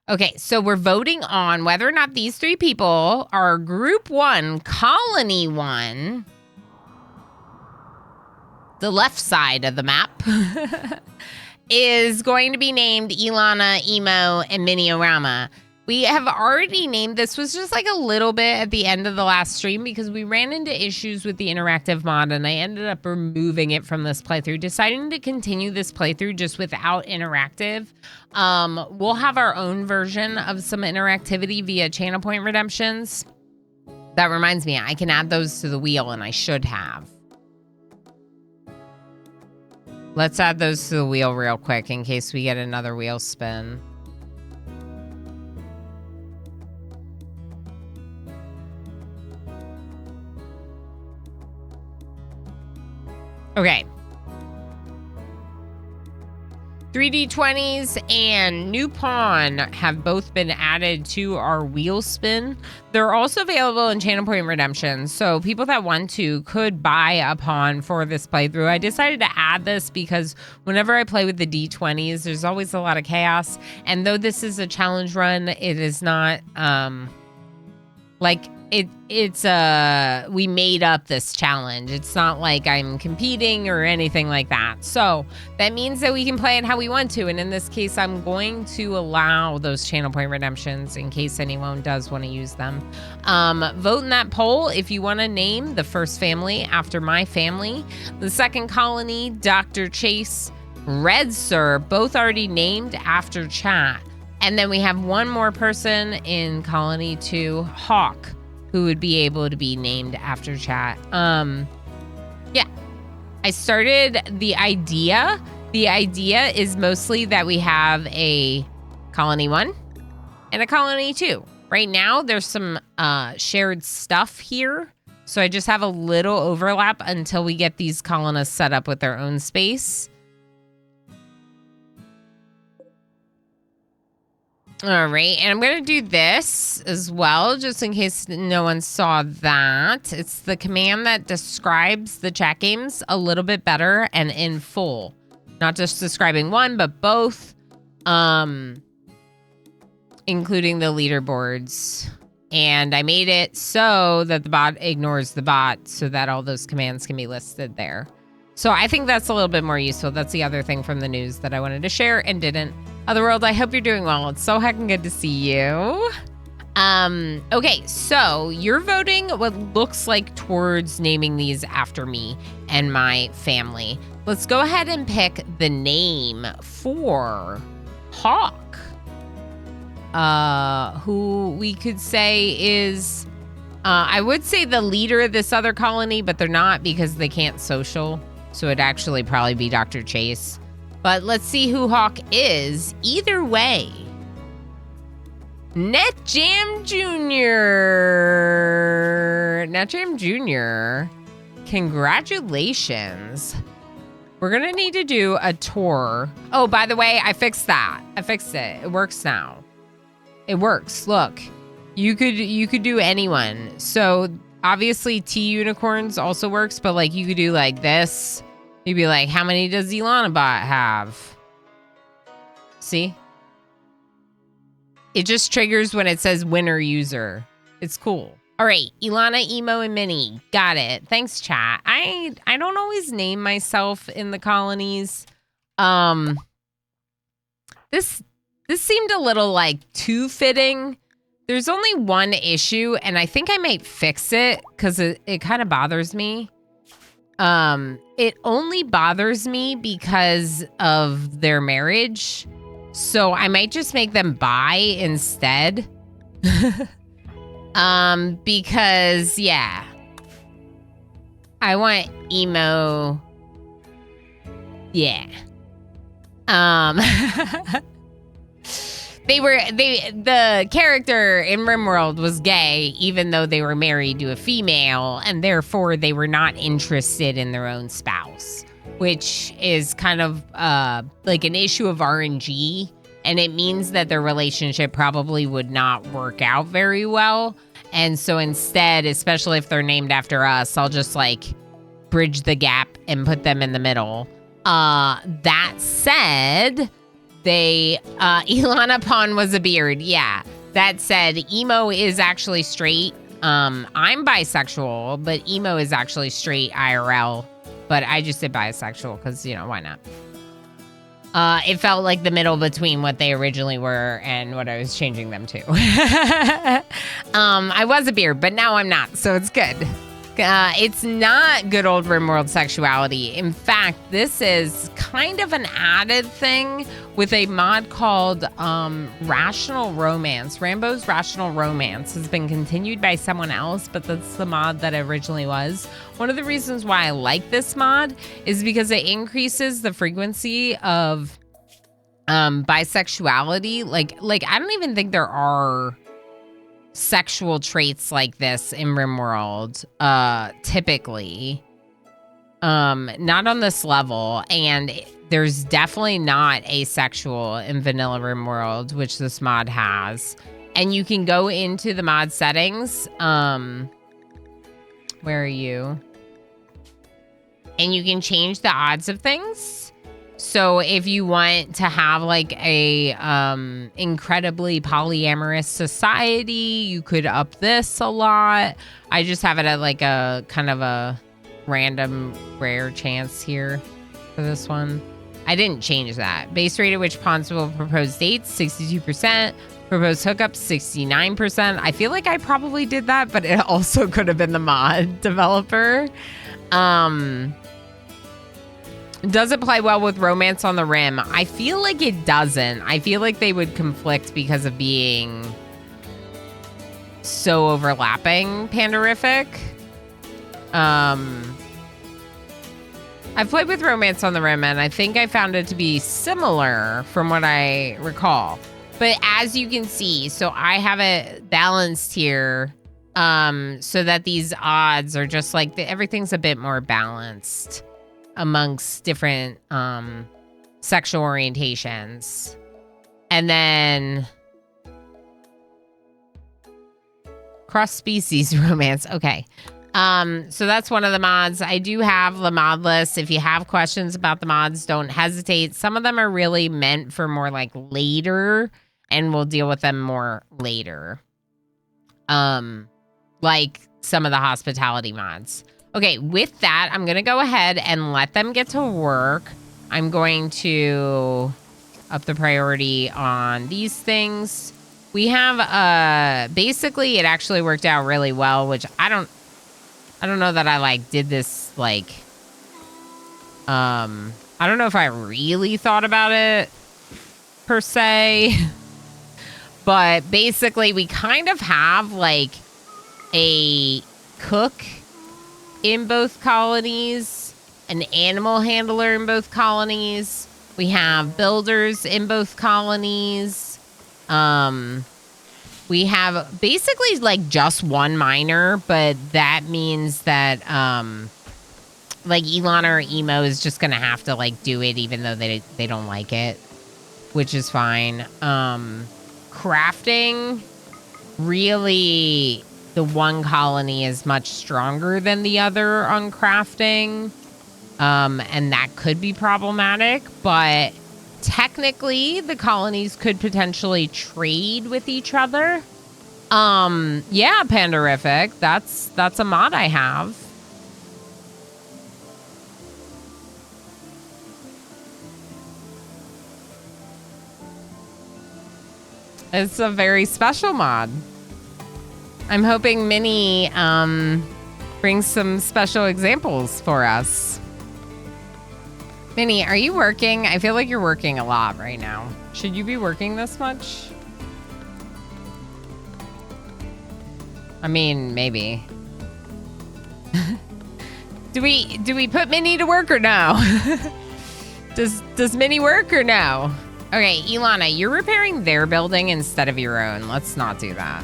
Okay, so we're voting on whether or not these 3 people are Group 1, Colony 1, the left side of the map, is going to be named Ilana, Emo, and Miniorama. We have already named, this was just like a little bit at the end of the last stream because we ran into issues with the interactive mod and I ended up removing it from this playthrough, deciding to continue this playthrough just without interactive. We'll have our own version of some interactivity via channel point redemptions. That reminds me, I can add those to the wheel and I should have. Let's add those to the wheel real quick in case we get another wheel spin. Okay. 3D20s and New Pawn have both been added to our wheel spin. They're also available in Channel Point Redemption, so people that want to could buy a pawn for this playthrough. I decided to add this because whenever I play with the D20s, there's always a lot of chaos. And though this is a challenge run, it is not like it's we made up this challenge. It's not like I'm competing or anything like that. So that means that we can play it how we want to. And in this case, I'm going to allow those channel point redemptions in case anyone does want to use them. Vote in that poll if you want to name the first family after my family. The second colony, Dr. Chase, Red Sir, both already named after chat. And then we have one more person in colony 2, Hawk, who would be able to be named after chat. Yeah, I started the idea. The idea is mostly that we have a colony 1 and a colony 2. Right now, there's some shared stuff here. So I just have a little overlap until we get these colonists set up with their own space. All right, and I'm going to do this as well, just in case no one saw that. It's the command that describes the chat games a little bit better and in full. Not just describing one, but both, including the leaderboards. And I made it so that the bot ignores the bot so that all those commands can be listed there. So I think that's a little bit more useful. That's the other thing from the news that I wanted to share and didn't. Otherworld, I hope you're doing well. It's so heckin' good to see you. Okay, so you're voting what looks like towards naming these after me and my family. Let's go ahead and pick the name for Hawk. Who we could say is, I would say the leader of this other colony, but they're not because they can't social. So it'd actually probably be Dr. Chase. But let's see who Hawk is. Either way, NetJam Jr. NetJam Jr. Congratulations. We're going to need to do a tour. Oh, by the way, I fixed that. I fixed it. It works now. It works. Look, you could do anyone. So obviously T unicorns also works, but like you could do like this. You'd be like, how many does Ilana bot have? See? It just triggers when it says winner user. It's cool. All right, Ilana, Emo, and Minnie. Got it. Thanks, chat. I don't always name myself in the colonies. This seemed a little like too fitting. There's only one issue, and I think I might fix it because it kind of bothers me. It only bothers me because of their marriage. So I might just make them bi instead. Because yeah. I want Emo. Yeah. The character in RimWorld was gay, even though they were married to a female, and therefore they were not interested in their own spouse, which is kind of like an issue of RNG, and it means that their relationship probably would not work out very well. And so instead, especially if they're named after us, I'll just like bridge the gap and put them in the middle. That said, Ilana Pond was a beard. Yeah. That said, emo is actually straight. I'm bisexual, but emo is actually straight IRL. But I just did bisexual because, why not? It felt like the middle between what they originally were and what I was changing them to. I was a beard, but now I'm not, so it's good. It's not good old RimWorld sexuality. In fact, this is kind of an added thing with a mod called Rational Romance. Rambo's Rational Romance has been continued by someone else, but that's the mod that it originally was. One of the reasons why I like this mod is because it increases the frequency of bisexuality. Like I don't even think there are sexual traits like this in RimWorld, typically. Not on this level, and there's definitely not asexual in vanilla RimWorld, which this mod has. And you can go into the mod settings. Where are you? And you can change the odds of things. So if you want to have like a incredibly polyamorous society, you could up this a lot. I just have it at like a kind of a random rare chance here for this one. I didn't change that. Base rate at which pawns will propose dates, 62%. Proposed hookups, 69%. I feel like I probably did that, but it also could have been the mod developer. Does it play well with Romance on the Rim? I feel like it doesn't. I feel like they would conflict because of being so overlapping, Pandarific. I've played with Romance on the Rim, and I think I found it to be similar from what I recall. But as you can see, so I have it balanced here so that these odds are just like, everything's a bit more balanced amongst different sexual orientations. And then cross-species romance. Okay. So that's one of the mods. I do have the mod list. If you have questions about the mods, don't hesitate. Some of them are really meant for more like later, and we'll deal with them more later. Like some of the hospitality mods. Okay, with that, I'm going to go ahead and let them get to work. I'm going to up the priority on these things. We have, basically, it actually worked out really well, which I don't know that I, like, did this, like, I don't know if I really thought about it, per se. But basically, we kind of have, like, a cook in both colonies, an animal handler in both colonies. We have builders in both colonies. We have basically like just one miner, but that means that like Ilana or Emo is just gonna have to like do it even though they don't like it, which is fine. Crafting, really, the one colony is much stronger than the other on crafting. And that could be problematic, but technically the colonies could potentially trade with each other. Yeah, Pandarific, that's a mod I have. It's a very special mod. I'm hoping Minnie brings some special examples for us. Minnie, are you working? I feel like you're working a lot right now. Should you be working this much? I mean, maybe. Do we put Minnie to work or no? Does Minnie work or no? Okay, Ilana, you're repairing their building instead of your own. Let's not do that.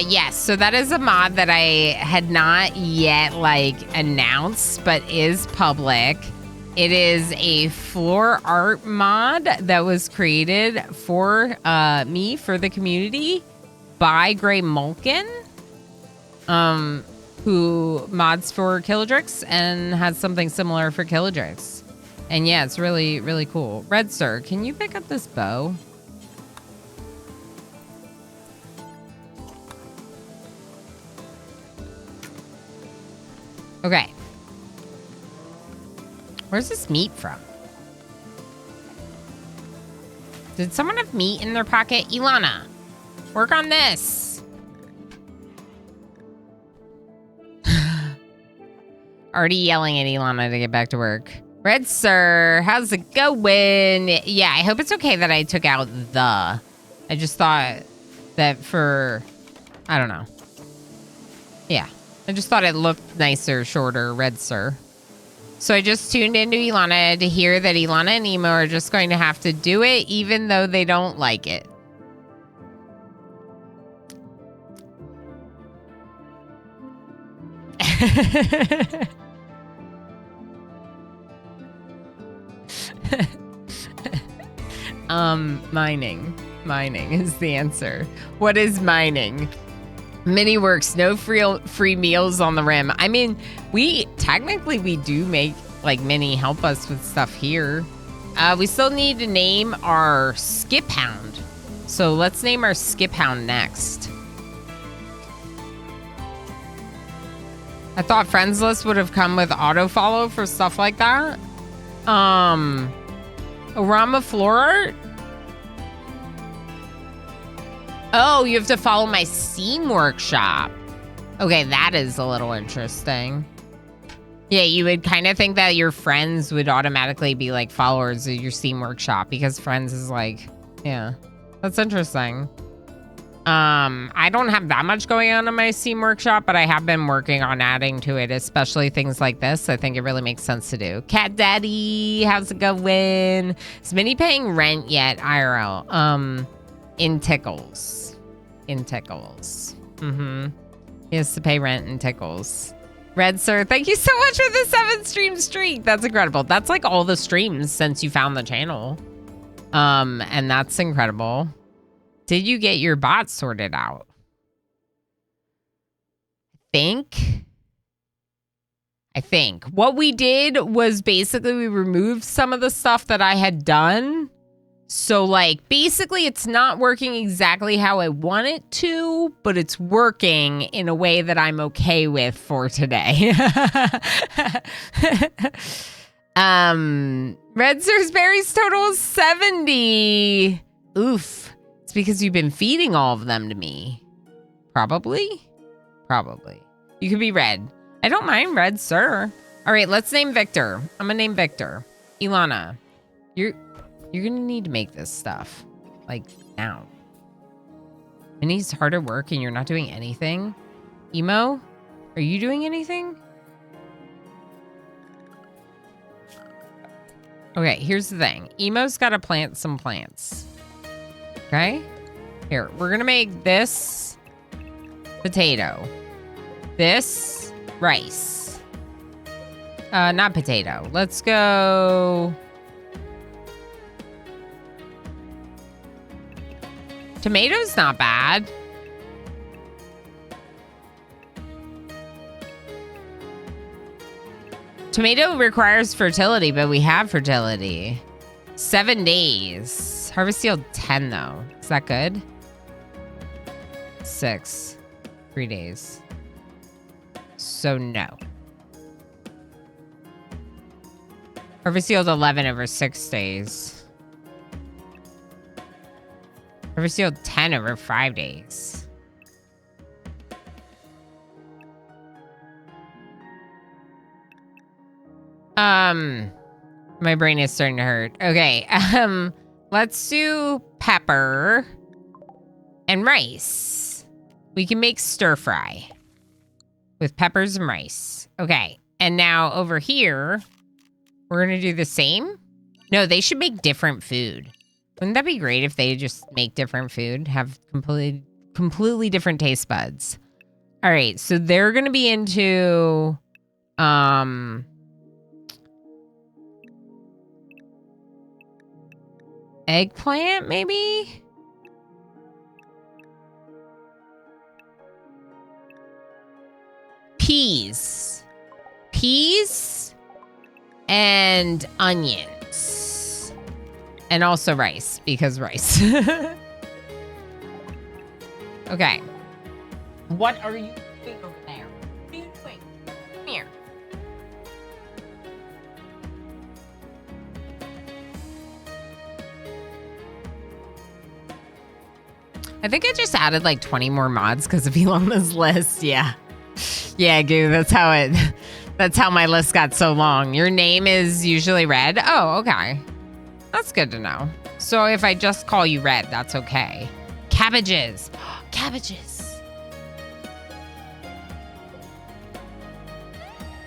Yes, so that is a mod that I had not yet, like, announced, but is public. It is a floor art mod that was created for me, for the community, by Gray Mulkin, who mods for Killadrix and has something similar for Killadrix. And yeah, it's really, really cool. Red Sir, can you pick up this bow? Okay. Where's this meat from? Did someone have meat in their pocket? Ilana, work on this. Already yelling at Ilana to get back to work. Red Sir, how's it going? Yeah, I hope it's okay that I took out the. I just thought that for, I don't know. Yeah, I just thought it looked nicer, shorter, Red Sir. So I just tuned into Ilana to hear that Ilana and Emo are just going to have to do it even though they don't like it. Mining. Mining is the answer. What is mining? Mini works, no free meals on the rim. I mean, we do make like Mini help us with stuff here. We still need to name our skip hound. So let's name our skip hound next. I thought friends list would have come with auto follow for stuff like that. Orama Floor Art? Oh, you have to follow my Steam workshop. Okay, that is a little interesting. Yeah, you would kind of think that your friends would automatically be like followers of your Steam workshop because friends is like, yeah, that's interesting. I don't have that much going on in my Steam workshop, but I have been working on adding to it, especially things like this. I think it really makes sense to do. Cat Daddy, how's it going? Is Minnie paying rent yet, IRL? In tickles. In tickles. Mm-hmm. He has to pay rent in tickles. Red Sir, thank you so much for the 7-stream streak. That's incredible. That's like all the streams since you found the channel. And that's incredible. Did you get your bot sorted out? I think. What we did was basically we removed some of the stuff that I had done. So like basically it's not working exactly how I want it to, but it's working in a way that I'm okay with for today. Red Sir's berries total is 70. Oof. It's because you've been feeding all of them to me. Probably. You could be Red. I don't mind Red Sir. All right, let's name Victor. I'm gonna name Victor. Ilana, you're gonna need to make this stuff. Like, now. Minnie's hard at work and you're not doing anything? Emo, are you doing anything? Okay, here's the thing. Emo's gotta plant some plants. Okay? Here, we're gonna make this potato. This rice. Not potato. Let's go... Tomato's not bad. Tomato requires fertility, but we have fertility. 7 days. Harvest yield 10 though. Is that good? 6. 3 days. So no. Harvest yield 11 over 6 days. Harvest yield 10 over 5 days. My brain is starting to hurt. Okay, let's do pepper and rice. We can make stir fry with peppers and rice. Okay, and now over here, we're gonna do the same. No, they should make different food. Wouldn't that be great if they just make different food, have completely different taste buds? All right, so they're gonna be into, eggplant, maybe? Peas. Peas? And onions. And also rice, because rice. Okay. What are you doing over there? What are you doing? Come here. I think I just added like 20 more mods because of Ilana's list. Yeah. Yeah, Goo, that's how my list got so long. Your name is usually Red? Oh, okay. That's good to know. So if I just call you Red, that's okay. Cabbages. Cabbages.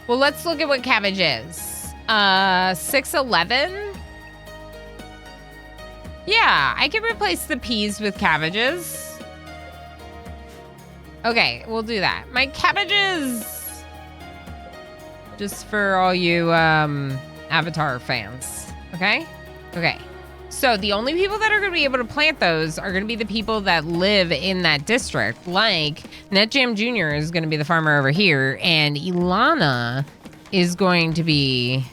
Well, let's look at what cabbage is. 611? Yeah, I can replace the peas with cabbages. Okay, we'll do that. My cabbages. Just for all you Avatar fans. Okay? Okay. So the only people that are going to be able to plant those are going to be the people that live in that district. Like NetJam Jr. is going to be the farmer over here. And Ilana is going to be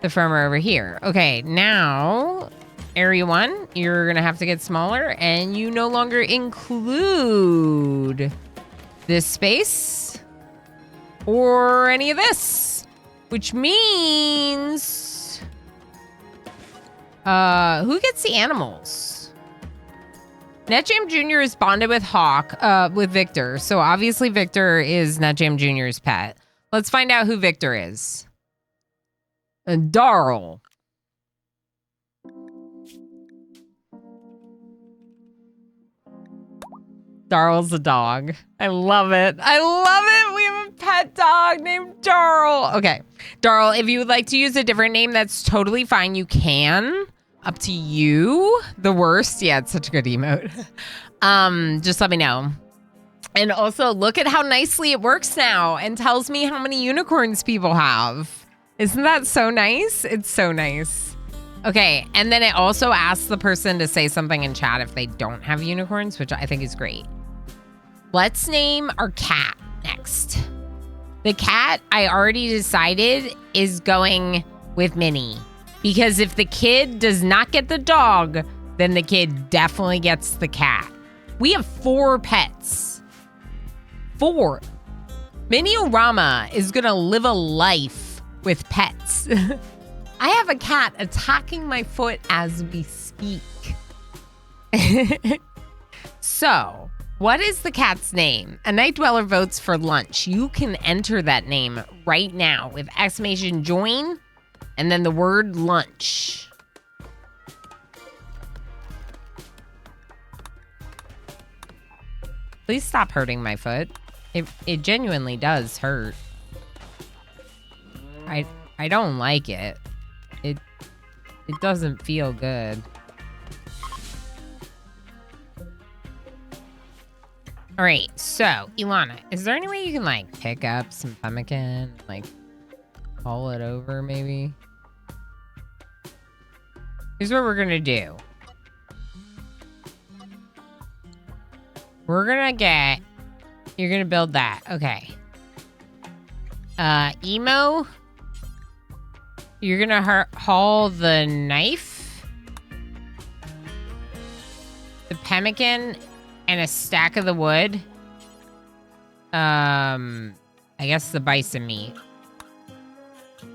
the farmer over here. Okay, now Area 1, you're going to have to get smaller. And you no longer include this space or any of this. Which means... who gets the animals? NetJam Jr. is bonded with with Victor. So obviously Victor is NetJam Jr.'s pet. Let's find out who Victor is. Darl. Darl's a dog. I love it. I love it. We have a pet dog named Darl. Okay. Darl, if you would like to use a different name, that's totally fine. You can. Up to you. The worst. Yeah, it's such a good emote. Just let me know. And also, look at how nicely it works now and tells me how many unicorns people have. Isn't that so nice? It's so nice. Okay, and then it also asks the person to say something in chat if they don't have unicorns, which I think is great. Let's name our cat next. The cat, I already decided, is going with Minnie. Because if the kid does not get the dog, then the kid definitely gets the cat. We have 4 pets. 4. Mini-O-Rama is gonna live a life with pets. I have a cat attacking my foot as we speak. So, what is the cat's name? A Night Dweller votes for lunch. You can enter that name right now with exclamation join and then the word lunch. Please stop hurting my foot. It genuinely does hurt. I don't like it. It doesn't feel good. All right, so Ilana, is there any way you can like pick up some pemmican, like haul it over maybe? Here's what we're gonna do. We're gonna get, you're gonna build that, okay. Emo, you're gonna haul the knife, the pemmican, and a stack of the wood. I guess the bison meat.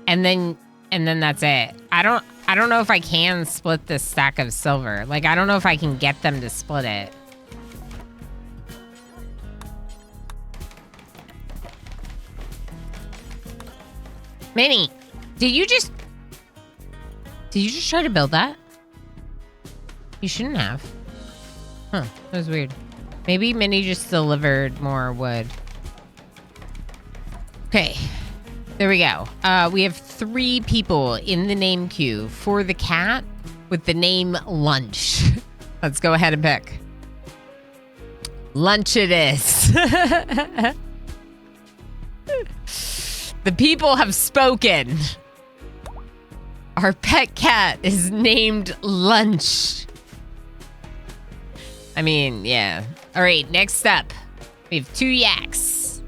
And then that's it. I don't know if I can split this stack of silver. Like, I don't know if I can get them to split it. Minnie, did you just try to build that? You shouldn't have. Huh, that was weird. Maybe Minnie just delivered more wood. Okay, there we go. We have 3 people in the name queue for the cat with the name Lunch. Let's go ahead and pick. Lunch it is. The people have spoken. Our pet cat is named Lunch. I mean, yeah. All right, next up, we have 2 yaks.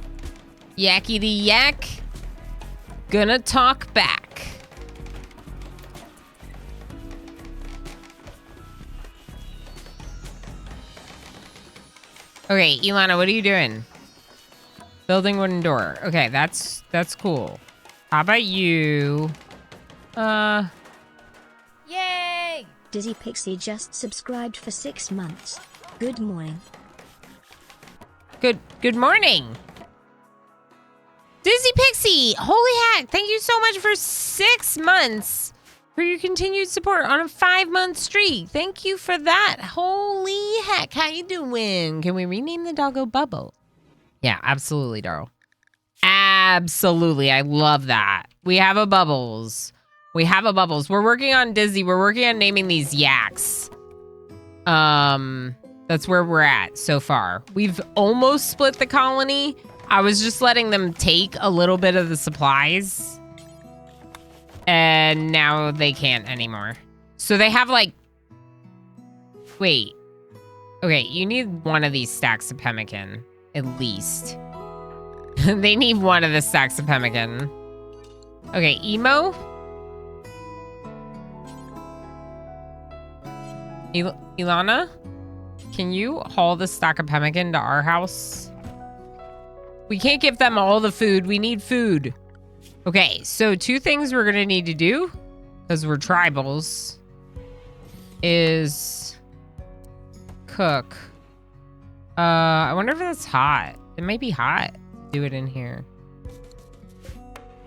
Yakety yak, gonna talk back. Okay, Ilana, what are you doing? Building wooden door. Okay, that's cool. How about you? Yay! Dizzy Pixie just subscribed for 6 months. Good morning. Good morning. Dizzy Pixie, holy heck, thank you so much for 6 months for your continued support on a 5-month streak. Thank you for that. Holy heck, how you doing? Can we rename the doggo Bubble? Yeah, absolutely, Darl. Absolutely, I love that. We have a Bubbles. We have a Bubbles. We're working on Dizzy. We're working on naming these yaks. That's where we're at so far. We've almost split the colony. I was just letting them take a little bit of the supplies. And now they can't anymore. So they have like... Wait. Okay, you need one of these stacks of pemmican. At least. They need one of the stacks of pemmican. Okay, Emo? Ilana? Can you haul the stack of pemmican to our house? We can't give them all the food. We need food. Okay, so 2 things we're going to need to do, because we're tribals, is cook. I wonder if that's hot. It might be hot. Do it in here.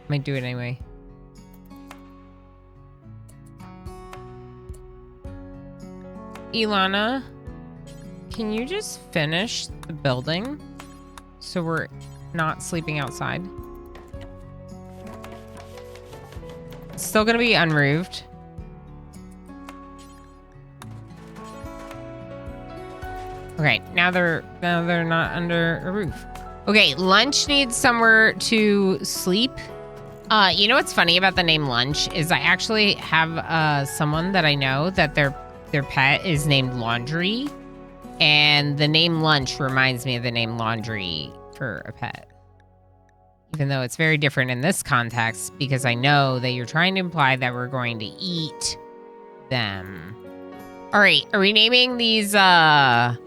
Might do it anyway. Ilana, can you just finish the building so we're not sleeping outside? It's still gonna be unroofed. Okay, now they're not under a roof. Okay, Lunch needs somewhere to sleep. You know what's funny about the name Lunch is I actually have someone that I know that their pet is named Laundry, and the name Lunch reminds me of the name Laundry for a pet. Even though it's very different in this context, because I know that you're trying to imply that we're going to eat them. All right, are we naming these? We're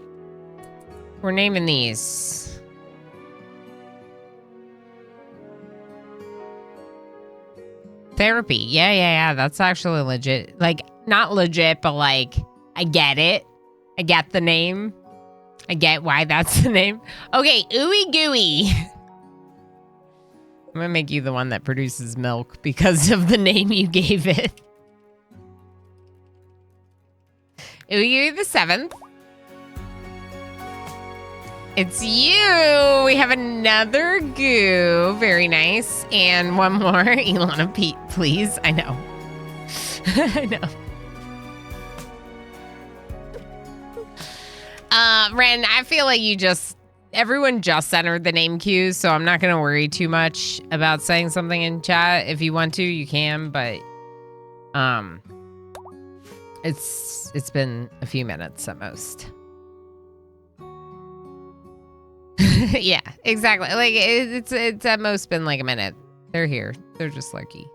naming these. Therapy. Yeah. That's actually legit. Like, not legit, but like, I get it. I get the name. I get why that's the name. Okay, Ooey Gooey. I'm gonna make you the one that produces milk because of the name you gave it. Ooey Gooey the 7th. It's you. We have another goo. Very nice. And one more. Ilana Pete, please. I know. I know. Ren, I feel like everyone just entered the name queue, so I'm not going to worry too much about saying something in chat. If you want to, you can, but it's been a few minutes at most. Yeah, exactly. Like it's at most been like a minute. They're here. They're just lucky.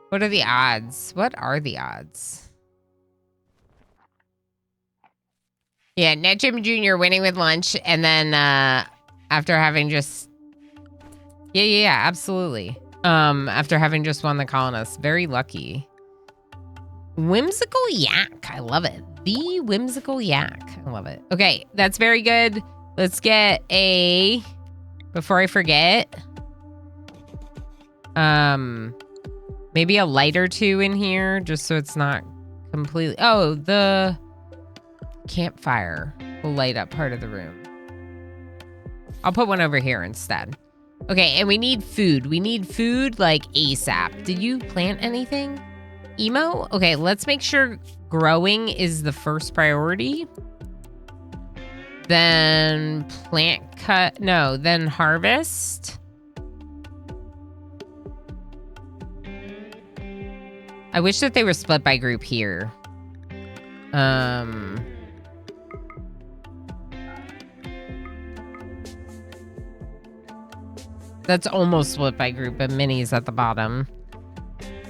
What are the odds? What are the odds? Yeah, Net Jim Jr. winning with Lunch, and then after having just yeah, absolutely. After having just won the Colonists, very lucky. Whimsical Yak, I love it. The Whimsical Yak, I love it. Okay, that's very good. Let's get before I forget, maybe a light or 2 in here, just so it's not completely. Oh, the campfire will light up part of the room. I'll put one over here instead. Okay, and we need food. We need food like ASAP. Did you plant anything? Emo? Okay, let's make sure growing is the first priority. Then then harvest. I wish that they were split by group here. That's almost split by group, but Minnie's at the bottom.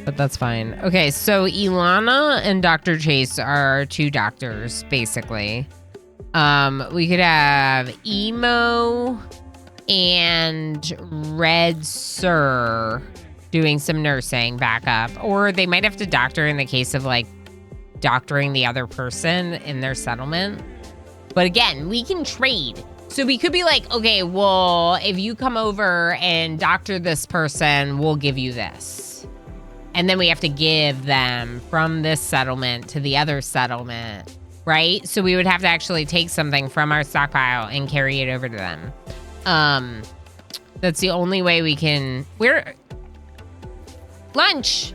But that's fine. Okay, so Ilana and Dr. Chase are 2 doctors, basically. We could have Emo and Red Sir doing some nursing backup. Or they might have to doctor in the case of, like, doctoring the other person in their settlement. But again, we can trade. So we could be like, okay, well, if you come over and doctor this person, we'll give you this. And then we have to give them from this settlement to the other settlement, right? So we would have to actually take something from our stockpile and carry it over to them. That's the only way we can... Lunch!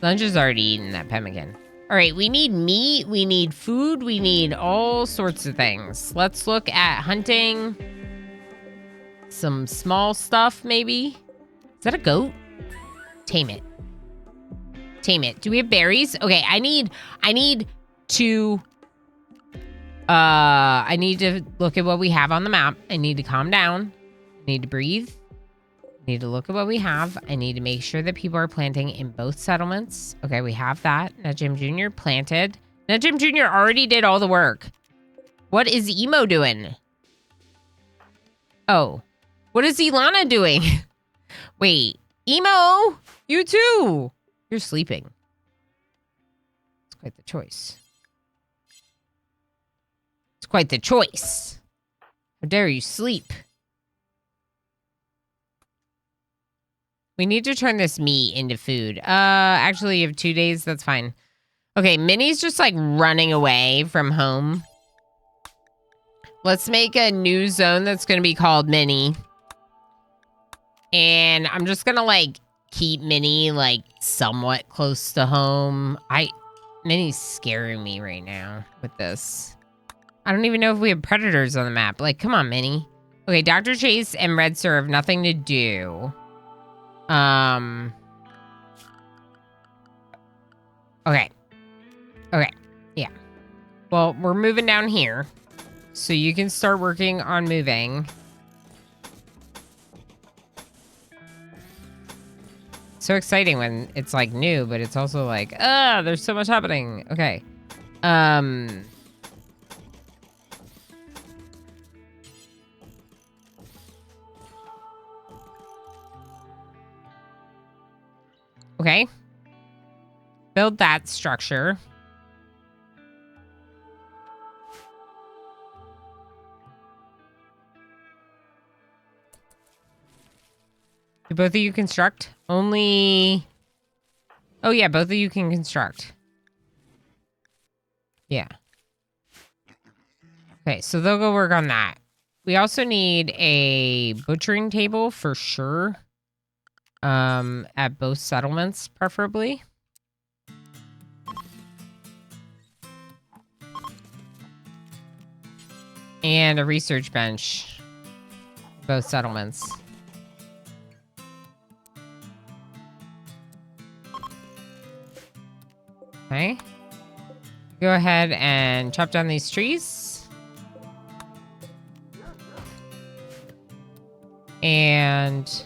Lunch is already eaten, that pemmican. All right, we need meat, we need food, we need all sorts of things. Let's look at hunting. Some small stuff, maybe. Is that a goat? Tame it. Tame it. Do we have berries? Okay, I need to look at what we have on the map. I need to calm down. I need to breathe. I need to look at what we have. I need to make sure that people are planting in both settlements. Okay, we have that. Now Jim Jr. planted. Now Jim Jr. already did all the work. What is Emo doing? Oh. What is Ilana doing? Wait. Emo! You too! You're sleeping. It's quite the choice. It's quite the choice. How dare you sleep? We need to turn this meat into food. Actually, you have 2 days. That's fine. Okay, Minnie's just, like, running away from home. Let's make a new zone that's going to be called Minnie. And I'm just going to, like, keep Minnie, like, somewhat close to home. Minnie's scaring me right now with this. I don't even know if we have predators on the map. Like, come on, Minnie. Okay, Dr. Chase and Red Sir have nothing to do. Okay. Okay. Yeah. Well, we're moving down here. So you can start working on moving. So exciting when it's like new, but it's also like, there's so much happening. Okay. Okay. Build that structure. Do both of you construct? Only... Oh, yeah, both of you can construct. Yeah. Okay, so they'll go work on that. We also need a butchering table for sure. At both settlements, preferably. And a research bench. Both settlements. Okay. Go ahead and chop down these trees. And...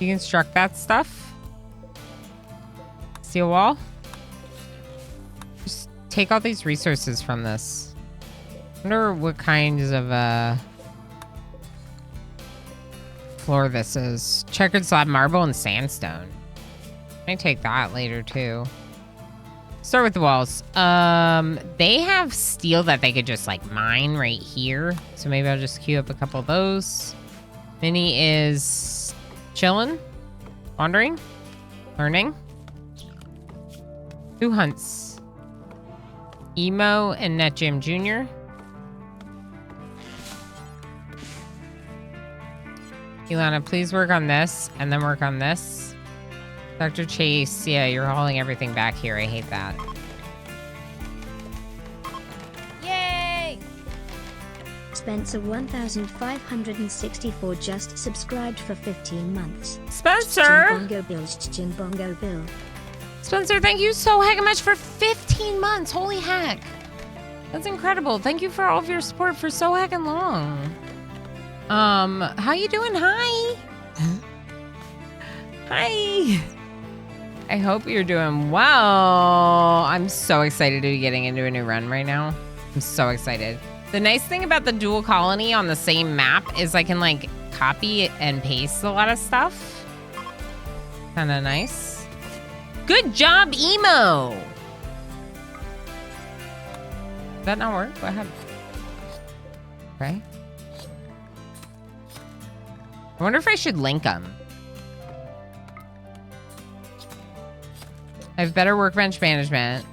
you construct that stuff. Steel wall. Just take all these resources from this. I wonder what kinds of floor this is. Checkered slab marble and sandstone. I might take that later too. Start with the walls. They have steel that they could just like mine right here. So maybe I'll just queue up a couple of those. Minnie is chilling, wandering, learning. Who hunts? Emo and Net Jam Jr. Ilana, please work on this and then work on this. Dr. Chase, yeah, you're hauling everything back here. I hate that. Yay! Spencer 1564 just subscribed for 15 months. Spencer! Jimbongo Bill. Spencer, thank you so heckin' much for 15 months. Holy heck. That's incredible. Thank you for all of your support for so heckin' long. How you doing? Hi. Hi. I hope you're doing well. I'm so excited to be getting into a new run right now. I'm so excited. The nice thing about the dual colony on the same map is I can like copy and paste a lot of stuff. Kind of nice. Good job, Emo. Did that not work? Go ahead. Okay. I wonder if I should link them. I have better workbench management.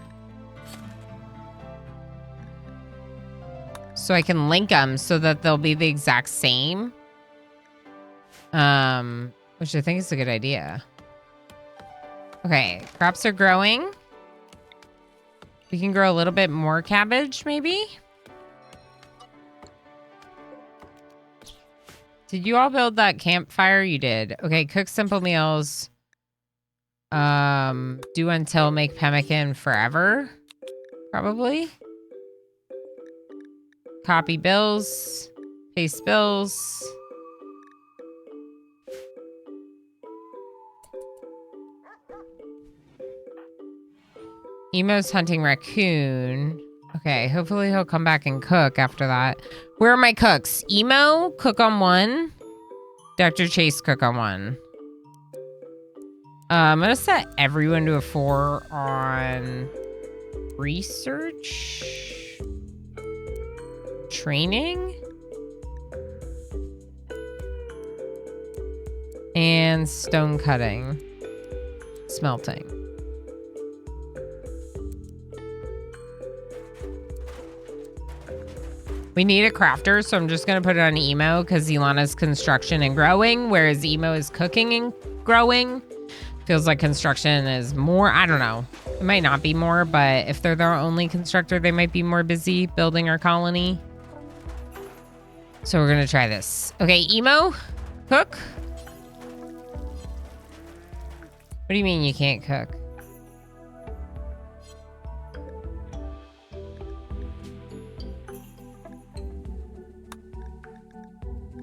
So I can link them so that they'll be the exact same. Which I think is a good idea. Okay, crops are growing. We can grow a little bit more cabbage, maybe? Did you all build that campfire? You did. Okay, cook simple meals. Do until make pemmican forever. Probably. Copy bills. Paste bills. Emo's hunting raccoon. Okay, hopefully he'll come back and cook after that. Where are my cooks? Emo, cook on 1. Dr. Chase, cook on 1. I'm going to set everyone to a 4 on research. Training. And stone cutting. Smelting. We need a crafter, so I'm just going to put it on Emo because Ilana's construction and growing, whereas Emo is cooking and growing. Feels like construction is more. I don't know. It might not be more, but if they're their only constructor, they might be more busy building our colony. So we're going to try this. Okay, Emo, cook. What do you mean you can't cook?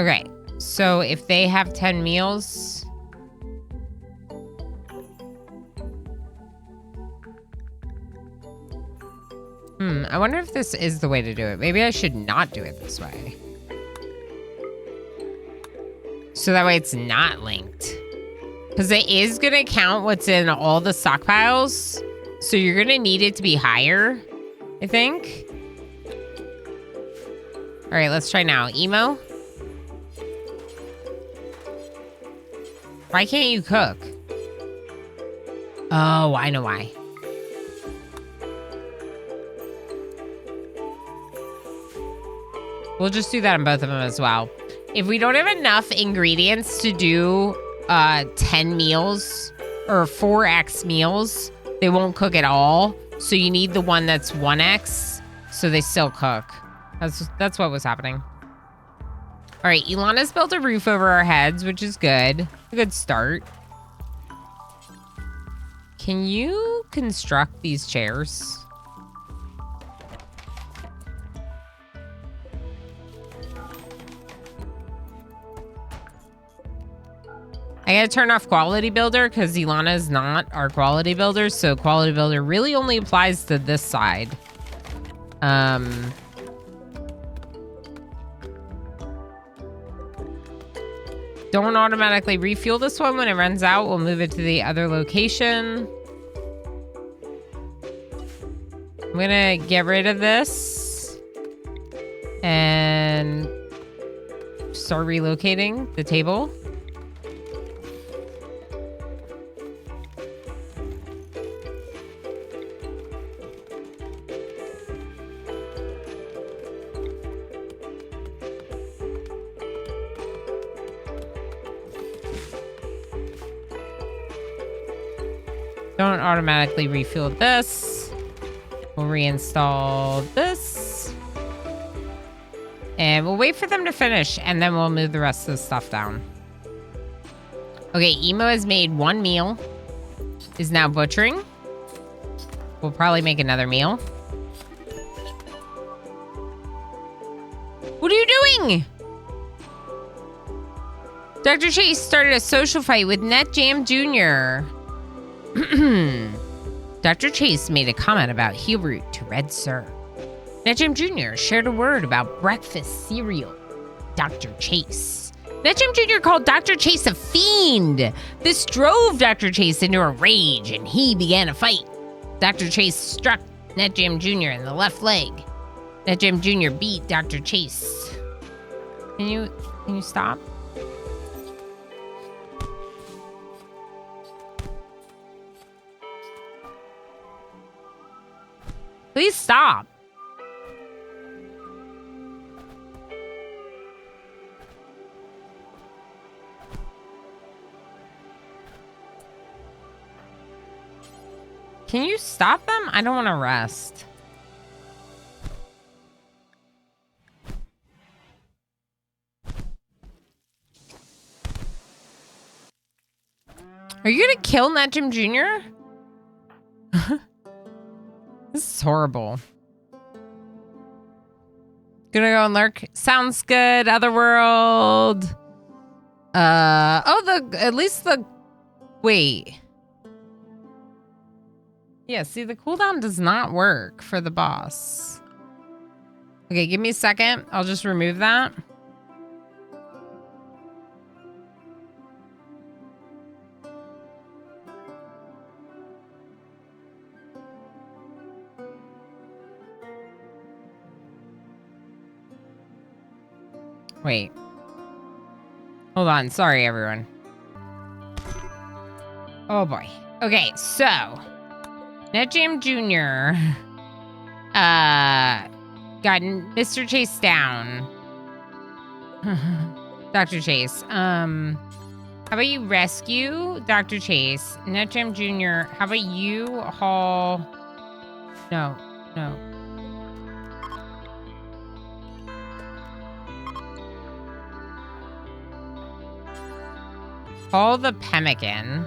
Okay, so if they have 10 meals... I wonder if this is the way to do it. Maybe I should not do it this way. So that way it's not linked. Because it is going to count what's in all the stockpiles. So you're going to need it to be higher, I think. All right, let's try now. Emo? Why can't you cook? Oh, I know why. We'll just do that on both of them as well. If we don't have enough ingredients to do 10 meals or 4x meals, they won't cook at all. So you need the one that's 1x so they still cook. That's what was happening. All right, Ilana's built a roof over our heads, which is good. A good start. Can you construct these chairs? I gotta turn off Quality Builder because Ilana is not our Quality Builder, so Quality Builder really only applies to this side. Don't automatically refuel this one when it runs out. We'll move it to the other location. I'm gonna get rid of this and start relocating the table. Don't automatically refuel this. We'll reinstall this. And we'll wait for them to finish, and then we'll move the rest of the stuff down. Okay, Emo has made 1 meal. Is now butchering. We'll probably make another meal. What are you doing? Dr. Chase started a social fight with Net Jam Jr. Dr. Chase made a comment about heel root to Red Sir. Net Jam Jr. shared a word about breakfast cereal. Dr. Chase. Net Jam Jr. called Dr. Chase a fiend. This drove Dr. Chase into a rage, and he began a fight. Dr. Chase struck Net Jam Jr. in the left leg. Net Jam Jr. beat Dr. Chase. Can you stop? Please stop. Can you stop them? I don't want to rest. Are you gonna kill Net Jim Jr.? This is horrible. Gonna go and lurk. Sounds good. Otherworld. At least the wait. Yeah, see, the cooldown does not work for the boss. Okay, give me a second. I'll just remove that. Wait. Hold on. Sorry, everyone. Oh, boy. Okay, so Net Jam Jr. Got Mr. Chase down. Dr. Chase. How about you rescue Dr. Chase? Net Jam Jr. How about you haul? No. Haul the pemmican.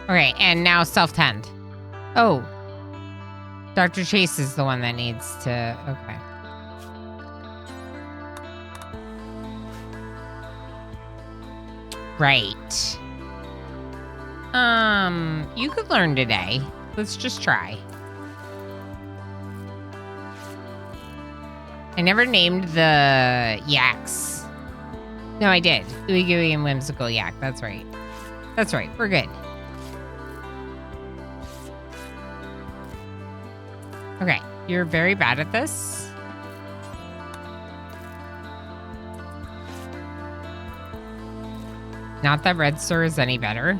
Okay, and now self-tend. Oh. Dr. Chase is the one that needs to... Okay. Right. You could learn today. Let's just try. I never named the yaks. No, I did. Ooey Gooey and Whimsical Yak. That's right. That's right. We're good. Okay. You're very bad at this. Not that Red Sir is any better.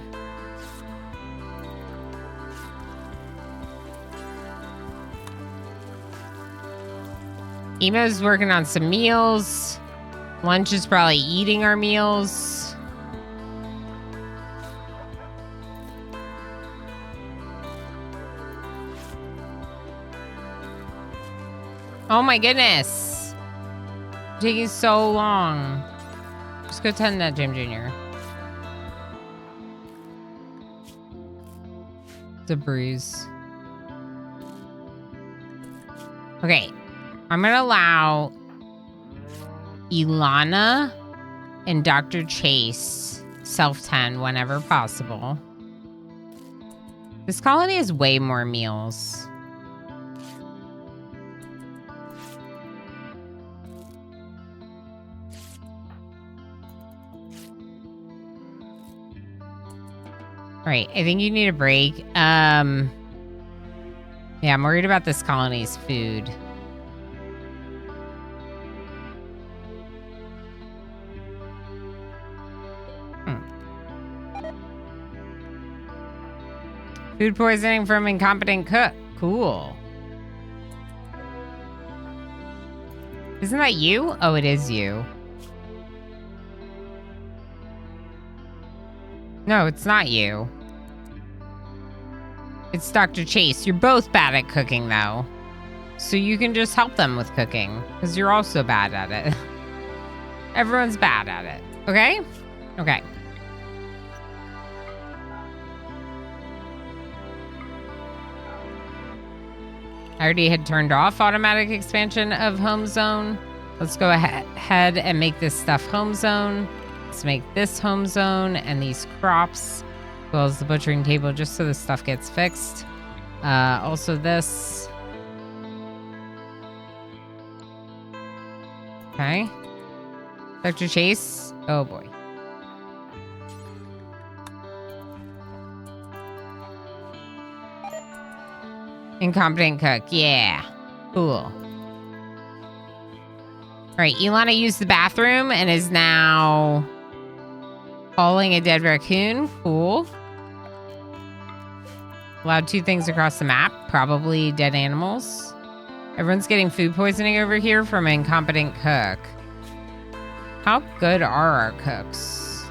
Emo's working on some meals. Lunch is probably eating our meals. Oh my goodness. Taking so long. Just go tend that Jim Jr. It's a bruise. Okay. I'm going to allow Ilana and Dr. Chase self-tend whenever possible. This colony has way more meals. Right, I think you need a break. Yeah, I'm worried about this colony's food. Food poisoning from incompetent cook. Cool. Isn't that you? Oh, it is you. No, it's not you. It's Dr. Chase. You're both bad at cooking, though. So you can just help them with cooking, because you're also bad at it. Everyone's bad at it. Okay? Okay. I already had turned off automatic expansion of home zone. Let's go ahead and make this stuff home zone. Let's make this home zone and these crops, as well as the butchering table, just so this stuff gets fixed. Also this. Okay. Dr. Chase. Oh boy. Incompetent cook. Yeah. Cool. All right, Ilana used the bathroom and is now hauling a dead raccoon. Cool. Allowed 2 things across the map. Probably dead animals. Everyone's getting food poisoning over here from an incompetent cook. How good are our cooks?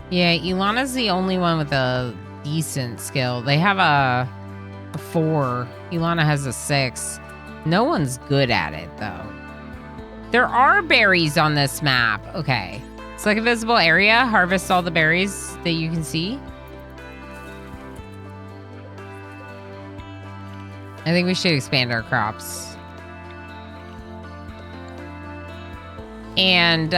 Yeah, Ilana's the only one with a decent skill. They have a 4. Ilana has a 6. No one's good at it, though. There are berries on this map. Okay. Select a visible area. Harvest all the berries that you can see. I think we should expand our crops. And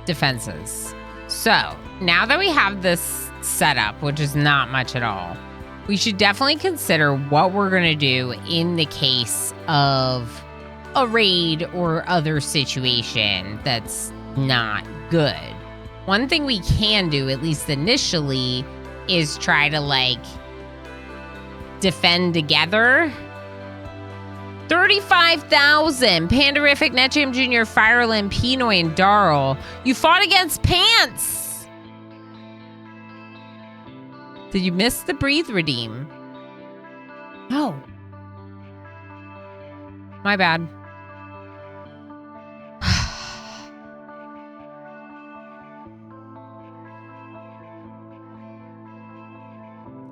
defenses. So, now that we have this set up, which is not much at all, we should definitely consider what we're going to do in the case of a raid or other situation that's not good. One thing we can do, at least initially, is try to, like, defend together. 35,000! Pandarific, Netjam Jr., Fireland, Pinoy, and Darl. You fought against Pants! Did you miss the breathe redeem? No. My bad.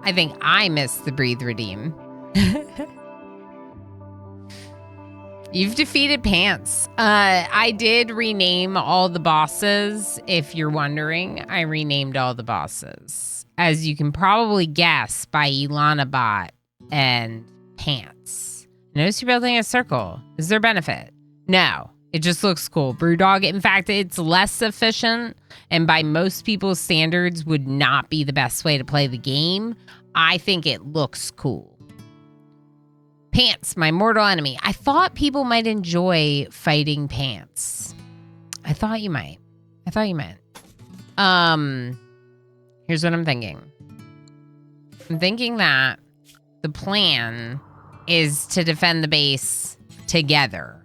I think I missed the breathe redeem. You've defeated Pants. I did rename all the bosses. If you're wondering, I renamed all the bosses. As you can probably guess by Ilana Bot and Pants. Notice you're building a circle. Is there benefit? No. It just looks cool. Brewdog, in fact, it's less efficient and by most people's standards would not be the best way to play the game. I think it looks cool. Pants, my mortal enemy. I thought people might enjoy fighting Pants. I thought you might. Here's what I'm thinking. I'm thinking that the plan is to defend the base together.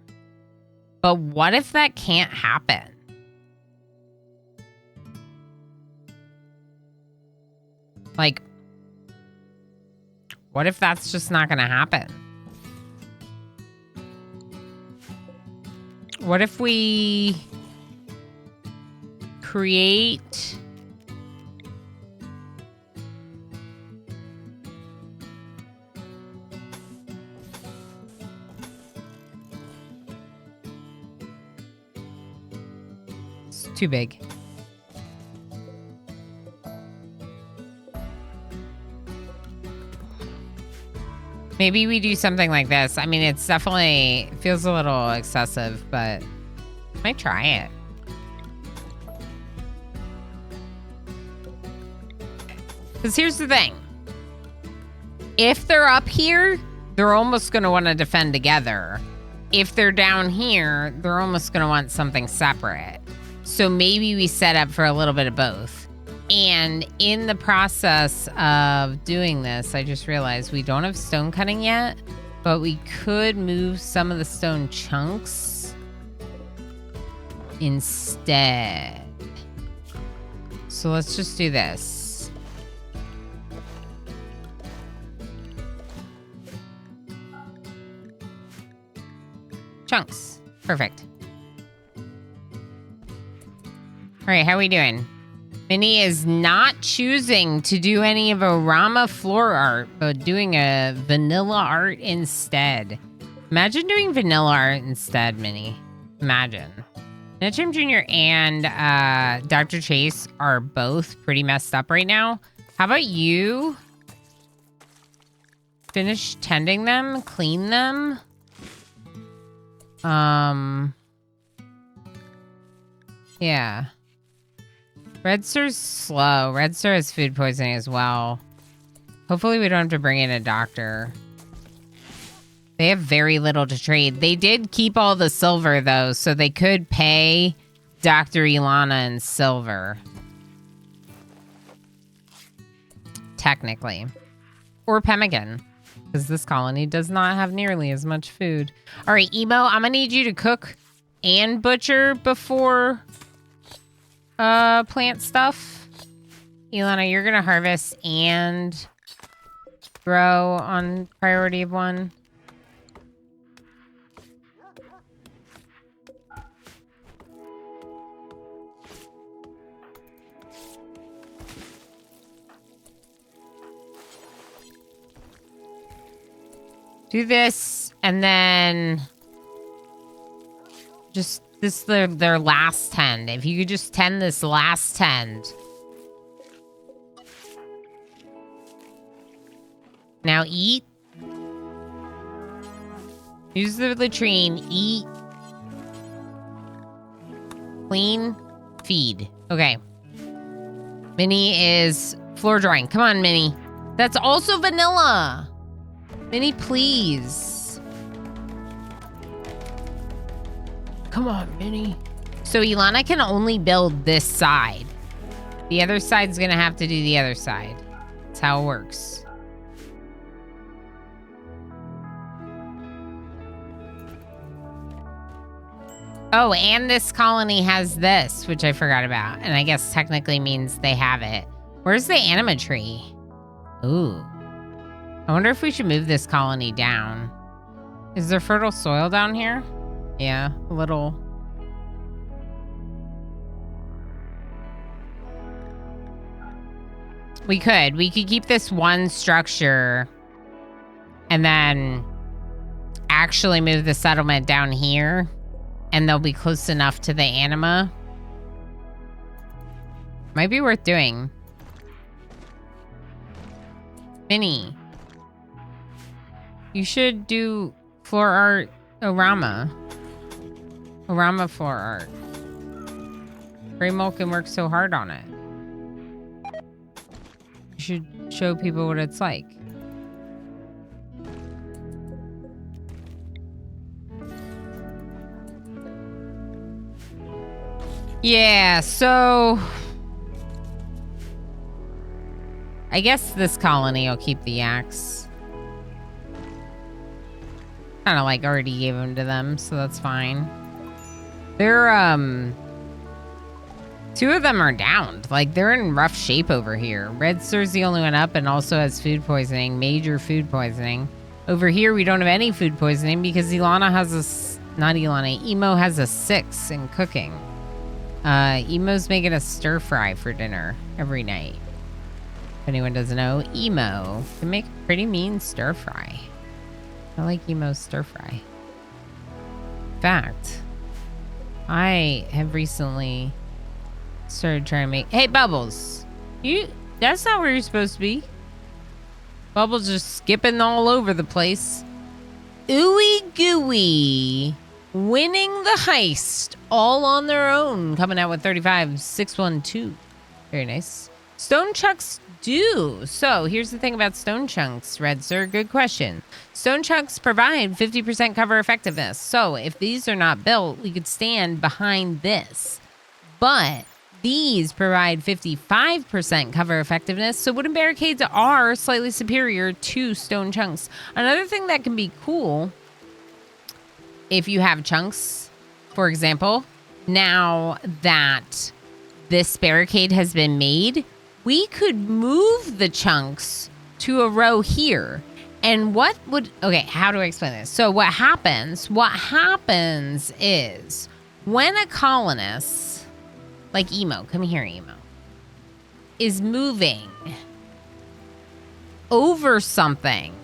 But what if that can't happen? Like, what if that's just not going to happen? What if we create too big. Maybe we do something like this. I mean, it's definitely feels a little excessive, but I might try it. Because here's the thing. If they're up here, they're almost going to want to defend together. If they're down here, they're almost going to want something separate. So maybe we set up for a little bit of both. And in the process of doing this, I just realized we don't have stone cutting yet, but we could move some of the stone chunks instead. So let's just do this. Chunks. Perfect. All right, how are we doing? Minnie is not choosing to do any of a Rama floor art, but doing a vanilla art instead. Imagine doing vanilla art instead, Minnie. Imagine. Netjam Jr. and Dr. Chase are both pretty messed up right now. How about you finish tending them, clean them. Yeah. Red Sir's slow. Red Sir has food poisoning as well. Hopefully we don't have to bring in a doctor. They have very little to trade. They did keep all the silver, though, so they could pay Dr. Ilana in silver. Technically. Or pemmican. Because this colony does not have nearly as much food. All right, Emo, I'm going to need you to cook and butcher before plant stuff. Ilana, you're going to harvest and grow on priority of 1. Do this, and then just this their last tend. If you could just tend this last tend. Now eat. Use the latrine. Eat. Clean. Feed. Okay. Minnie is floor drying. Come on, Minnie. That's also vanilla. Minnie, please. Come on, Minnie. So Ilana can only build this side. The other side's gonna have to do the other side. That's how it works. Oh, and this colony has this, which I forgot about. And I guess technically means they have it. Where's the anima tree? Ooh. I wonder if we should move this colony down. Is there fertile soil down here? Yeah, a little. We could keep this one structure and then actually move the settlement down here, and they'll be close enough to the anima. Might be worth doing. Minnie. You should do floor art Orama. Orama floor art. Grey Mulkin worked so hard on it. You should show people what it's like. Yeah, so I guess this colony will keep the axe. Kind of like already gave them to them, so that's fine. They're, 2 of them are downed. Like, they're in rough shape over here. Red Sir's the only one up and also has food poisoning, major food poisoning. Over here, we don't have any food poisoning because Ilana has Emo has a 6 in cooking. Emo's making a stir fry for dinner every night. If anyone doesn't know, Emo can make a pretty mean stir fry. I like Emo's stir fry. In fact, I have recently started trying to make... Hey, Bubbles! That's not where you're supposed to be. Bubbles just skipping all over the place. Ooey gooey. Winning the heist all on their own. Coming out with 35,612. Very nice. Stone chunks do. So here's the thing about stone chunks, Red Sir. Good question. Stone chunks provide 50% cover effectiveness. So if these are not built, we could stand behind this. But these provide 55% cover effectiveness. So wooden barricades are slightly superior to stone chunks. Another thing that can be cool, if you have chunks, for example, now that this barricade has been made, we could move the chunks to a row here. And what would... Okay, how do I explain this? So what happens is when a colonist, like Emo, come here, Emo, is moving over something,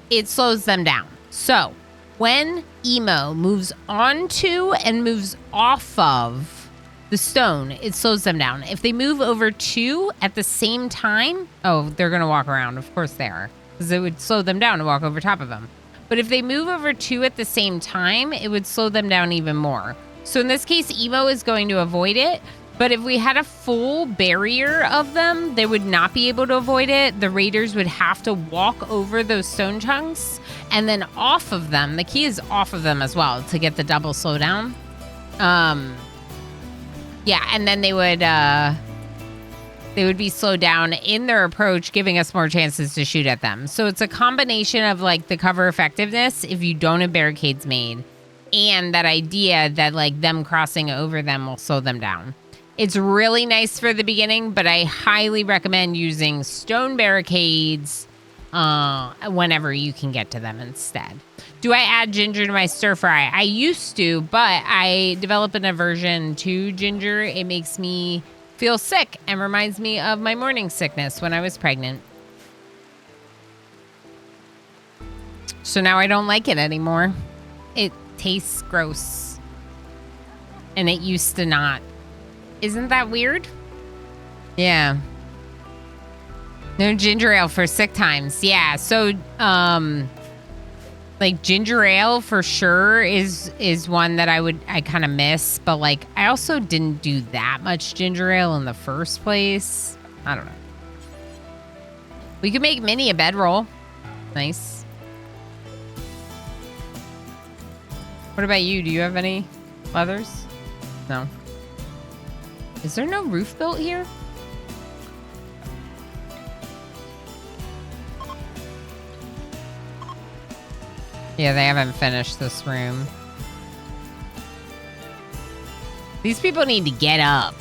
it slows them down. So when Emo moves onto and moves off of the stone, it slows them down. If they move over 2 at the same time, oh, they're going to walk around. Of course they are, because it would slow them down to walk over top of them. But if they move over 2 at the same time, it would slow them down even more. So in this case, Emo is going to avoid it. But if we had a full barrier of them, they would not be able to avoid it. The raiders would have to walk over those stone chunks and then off of them. The key is off of them as well to get the double slowdown. Yeah, and then they would be slowed down in their approach, giving us more chances to shoot at them. So it's a combination of like the cover effectiveness if you don't have barricades made, and that idea that like them crossing over them will slow them down. It's really nice for the beginning, but I highly recommend using stone barricades whenever you can get to them instead. Do I add ginger to my stir fry? I used to, but I developed an aversion to ginger. It makes me feel sick and reminds me of my morning sickness when I was pregnant. So now I don't like it anymore. It tastes gross. And it used to not. Isn't that weird? Yeah. No ginger ale for sick times. Yeah, so like ginger ale for sure is one that I kind of miss, but like I also didn't do that much ginger ale in the first place. I don't know. We could make Minnie a bedroll. Nice. What about you? Do you have any leathers? No. Is there no roof built here? Yeah, they haven't finished this room. These people need to get up.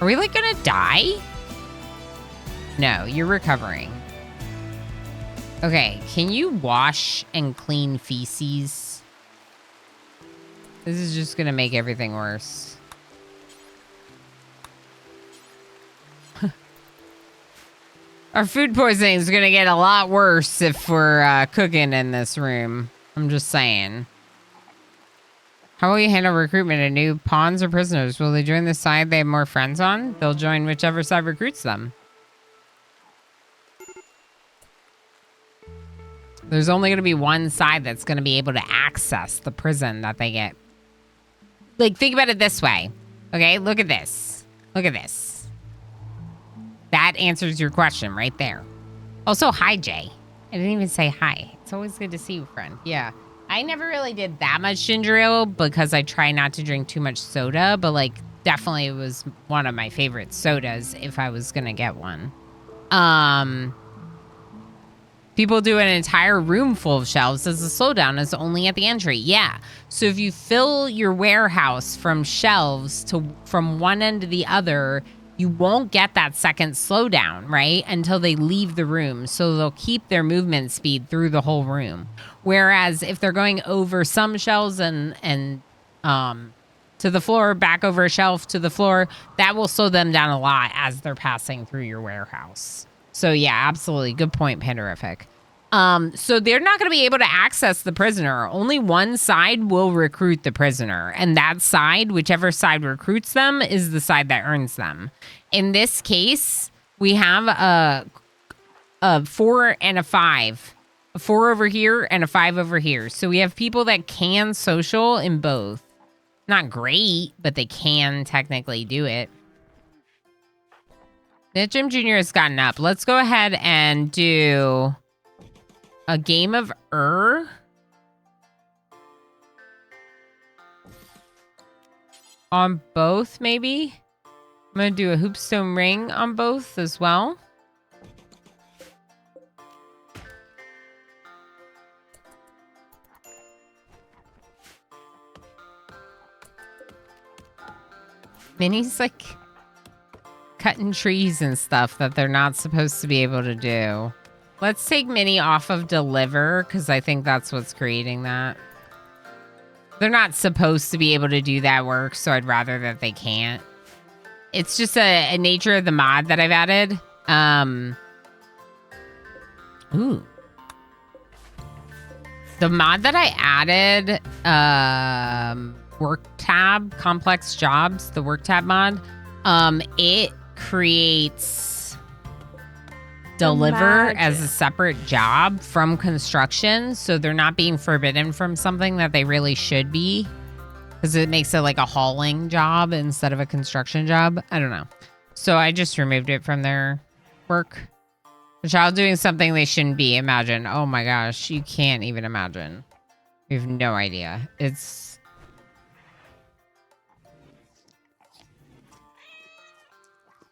Are we like gonna die? No, you're recovering. Okay, can you wash and clean feces? This is just gonna make everything worse. Our food poisoning is gonna get a lot worse if we're cooking in this room. I'm just saying. How will you handle recruitment of new pawns or prisoners? Will they join the side they have more friends on? They'll join whichever side recruits them. There's only gonna be one side that's gonna be able to access the prison that they get. Like, think about it this way. Okay, look at this. Look at this. That answers your question right there. Also, hi, Jay. I didn't even say hi. It's always good to see you, friend. Yeah. I never really did that much ginger ale because I try not to drink too much soda, but, like, definitely it was one of my favorite sodas if I was going to get one. People do an entire room full of shelves as the slowdown is only at the entry. Yeah. So if you fill your warehouse from shelves from one end to the other, you won't get that second slowdown, right? Until they leave the room. So they'll keep their movement speed through the whole room. Whereas if they're going over some shelves and to the floor, back over a shelf to the floor, that will slow them down a lot as they're passing through your warehouse. So yeah, absolutely. Good point, Panderific. So they're not going to be able to access the prisoner. Only one side will recruit the prisoner. And that side, whichever side recruits them, is the side that earns them. In this case, we have a 4 and a 5. A 4 over here and a 5 over here. So we have people that can social in both. Not great, but they can technically do it. Jim Jr. has gotten up. Let's go ahead and do a game of on both, maybe. I'm going to do a hoopstone ring on both as well. Minnie's like cutting trees and stuff that they're not supposed to be able to do. Let's take Minnie off of deliver because I think that's what's creating that. They're not supposed to be able to do that work, so I'd rather that they can't. It's just a nature of the mod that I've added. Ooh. The mod that I added work tab, complex jobs, the work tab mod, it creates deliver as a separate job from construction. So they're not being forbidden from something that they really should be, because it makes it like a hauling job instead of a construction job. I don't know. So I just removed it from their work. A child doing something they shouldn't be. Imagine. Oh my gosh. You can't even imagine. You have no idea. It's...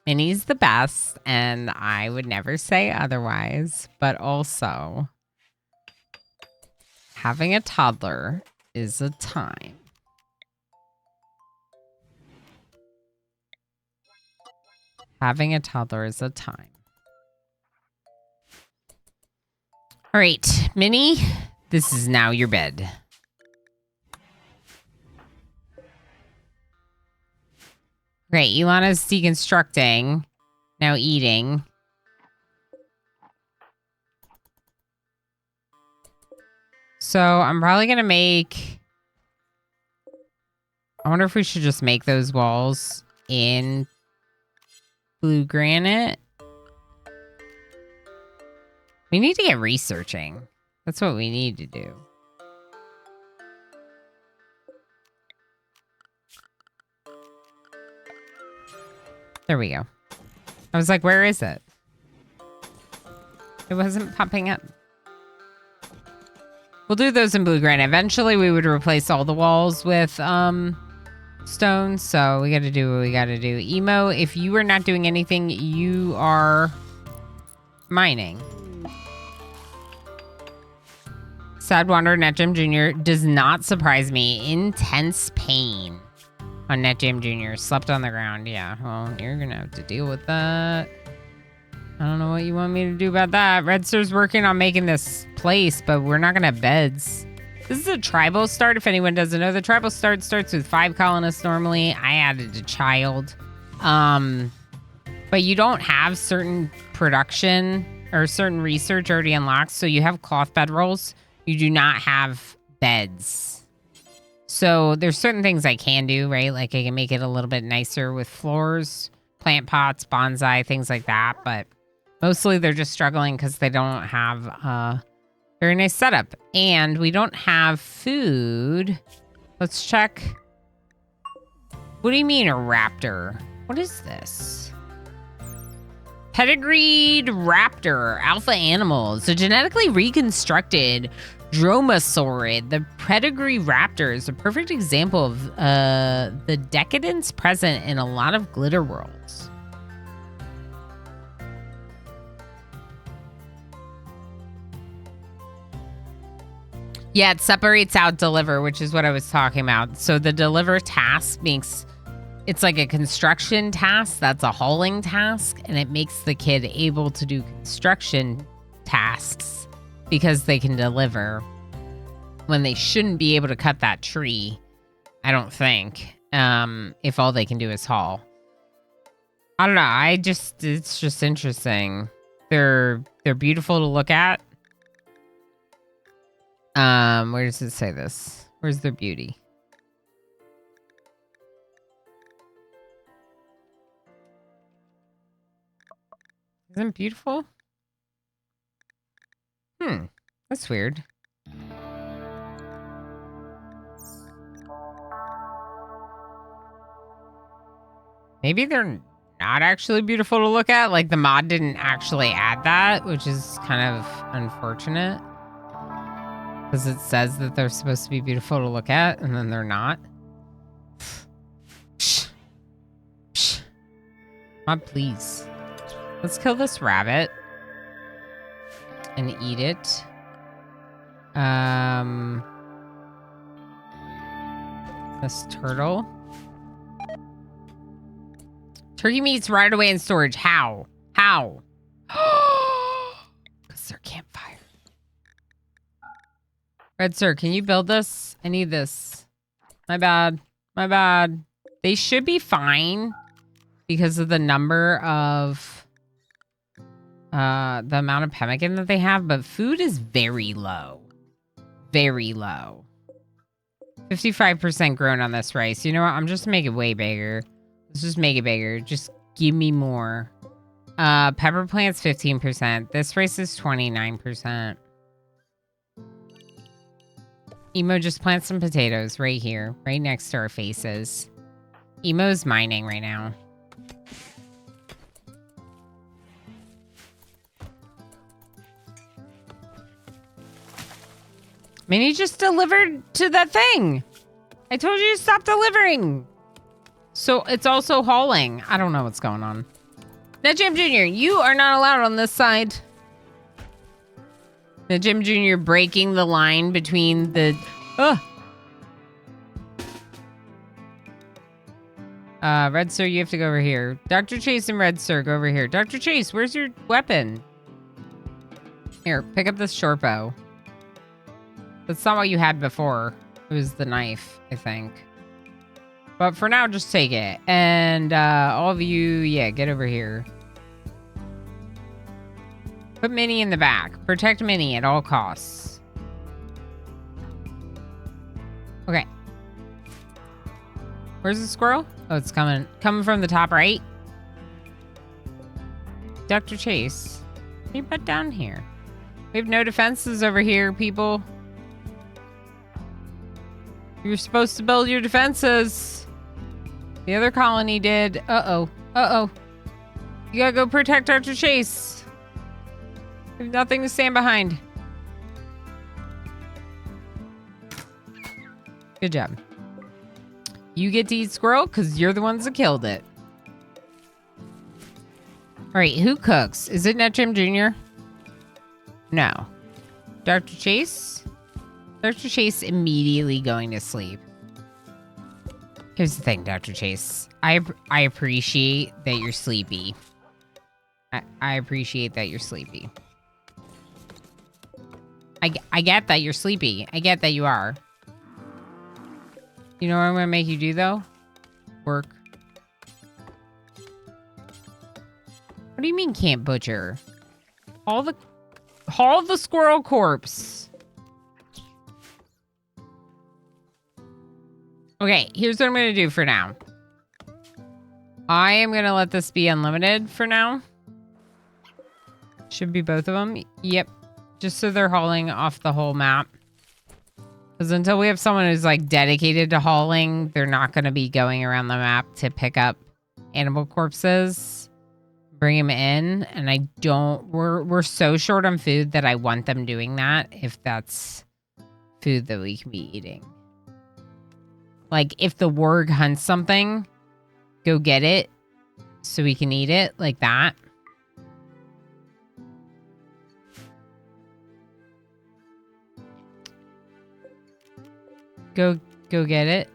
Minnie's the best, and I would never say otherwise. But also, having a toddler is a time. Having a toddler is a time. All right, Minnie, this is now your bed. Great, Ilana's deconstructing, now eating. So I'm probably going to make... I wonder if we should just make those walls in blue granite. We need to get researching. That's what we need to do. There we go. I was like, where is it? It wasn't popping up. We'll do those in blue granite. Eventually, we would replace all the walls with stone. So we got to do what we got to do. Emo, if you are not doing anything, you are mining. Sad Wanderer NetGem Jr. does not surprise me. Intense pain on NetGem Jr. Slept on the ground. Yeah, well, you're going to have to deal with that. I don't know what you want me to do about that. Red Sir's working on making this place, but we're not going to have beds. This is a tribal start, if anyone doesn't know. The tribal start starts with 5 colonists normally. I added a child. But you don't have certain production or certain research already unlocked, so you have cloth bedrolls. You do not have beds. So there's certain things I can do, right? Like I can make it a little bit nicer with floors, plant pots, bonsai, things like that. But mostly they're just struggling because they don't have a very nice setup. And we don't have food. Let's check. What do you mean a raptor? What is this? Pedigreed raptor, alpha animals. So genetically reconstructed dromosaurid. The pedigree raptor is a perfect example of the decadence present in a lot of glitter worlds. Yeah, it separates out deliver, which is what I was talking about. So the deliver task makes... It's like a construction task that's a hauling task, and it makes the kid able to do construction tasks because they can deliver when they shouldn't be able to cut that tree, I don't think, if all they can do is haul. I don't know. It's just interesting. They're beautiful to look at. Where does it say this? Where's their beauty? Isn't it beautiful? That's weird. Maybe they're not actually beautiful to look at. Like the mod didn't actually add that, which is kind of unfortunate. Because it says that they're supposed to be beautiful to look at, and then they're not. Psh. Psh. Mod, please. Let's kill this rabbit. And eat it. This turtle. Turkey meat's right away in storage. How? How? Because they're campfire. Red Sir, can you build this? I need this. My bad. My bad. They should be fine because of the number of the amount of pemmican that they have, but food is very low. Very low. 55% grown on this rice. You know what? I'm just make it way bigger. Let's just make it bigger. Just give me more. Pepper plants 15%. This rice is 29%. Emo just plants some potatoes right here, right next to our faces. Emo's mining right now. Minnie just delivered to that thing. I told you to stop delivering. So it's also hauling. I don't know what's going on. Jim Jr., you are not allowed on this side. Jim Jr. breaking the line between the... Red Sir, you have to go over here. Dr. Chase and Red Sir, go over here. Dr. Chase, where's your weapon? Here, pick up this short bow. That's not what you had before. It was the knife, I think. But for now, just take it. And all of you, yeah, get over here. Put Minnie in the back. Protect Minnie at all costs. Okay. Where's the squirrel? Oh, it's coming. Coming from the top right. Dr. Chase, can you put down here? We have no defenses over here, people. You're supposed to build your defenses. The other colony did. Uh-oh. Uh-oh. You gotta go protect Dr. Chase. We have nothing to stand behind. Good job. You get to eat squirrel because you're the ones that killed it. All right, who cooks? Is it Jim Jr.? No. Dr. Chase? Dr. Chase immediately going to sleep. Here's the thing, Dr. Chase. I appreciate that you're sleepy. I appreciate that you're sleepy. I get that you're sleepy. I get that you are. You know what I'm going to make you do, though? Work. What do you mean can't butcher? Haul the squirrel corpse. Okay, here's what I'm going to do for now. I am going to let this be unlimited for now. Should be both of them. Yep. Just so they're hauling off the whole map. Because until we have someone who's like dedicated to hauling, they're not going to be going around the map to pick up animal corpses, bring them in. And I don't, we're so short on food that I want them doing that if that's food that we can be eating. Like if the warg hunts something, go get it so we can eat it like that. Go get it.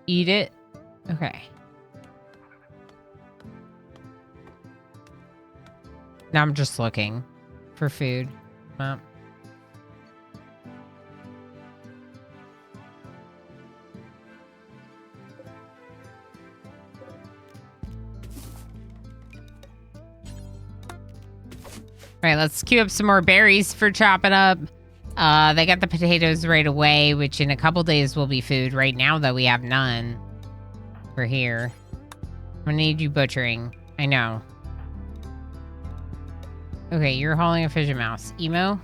Eat it. Okay. Now I'm just looking for food. All right, let's queue up some more berries for chopping up. They got the potatoes right away, which in a couple days will be food. Right now, though, we have none. We're here. I'm gonna need you butchering. I know. Okay, you're hauling a fisher mouse. Emo?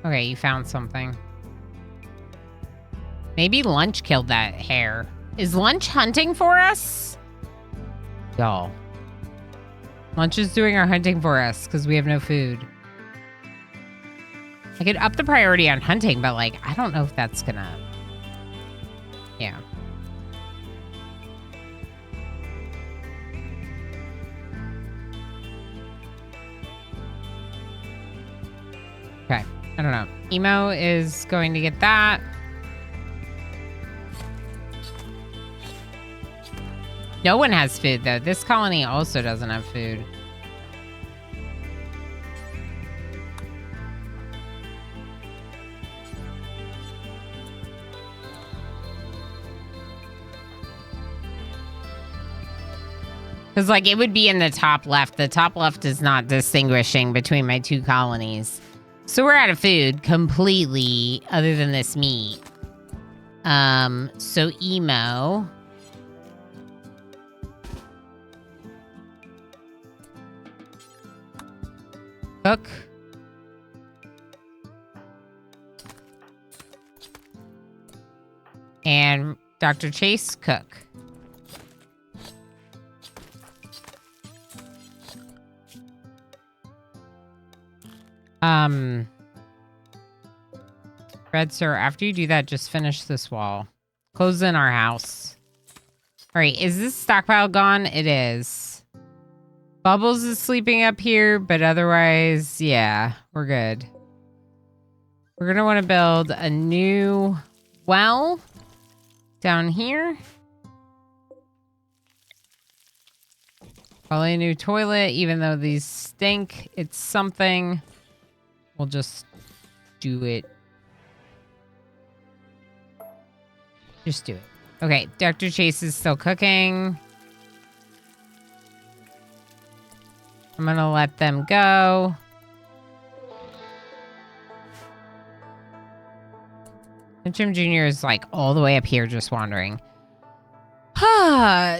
Okay, you found something. Maybe Lunch killed that hare. Is Lunch hunting for us? Y'all. Lunch is doing our hunting for us because we have no food. I could up the priority on hunting, but like, I don't know if that's gonna... Yeah. Okay, I don't know. Emo is going to get that. No one has food, though. This colony also doesn't have food. Because, like, it would be in the top left. The top left is not distinguishing between my two colonies. So we're out of food completely, other than this meat. So emo. Cook. And Dr. Chase, cook. Red Sir, after you do that, just finish this wall. Close in our house. All right, is this stockpile gone? It is. Bubbles is sleeping up here, but otherwise, yeah, we're good. We're going to want to build a new well down here. Probably a new toilet, even though these stink. It's something. We'll just do it. Just do it. Okay, Dr. Chase is still cooking. I'm gonna let them go. And Jim Jr. is like all the way up here just wandering.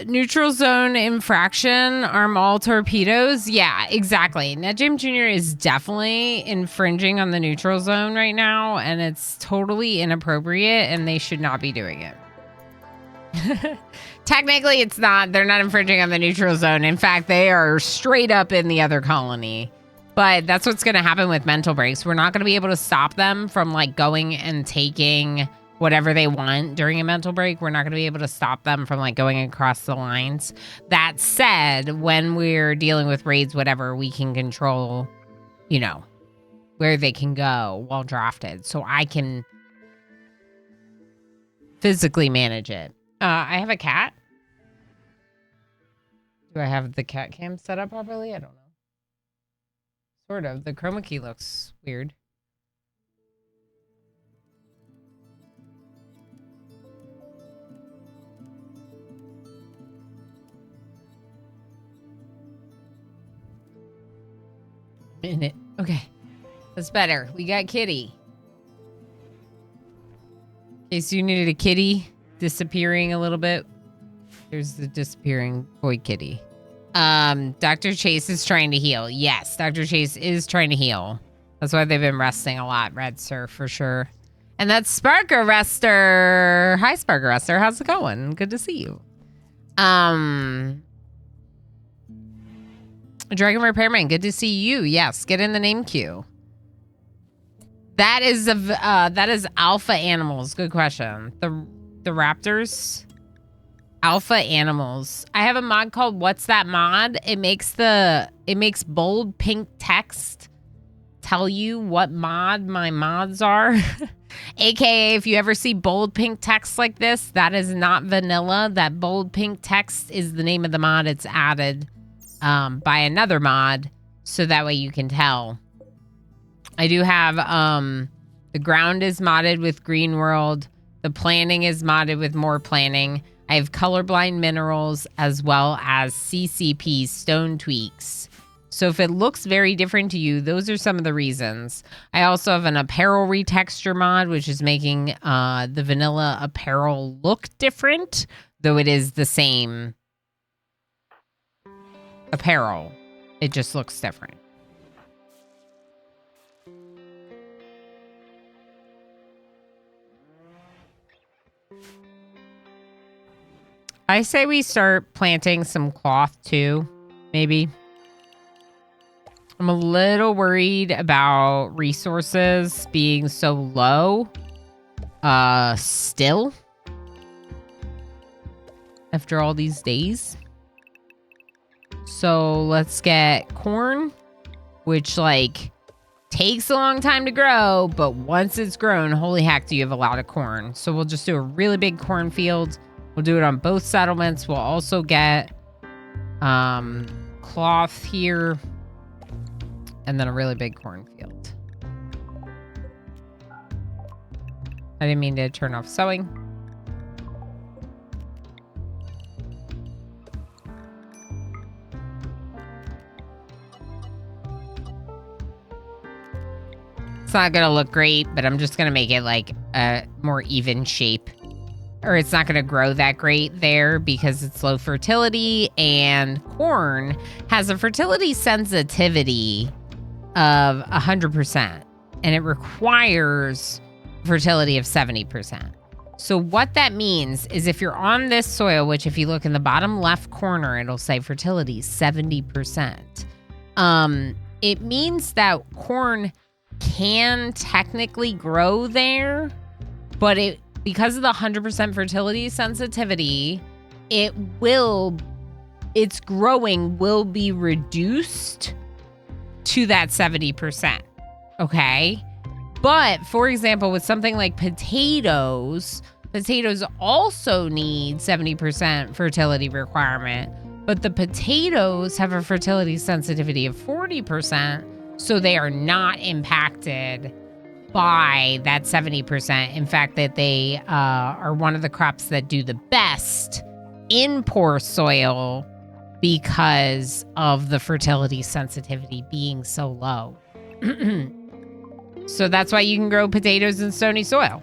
Neutral zone infraction, arm all torpedoes. Yeah, exactly. Now Jim Jr. is definitely infringing on the neutral zone right now, and it's totally inappropriate, and they should not be doing it. Technically, it's not. They're not infringing on the neutral zone. In fact, they are straight up in the other colony. But that's what's going to happen with mental breaks. We're not going to be able to stop them from like going and taking whatever they want during a mental break. We're not going to be able to stop them from like going across the lines. That said, when we're dealing with raids, whatever, we can control, you know, where they can go while drafted. So I can physically manage it. I have a cat. Do I have the cat cam set up properly? I don't know. Sort of. The chroma key looks weird. Minute. Okay. That's better. We got Kitty. Okay, so you needed a kitty disappearing a little bit. There's the disappearing boy kitty. Dr. Chase is trying to heal. Yes, Dr. Chase is trying to heal. That's why they've been resting a lot, Red Sir, for sure. And that's Spark Arrester. Hi, Spark Arrester. How's it going? Good to see you. Dragon Repairman, good to see you. Yes, get in the name queue. That is alpha animals. Good question. The raptors. Alpha animals. I have a mod called What's That Mod? It makes bold pink text tell you what mod my mods are. AKA, if you ever see bold pink text like this, that is not vanilla. That bold pink text is the name of the mod. It's added by another mod, so that way you can tell. I do have the ground is modded with green world. The planning is modded with more planning. I have colorblind minerals as well as CCP stone tweaks. So if it looks very different to you, those are some of the reasons. I also have an apparel retexture mod, which is making the vanilla apparel look different, though it is the same apparel. It just looks different. I say we start planting some cloth too, maybe. I'm a little worried about resources being so low still after all these days. So let's get corn, which like takes a long time to grow, but once it's grown, holy heck, do you have a lot of corn. So we'll just do a really big cornfield. We'll do it on both settlements. We'll also get cloth here and then a really big cornfield. I didn't mean to turn off sewing. not going to look great, but I'm just going to make it like a more even shape. Or it's not going to grow that great there because it's low fertility, and corn has a fertility sensitivity of 100%, and it requires fertility of 70%. So what that means is if you're on this soil, which if you look in the bottom left corner, it'll say fertility 70%. It means that corn can technically grow there, but because of the 100% fertility sensitivity, its growing will be reduced to that 70%. Okay? But for example, with something like potatoes also need 70% fertility requirement, but the potatoes have a fertility sensitivity of 40%, so they are not impacted by that 70%. In fact, that they are one of the crops that do the best in poor soil because of the fertility sensitivity being so low. So that's why you can grow potatoes in stony soil.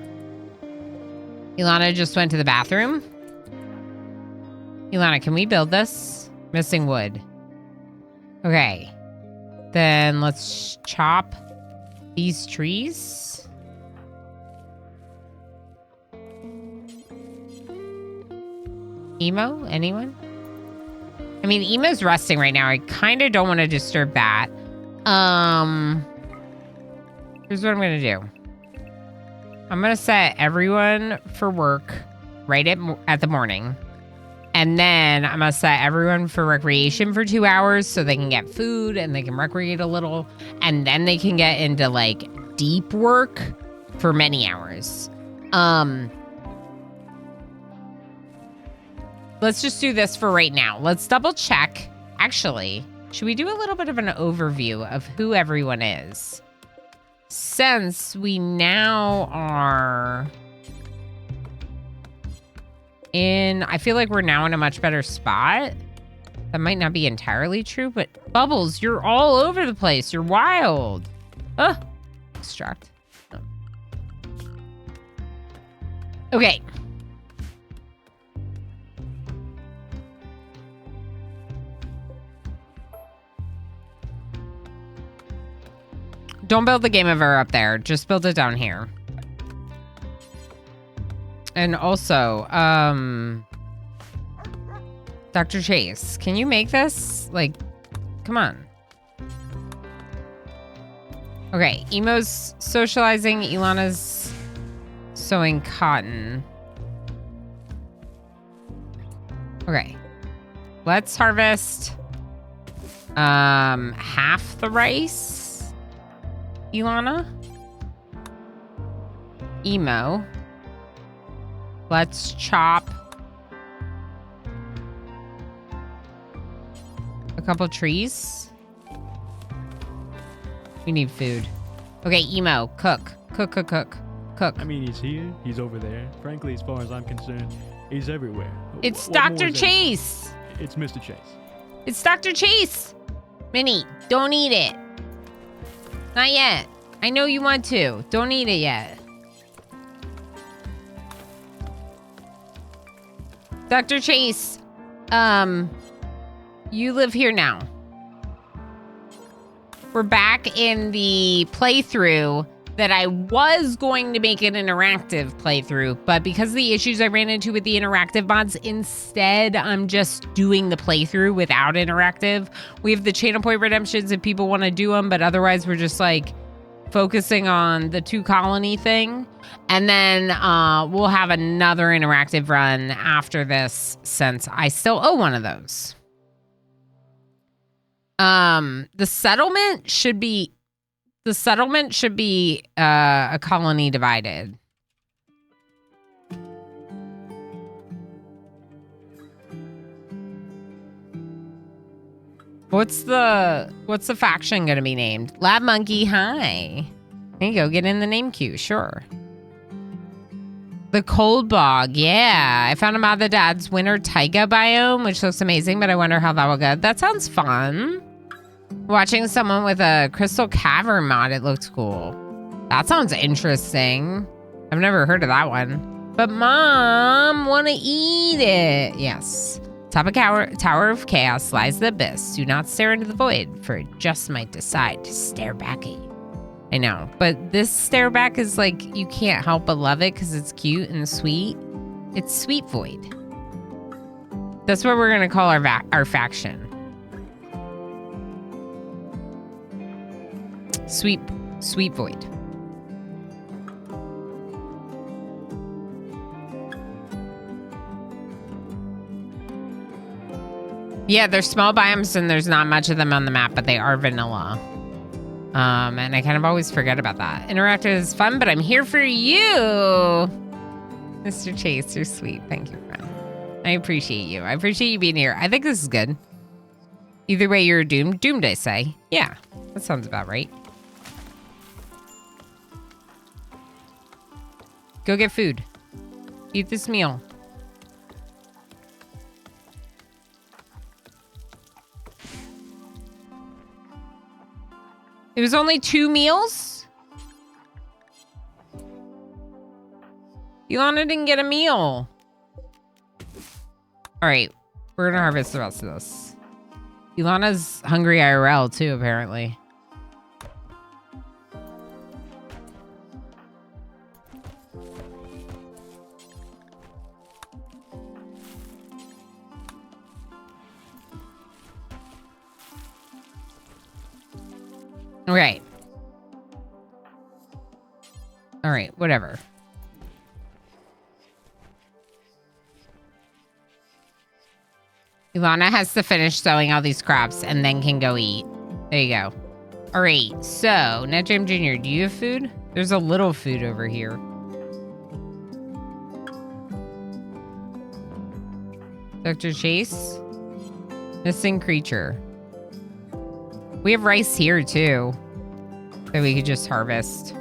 Ilana just went to the bathroom. Ilana, can we build this? Missing wood. Okay. Then let's chop these trees. Emo? Anyone? I mean, Emo's resting right now. I kind of don't want to disturb that. Here's what I'm going to do. I'm going to set everyone for work right at the morning. And then I'm going to set everyone for recreation for 2 hours so they can get food and they can recreate a little. And then they can get into like deep work for many hours. Let's just do this for right now. Let's double check. Actually, should we do a little bit of an overview of who everyone is? Since we now are I feel like we're now in a much better spot. That might not be entirely true, but Bubbles, you're all over the place. You're wild. Distract. Oh. Okay. Don't build the game over up there. Just build it down here. And also, Dr. Chase, can you make this? Like, come on. Okay, Emo's socializing. Ilana's sewing cotton. Okay. Let's harvest half the rice. Ilana. Emo. Let's chop a couple trees. We need food. Okay, Emo, cook. Cook. I mean, he's here, he's over there. Frankly, as far as I'm concerned, he's everywhere. It's Dr. Chase. It's Mr. Chase. It's Dr. Chase. Minnie, don't eat it. Not yet. I know you want to. Don't eat it yet. Dr. Chase, you live here now. We're back in the playthrough that I was going to make an interactive playthrough, but because of the issues I ran into with the interactive mods, instead I'm just doing the playthrough without interactive. We have the channel point redemptions if people want to do them, but otherwise we're just like focusing on the 2 colony thing. And then we'll have another interactive run after this since I still owe one of those. The settlement should be a colony divided. What's the faction gonna be named? Lab Monkey, hi. There you go, get in the name queue, sure. The Cold Bog, yeah. I found out the dad's winter taiga biome, which looks amazing, but I wonder how that will go. That sounds fun. Watching someone with a crystal cavern mod, it looks cool. That sounds interesting. I've never heard of that one. But Mom, want to eat it. Yes. Top of Tower of Chaos lies the abyss. Do not stare into the void, for it just might decide to stare back at you. I know, but this stare back is like, you can't help but love it because it's cute and sweet. It's Sweet Void. That's what we're going to call our faction. Sweet Void. Yeah, there's small biomes and there's not much of them on the map, but they are vanilla. And I kind of always forget about that. Interactive is fun, but I'm here for you. Mr. Chase, you're sweet. Thank you, friend. I appreciate you. I appreciate you being here. I think this is good. Either way, you're doomed. Doomed, I say. Yeah, that sounds about right. Go get food. Eat this meal. It was only 2 meals? Ilana didn't get a meal. All right, we're gonna harvest the rest of this. Ilana's hungry IRL too, apparently. Okay. All right, whatever. Ilana has to finish sowing all these crops and then can go eat. There you go. All right, so, NetJam Jr., do you have food? There's a little food over here. Dr. Chase? Missing creature. We have rice here, too, that we could just harvest.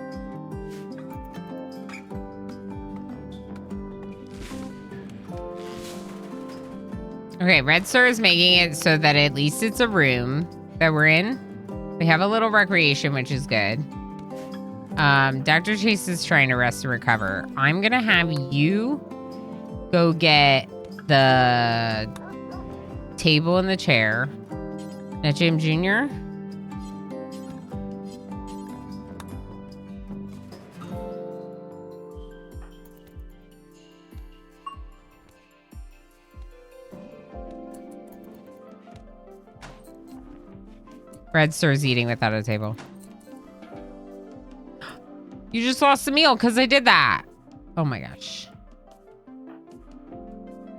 Okay, Red Star is making it so that at least it's a room that we're in. We have a little recreation, which is good. Dr. Chase is trying to rest and recover. I'm going to have you go get the table and the chair. NetJam Jr.? Red Star's eating without a table. You just lost the meal because I did that. Oh my gosh.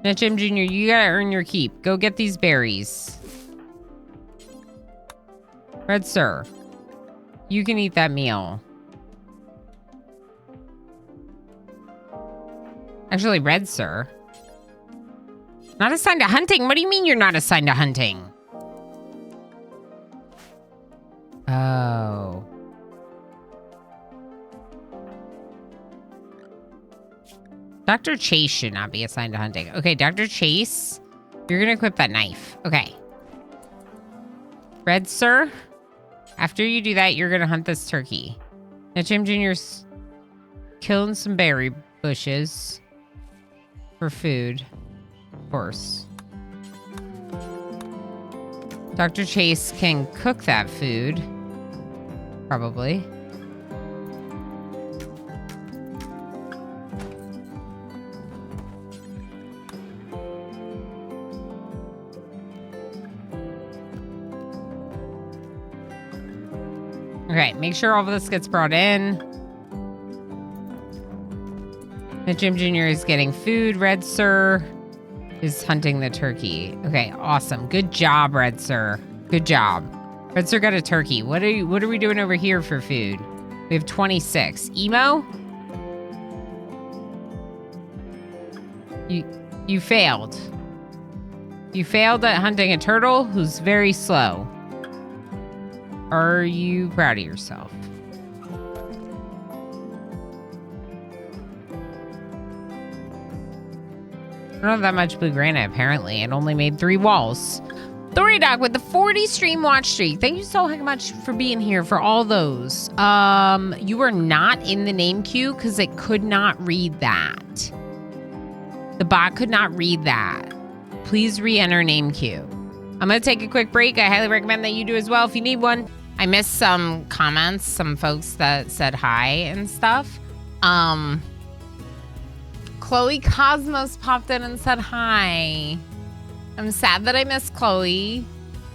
NetJam Jr., you gotta earn your keep. Go get these berries. Red Sir, you can eat that meal. Actually, Red Sir. Not assigned to hunting? What do you mean you're not assigned to hunting? Oh. Dr. Chase should not be assigned to hunting. Okay, Dr. Chase, you're gonna equip that knife. Okay. Red Sir, after you do that, you're gonna hunt this turkey. Now, Jim Jr.'s killing some berry bushes for food, of course. Dr. Chase can cook that food, probably. Okay, make sure all of this gets brought in. The Jim Jr. is getting food. Red Sir is hunting the turkey. Okay, awesome. Good job, Red Sir. Good job. Red Sir got a turkey. What are we doing over here for food? We have 26. Emo? You failed. You failed at hunting a turtle who's very slow. Are you proud of yourself? I don't have that much blue granite, apparently. It only made 3 walls. Dory Dog with the 40 stream watch streak. Thank you so much for being here for all those. You were not in the name queue because it could not read that. The bot could not read that. Please re-enter name queue. I'm going to take a quick break. I highly recommend that you do as well if you need one. I missed some comments, some folks that said hi and stuff. Chloe Cosmos popped in and said hi. I'm sad that I missed Chloe.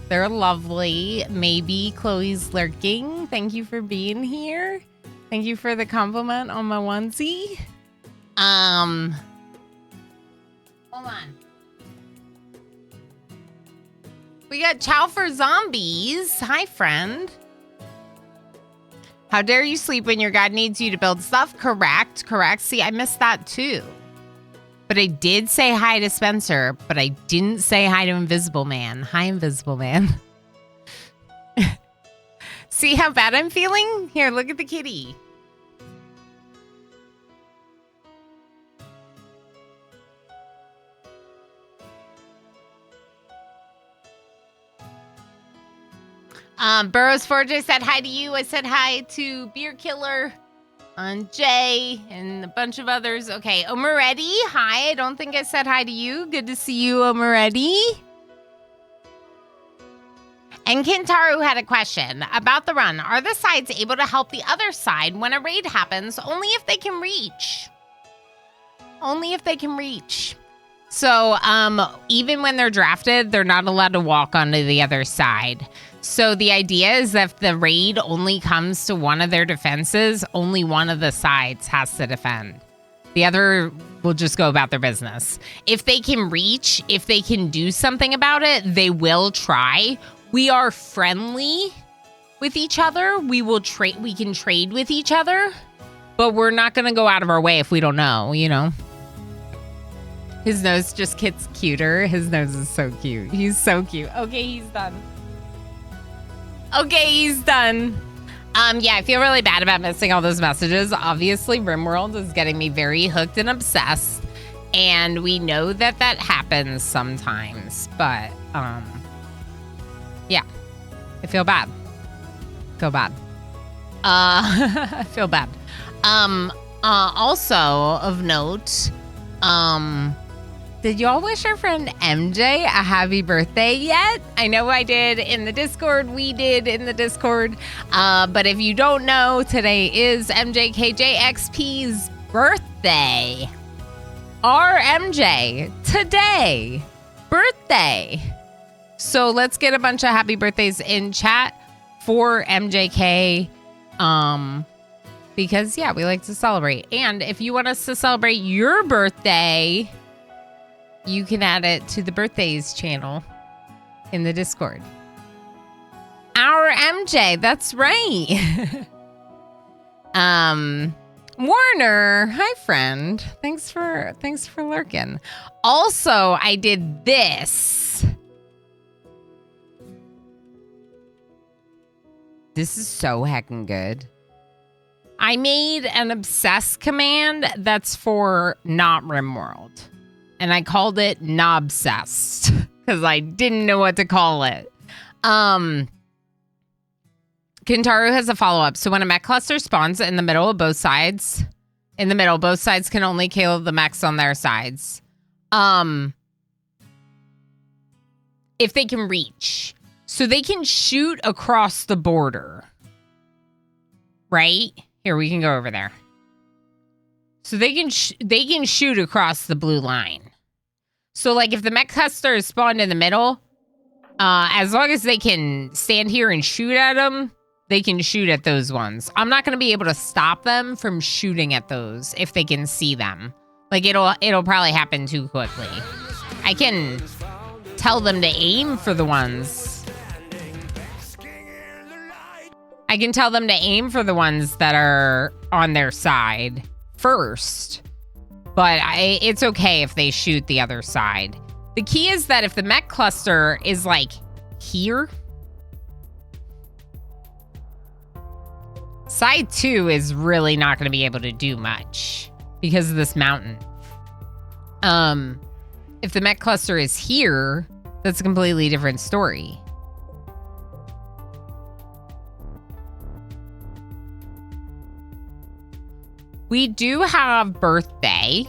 They're lovely. Maybe Chloe's lurking. Thank you for being here. Thank you for the compliment on my onesie. Hold on. We got Chow for Zombies. Hi, friend. How dare you sleep when your god needs you to build stuff? Correct. See, I missed that too. But I did say hi to Spencer, but I didn't say hi to Invisible Man. Hi, Invisible Man. See how bad I'm feeling? Here, look at the kitty. Burroughs Forge, I said hi to you. I said hi to Beer Killer, Jay, and a bunch of others. Okay, Omeretti, hi. I don't think I said hi to you. Good to see you, Omeretti. And Kintaro had a question about the run. Are the sides able to help the other side when a raid happens? Only if they can reach. Only if they can reach. So, even when they're drafted, they're not allowed to walk onto the other side. So the idea is that if the raid only comes to one of their defenses, only one of the sides has to defend. The other will just go about their business. If they can reach, if they can do something about it, they will try. We are friendly with each other. We can trade with each other, but we're not going to go out of our way if we don't know, you know? His nose just gets cuter. His nose is so cute. He's so cute. Okay, he's done. Okay, he's done. Yeah, I feel really bad about missing all those messages. Obviously, RimWorld is getting me very hooked and obsessed. And we know that that happens sometimes. But, yeah. I feel bad. I feel bad. Also, of note, did y'all wish our friend MJ a happy birthday yet? I know I did in the Discord. We did in the Discord. But if you don't know, today is MJKJXP's birthday. Our MJ, today, birthday. So let's get a bunch of happy birthdays in chat for MJK. Because, yeah, we like to celebrate. And if you want us to celebrate your birthday, you can add it to the birthdays channel in the Discord. Our MJ, that's right. Warner, hi friend. Thanks for lurking. Also, I did this. This is so heckin' good. I made an obsess command that's for not RimWorld. And I called it Knobsessed because I didn't know what to call it. Kintaro has a follow-up. So when a mech cluster spawns in the middle of both sides, both sides can only kill the mechs on their sides. If they can reach. So they can shoot across the border. Right? Here, we can go over there. So they can shoot across the blue line. So, like, if the mech cluster is spawned in the middle, as long as they can stand here and shoot at them, they can shoot at those ones. I'm not going to be able to stop them from shooting at those if they can see them. Like, it'll probably happen too quickly. I can tell them to aim for the ones. I can tell them to aim for the ones that are on their side first. But it's okay if they shoot the other side. The key is that if the mech cluster is like here, side 2 is really not going to be able to do much because of this mountain. If the mech cluster is here, That's a completely different story. We do have birthday.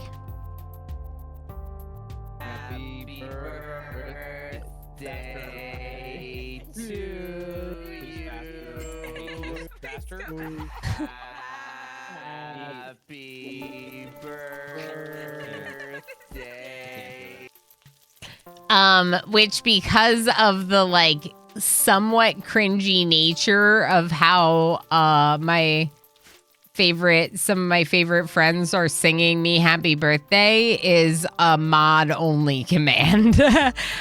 Happy birthday to you. Faster. Happy birthday. Which because of the like somewhat cringy nature of how some of my favorite friends are singing me happy birthday is a mod only command.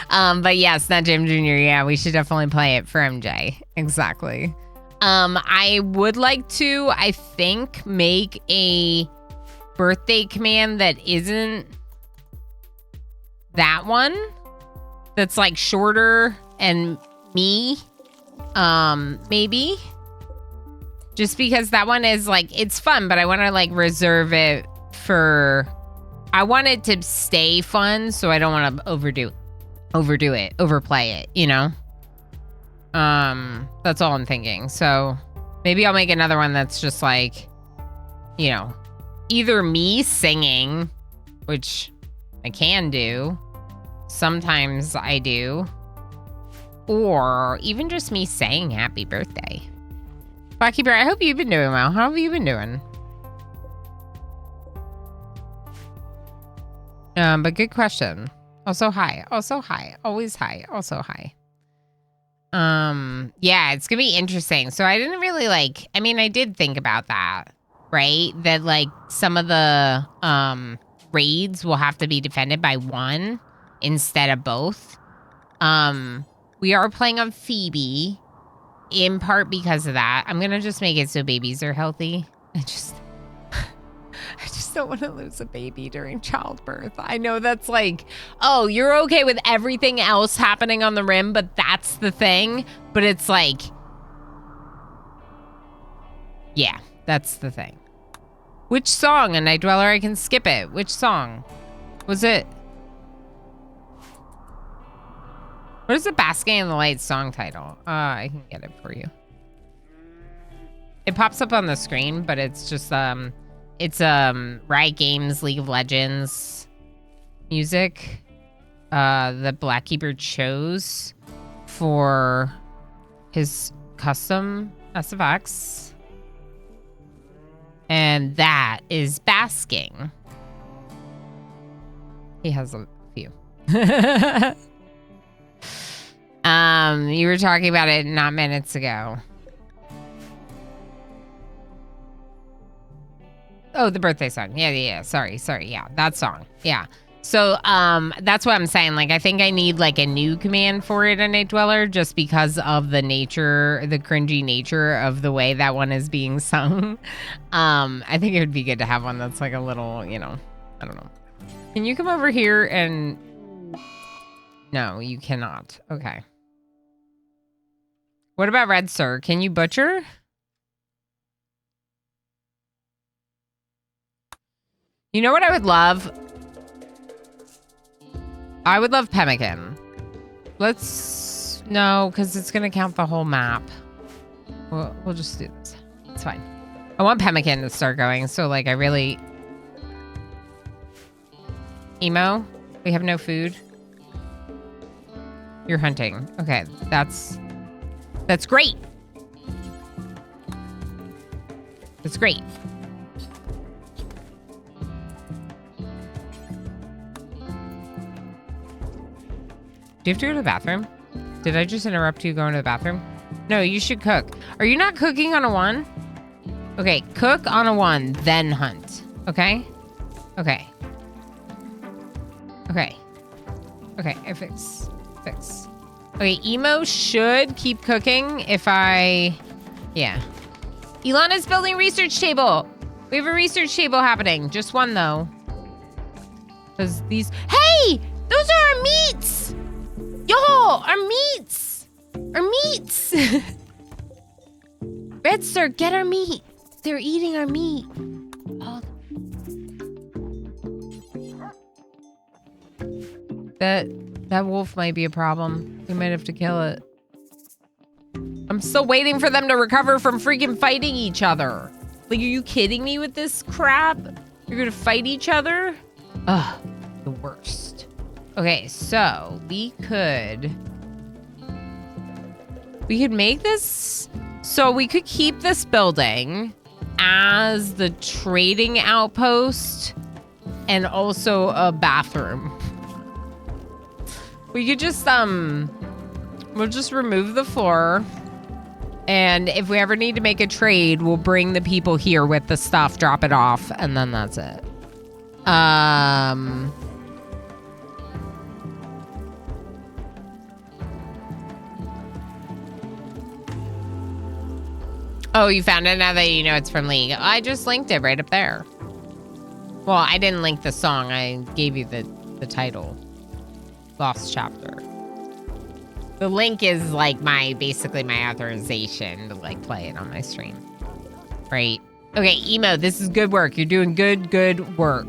But yes, not Jim Jr. Yeah, we should definitely play it for MJ. Exactly. I would like to, I think, make a birthday command that isn't that one. That's like shorter and me. Maybe. Just because that one is like, it's fun, but I want to like reserve it for, I want it to stay fun, so I don't want to overplay it, you know? That's all I'm thinking. So maybe I'll make another one that's just like, you know, either me singing, which I can do. Sometimes I do. Or even just me saying happy birthday. Blacky Bear, I hope you've been doing well. How have you been doing? But good question. Also hi. Also hi. Always hi. Also hi. Yeah, it's gonna be interesting. So I didn't really like, I mean, I did think about that, right? That like some of the raids will have to be defended by one instead of both. We are playing on Phoebe. In part because of that. I'm gonna just make it so babies are healthy. I just don't want to lose a baby during childbirth. I know that's like, oh, you're okay with everything else happening on the rim, but that's the thing. But it's like, yeah, that's the thing. Which song? A Night Dweller, I can skip it. Which song? Was it? What is the Basking in the Light song title? I can get it for you. It pops up on the screen, but it's just, it's, Riot Games League of Legends music, that Blackkeeper chose for his custom SFX. And that is Basking. He has a few. You were talking about it not minutes ago. Oh, the birthday song. Yeah. Sorry. Yeah, that song. Yeah. So, that's what I'm saying. Like, I think I need like a new command for it, a Night Dweller, just because of the nature, the cringy nature of the way that one is being sung. I think it would be good to have one that's like a little, you know, I don't know. Can you come over here and... No, you cannot. Okay. What about Red Sir? Can you butcher? You know what I would love? I would love Pemmican. Let's... No, because it's going to count the whole map. We'll just do this. It's fine. I want Pemmican to start going, so like I really... Emo? We have no food? You're hunting. Okay, that's great. That's great. Do you have to go to the bathroom? Did I just interrupt you going to the bathroom? No, you should cook. Are you not cooking on a 1? Okay, cook on a 1, then hunt. Okay? Okay. Okay. Okay, I fix. Okay, Emo should keep cooking if I... Yeah. Ilana's building research table. We have a research table happening. Just one, though. Because these... Hey! Those are our meats! Yo! Our meats! Our meats! Red Sir, get our meat. They're eating our meat. Oh. That wolf might be a problem. We might have to kill it. I'm still waiting for them to recover from freaking fighting each other. Like, are you kidding me with this crap? You're gonna fight each other? Ugh, the worst. Okay, so we could make this. So we could keep this building as the trading outpost and also a bathroom. We could just, we'll just remove the floor. And if we ever need to make a trade, we'll bring the people here with the stuff, drop it off, and then that's it. Oh, you found it now that you know it's from League. I just linked it right up there. Well, I didn't link the song. I gave you the title. Lost Chapter. The link is like basically my authorization to like play it on my stream. Right? Okay, Emo, this is good work. You're doing good work.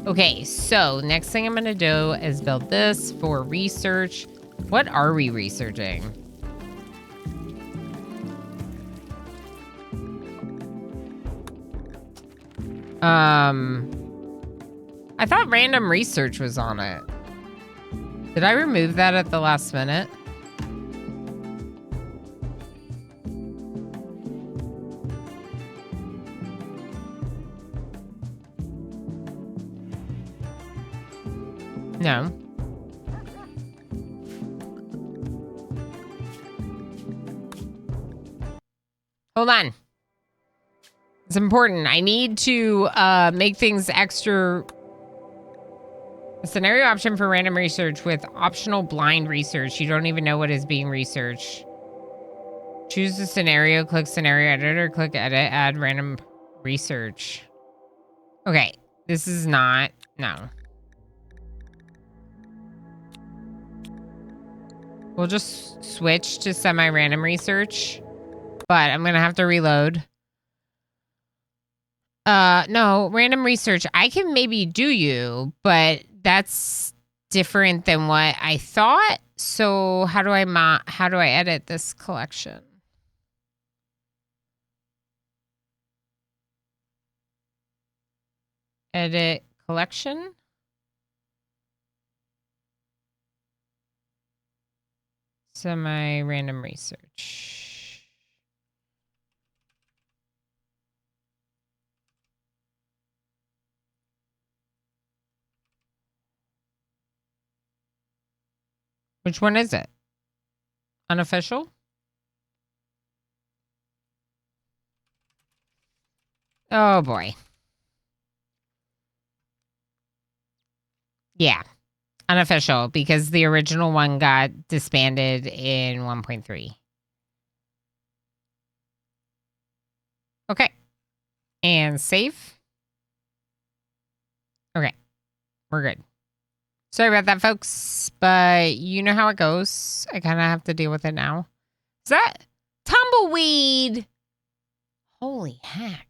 Okay, so next thing I'm gonna do is build this for research. What are we researching? I thought random research was on it. Did I remove that at the last minute? No. Hold on. It's important. I need to make things extra. A scenario option for random research with optional blind research. You don't even know what is being researched. Choose the scenario, click scenario editor, click edit, add random research. Okay, this is not, no. We'll just switch to semi-random research, but I'm gonna have to reload. No, random research. I can maybe do you, but that's different than what I thought. So how do I edit this collection? Edit collection. Semi-random research. Which one is it? Unofficial? Oh boy. Yeah. Unofficial, because the original one got disbanded in 1.3. Okay. And save. Okay. We're good. Sorry about that, folks, but you know how it goes. I kind of have to deal with it now. Is that tumbleweed? Holy heck.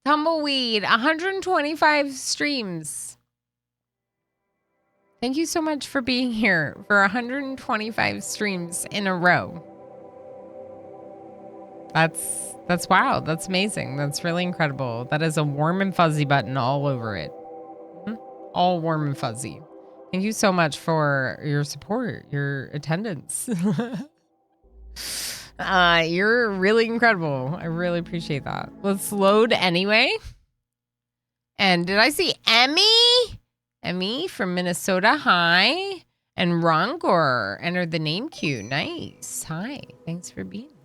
Tumbleweed, 125 streams. Thank you so much for being here for 125 streams in a row. That's wow. That's amazing. That's really incredible. That is a warm and fuzzy button all over it. All warm and fuzzy. Thank you so much for your support, your attendance. You're really incredible. I really appreciate that. Let's load anyway. And did I see Emmy? Emmy from Minnesota. Hi. And Rongor entered the name queue. Nice. Hi. Thanks for being here.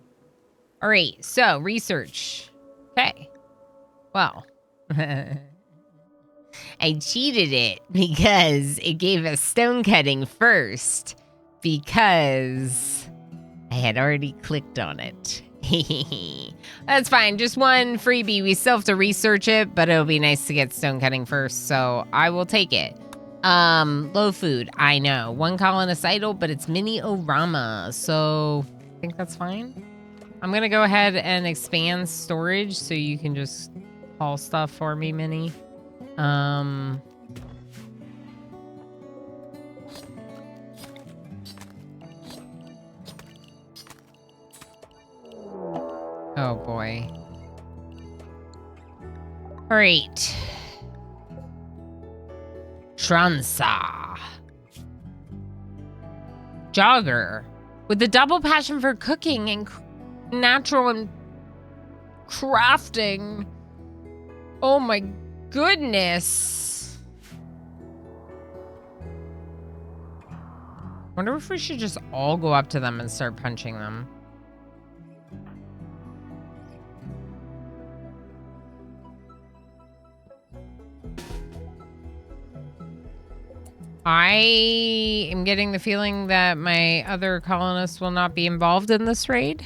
All right. So research. Okay. Well, I cheated it because it gave us stone cutting first because I had already clicked on it. That's fine. Just one freebie. We still have to research it, but it'll be nice to get stone cutting first, so I will take it. Low food. I know. One colonist idle, but it's mini orama, so I think that's fine. I'm gonna go ahead and expand storage so you can just haul stuff for me, Minnie. Oh boy. All right. Transa. Jogger. With a double passion for cooking and natural and crafting. Oh my goodness. Wonder if we should just all go up to them and start punching them. I am getting the feeling that my other colonists will not be involved in this raid.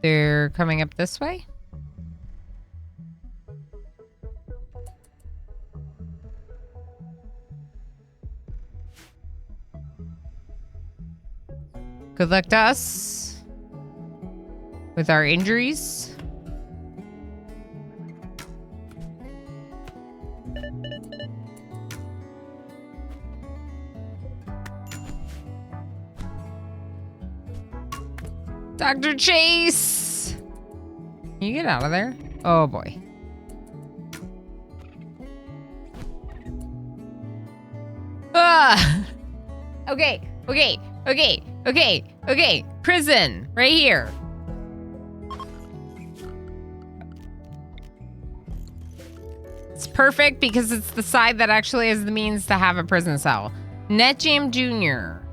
They're coming up this way. Good luck to us with our injuries. Dr. Chase! Can you get out of there? Oh boy. Ah! Okay. Prison, right here. It's perfect because it's the side that actually has the means to have a prison cell. NetJam Jr.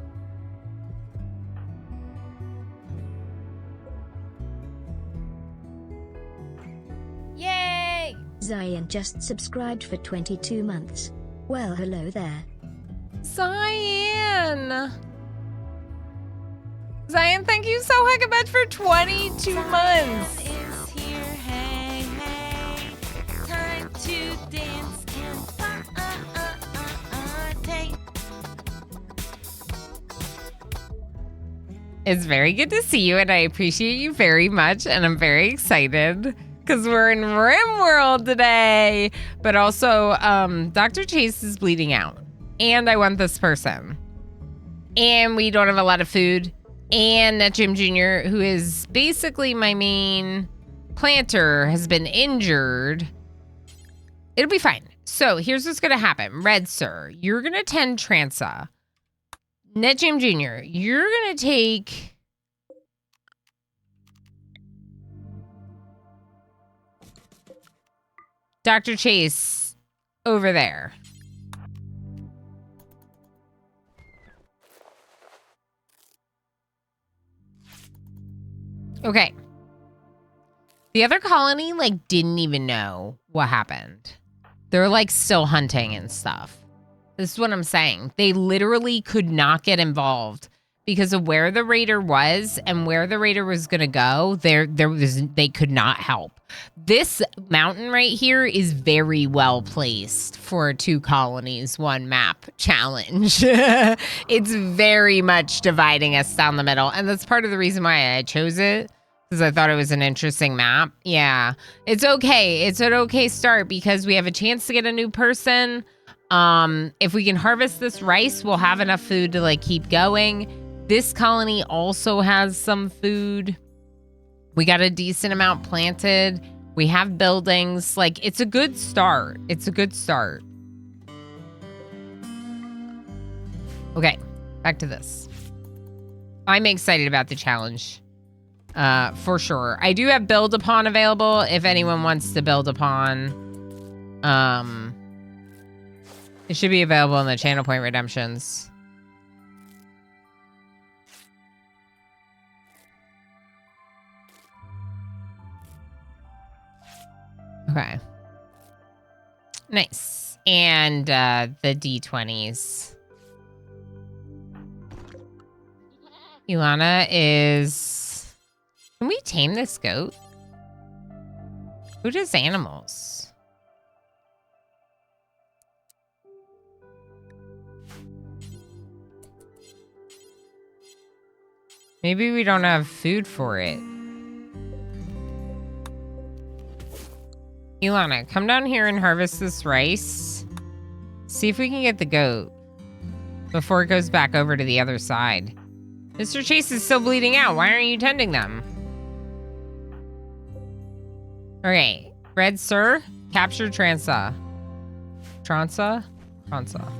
Yay! Zion just subscribed for 22 months. Well, hello there. Zion, thank you so heck much for 22 months. Is here, hey, hey. Time to dance and party. It's very good to see you, and I appreciate you very much, and I'm very excited because we're in RimWorld today. But also, Dr. Chase is bleeding out, and I want this person. And we don't have a lot of food. And NetJim Jr., who is basically my main planter, has been injured. It'll be fine. So here's what's going to happen. Red Sir, you're going to tend Transa. NetJim Jr., you're going to take... Dr. Chase over there. Okay. The other colony, like, didn't even know what happened. They're, like, still hunting and stuff. This is what I'm saying. They literally could not get involved because of where the raider was and where the raider was going to go. They could not help. This mountain right here is very well placed for a 2 colonies, 1 map challenge. It's very much dividing us down the middle. And that's part of the reason why I chose it, because I thought it was an interesting map. Yeah, it's okay. It's an okay start because we have a chance to get a new person. If we can harvest this rice, we'll have enough food to like keep going. This colony also has some food. We got a decent amount planted. We have buildings. Like, it's a good start. It's a good start. Okay, back to this. I'm excited about the challenge. For sure. I do have build upon available if anyone wants to build upon. It should be available in the channel point redemptions. Okay. Nice. And the D20s. Ilana is... Can we tame this goat? Who does animals? Maybe we don't have food for it. Ilana, come down here and harvest this rice. See if we can get the goat before it goes back over to the other side. Mr. Chase is still bleeding out. Why aren't you tending them? Okay. Red Sir, capture Transa. Transa? Transa.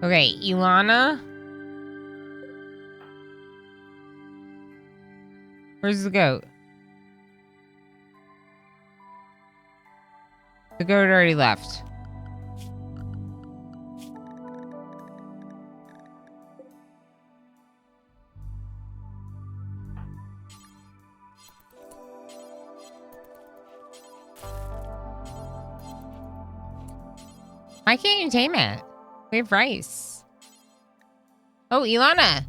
Okay, Ilana. Where's the goat? The goat already left. Why can't you tame it? We have rice. Oh, Ilana.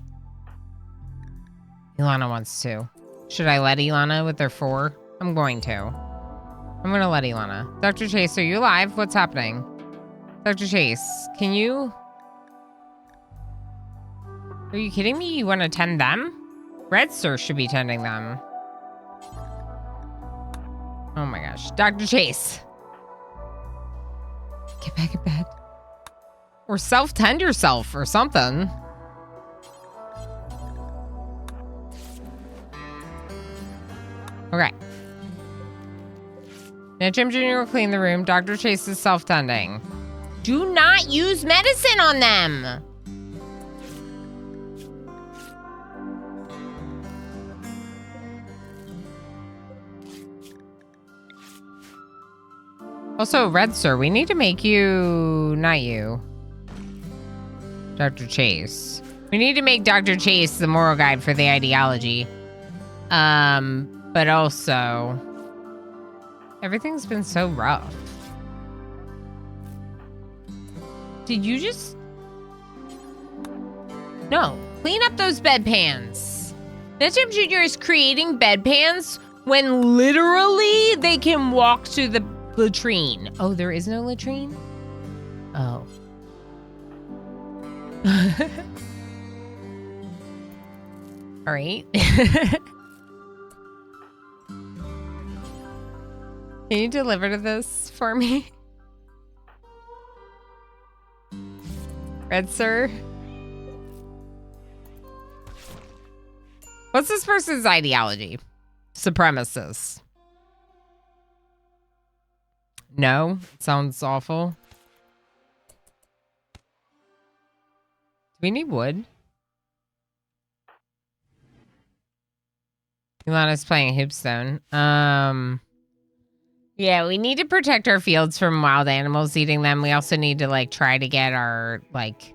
Ilana wants to. Should I let Ilana with their 4? I'm going to. I'm going to let Ilana. Dr. Chase, are you alive? What's happening? Dr. Chase, can you... Are you kidding me? You want to tend them? Red Sir should be tending them. Oh my gosh. Dr. Chase. Get back in bed. Or self-tend yourself or something. Okay. Now Jim Jr. will clean the room. Dr. Chase is self-tending. Do not use medicine on them. Also, Red Sir, we need to make you... Not you. Dr. Chase. We need to make Dr. Chase the moral guide for the ideology. But also... Everything's been so rough. Did you just... No. Clean up those bedpans. Netjam Jr. is creating bedpans when literally they can walk to the latrine. Oh, there is no latrine? Oh. All right. Can you deliver to this for me? Red Sir? What's this person's ideology? Supremacists. No? Sounds awful. Do we need wood? Ilana's playing Hoopstone. Yeah, we need to protect our fields from wild animals eating them. We also need to, like, try to get our, like,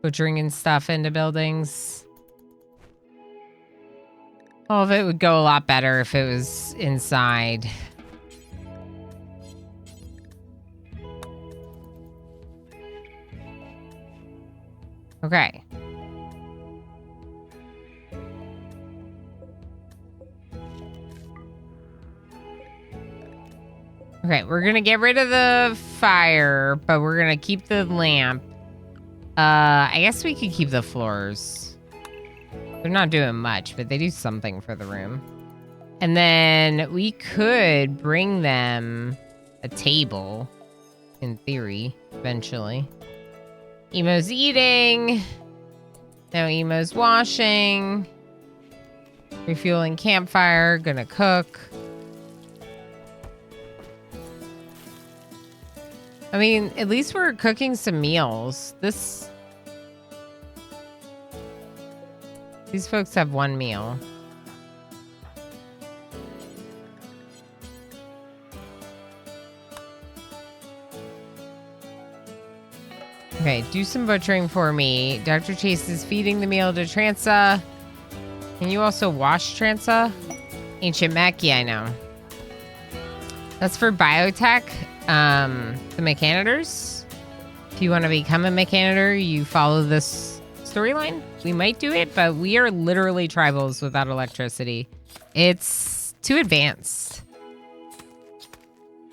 butchering and stuff into buildings. All of it would go a lot better if it was inside. Okay. Okay, we're gonna get rid of the fire, but we're gonna keep the lamp. I guess we could keep the floors. They're not doing much, but they do something for the room. And then we could bring them a table, in theory, eventually. Emo's eating. Now Emo's washing. Refueling campfire, gonna cook. I mean, at least we're cooking some meals. These folks have one meal. Okay, do some butchering for me. Dr. Chase is feeding the meal to Transa. Can you also wash Transa? Ancient mech? Yeah, I know. That's for biotech. The Mechanitors. If you want to become a Mechanitor, you follow this storyline. We might do it, but we are literally tribals without electricity. It's too advanced.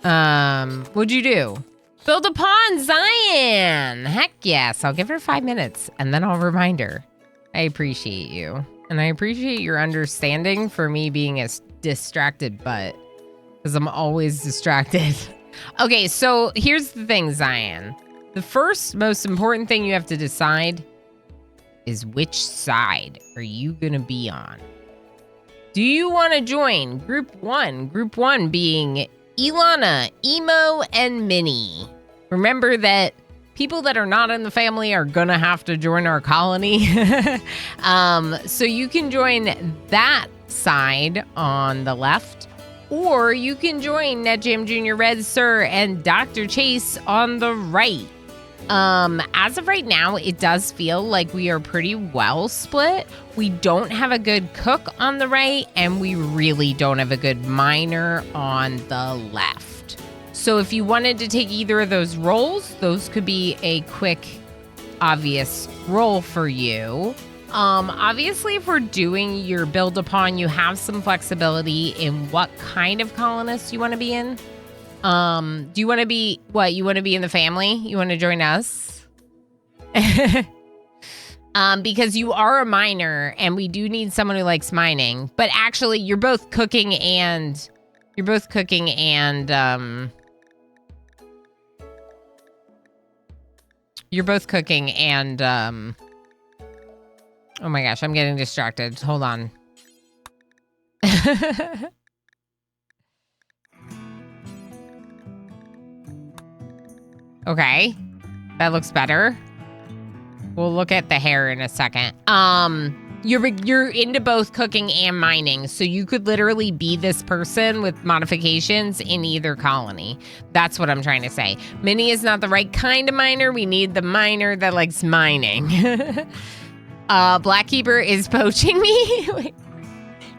What'd you do? Build a pond, Zion! Heck yes, I'll give her 5 minutes, and then I'll remind her. I appreciate you. And I appreciate your understanding for me being a distracted butt. Because I'm always distracted. Okay, so here's the thing, Zion. The first most important thing you have to decide is which side are you going to be on? Do you want to join Group 1? Group 1 being Ilana, Emo, and Minnie. Remember that people that are not in the family are going to have to join our colony. So you can join that side on the left, or you can join NetJam Jr., Red Sir, and Dr. Chase on the right. As of right now, it does feel like we are pretty well split. We don't have a good cook on the right, and we really don't have a good miner on the left. So if you wanted to take either of those roles, those could be a quick, obvious role for you. Obviously, if we're doing your build upon, you have some flexibility in what kind of colonist you want to be in. Do you want to be, what, you want to be in the family? You want to join us? Because you are a miner, and we do need someone who likes mining. But actually, you're both cooking and, oh my gosh, I'm getting distracted. Hold on. Okay, that looks better. We'll look at the hair in a second. You're into both cooking and mining, so you could literally be this person with modifications in either colony. That's what I'm trying to say. Minnie is not the right kind of miner. We need the miner that likes mining. Blackkeeper is poaching me.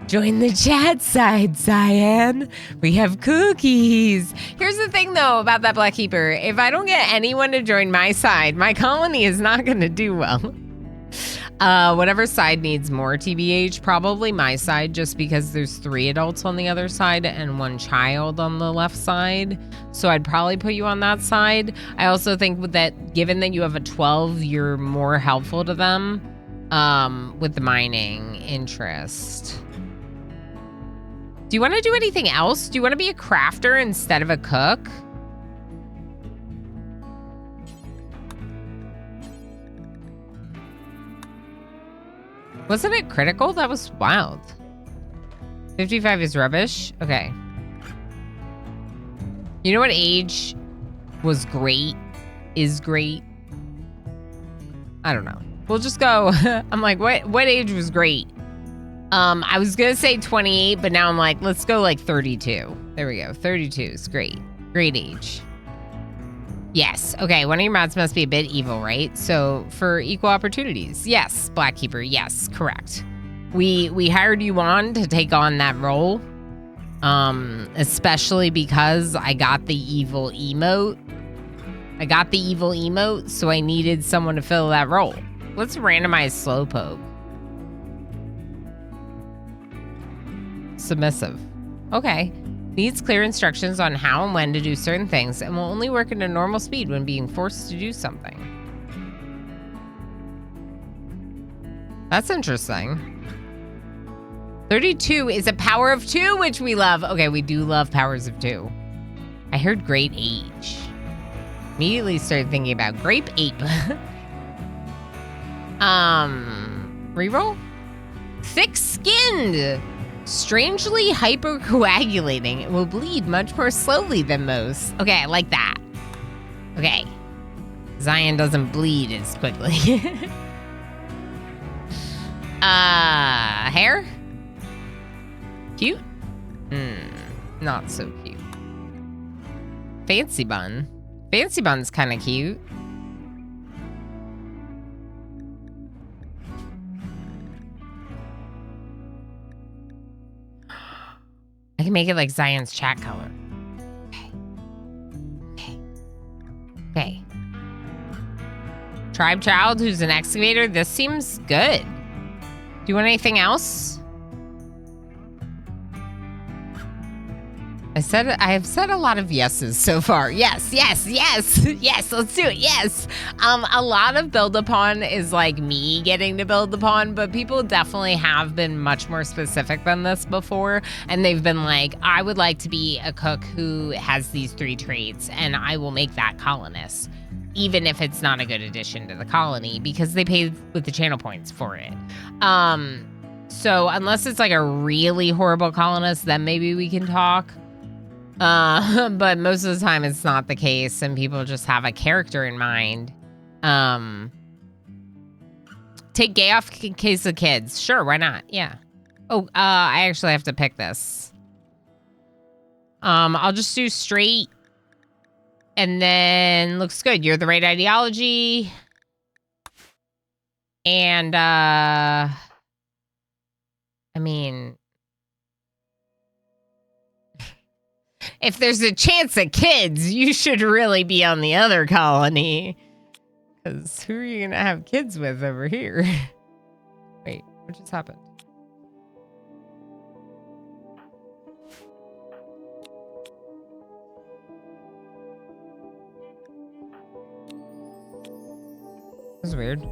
Join the chat side, Cyan. We have cookies. Here's the thing, though, about that Blackkeeper. If I don't get anyone to join my side, my colony is not going to do well. Whatever side needs more TBH, probably my side, just because there's 3 adults on the other side and 1 child on the left side. So I'd probably put you on that side. I also think that given that you have a 12, you're more helpful to them with the mining interest. Do you want to do anything else? Do you want to be a crafter instead of a cook? Wasn't it critical? That was wild. 55 is rubbish? Okay. You know what age was great? Is great? I don't know. We'll just go. I'm like, what age was great? I was gonna say 28, but now I'm like, let's go like 32. There we go. 32 is great. Great age. Yes. Okay. One of your mods must be a bit evil, right? So for equal opportunities. Yes. Blackkeeper. Yes. Correct. We hired you on to take on that role. Especially because I got the evil emote. So I needed someone to fill that role. Let's randomize Slowpoke. Submissive. Okay. Needs clear instructions on how and when to do certain things and will only work at a normal speed when being forced to do something. That's interesting. 32 is a power of 2, which we love. Okay, we do love powers of 2. I heard great age. Immediately started thinking about grape ape. Reroll? Thick-skinned. Strangely hypercoagulating. It will bleed much more slowly than most. Okay, I like that. Okay. Zion doesn't bleed as quickly. Hair? Cute? Not so cute. Fancy bun. Fancy bun's kind of cute. I can make it like Zion's chat color. Okay. Tribe child who's an excavator. This seems good. Do you want anything else? I have said a lot of yeses so far. Yes, yes, yes, yes, let's do it, yes. A lot of build upon is like me getting to build upon, but people definitely have been much more specific than this before. And they've been like, I would like to be a cook who has these 3 traits, and I will make that colonist, even if it's not a good addition to the colony, because they paid with the channel points for it. So unless it's like a really horrible colonist, then maybe we can talk. But most of the time it's not the case, and people just have a character in mind. Take gay off in case of kids. Sure, why not? Yeah. Oh, I actually have to pick this. I'll just do straight. And then looks good. You're the right ideology. And, I mean, if there's a chance at kids, you should really be on the other colony. Because who are you going to have kids with over here? Wait, what just happened? This is weird.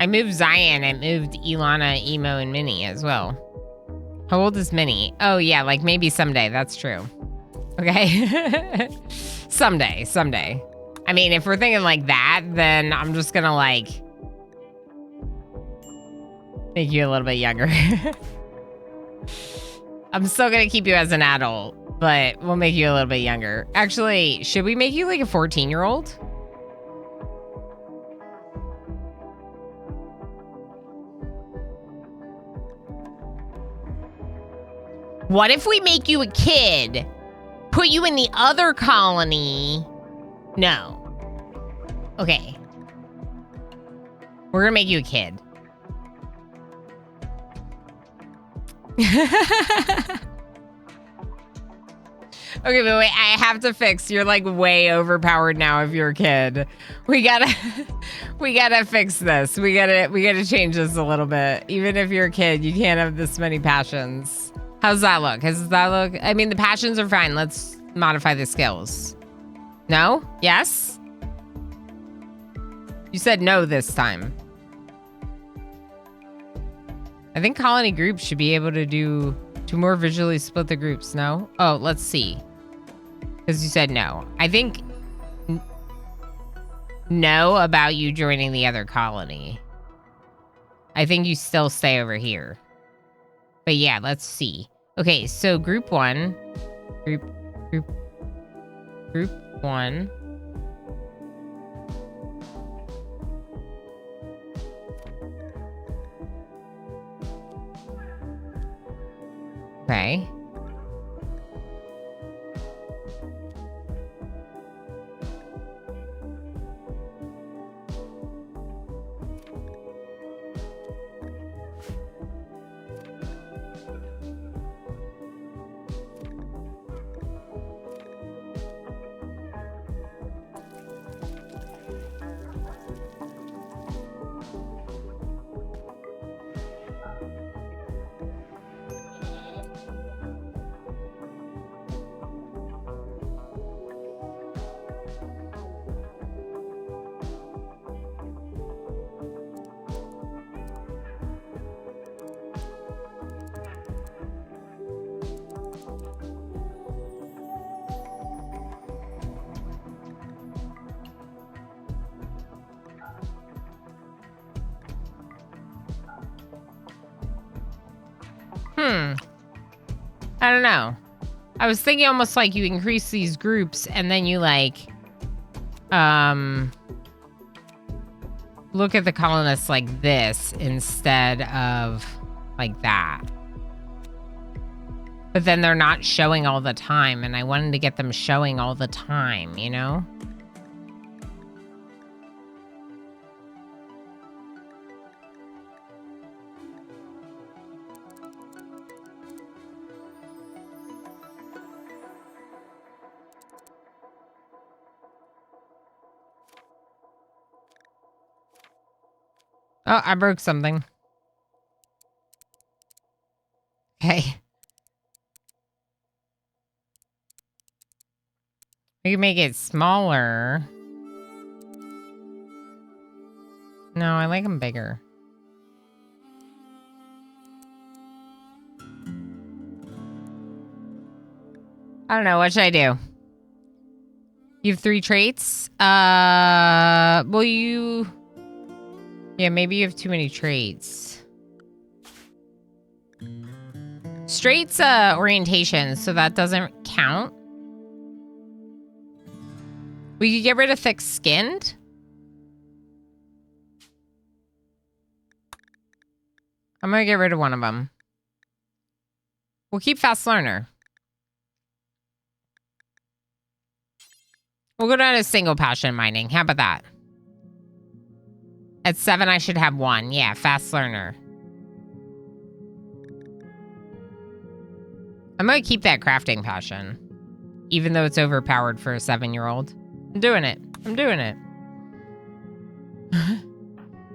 I moved Zion. I moved Ilana, Emo, and Minnie as well. How old is Minnie? Oh, yeah, like maybe someday. That's true. Okay. Someday. I mean, if we're thinking like that, then I'm just gonna like make you a little bit younger. I'm still gonna keep you as an adult, but we'll make you a little bit younger. Actually, should we make you like a 14-year-old? What if we make you a kid? Put you in the other colony? No. Okay. We're gonna make you a kid. Okay, but wait, I have to fix. You're like way overpowered now if you're a kid. We gotta fix this. We gotta change this a little bit. Even if you're a kid, you can't have this many passions. How's that look? Does that look? I mean, the passions are fine. Let's modify the skills. No? Yes? You said no this time. I think colony groups should be able to more visually split the groups, no? Oh, let's see. Because you said no. I think no about you joining the other colony. I think you still stay over here. But yeah, let's see. Okay, so group 1. Group 1. Okay. I don't know. I was thinking almost like you increase these groups and then you like, look at the colonists like this instead of like that. But then they're not showing all the time, and I wanted to get them showing all the time, you know? Oh, I broke something. Okay. We can make it smaller. No, I like them bigger. I don't know. What should I do? You have 3 traits? Well, you... Yeah, maybe you have too many traits. Straight's orientation, so that doesn't count. We could get rid of thick-skinned. I'm gonna get rid of one of them. We'll keep fast learner. We'll go down to single passion mining. How about that? At 7, I should have 1. Yeah, fast learner. I'm gonna keep that crafting passion. Even though it's overpowered for a 7-year-old. I'm doing it. I'm doing it.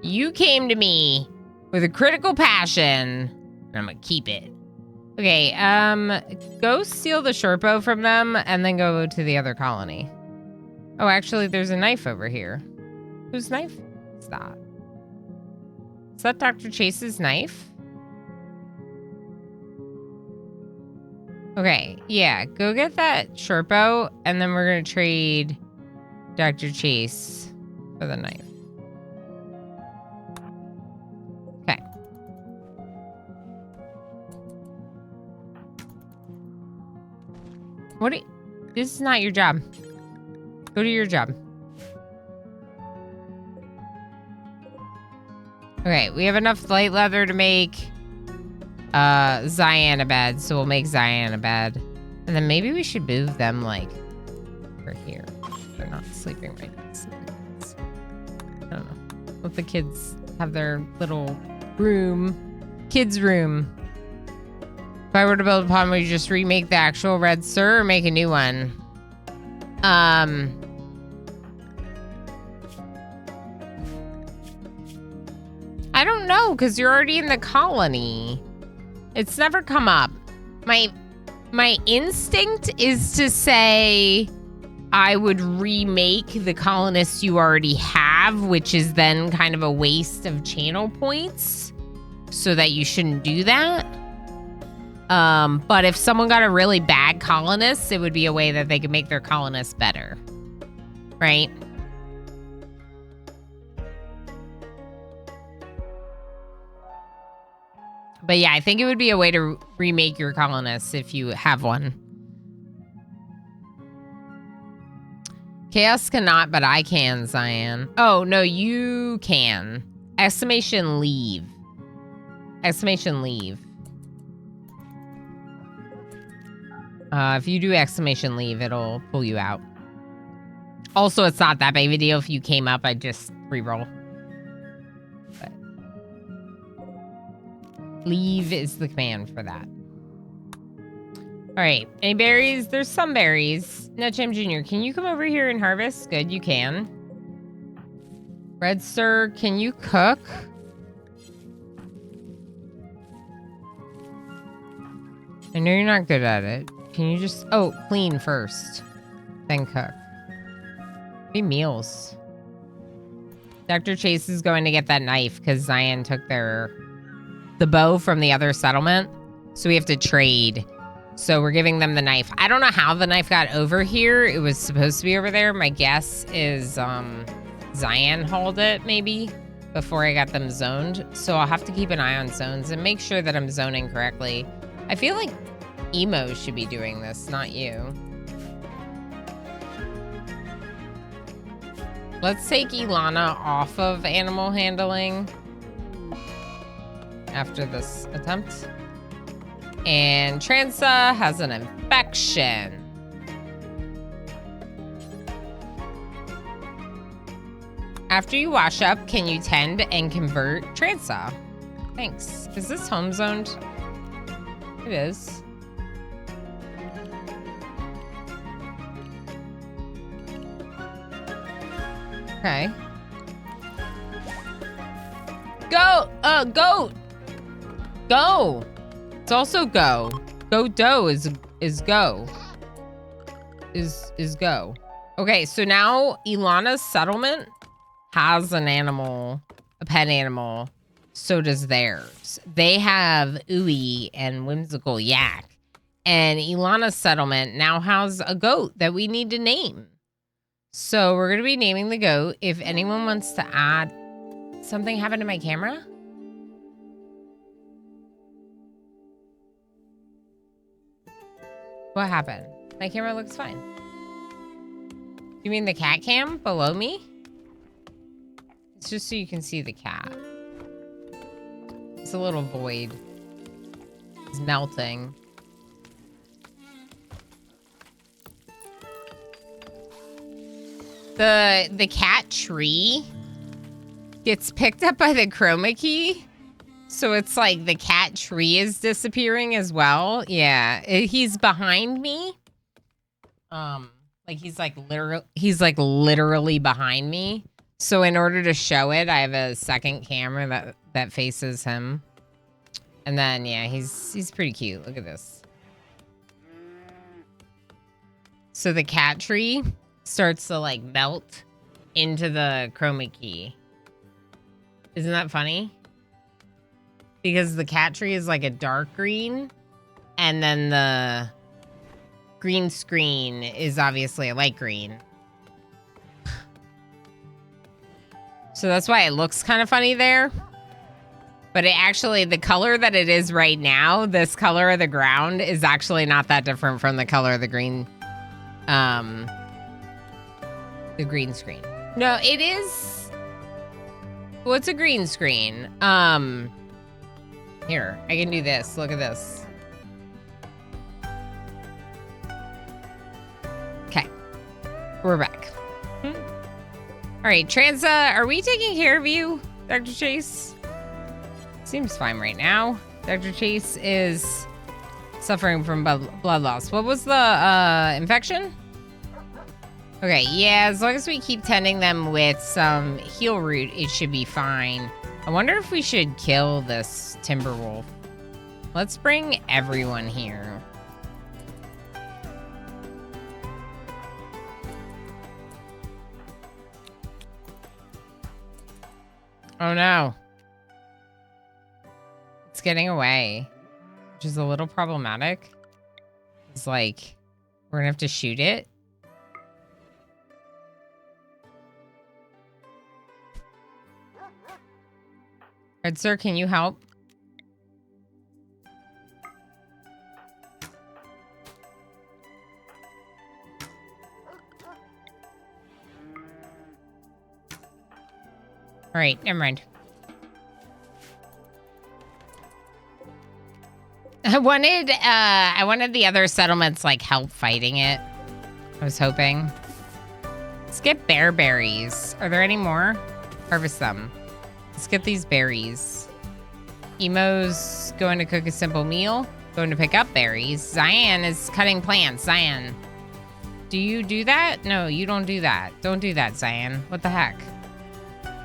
You came to me with a critical passion. And I'm gonna keep it. Okay, go steal the short bow from them and then go to the other colony. Oh, actually, there's a knife over here. Whose knife is that? Is that Dr. Chase's knife? Okay, yeah, go get that short bow, and then we're gonna trade Dr. Chase for the knife. Okay. What? This is not your job. Go to your job. Okay, we have enough light leather to make Zion a bed, so we'll make Zion a bed. And then maybe we should move them, like, over here. They're not sleeping right next to the kids. I don't know. Let the kids have their little room. Kids' room. If I were to build a pond, would you just remake the actual Red Sur or make a new one? I don't know, because you're already in the colony. It's never come up. My instinct is to say I would remake the colonists you already have, which is then kind of a waste of channel points, so that you shouldn't do that. But if someone got a really bad colonist, it would be a way that they could make their colonists better. Right? But yeah, I think it would be a way to remake your colonists if you have one. Chaos cannot, but I can, Cyan. Oh, no, you can. Exclamation leave. Exclamation leave. If you do exclamation leave, it'll pull you out. Also, it's not that big of a deal. If you came up, I'd just reroll. But leave is the command for that. All right. Any berries? There's some berries. Nutjam Jr., can you come over here and harvest? Good, you can. Red Sir, can you cook? I know you're not good at it. Can you just... Oh, clean first. Then cook. Maybe meals. Dr. Chase is going to get that knife because Zion took the bow from the other settlement. So we have to trade. So we're giving them the knife. I don't know how the knife got over here. It was supposed to be over there. My guess is Zion hauled it, maybe, before I got them zoned. So I'll have to keep an eye on zones and make sure that I'm zoning correctly. I feel like Emo should be doing this, not you. Let's take Ilana off of animal handling after this attempt. And Transa has an infection. After you wash up, can you tend and convert Transa? Thanks. Is this home zoned? It is. Okay. Go! Goat! Go! It's also go. Go doe is go. Is go. Okay, so now Ilana's settlement has an animal, a pet animal. So does theirs. They have Ooey and Whimsical Yak. And Ilana's settlement now has a goat that we need to name. So we're going to be naming the goat. If anyone wants to add... Something happened to my camera? What happened? My camera looks fine. You mean the cat cam below me? It's just so you can see the cat. It's a little void. It's melting. The cat tree gets picked up by the chroma key. So it's like the cat tree is disappearing as well. Yeah, he's behind me. Like he's like literally behind me. So in order to show it, I have a second camera that faces him. And then yeah, he's pretty cute. Look at this. So the cat tree starts to like melt into the chroma key. Isn't that funny? Because the cat tree is like a dark green, and then the green screen is obviously a light green. So that's why it looks kind of funny there. But it actually, the color that it is right now, this color of the ground is actually not that different from the color of the green screen. No, it is. Well, it's a green screen. Here, I can do this. Look at this. Okay. We're back. All right, Transa, are we taking care of you, Dr. Chase? Seems fine right now. Dr. Chase is suffering from blood loss. What was the infection? Okay, yeah, as long as we keep tending them with some heal root, it should be fine. I wonder if we should kill this timber wolf. Let's bring everyone here. Oh no. It's getting away, which is a little problematic. It's like, we're gonna have to shoot it. Red Sir, can you help? All right, never mind. I wanted the other settlements like help fighting it. I was hoping. Let's get bear berries. Are there any more? Harvest them. Let's get these berries. Emo's going to cook a simple meal. Going to pick up berries. Cyan is cutting plants. Cyan, do you do that? No, you don't do that. Don't do that, Cyan. What the heck?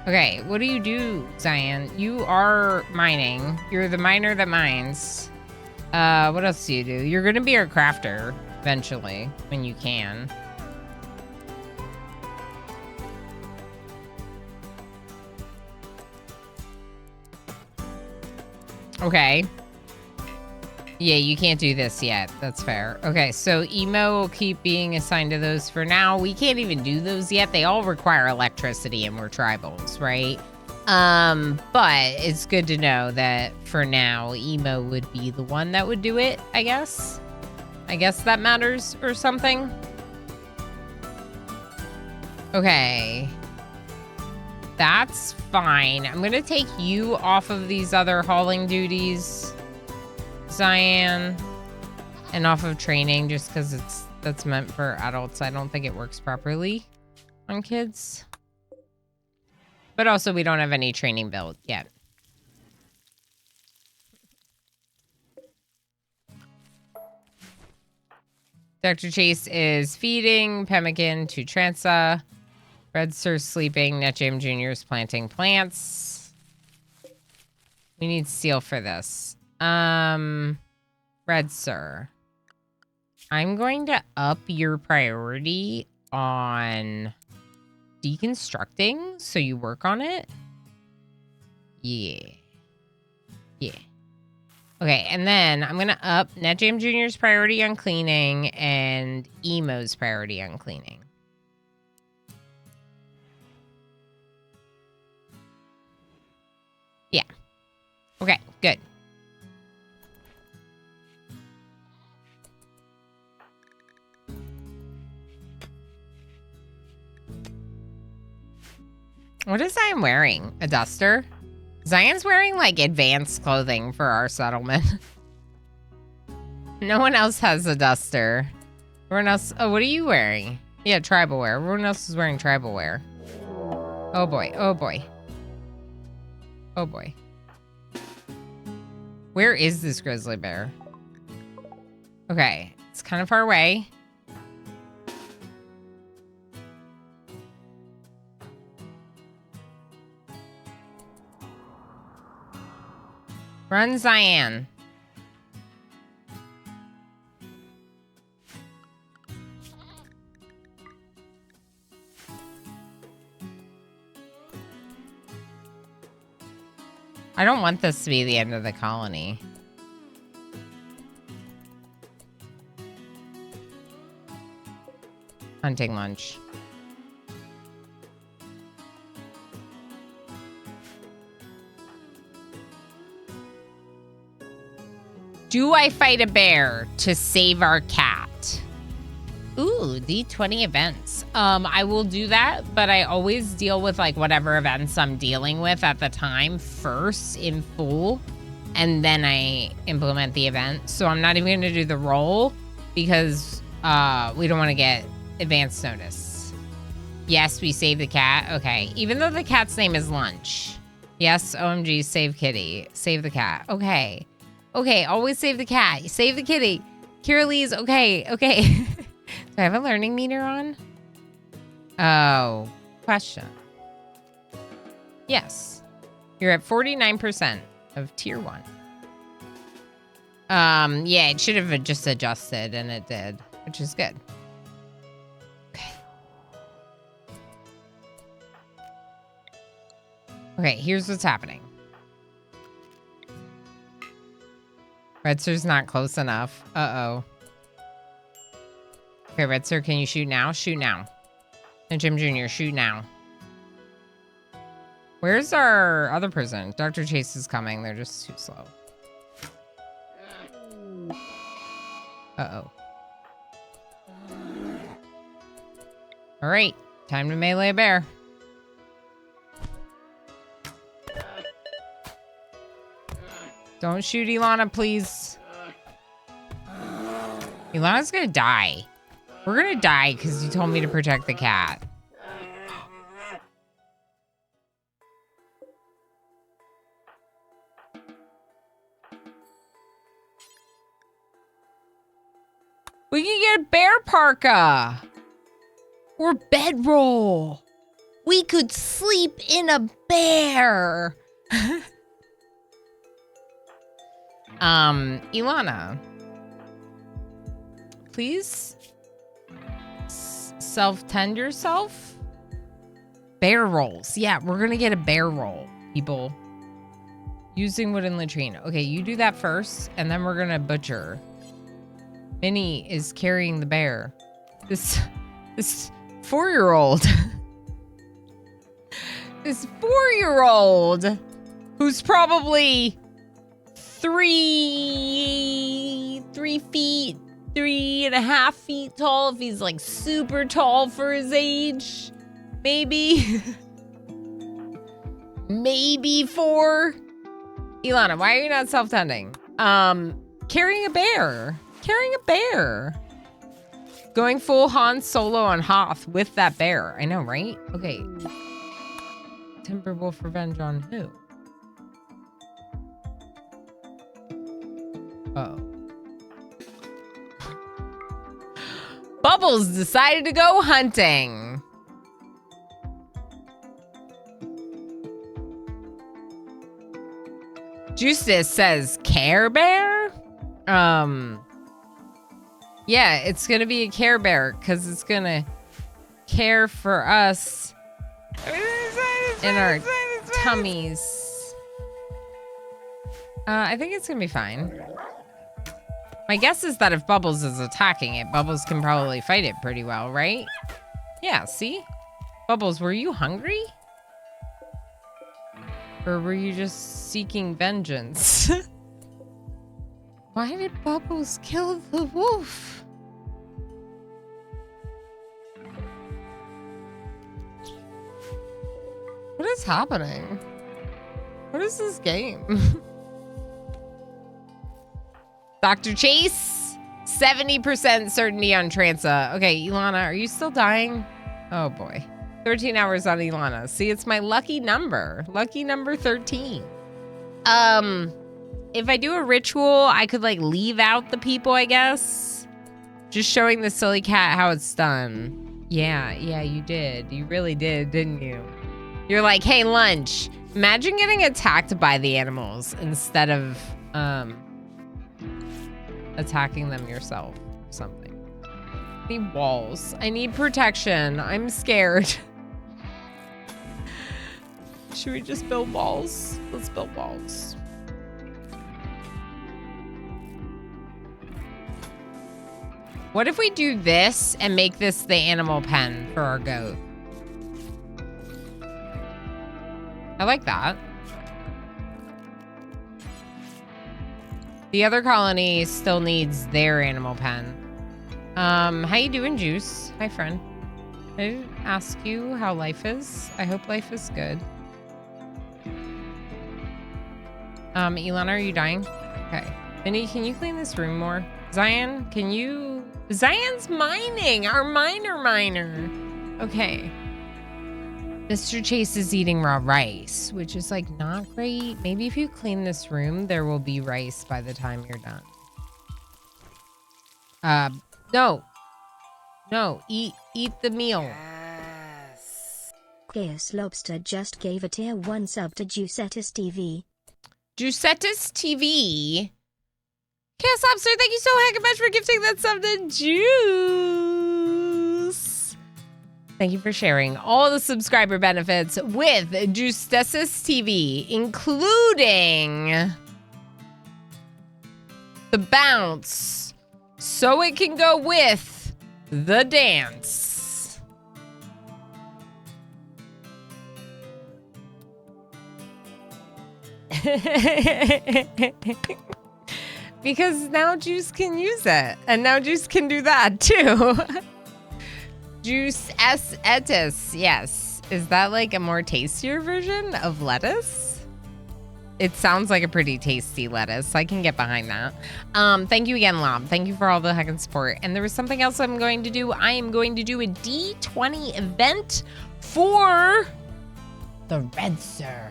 Okay, what do you do, Cyan? You are mining. You're the miner that mines. What else do you do? You're gonna be a crafter eventually, when you can. Okay. Yeah, you can't do this yet. That's fair. Okay, so Emo will keep being assigned to those for now. We can't even do those yet. They all require electricity and we're tribals, right? But it's good to know that for now, Emo would be the one that would do it, I guess. I guess that matters or something. Okay. That's fine. I'm gonna take you off of these other hauling duties, Cyan, and off of training just because that's meant for adults. I don't think it works properly on kids. But also we don't have any training built yet. Dr. Chase is feeding pemmican to Transa. Red Sir's sleeping. NetJam Jr. is planting plants. We need steel for this. Red Sir, I'm going to up your priority on deconstructing so you work on it. Yeah. Yeah. Okay, and then I'm going to up NetJam Jr.'s priority on cleaning and Emo's priority on cleaning. Yeah. Okay, good. What is Zion wearing? A duster? Zion's wearing, like, advanced clothing for our settlement. No one else has a duster. Everyone else... Oh, what are you wearing? Yeah, tribal wear. Everyone else is wearing tribal wear. Oh, boy. Oh, boy. Oh, boy. Where is this grizzly bear? Okay. It's kind of far away. Run, Cyan. I don't want this to be the end of the colony. Hunting lunch. Do I fight a bear to save our cat? Ooh, D20 events. I will do that, but I always deal with like whatever events I'm dealing with at the time first in full, and then I implement the event. So I'm not even going to do the roll because we don't want to get advance notice. Yes, we save the cat. Okay, even though the cat's name is Lunch. Yes, OMG, save kitty. Save the cat. Okay. Okay, always save the cat. Save the kitty. Kiralee, okay, okay. Do I have a learning meter on? Oh, question. Yes. You're at 49% of tier 1. Yeah, it should have just adjusted, and it did, which is good. Okay. Okay, here's what's happening. Red Sir's not close enough. Uh-oh. Okay, Red Sir, can you shoot now? Shoot now. And Jim Jr., shoot now. Where's our other person? Dr. Chase is coming. They're just too slow. Uh-oh. All right. Time to melee a bear. Don't shoot Ilana, please. Ilana's gonna die. We're gonna die because you told me to protect the cat. We can get a bear parka. Or bedroll. We could sleep in a bear. Ilana. Please self-tend yourself. Bear rolls. Yeah, we're gonna get a bear roll, people. Using wooden latrine. Okay, you do that first, and then we're gonna butcher. Minnie is carrying the bear. This 4-year-old. This 4-year-old who's probably 3 feet, 3.5 feet tall if he's like super tall for his age. Maybe. Maybe 4. Ilana, why are you not self-tending? Carrying a bear. Carrying a bear. Going full Han Solo on Hoth with that bear. I know, right? Okay. Timberwolf revenge on who? Uh-oh. Bubbles decided to go hunting. Justice says Care Bear? Yeah, it's gonna be a Care Bear because it's gonna care for us in our tummies. I think it's gonna be fine. My guess is that if Bubbles is attacking it, Bubbles can probably fight it pretty well, right? Yeah, see? Bubbles, were you hungry? Or were you just seeking vengeance? Why did Bubbles kill the wolf? What is happening? What is this game? Dr. Chase, 70% certainty on Transa. Okay, Ilana, are you still dying? Oh boy. 13 hours on Ilana. See, it's my lucky number. Lucky number 13. If I do a ritual, I could like leave out the people, I guess. Just showing the silly cat how it's done. Yeah, you did. You really did, didn't you? You're like, hey, lunch. Imagine getting attacked by the animals instead of attacking them yourself or something. I need walls. I need protection. I'm scared. Should we just build walls? Let's build walls. What if we do this and make this the animal pen for our goat? I like that. The other colony still needs their animal pen. How you doing, Juice? Hi, friend. I didn't ask you how life is. I hope life is good. Ilana, are you dying? Okay. Minnie, can you clean this room more? Zion, can you... Zion's mining! Our miner. Okay. Mr. Chase is eating raw rice, which is like not great. Maybe if you clean this room, there will be rice by the time you're done. No, eat the meal. Yes. Chaos Lobster just gave a tier 1 sub to Juicetus TV. Juicetus TV. Chaos Lobster, thank you so heck much for gifting that sub to Juice. Thank you for sharing all the subscriber benefits with Juicetus TV, including the bounce, so it can go with the dance. Because now Juice can use it. And now Juice can do that too. Juice S etis. Yes. Is that like a more tastier version of lettuce? It sounds like a pretty tasty lettuce. I can get behind that. Thank you again, Lob. Thank you for all the heckin' support. And there was something else I'm going to do. I am going to do a D20 event for the Red Sir.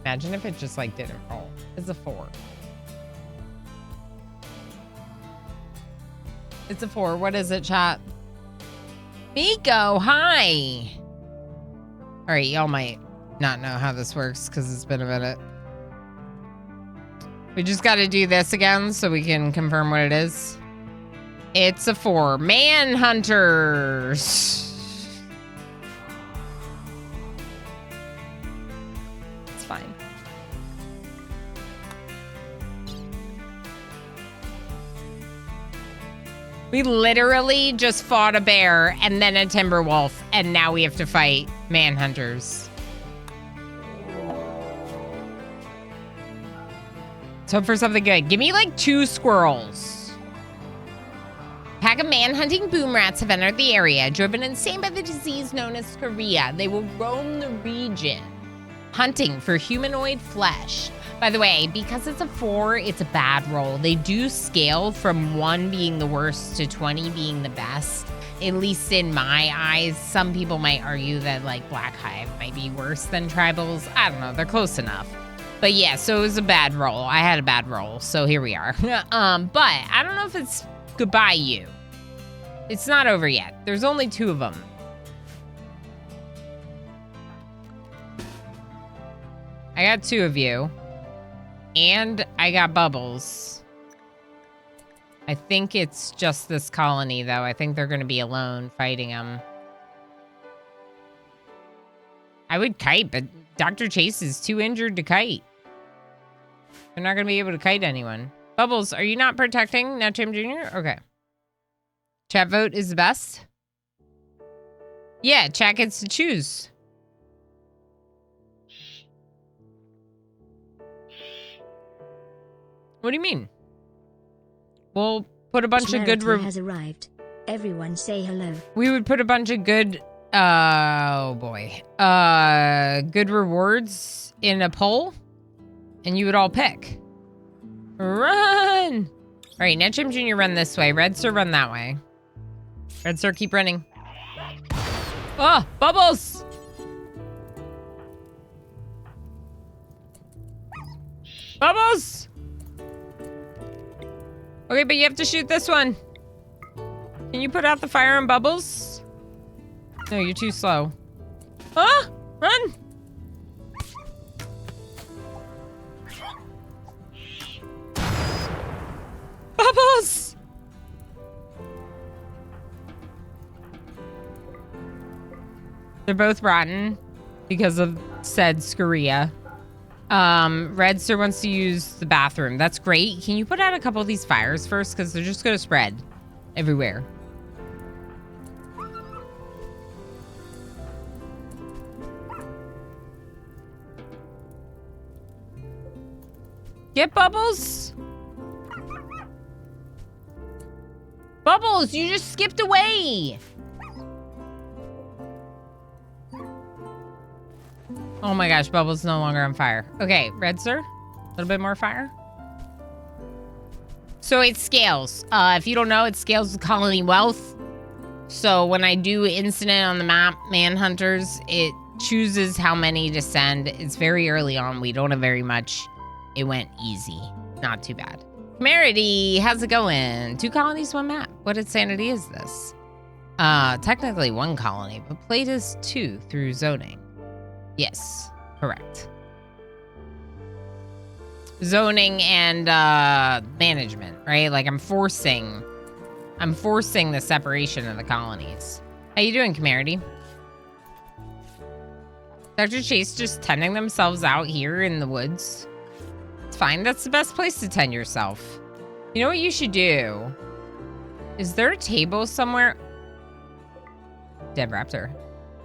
Imagine if it just like didn't roll. It's a 4. It's a 4. What is it, chat? Miko, hi. All right, y'all might not know how this works because it's been a minute. We just got to do this again so we can confirm what it is. It's a 4. Manhunters. It's fine. We literally just fought a bear and then a timber wolf, and now we have to fight manhunters. Let's hope for something good. Give me like 2 squirrels. Pack of man-hunting boom rats have entered the area, driven insane by the disease known as chorea. They will roam the region, hunting for humanoid flesh. By the way, because it's a 4, it's a bad roll. They do scale from 1 being the worst to 20 being the best. At least in my eyes. Some people might argue that like Black Hive might be worse than tribals. I don't know, they're close enough. But yeah, so it was a bad roll. I had a bad roll, so here we are. But I don't know if it's goodbye you. It's not over yet. There's only 2 of them. I got 2 of you. And I got Bubbles. I think it's just this colony, though. I think they're going to be alone fighting them. I would kite, but Dr. Chase is too injured to kite. They're not going to be able to kite anyone. Bubbles, are you not protecting Netcham Jr.? Okay. Chat vote is the best? Yeah, chat gets to choose. What do you mean? We'll put a bunch of good... Charity has arrived. Everyone say hello. We would put a bunch of good... oh, boy. Good rewards in a poll. And you would all pick. Run! All right, Netcham Jr. run this way. Red Sir run that way. Red Sir, keep running. Oh, Bubbles! Bubbles! Okay, but you have to shoot this one. Can you put out the fire on Bubbles? No, you're too slow. Ah! Run! Bubbles! They're both rotten because of said Scoria. Red Sir wants to use the bathroom. That's great. Can you put out a couple of these fires first? Because they're just going to spread everywhere. Get Bubbles. Bubbles, you just skipped away. Oh my gosh, Bubbles no longer on fire. Okay, Red Sir, a little bit more fire. So it scales. If you don't know, it scales with colony wealth. So when I do incident on the map, Manhunters, it chooses how many to send. It's very early on. We don't have very much. It went easy. Not too bad. Camarity, how's it going? 2 colonies, 1 map. What insanity is this? Technically 1 colony, but played as 2 through zoning. Yes, correct. Zoning and management, right? Like I'm forcing the separation of the colonies. How you doing, Camarity? Dr. Chase just tending themselves out here in the woods. It's fine. That's the best place to tend yourself. You know what you should do? Is there a table somewhere? Dead Raptor.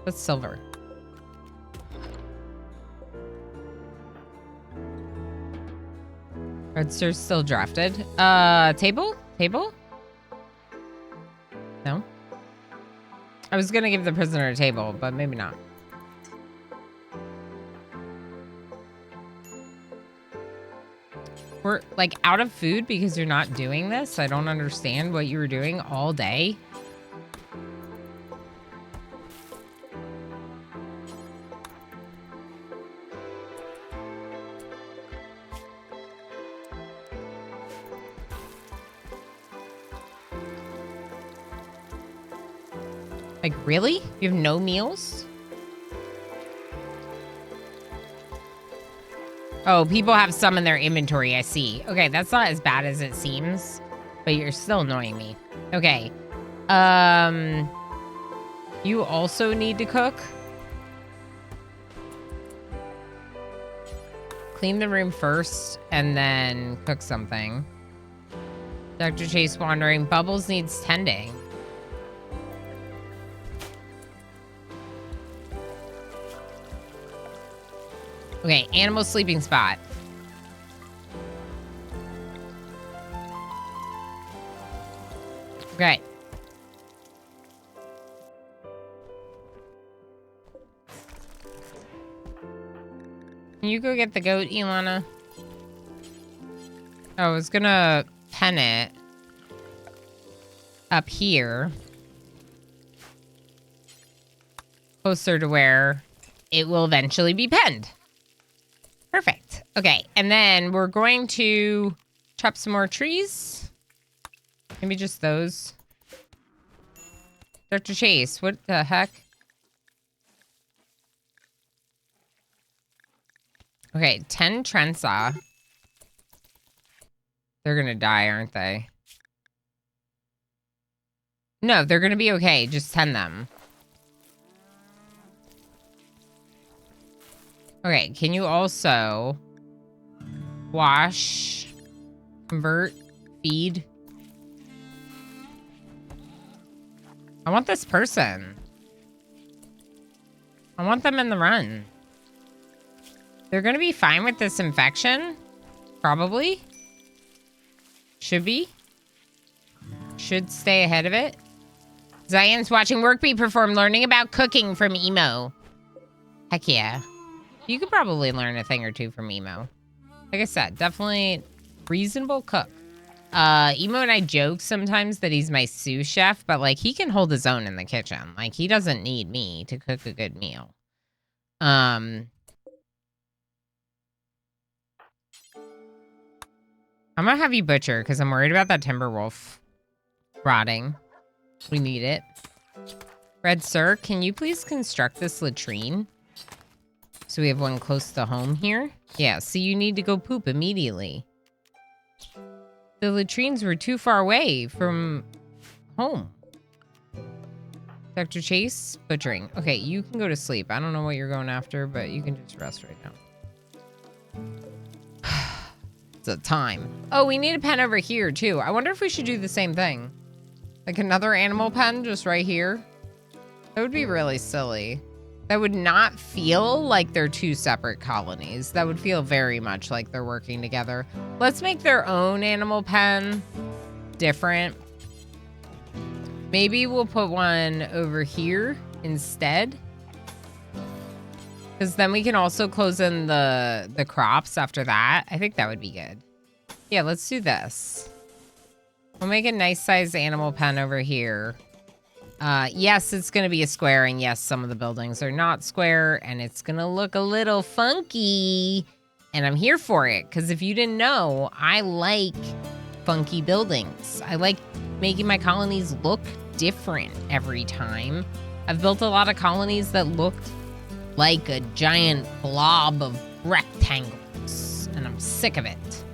That's silver. Red Sir's still drafted. Table? Table? No? I was gonna give the prisoner a table, but maybe not. We're, like, out of food because you're not doing this? I don't understand what you were doing all day. Like, really? You have no meals? Oh, people have some in their inventory, I see. Okay, that's not as bad as it seems, but you're still annoying me. Okay. You also need to cook. Clean the room first and then cook something. Dr. Chase wandering. Bubbles needs tending. Okay, animal sleeping spot. Okay. Can you go get the goat, Ilana? I was gonna pen it up here. Closer to where it will eventually be penned. Perfect. Okay, and then we're going to chop some more trees. Maybe just those. Dr. Chase, what the heck? Okay, 10 trenza. They're gonna die, aren't they? No, they're gonna be okay. Just tend them. Okay, can you also wash, convert, feed? I want this person. I want them in the run. They're gonna be fine with this infection. Probably. Should be. Should stay ahead of it. Zion's watching work be performed, learning about cooking from Emo. Heck yeah. You could probably learn a thing or two from Emo. Like I said, definitely reasonable cook. Emo and I joke sometimes that he's my sous chef, but like he can hold his own in the kitchen. Like he doesn't need me to cook a good meal. I'm gonna have you butcher because I'm worried about that timber wolf rotting. We need it. Red Sir, can you please construct this latrine? So we have one close to home here. Yeah, so you need to go poop immediately. The latrines were too far away from home. Dr. Chase, butchering. Okay, you can go to sleep. I don't know what you're going after, but you can just rest right now. It's a time. Oh, we need a pen over here, too. I wonder if we should do the same thing. Like another animal pen just right here. That would be really silly. That would not feel like they're two separate colonies. That would feel very much like they're working together. Let's make their own animal pen different. Maybe we'll put one over here instead. Because then we can also close in the crops after that. I think that would be good. Yeah, let's do this. We'll make a nice size animal pen over here. Yes, it's going to be a square, and yes, some of the buildings are not square, and it's going to look a little funky, and I'm here for it, because if you didn't know, I like funky buildings. I like making my colonies look different every time. I've built a lot of colonies that looked like a giant blob of rectangles, and I'm sick of it.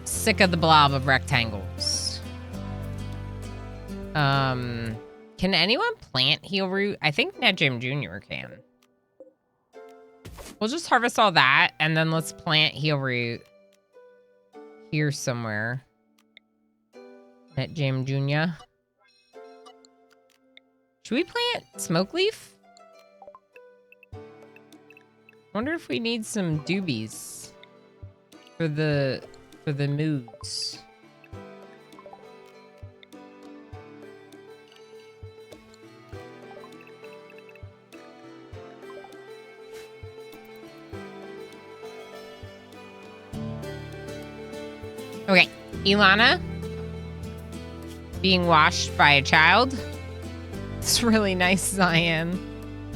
Sick of the blob of rectangles. Can anyone plant heel root? I think Ned Jim Jr. can. We'll just harvest all that, and then let's plant heel root here somewhere. Ned Jim Jr. Should we plant smoke leaf? Wonder if we need some doobies for the moods. Okay, Ilana being washed by a child. It's really nice, Zion.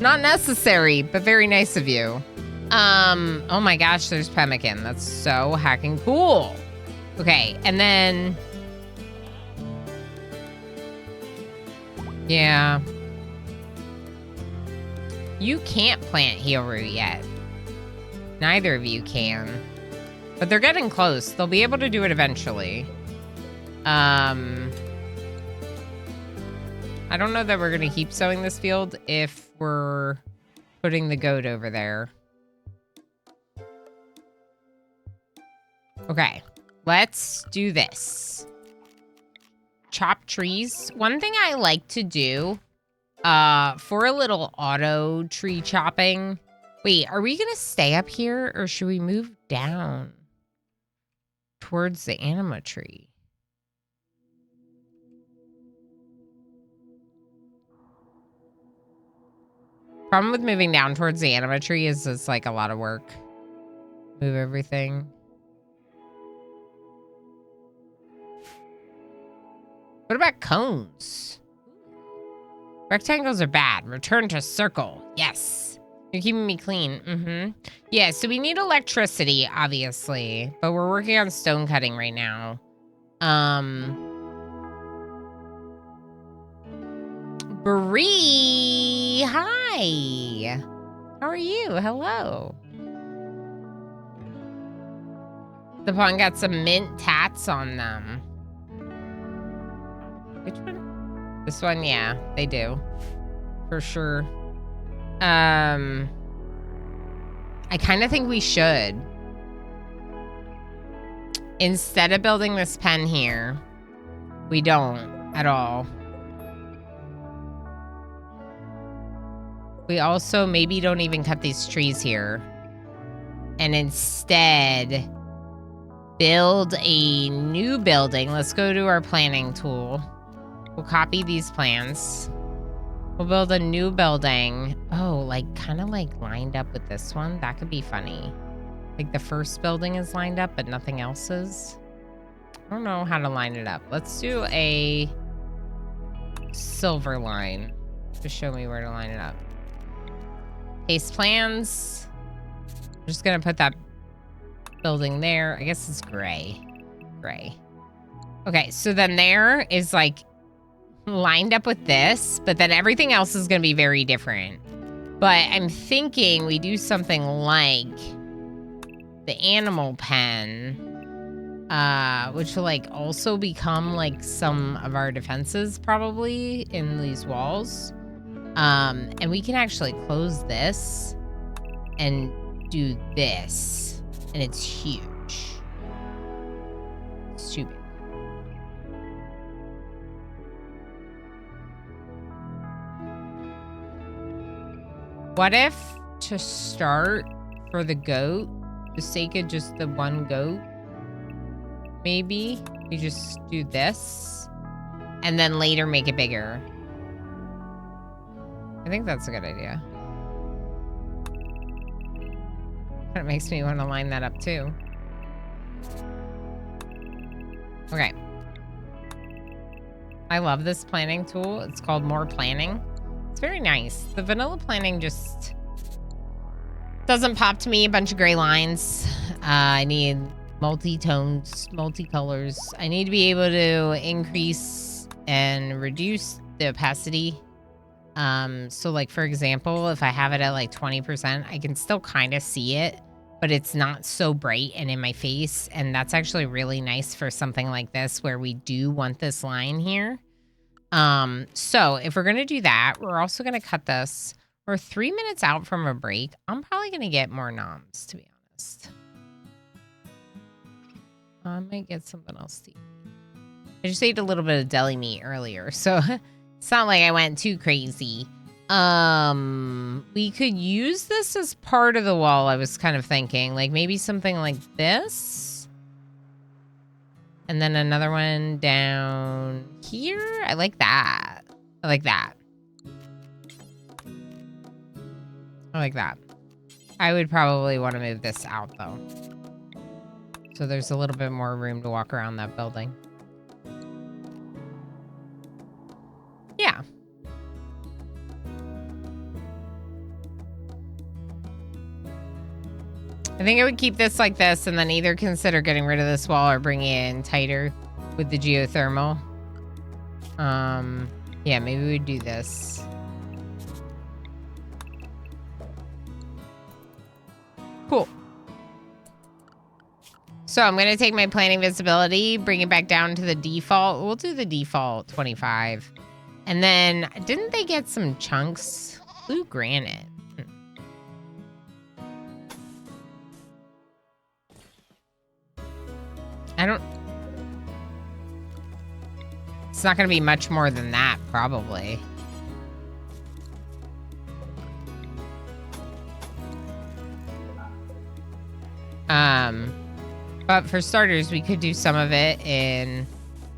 Not necessary, but very nice of you. Oh my gosh, there's pemmican. That's so hacking cool. Okay, and then... yeah. You can't plant heel root yet. Neither of you can. But they're getting close. They'll be able to do it eventually. I don't know that we're going to keep sowing this field if we're putting the goat over there. Okay, let's do this. Chop trees. One thing I like to do for a little auto tree chopping. Wait, are we going to stay up here or should we move down towards the anima tree? Problem with moving down towards the anima tree is it's like a lot of work. Move everything. What about cones? Rectangles are bad. Return to circle. Yes. You're keeping me clean. Mm-hmm. Yeah, so we need electricity, obviously. But we're working on stone cutting right now. Bree! Hi! How are you? Hello. The pawn got some mint tats on them. Which one? This one, yeah, they do. For sure. I kind of think we should. Instead of building this pen here, we don't at all. We also maybe don't even cut these trees here. And instead, build a new building. Let's go to our planning tool. We'll copy these plans. We'll build a new building. Oh, like kind of like lined up with this one. That could be funny. Like the first building is lined up, but nothing else is. I don't know how to line it up. Let's do a silver line. Just show me where to line it up. Paste plans. I'm just gonna put that building there. I guess it's gray. Gray. Okay, so then there is like lined up with this, but then everything else is gonna be very different. But I'm thinking we do something like the animal pen, which will like also become like some of our defenses probably in these walls. And we can actually close this and do this, and it's huge. It's too big. What if to start for the goat, the sake of just the one goat, maybe we just do this and then later make it bigger? I think that's a good idea. It makes me want to line that up too. Okay. I love this planning tool. It's called More Planning. It's very nice. The vanilla planning just doesn't pop to me. A bunch of gray lines. I need multi-tones, multicolors. I need to be able to increase and reduce the opacity. So like, for example, if I have it at like 20%, I can still kind of see it, but it's not so bright and in my face. And that's actually really nice for something like this where we do want this line here. So if we're going to do that, we're also going to cut this. We're 3 minutes out from a break. I'm probably going to get more noms, to be honest. I might get something else to eat. I just ate a little bit of deli meat earlier, so it's not like I went too crazy. We could use this as part of the wall, I was kind of thinking. Like maybe something like this. And then another one down here. I like that. I like that. I like that. I would probably want to move this out, though. So there's a little bit more room to walk around that building. Yeah. I think I would keep this like this and then either consider getting rid of this wall or bringing it in tighter with the geothermal. Yeah, maybe we'd do this. Cool. So I'm going to take my planning visibility, bring it back down to the default. We'll do the default 25. And then, didn't they get some chunks? Blue granite. I don't... It's not going to be much more than that, probably. But for starters, we could do some of it in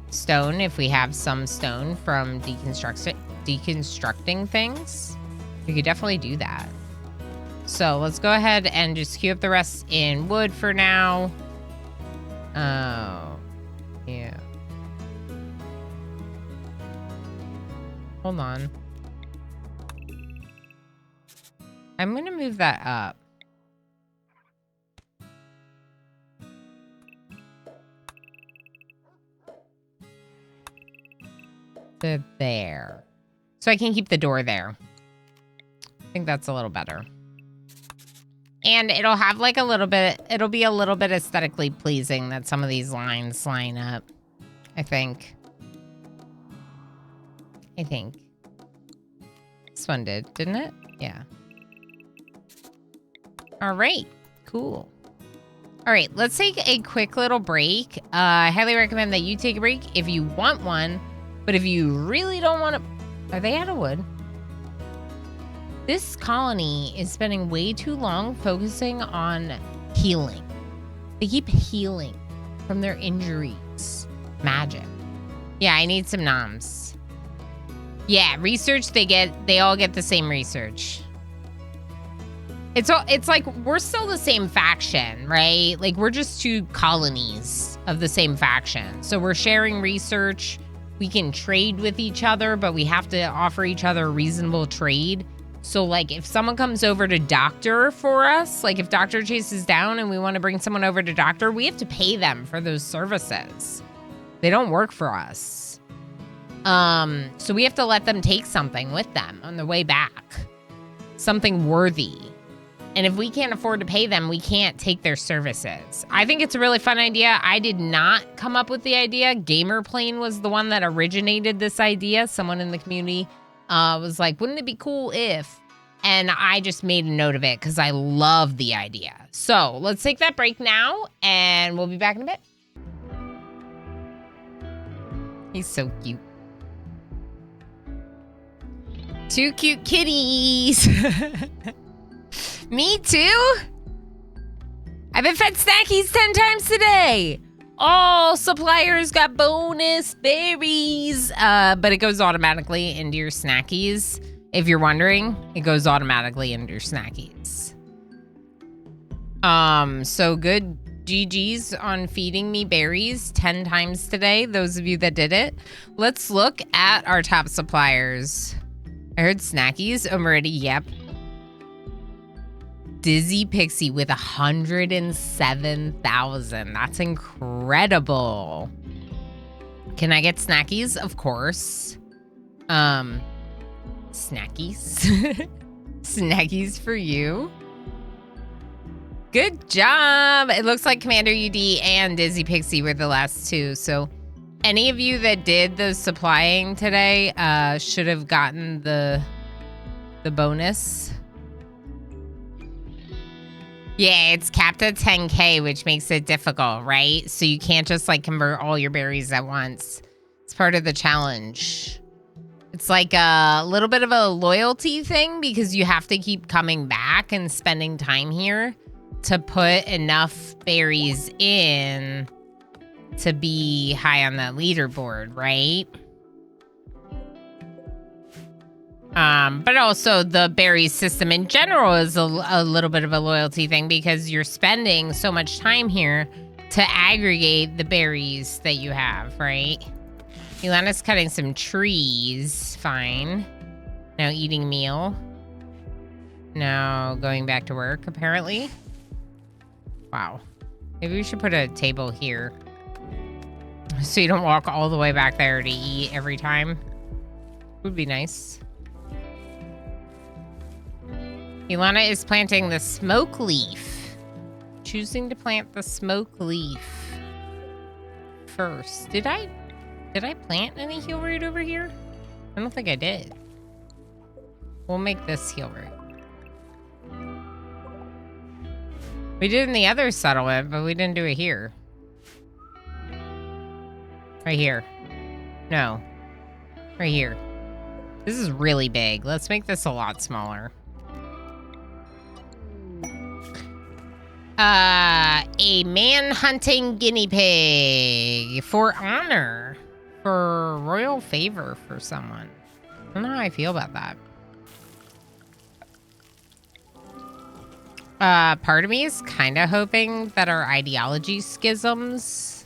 stone if we have some stone from deconstructing things. We could definitely do that. So let's go ahead and just queue up the rest in wood for now. Oh, yeah. Hold on. I'm going to move that up. To there. So I can keep the door there. I think that's a little better. And it'll have like a little bit, it'll be a little bit aesthetically pleasing that some of these lines line up. I think. This one did, didn't it? Yeah. All right, cool. All right, let's take a quick little break. I highly recommend that you take a break if you want one, but if you really don't want to, are they out of wood? This colony is spending way too long focusing on healing. They keep healing from their injuries. Magic. Yeah, I need some noms. Yeah, research, they all get the same research. It's like we're still the same faction, right? Like we're just two colonies of the same faction. So we're sharing research. We can trade with each other, but we have to offer each other a reasonable trade. So like if someone comes over to doctor for us, like if doctor chases down and we want to bring someone over to doctor, we have to pay them for those services. They don't work for us. So we have to let them take something with them on the way back. Something worthy. And if we can't afford to pay them, we can't take their services. I think it's a really fun idea. I did not come up with the idea. Gamerplane was the one that originated this idea. Someone in the community was like, wouldn't it be cool if? And I just made a note of it because I love the idea. So let's take that break now and we'll be back in a bit. He's so cute. Two cute kitties. Me too? I've been fed snackies 10 times today. All suppliers got bonus berries. But it goes automatically into your snackies. If you're wondering, it goes automatically into your snackies. So good GG's on feeding me berries 10 times today. Those of you that did it. Let's look at our top suppliers. I heard snackies. Already, yep. Dizzy Pixie with 107,000. That's incredible. Can I get snackies? Of course. Snackies. Snackies for you. Good job. It looks like Commander UD and Dizzy Pixie were the last two. So any of you that did the supplying today should have gotten the bonus. Yeah, it's capped at 10K, which makes it difficult, right? So you can't just like convert all your berries at once. It's part of the challenge. It's like a little bit of a loyalty thing because you have to keep coming back and spending time here to put enough berries in to be high on that leaderboard, right? But also the berry system in general is a little bit of a loyalty thing because you're spending so much time here to aggregate the berries that you have, right? Ilana's cutting some trees. Fine. Now eating meal. Now going back to work, apparently. Wow. Maybe we should put a table here so you don't walk all the way back there to eat every time. Would be nice. Ilana is planting the smoke leaf. Choosing to plant the smoke leaf first. Did I plant any heel root over here? I don't think I did. We'll make this heel root. We did in the other settlement, but we didn't do it here. Right here. No. Right here. This is really big. Let's make this a lot smaller. A man-hunting guinea pig for honor. For royal favor for someone. I don't know how I feel about that. Part of me is kind of hoping that our ideology schisms...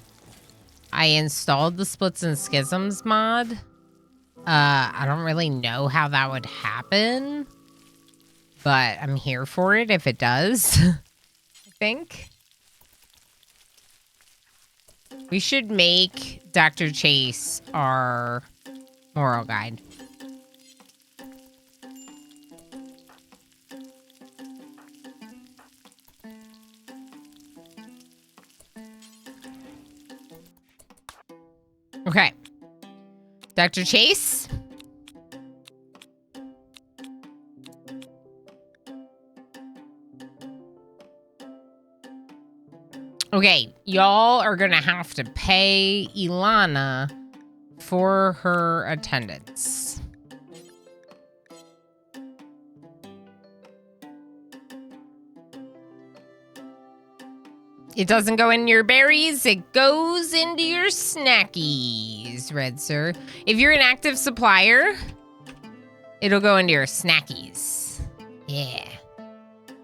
I installed the splits and schisms mod. I don't really know how that would happen. But I'm here for it if it does. I think. We should make Dr. Chase our moral guide. Okay. Dr. Chase? Okay, y'all are gonna have to pay Ilana for her attendance. It doesn't go in your berries, it goes into your snackies, Red Sir. If you're an active supplier, it'll go into your snackies. Yeah.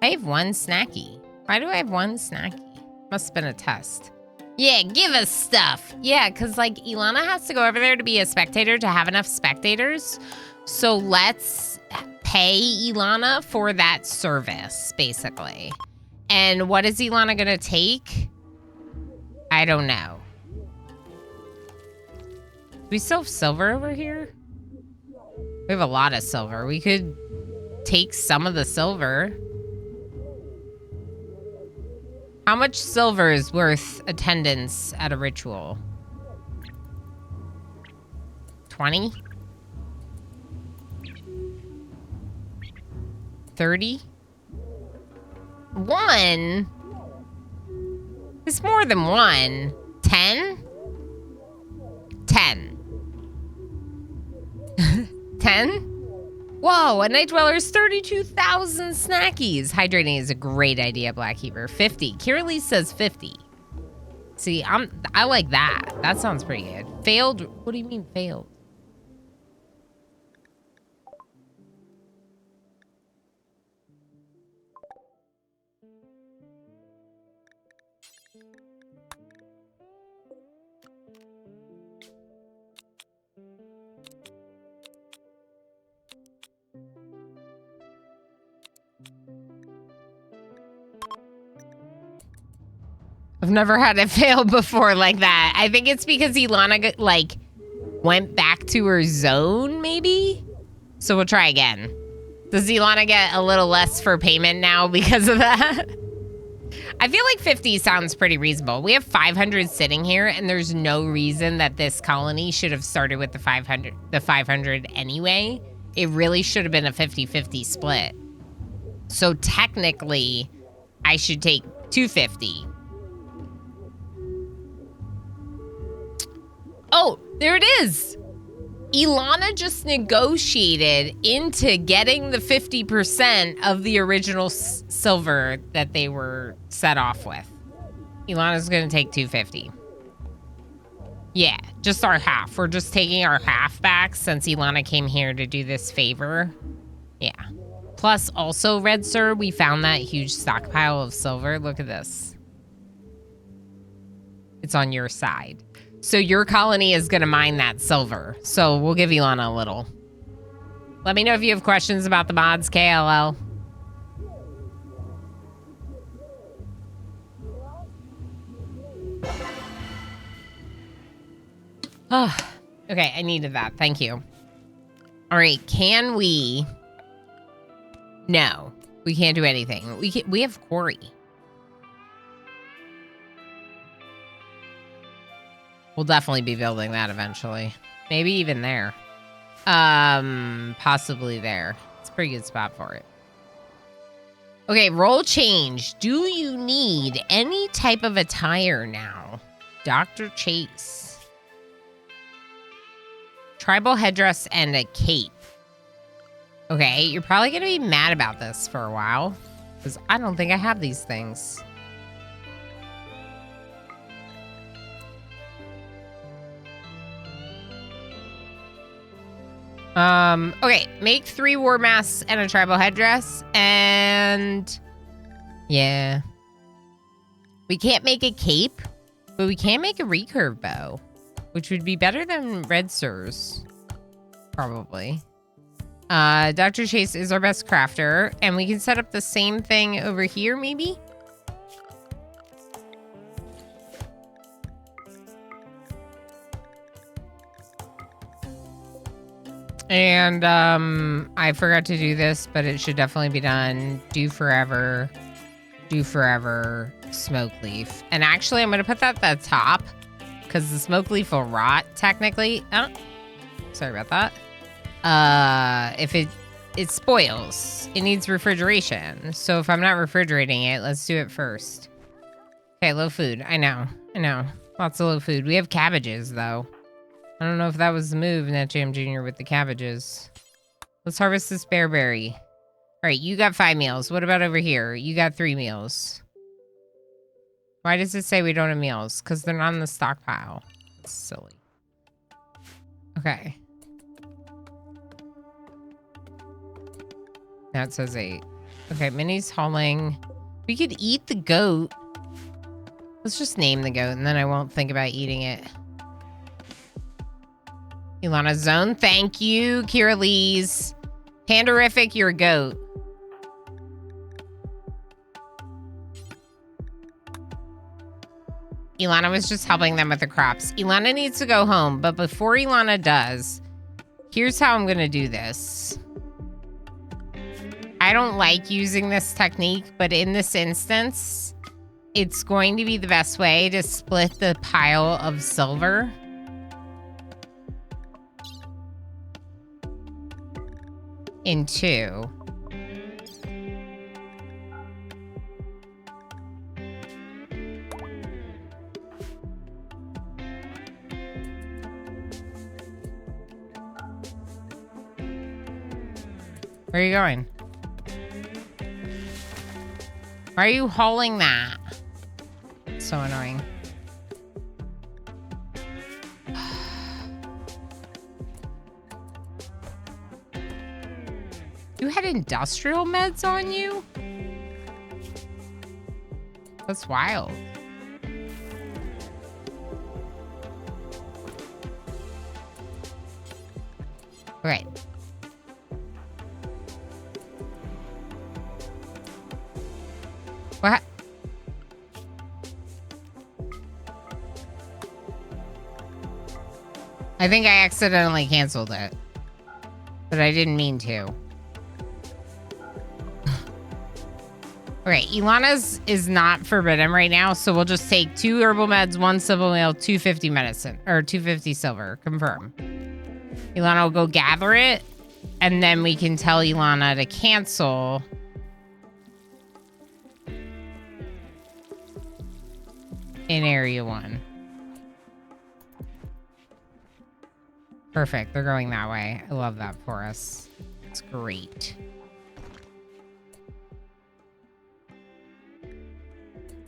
I have one snacky. Why do I have one snacky? Must have been a test. Yeah, give us stuff. Yeah, because like Ilana has to go over there to be a spectator to have enough spectators. So let's pay Ilana for that service, basically. And what is Ilana gonna take? I don't know. Do we still have silver over here? We have a lot of silver. We could take some of the silver. How much silver is worth attendance at a ritual? 20? 30? 1? It's more than 1. 10? 10. 10? Whoa, a night dweller's 32,000 snackies. Hydrating is a great idea, Blackkeeper. 50. Kiralee says 50. See, I like that. That sounds pretty good. Failed? What do you mean failed? I've never had it fail before like that. I think it's because Ilana, like, went back to her zone, maybe? So we'll try again. Does Ilana get a little less for payment now because of that? I feel like 50 sounds pretty reasonable. We have 500 sitting here, and there's no reason that this colony should have started with the 500 anyway. It really should have been a 50-50 split. So technically, I should take 250. Oh, there it is. Ilana just negotiated into getting the 50% of the original silver that they were set off with. Ilana's gonna take 250. Yeah, just our half. We're just taking our half back since Ilana came here to do this favor. Yeah. Plus, also, Red Sir, we found that huge stockpile of silver. Look at this. It's on your side. So your colony is going to mine that silver. So we'll give Ilana a little. Let me know if you have questions about the mods, KLL. Oh, okay, I needed that. Thank you. All right, can we... No, we can't do anything. We have quarry. We'll definitely be building that eventually. Maybe even there. Possibly there. It's a pretty good spot for it. Okay, role change. Do you need any type of attire now? Dr. Chase. Tribal headdress and a cape. Okay, you're probably going to be mad about this for a while. Because I don't think I have these things. Okay, make 3 war masks and a tribal headdress, and yeah. We can't make a cape, but we can make a recurve bow, which would be better than Red Sir's, probably. Dr. Chase is our best crafter, and we can set up the same thing over here, maybe? And, I forgot to do this, but it should definitely be done. Do forever, smoke leaf. And actually, I'm going to put that at the top because the smoke leaf will rot, technically. Oh, sorry about that. If it spoils. It needs refrigeration. So if I'm not refrigerating it, let's do it first. Okay, low food. I know. Lots of low food. We have cabbages, though. I don't know if that was the move, NetJam Jr. with the cabbages. Let's harvest this bearberry. All right, you got 5 meals. What about over here? You got 3 meals. Why does it say we don't have meals? Because they're not in the stockpile. It's silly. Okay. Now it says 8. Okay, Minnie's hauling. We could eat the goat. Let's just name the goat, and then I won't think about eating it. Ilana Zone, thank you. Kira Lee's. Pandorific, you're a goat. Ilana was just helping them with the crops. Ilana needs to go home, but before Ilana does, here's how I'm going to do this. I don't like using this technique, but in this instance, it's going to be the best way to split the pile of silver. In 2. Where are you going? Why are you hauling that? It's so annoying. You had industrial meds on you? That's wild. Okay. What? I think I accidentally canceled it. But I didn't mean to. Okay, Ilana's is not forbidden right now, so we'll just take 2 herbal meds, 1 civil meal, 250 medicine, or 250 silver. Confirm. Ilana will go gather it, and then we can tell Ilana to cancel. In Area 1. Perfect, they're going that way. I love that for us. It's great.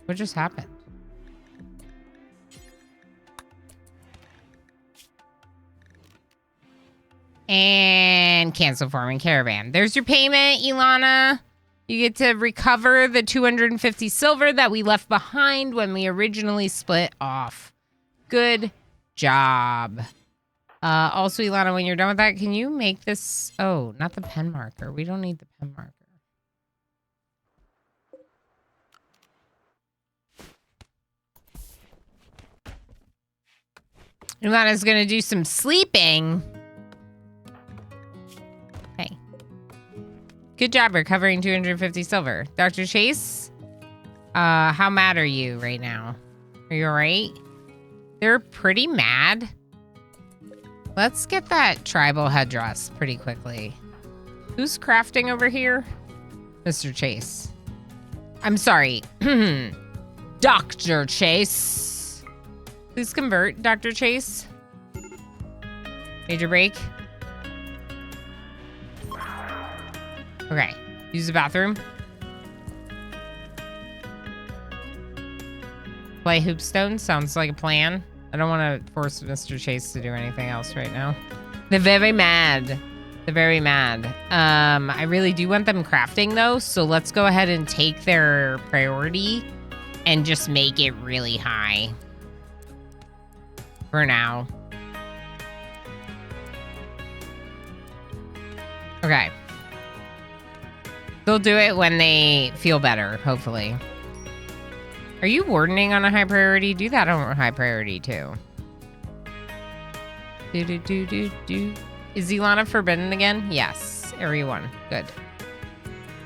What just happened? And cancel farming caravan. There's your payment, Ilana. You get to recover the 250 silver that we left behind when we originally split off. Good job. Also, Ilana, when you're done with that, can you make this... Oh, not the pen marker. We don't need the pen marker. Ilana's going to do some sleeping. Hey. Good job recovering 250 silver. Dr. Chase, how mad are you right now? Are you all right? They're pretty mad. Let's get that tribal headdress pretty quickly. Who's crafting over here? Mr. Chase. I'm sorry. Dr. Chase. Please convert, Dr. Chase. Major break. Okay. Use the bathroom. Play hoopstone. Sounds like a plan. I don't want to force Mr. Chase to do anything else right now. They're very mad. They're very mad. I really do want them crafting, though. So let's go ahead and take their priority and just make it really high. For now. Okay. They'll do it when they feel better, hopefully. Are you wardening on a high priority? Do that on a high priority, too. Is Ilana forbidden again? Yes. Area 1. Good.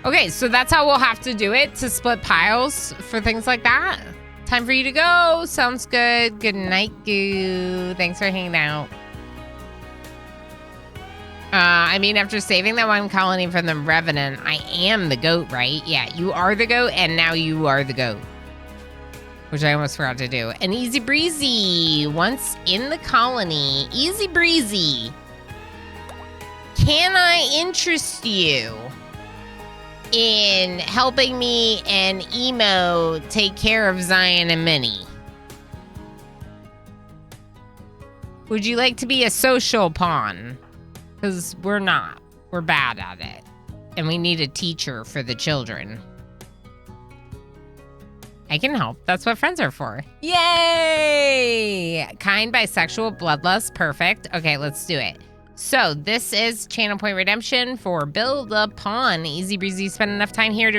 Okay, so that's how we'll have to do it to split piles for things like that. Time for you to go. Sounds good. Good night, Goo. Thanks for hanging out. I mean, after saving that one colony from the Revenant, I am the goat, right? Yeah, you are the goat, and now you are the goat. Which I almost forgot to do. And easy breezy. Once in the colony, easy breezy. Can I interest you in helping me and Emo take care of Zion and Minnie? Would you like to be a social pawn? Because we're not. We're bad at it. And we need a teacher for the children. I can help. That's what friends are for. Yay! Kind, bisexual, bloodlust. Perfect. Okay, let's do it. So this is channel point redemption for Build a Pawn. Easy breezy spent enough time here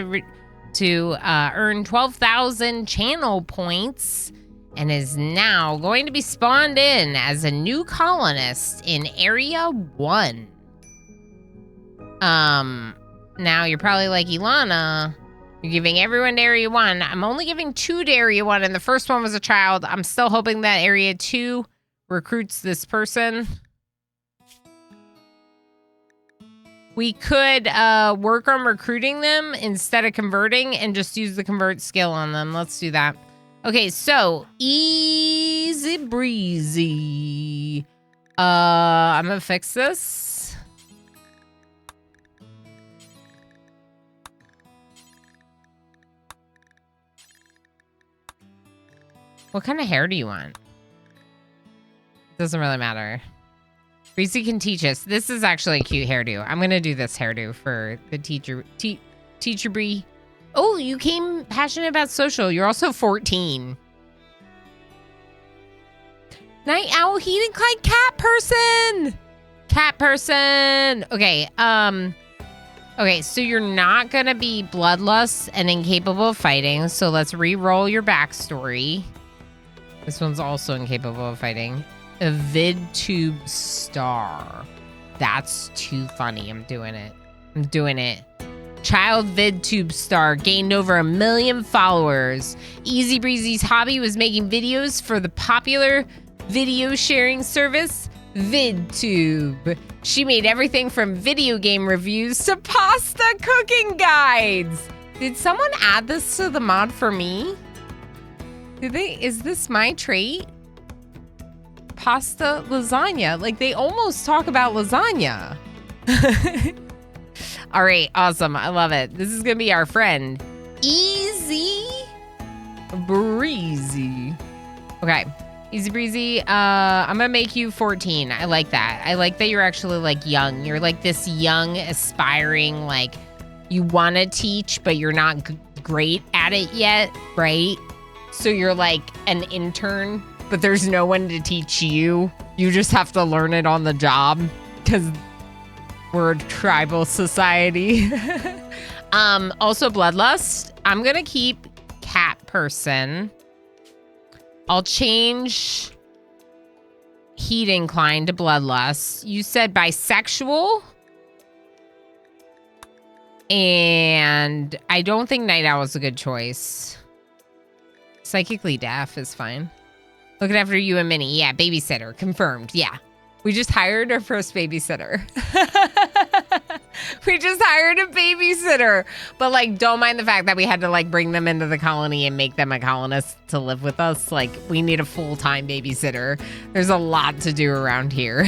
to earn 12,000 channel points and is now going to be spawned in as a new colonist in Area 1. Now you're probably like, Ilana, you're giving everyone to Area 1. I'm only giving 2 to Area 1, and the first one was a child. I'm still hoping that Area 2 recruits this person. We could work on recruiting them instead of converting and just use the convert skill on them. Let's do that. Okay, so easy breezy. I'm gonna fix this. What kind of hair do you want? Doesn't really matter. Breezy can teach us. This is actually a cute hairdo. I'm gonna do this hairdo for the teacher. Teacher Bree. Oh, you came passionate about social. You're also 14. Night Owl, Heat and Clyde, cat person. Cat person. Okay. Okay, so you're not gonna be bloodlust and incapable of fighting. So let's re-roll your backstory. This one's also incapable of fighting. A VidTube star. That's too funny. I'm doing it. I'm doing it. Child VidTube star gained over 1 million followers. Easy Breezy's hobby was making videos for the popular video sharing service VidTube. She made everything from video game reviews to pasta cooking guides. Did someone add this to the mod for me? Did they? Is this my trait? Pasta lasagna. Like, they almost talk about lasagna. All right, awesome. I love it. This is gonna be our friend Easy Breezy. Okay, Easy Breezy. I'm gonna make you 14. I like that. I like that you're actually like young. You're like this young, aspiring, like you want to teach, but you're not great at it yet, right? So you're like an intern, but there's no one to teach you. You just have to learn it on the job because we're a tribal society. Also bloodlust. I'm gonna keep cat person. I'll change heat inclined to bloodlust. You said bisexual. And I don't think Night Owl is a good choice. Psychically deaf is fine. Looking after you and Minnie. Yeah, babysitter. Confirmed. Yeah. We just hired our first babysitter. We just hired a babysitter. But, like, don't mind the fact that we had to, like, bring them into the colony and make them a colonist to live with us. Like, we need a full-time babysitter. There's a lot to do around here.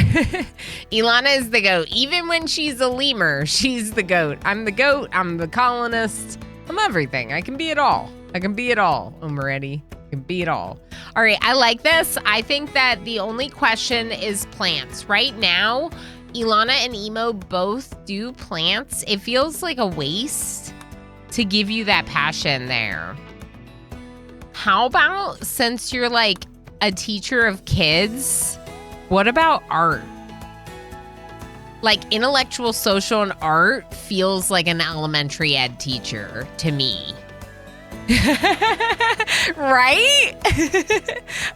Ilana is the goat. Even when she's a lemur, she's the goat. I'm the goat. I'm the colonist. I'm everything. I can be it all. I can be it all, Umaretti. I can be it all. All right, I like this. I think that the only question is plants. Right now, Ilana and Emo both do plants. It feels like a waste to give you that passion there. How about, since you're like a teacher of kids, what about art? Like intellectual, social, and art feels like an elementary ed teacher to me. Right?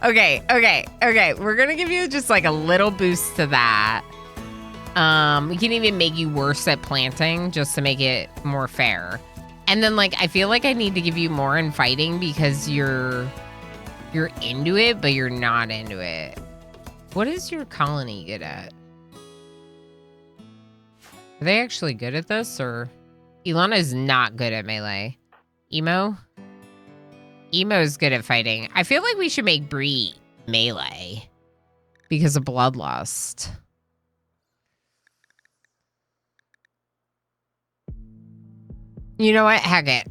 Okay. We're gonna give you just like a little boost to that. We can even make you worse at planting just to make it more fair. And then like I feel like I need to give you more in fighting because you're You're into it, but you're not into it. What is your colony good at? Are they actually good at this, or? Ilana is not good at melee. Emo? Emo's good at fighting. I feel like we should make Bree melee because of bloodlust. You know what? Heck it.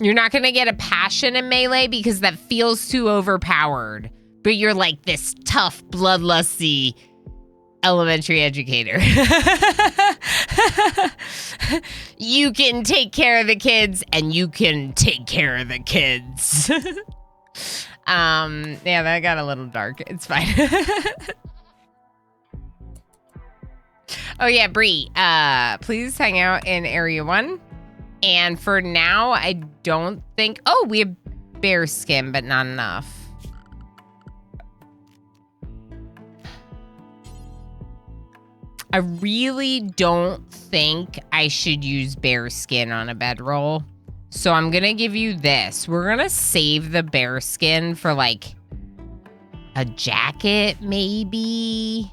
You're not going to get a passion in melee because that feels too overpowered. But you're like this tough, bloodlusty elementary educator. You can take care of the kids and you can take care of the kids. Yeah, that got a little dark. It's fine. Oh yeah, Bree, please hang out in area 1. And for now, I don't think... Oh, we have bear skin, but not enough. I really don't think I should use bear skin on a bedroll. So I'm going to give you this. We're going to save the bear skin for like a jacket, maybe.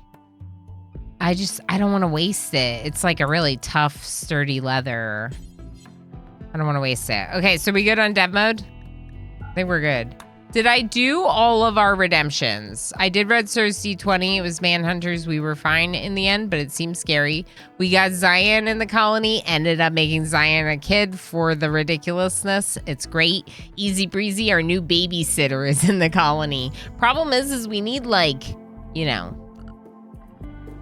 I don't want to waste it. It's like a really tough, sturdy leather. I don't want to waste it. Okay, so we good on dev mode? I think we're good. Did I do all of our redemptions? I did Red Stars D20. It was Manhunters. We were fine in the end, but it seemed scary. We got Zion in the colony. Ended up making Zion a kid for the ridiculousness. It's great. Easy breezy. Our new babysitter is in the colony. Problem is we need like, you know.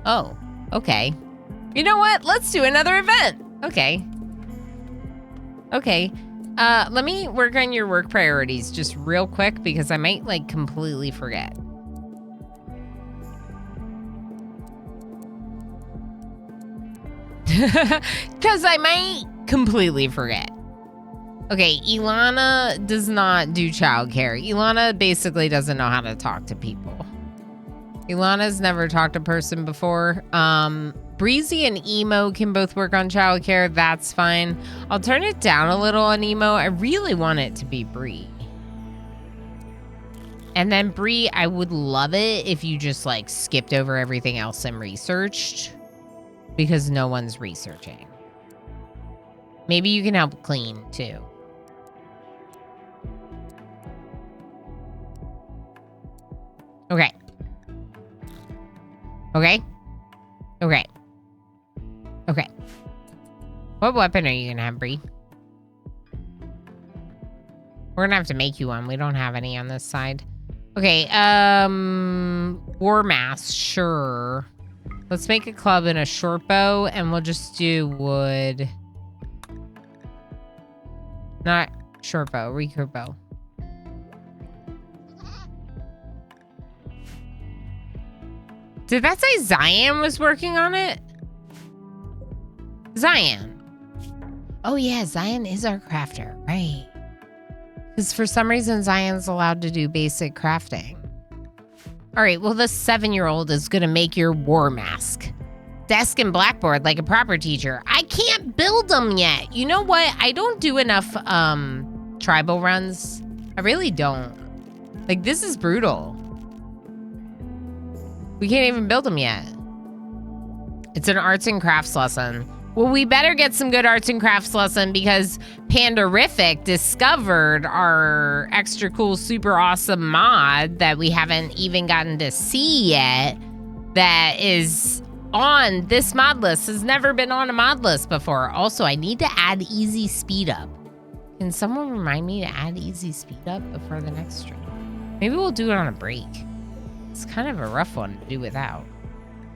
Oh, okay. You know what? Let's do another event. Okay. Okay. Let me work on your work priorities just real quick because I might like completely forget. Because I might completely forget. Okay, Ilana does not do childcare. Ilana basically doesn't know how to talk to people. Ilana's never talked to a person before. Breezy and Emo can both work on childcare. That's fine. I'll turn it down a little on Emo. I really want it to be Bree. And then Bree, I would love it if you just like skipped over everything else and researched. Because no one's researching. Maybe you can help clean too. Okay. Okay. Okay. Okay. What weapon are you gonna have, Bree? We're gonna have to make you one. We don't have any on this side. Okay, war mask, sure. Let's make a club and a short bow, and we'll just do wood. Not short bow, recurve bow. Did that say Zion was working on it? Zion. Oh yeah, Zion is our crafter, right? Because for some reason, Zion's allowed to do basic crafting. All right, well, this 7-year-old is gonna make your war mask. Desk and blackboard like a proper teacher. I can't build them yet. You know what? I don't do enough tribal runs. I really don't. Like, this is brutal. We can't even build them yet. It's an arts and crafts lesson. Well, we better get some good arts and crafts lesson because Pandarific discovered our extra cool, super awesome mod that we haven't even gotten to see yet that is on this mod list. Has never been on a mod list before. Also, I need to add easy speed up. Can someone remind me to add easy speed up before the next stream? Maybe we'll do it on a break. It's kind of a rough one to do without.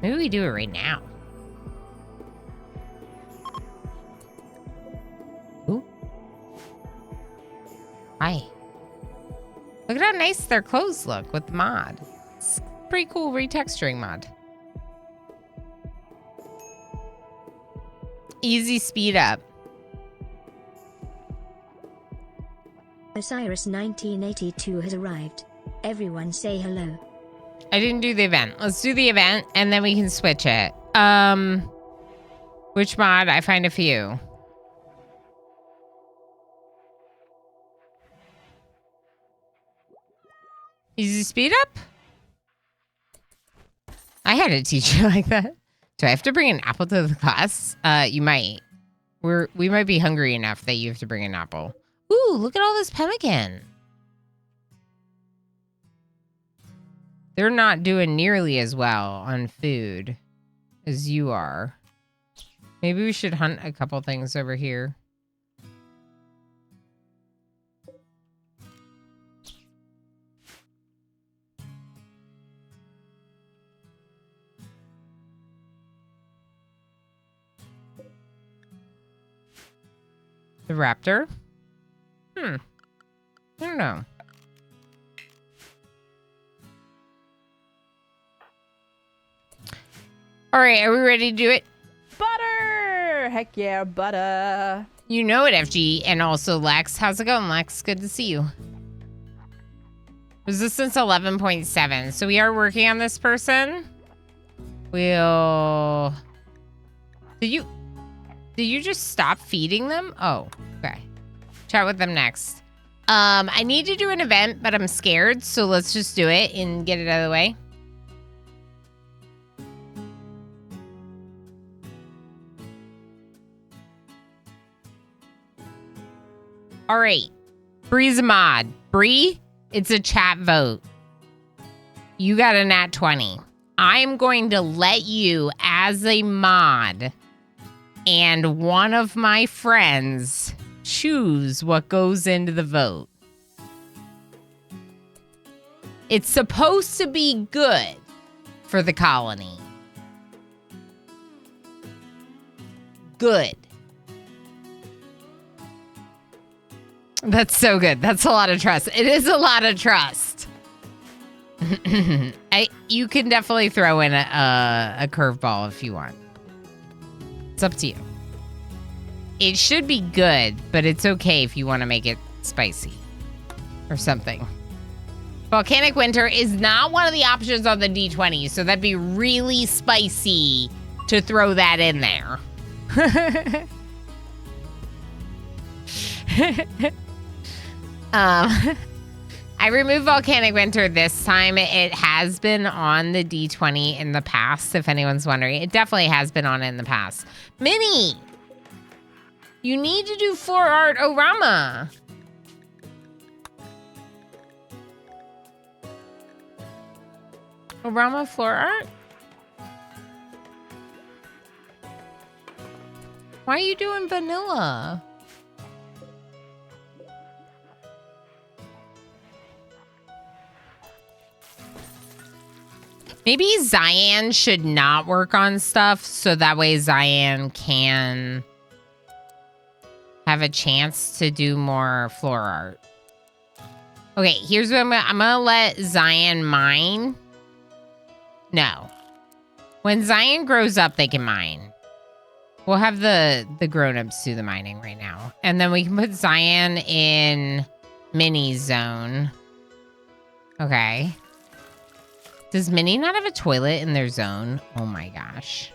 Maybe we do it right now. Ooh. Hi. Look at how nice their clothes look with the mod. It's pretty cool retexturing mod. Easy speed up. Osiris 1982 has arrived. Everyone say hello. I didn't do the event. Let's do the event and then we can switch it. Which mod? I find a few. Easy speed up? I had to teach you like that. Do I have to bring an apple to the class? You might. We might be hungry enough that you have to bring an apple. Ooh, look at all this pemmican. They're not doing nearly as well on food as you are. Maybe we should hunt a couple things over here. The raptor? I don't know. All right, are we ready to do it? Butter! Heck yeah, butter. You know it, FG, and also Lex. How's it going, Lex? Good to see you. Resistance 11.7. So we are working on this person. We'll... Did you just stop feeding them? Oh, okay. Chat with them next. I need to do an event, but I'm scared, so let's just do it and get it out of the way. All right. Bree's a mod. Bree, it's a chat vote. You got a nat 20. I'm going to let you, as a mod, and one of my friends choose what goes into the vote. It's supposed to be good for the colony. Good. That's so good. That's a lot of trust. It is a lot of trust. You can definitely throw in a curveball if you want. It's up to you. It should be good, but it's okay if you want to make it spicy or something. Volcanic Winter is not one of the options on the D20, so that'd be really spicy to throw that in there. I removed Volcanic Winter this time. It has been on the D20 in the past, if anyone's wondering. It definitely has been on in the past. Minnie! You need to do floor art orama. Orama floor art? Why are you doing vanilla? Maybe Zion should not work on stuff so that way Zion can have a chance to do more floor art. Okay, here's what I'm gonna let Zion mine. No. When Zion grows up, they can mine. We'll have the grown-ups do the mining right now. And then we can put Zion in Minnie's zone. Okay. Does Minnie not have a toilet in their zone? Oh my gosh.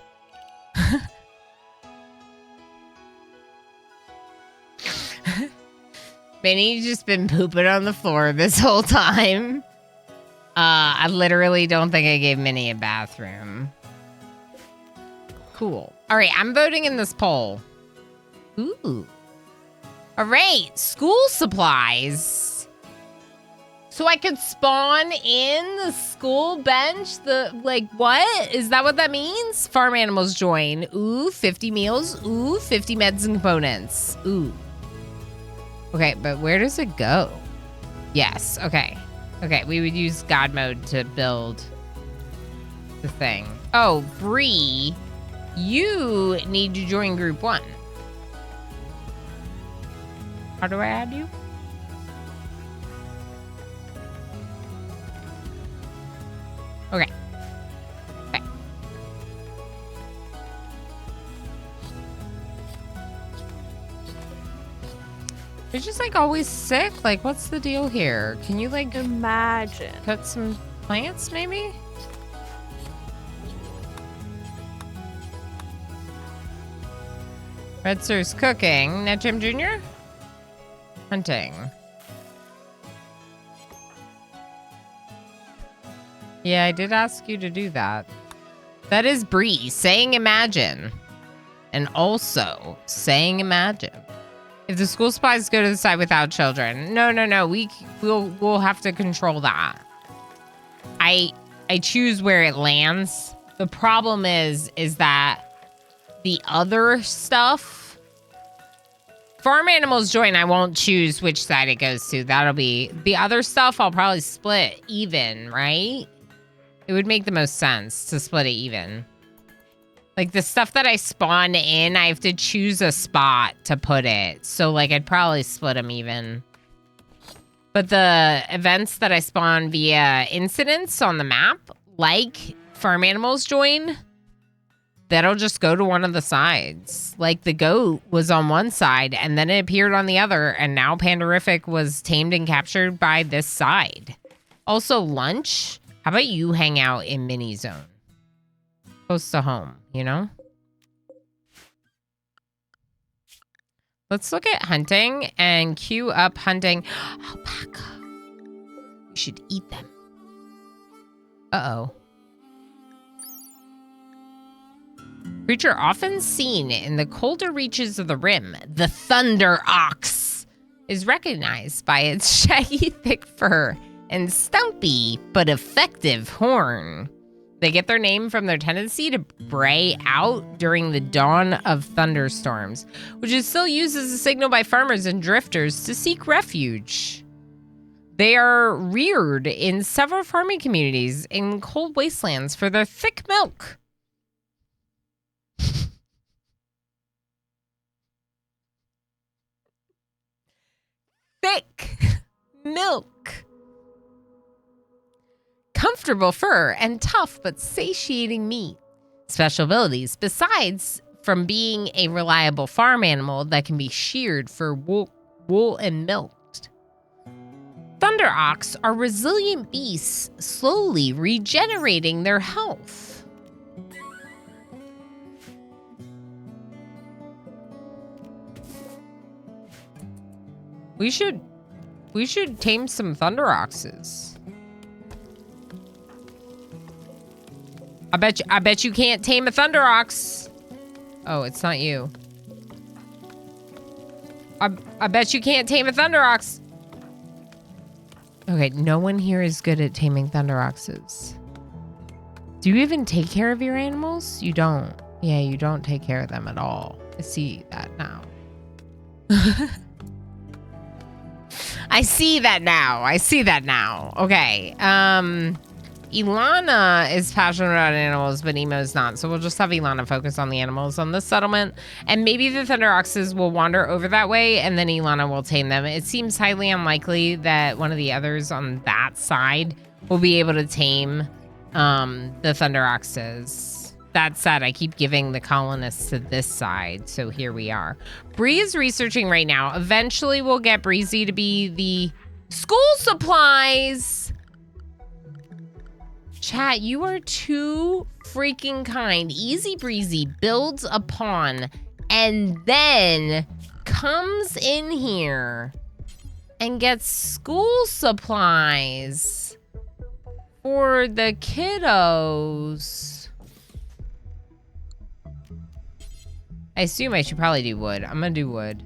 Minnie's just been pooping on the floor this whole time. I literally don't think I gave Minnie a bathroom. Cool. All right, I'm voting in this poll. Ooh. All right, school supplies. So I could spawn in the school bench? What? Is that what that means? Farm animals join. Ooh, 50 meals. Ooh, 50 meds and components. Ooh. Okay, but where does it go? Yes, okay. Okay, we would use God mode to build the thing. Oh, Bree, you need to join group 1. How do I add you? Okay. Okay. You're just like always sick? Like, what's the deal here? Can you like Imagine. cut some plants maybe? Red Sir's cooking. Ned Jim Jr.? Hunting. Yeah, I did ask you to do that. That is Bree saying imagine. And also saying imagine. If the school supplies go to the side without children. No. We'll have to control that. I choose where it lands. The problem is that the other stuff, farm animals join, I won't choose which side it goes to. That'll be the other stuff. I'll probably split even, right? It would make the most sense to split it even. Like the stuff that I spawn in, I have to choose a spot to put it. So like I'd probably split them even. But the events that I spawn via incidents on the map, like farm animals join, that'll just go to one of the sides. Like the goat was on one side and then it appeared on the other, and now Pandorific was tamed and captured by this side. Also, lunch. How about you hang out in mini zone? Close to home, you know? Let's look at hunting and queue up hunting. Alpaca. We should eat them. Uh-oh. Creature often seen in the colder reaches of the rim, the thunder ox is recognized by its shaggy, thick fur and stumpy but effective horn. They get their name from their tendency to bray out during the dawn of thunderstorms, which is still used as a signal by farmers and drifters to seek refuge. They are reared in several farming communities in cold wastelands for their thick milk. Thick milk. Comfortable fur and tough but satiating meat. Special abilities, besides from being a reliable farm animal that can be sheared for wool and milked. Thunder ox are resilient beasts slowly regenerating their health. We should tame some thunder oxes. I bet you can't tame a thunder ox. Oh, it's not you. I bet you can't tame a thunder ox. Okay, no one here is good at taming thunder oxes. Do you even take care of your animals? You don't. Yeah, you don't take care of them at all. I see that now. I see that now. Okay. Ilana is passionate about animals, but Nemo's not. So we'll just have Ilana focus on the animals on this settlement. And maybe the thunder oxes will wander over that way, and then Ilana will tame them. It seems highly unlikely that one of the others on that side will be able to tame the thunder oxes. That said, I keep giving the colonists to this side, so here we are. Bree is researching right now. Eventually, we'll get Breezy to be the school supplies. Chat, you are too freaking kind. Easy Breezy builds upon and then comes in here and gets school supplies for the kiddos. I assume I should probably do wood. I'm gonna do wood.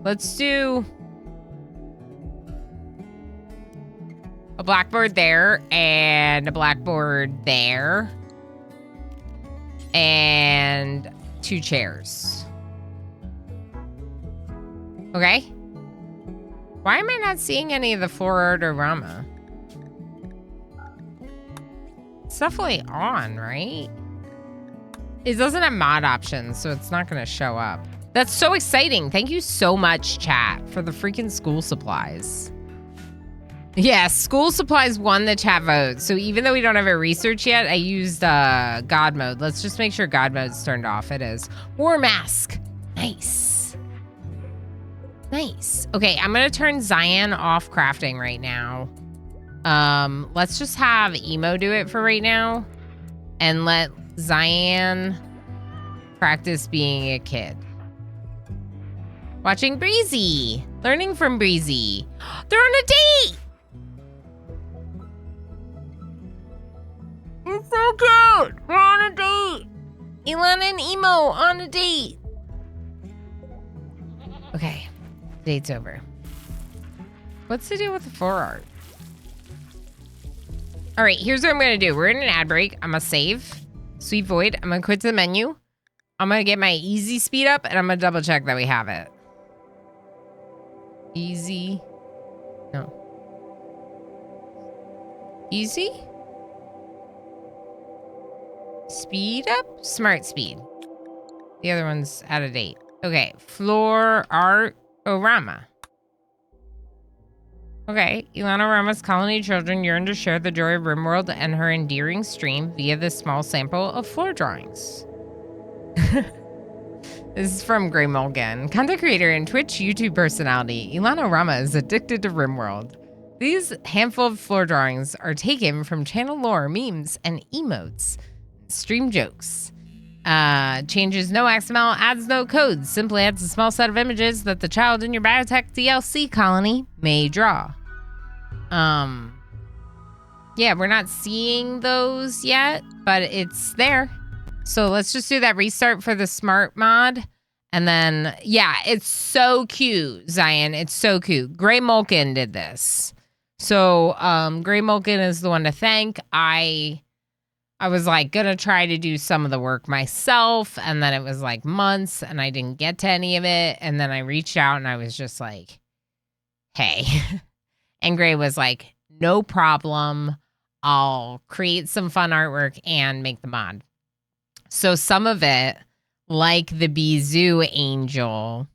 Let's do a blackboard there and a blackboard there and 2 chairs. Okay. Why am I not seeing any of the Flororama? It's definitely on, right? It doesn't have mod options, so it's not going to show up. That's so exciting. Thank you so much, chat, for the freaking school supplies. Yeah, school supplies won the chat vote. So even though we don't have a research yet, I used God mode. Let's just make sure God mode's turned off. It is. War mask. Nice. Nice. Okay, I'm going to turn Zion off crafting right now. Let's just have Emo do it for right now. And let Zion practice being a kid. Watching Breezy. Learning from Breezy. They're on a date! It's so cute. We're on a date. Elon and Emo on a date. Okay, date's over. What's the deal with the floor art? All right, here's what I'm gonna do. We're in an ad break. I'm gonna save. Sweet void. I'm gonna quit to the menu. I'm gonna get my easy speed up and I'm gonna double check that we have it. Easy. No. Easy? Speed up? Smart speed. The other one's out of date. Okay, floor art orama. Okay, Ilana Rama's colony children yearn to share the joy of RimWorld and her endearing stream via this small sample of floor drawings. This is from Gray Mulgan. Content creator and Twitch YouTube personality, Ilana Rama is addicted to RimWorld. These handful of floor drawings are taken from channel lore, memes, and emotes. Stream jokes. Changes no XML, adds no code. Simply adds a small set of images that the child in your biotech DLC colony may draw. Yeah, we're not seeing those yet, but it's there. So let's just do that restart for the smart mod. And then, yeah, it's so cute, Zion. It's so cute. Gray Mulkin did this. So Gray Mulkin is the one to thank. I was like gonna try to do some of the work myself, and then it was like months and I didn't get to any of it. And then I reached out and I was just like, hey. And Gray was like, no problem. I'll create some fun artwork and make the mod. So some of it, like the Bizou angel,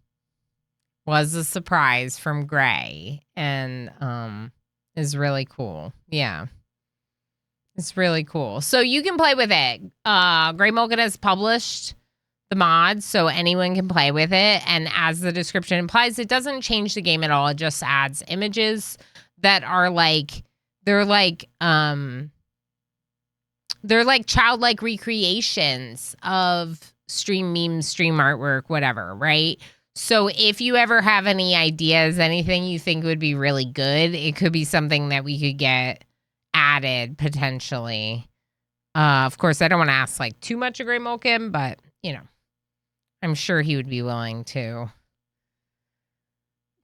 was a surprise from Gray and is really cool. Yeah. It's really cool. So you can play with it. Gray Mulgan has published the mod, so anyone can play with it. And as the description implies, it doesn't change the game at all. It just adds images that are like, they're like childlike recreations of stream memes, stream artwork, whatever, right? So if you ever have any ideas, anything you think would be really good, it could be something that we could get added potentially. Of course, I don't want to ask like too much of Gray Mulkin, but you know, I'm sure he would be willing to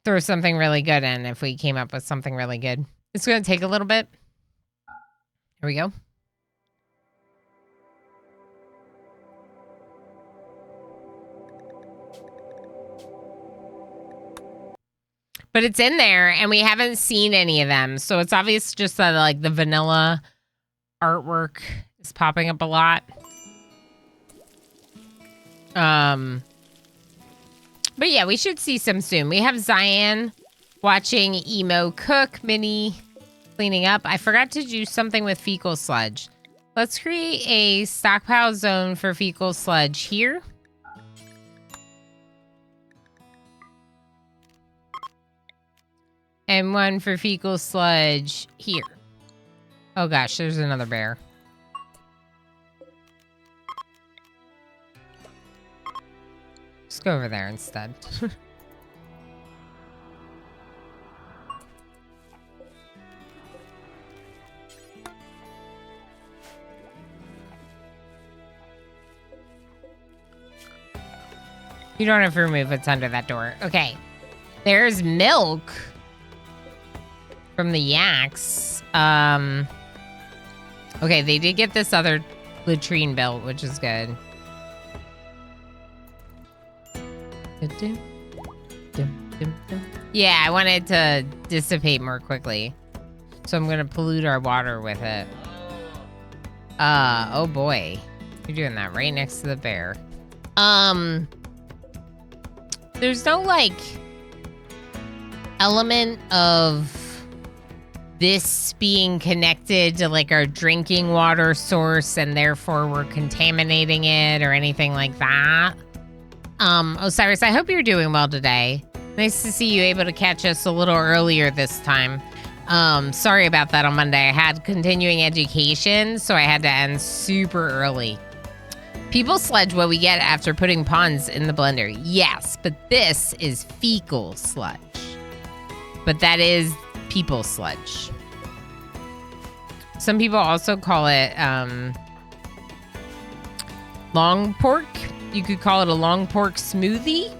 throw something really good in if we came up with something really good. It's going to take a little bit. Here we go. But it's in there, and we haven't seen any of them. So it's obvious just that, like, the vanilla artwork is popping up a lot. But yeah, we should see some soon. We have Zion watching Emo cook, Minnie cleaning up. I forgot to do something with fecal sludge. Let's create a stockpile zone for fecal sludge here. And one for fecal sludge here. Oh gosh, there's another bear. Let's go over there instead. You don't have to remove what's under that door. Okay. There's milk from the yaks. Okay, they did get this other latrine built, which is good. Yeah, I want it to dissipate more quickly. So I'm gonna pollute our water with it. Oh boy. You're doing that right next to the bear. There's no, like, element of this being connected to, like, our drinking water source and therefore we're contaminating it or anything like that. Osiris, I hope you're doing well today. Nice to see you able to catch us a little earlier this time. Sorry about that on Monday. I had continuing education, so I had to end super early. People sludge what we get after putting ponds in the blender. Yes, but this is fecal sludge. But that is people sludge. Some people also call it long pork. You could call it a long pork smoothie.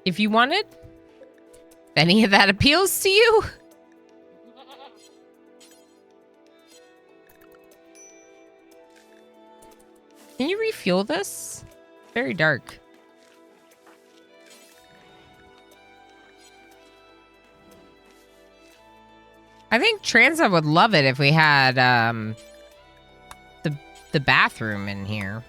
If you wanted. If any of that appeals to you. Can you refuel this? Very dark. I think Transa would love it if we had the bathroom in here.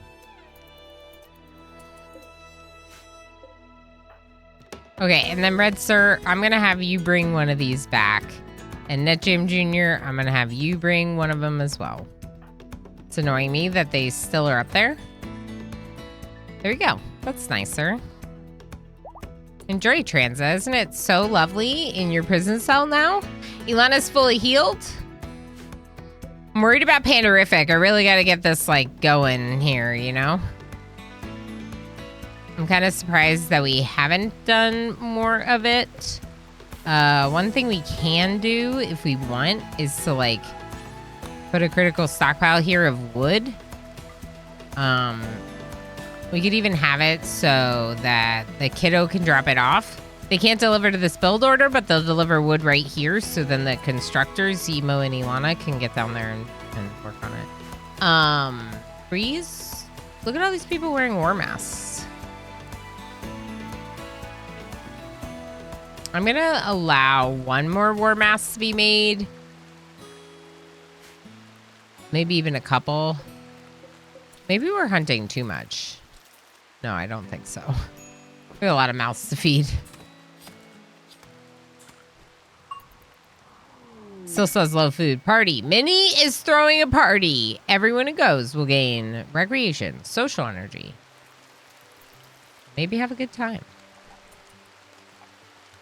Okay, and then Red Sir, I'm gonna have you bring one of these back. And NetJam Jr., I'm gonna have you bring one of them as well. It's annoying me that they still are up there. There you go. That's nicer. Enjoy, Transa. Isn't it so lovely in your prison cell now? Ilana's fully healed. I'm worried about Pandarific. I really got to get this, like, going here, you know? I'm kind of surprised that we haven't done more of it. One thing we can do, if we want, is to, like, put a critical stockpile here of wood. We could even have it so that the kiddo can drop it off. They can't deliver to this build order, but they'll deliver wood right here. So then the constructors, Zemo and Ilana, can get down there and work on it. Breeze, look at all these people wearing war masks. I'm going to allow one more war mask to be made. Maybe even a couple. Maybe we're hunting too much. No, I don't think so. We have a lot of mouths to feed. Still says low food. Party. Minnie is throwing a party. Everyone who goes will gain recreation, social energy. Maybe have a good time.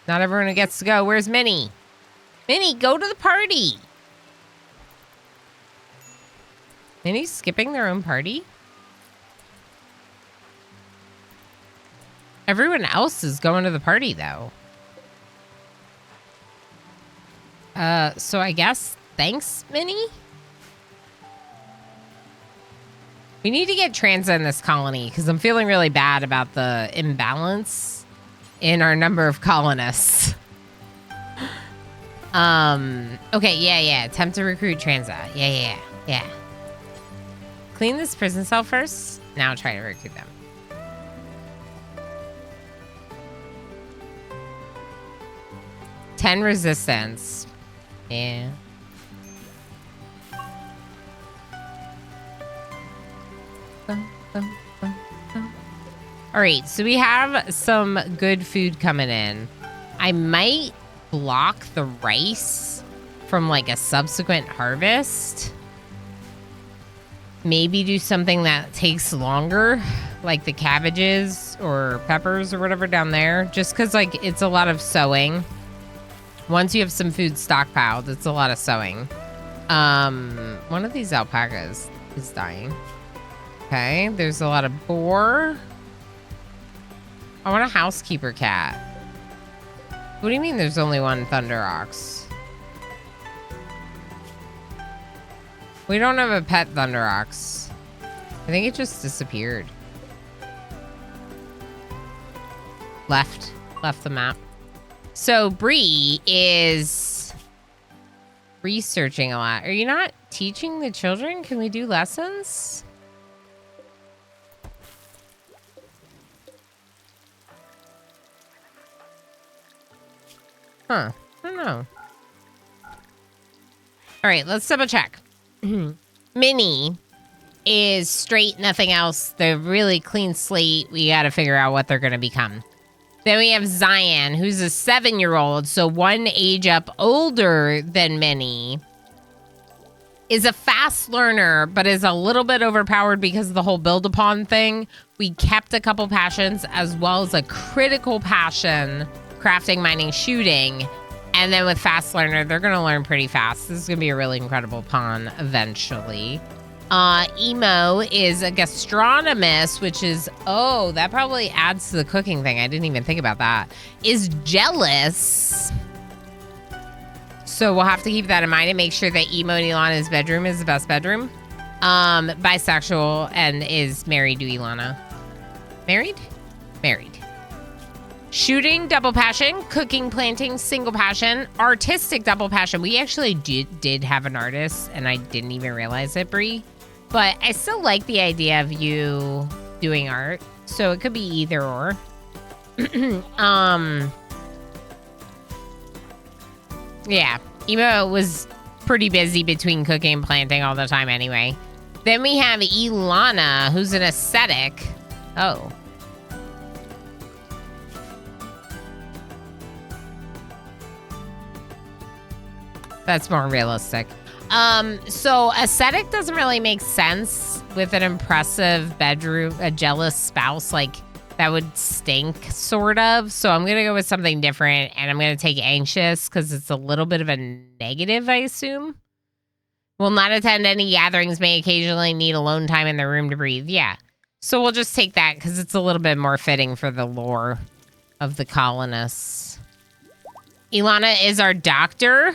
Not everyone who gets to go. Where's Minnie? Minnie, go to the party. Minnie's skipping their own party? Everyone else is going to the party, though. So I guess thanks, Minnie? We need to get Transa in this colony, because I'm feeling really bad about the imbalance in our number of colonists. Okay, yeah. Attempt to recruit Transa. Yeah. Clean this prison cell first. Now try to recruit them. Ten resistance. Yeah. All right, so we have some good food coming in. I might block the rice from like a subsequent harvest. Maybe do something that takes longer, like the cabbages or peppers or whatever down there, just because like it's a lot of sowing. Once you have some food stockpiled, it's a lot of sowing. One of these alpacas is dying. Okay, there's a lot of boar. I want a housekeeper cat. What do you mean there's only one thunder ox? We don't have a pet thunder ox. I think it just disappeared. Left the map. So Bree is researching a lot. Are you not teaching the children? Can we do lessons? Huh. I don't know. All right, let's double check. Minnie is straight, nothing else. They're really clean slate. We got to figure out what they're going to become. Then we have Zion, who's a 7-year-old, so one age up older than Minnie. Is a fast learner, but is a little bit overpowered because of the whole build upon thing. We kept a couple passions as well as a critical passion, crafting, mining, shooting. And then with fast learner, they're going to learn pretty fast. This is going to be a really incredible pawn eventually. Emo is a gastronomist, which is, oh, that probably adds to the cooking thing. I didn't even think about that. Is jealous. So we'll have to keep that in mind and make sure that Emo and Ilana's bedroom is the best bedroom. Bisexual and is married to Ilana. Married? Married. Shooting, double passion. Cooking, planting, single passion. Artistic, double passion. We actually did have an artist, and I didn't even realize it, Bree. But I still like the idea of you doing art. So it could be either or. Yeah. Emo was pretty busy between cooking and planting all the time anyway. Then we have Ilana, who's an aesthetic. Oh. That's more realistic. So aesthetic doesn't really make sense with an impressive bedroom, a jealous spouse, like that would stink, sort of. So I'm going to go with something different, and I'm going to take anxious because it's a little bit of a negative, I assume. Will not attend any gatherings, may occasionally need alone time in their room to breathe. Yeah. So we'll just take that because it's a little bit more fitting for the lore of the colonists. Ilana is our doctor.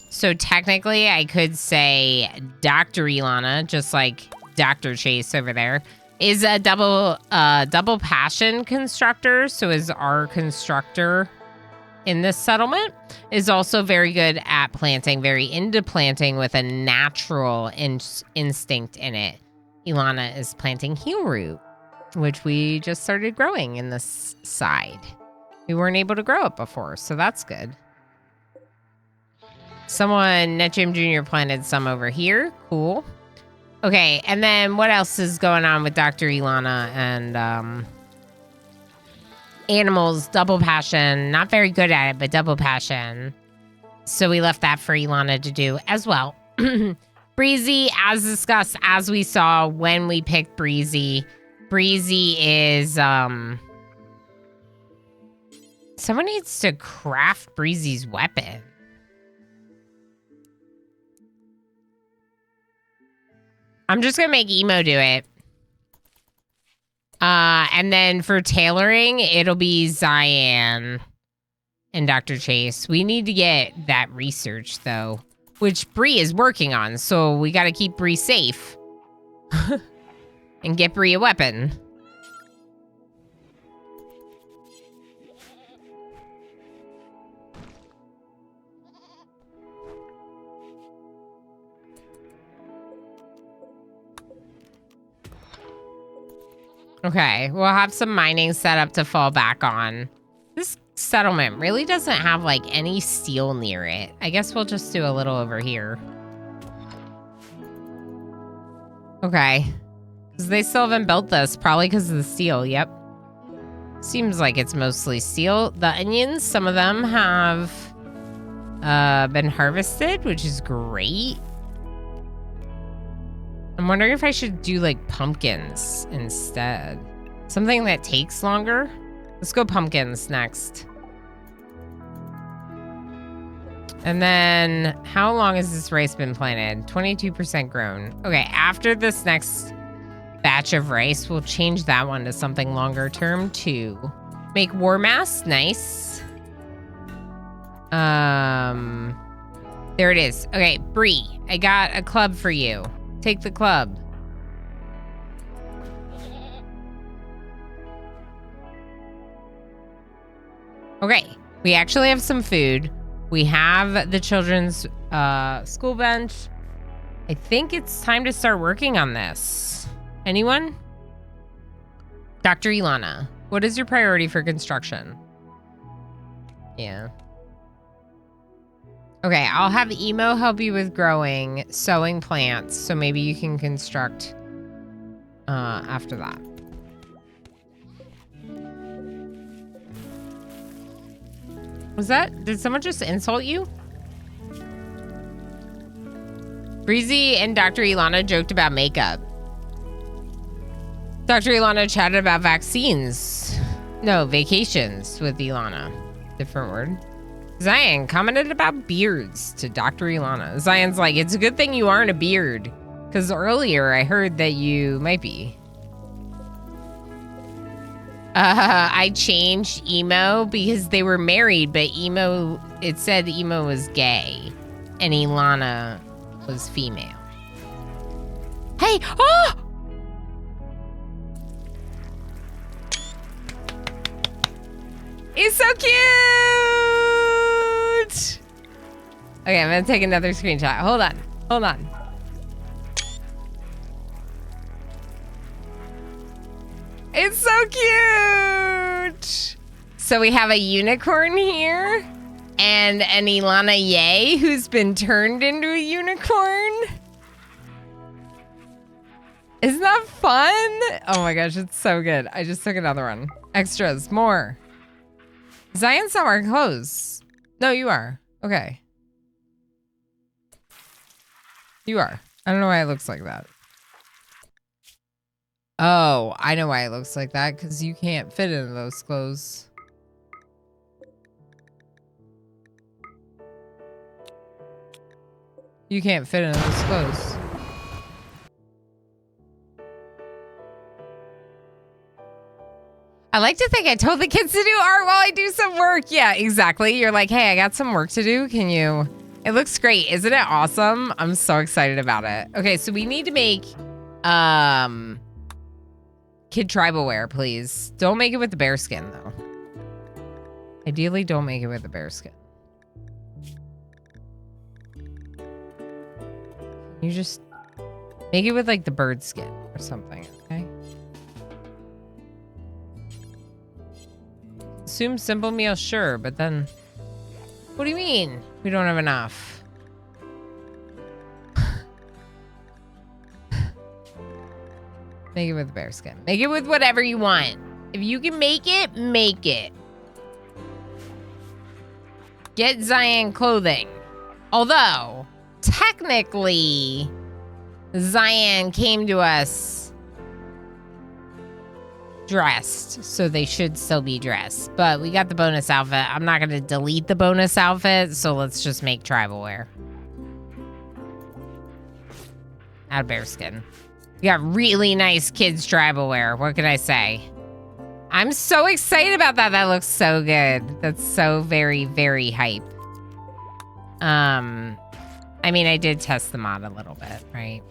So technically, I could say Dr. Ilana, just like Dr. Chase over there, is a double passion constructor. So is our constructor in this settlement, is also very good at planting, very into planting with a natural instinct in it. Ilana is planting heel root, which we just started growing in this side. We weren't able to grow it before, so that's good. Someone, NetJim Jr. planted some over here. Cool. Okay, and then what else is going on with Dr. Ilana and animals? Double passion. Not very good at it, but double passion. So we left that for Ilana to do as well. Breezy, as discussed, as we saw when we picked Breezy. Breezy is, someone needs to craft Breezy's weapon. I'm just going to make Emo do it. And then for tailoring, it'll be Cyan and Dr. Chase. We need to get that research, though, which Bree is working on. So we got to keep Bree safe and get Bree a weapon. Okay, we'll have some mining set up to fall back on. This settlement really doesn't have, like, any steel near it. I guess we'll just do a little over here. Okay. Because they still haven't built this, probably because of the steel, yep. Seems like it's mostly steel. The onions, some of them have been harvested, which is great. I'm wondering if I should do, like, pumpkins instead. Something that takes longer. Let's go pumpkins next. And then, how long has this rice been planted? 22% grown. Okay, after this next batch of rice, we'll change that one to something longer term too. Make war mass. Nice. There it is. Okay, Bree, I got a club for you. Take the club. Okay, we actually have some food. We have the children's school bench. I think it's time to start working on this. Anyone? Dr. Ilana, what is your priority for construction? Yeah. Okay, I'll have Emo help you with growing, sowing plants, so maybe you can construct after that. Was that, did someone just insult you? Breezy and Dr. Ilana joked about makeup. Dr. Ilana chatted about vaccines. No, vacations with Ilana. Different word. Zion commented about beards to Dr. Ilana. Zion's like, it's a good thing you aren't a beard, because earlier I heard that you might be. I changed emo because they were married, but it said emo was gay and Ilana was female. Hey, oh! He's so cute! Okay, I'm gonna take another screenshot. Hold on. It's so cute! So we have a unicorn here and an Ilana Ye who's been turned into a unicorn. Isn't that fun? Oh my gosh, it's so good. I just took another one. Extras, more. Zion's not wearing clothes. No, you are. Okay. You are. I don't know why it looks like that. Oh, I know why it looks like that, because you can't fit into those clothes. You can't fit into those clothes. I like to think I told the kids to do art while I do some work. Yeah, exactly. You're like, hey, I got some work to do. Can you? It looks great. Isn't it awesome? I'm so excited about it. Okay, so we need to make kid tribal wear, please. Don't make it with the bear skin, though. Ideally, don't make it with the bear skin. You just make it with like the bird skin or something, okay? Assume simple meal, sure, but then what do you mean we don't have enough? Make it with bear skin. Make it with whatever you want. If you can make it, make it. Get Zion clothing. Although, technically, Zion came to us dressed, so they should still be dressed. But we got the bonus outfit. I'm not going to delete the bonus outfit, so let's just make tribal wear. Out of bearskin. We got really nice kids tribal wear. What can I say? I'm so excited about that. That looks so good. That's so very, very hype. I mean, I did test the mod a little bit, right?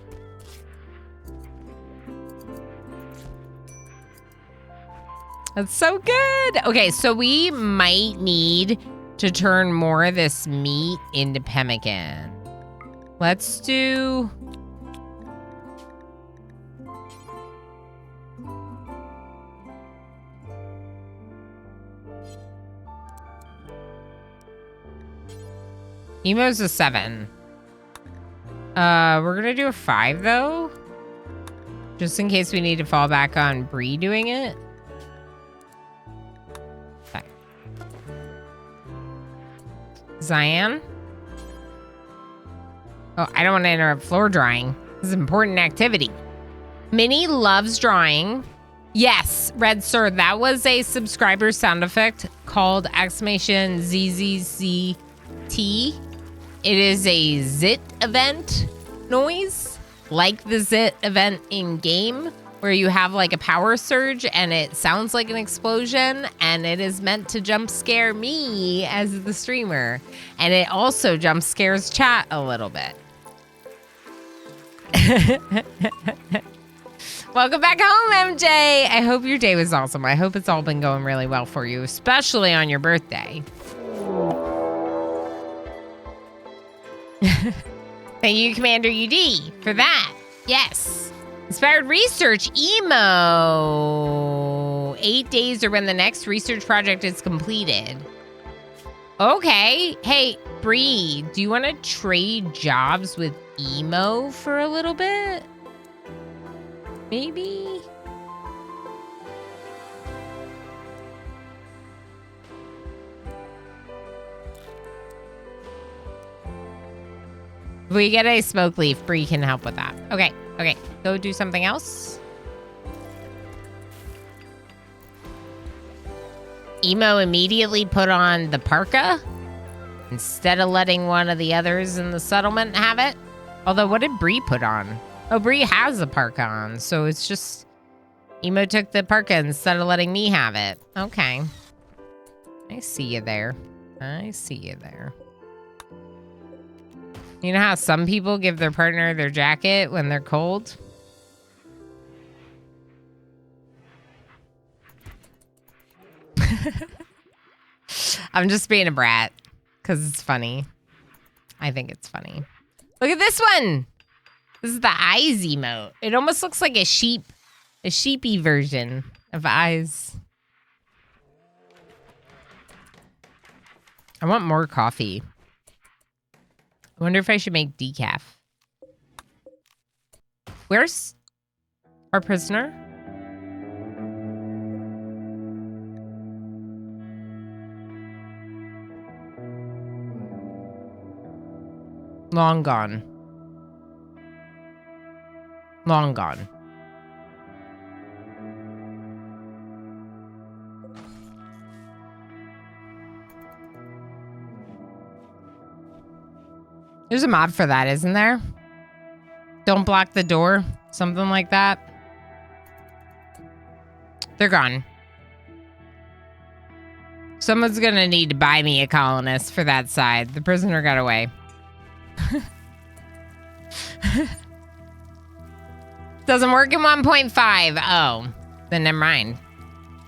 That's so good. Okay, so we might need to turn more of this meat into pemmican. Let's do... Emo's a 7. We're gonna do a 5, though. Just in case we need to fall back on Bree doing it. Zion? Oh, I don't want to interrupt floor drawing. This is an important activity. Minnie loves drawing. Yes, Red Sir, that was a subscriber sound effect called !ZZZT. It is a ZIT event noise, like the ZIT event in game, where you have like a power surge and it sounds like an explosion, and it is meant to jump scare me as the streamer. And it also jump scares chat a little bit. Welcome back home, MJ. I hope your day was awesome. I hope it's all been going really well for you, especially on your birthday. Thank you, Commander UD, for that. Yes. Inspired research, emo. 8 days or when the next research project is completed. Okay. Hey, Bree, do you want to trade jobs with emo for a little bit? Maybe? If we get a smoke leaf, Bree can help with that. Okay, okay. Go do something else. Emo immediately put on the parka instead of letting one of the others in the settlement have it. Although, what did Bree put on? Oh, Bree has a parka on, so it's just Emo took the Perkins instead of letting me have it. Okay. I see you there. I see you there. You know how some people give their partner their jacket when they're cold? I'm just being a brat because it's funny. I think it's funny. Look at this one. This is the eyes emote. It almost looks like a sheepy version of eyes. I want more coffee. I wonder if I should make decaf. Where's our prisoner? Long gone. Long gone. There's a mod for that, isn't there? Don't block the door. Something like that. They're gone. Someone's gonna need to buy me a colonist for that side. The prisoner got away. Doesn't work in 1.5. Oh, then never mind.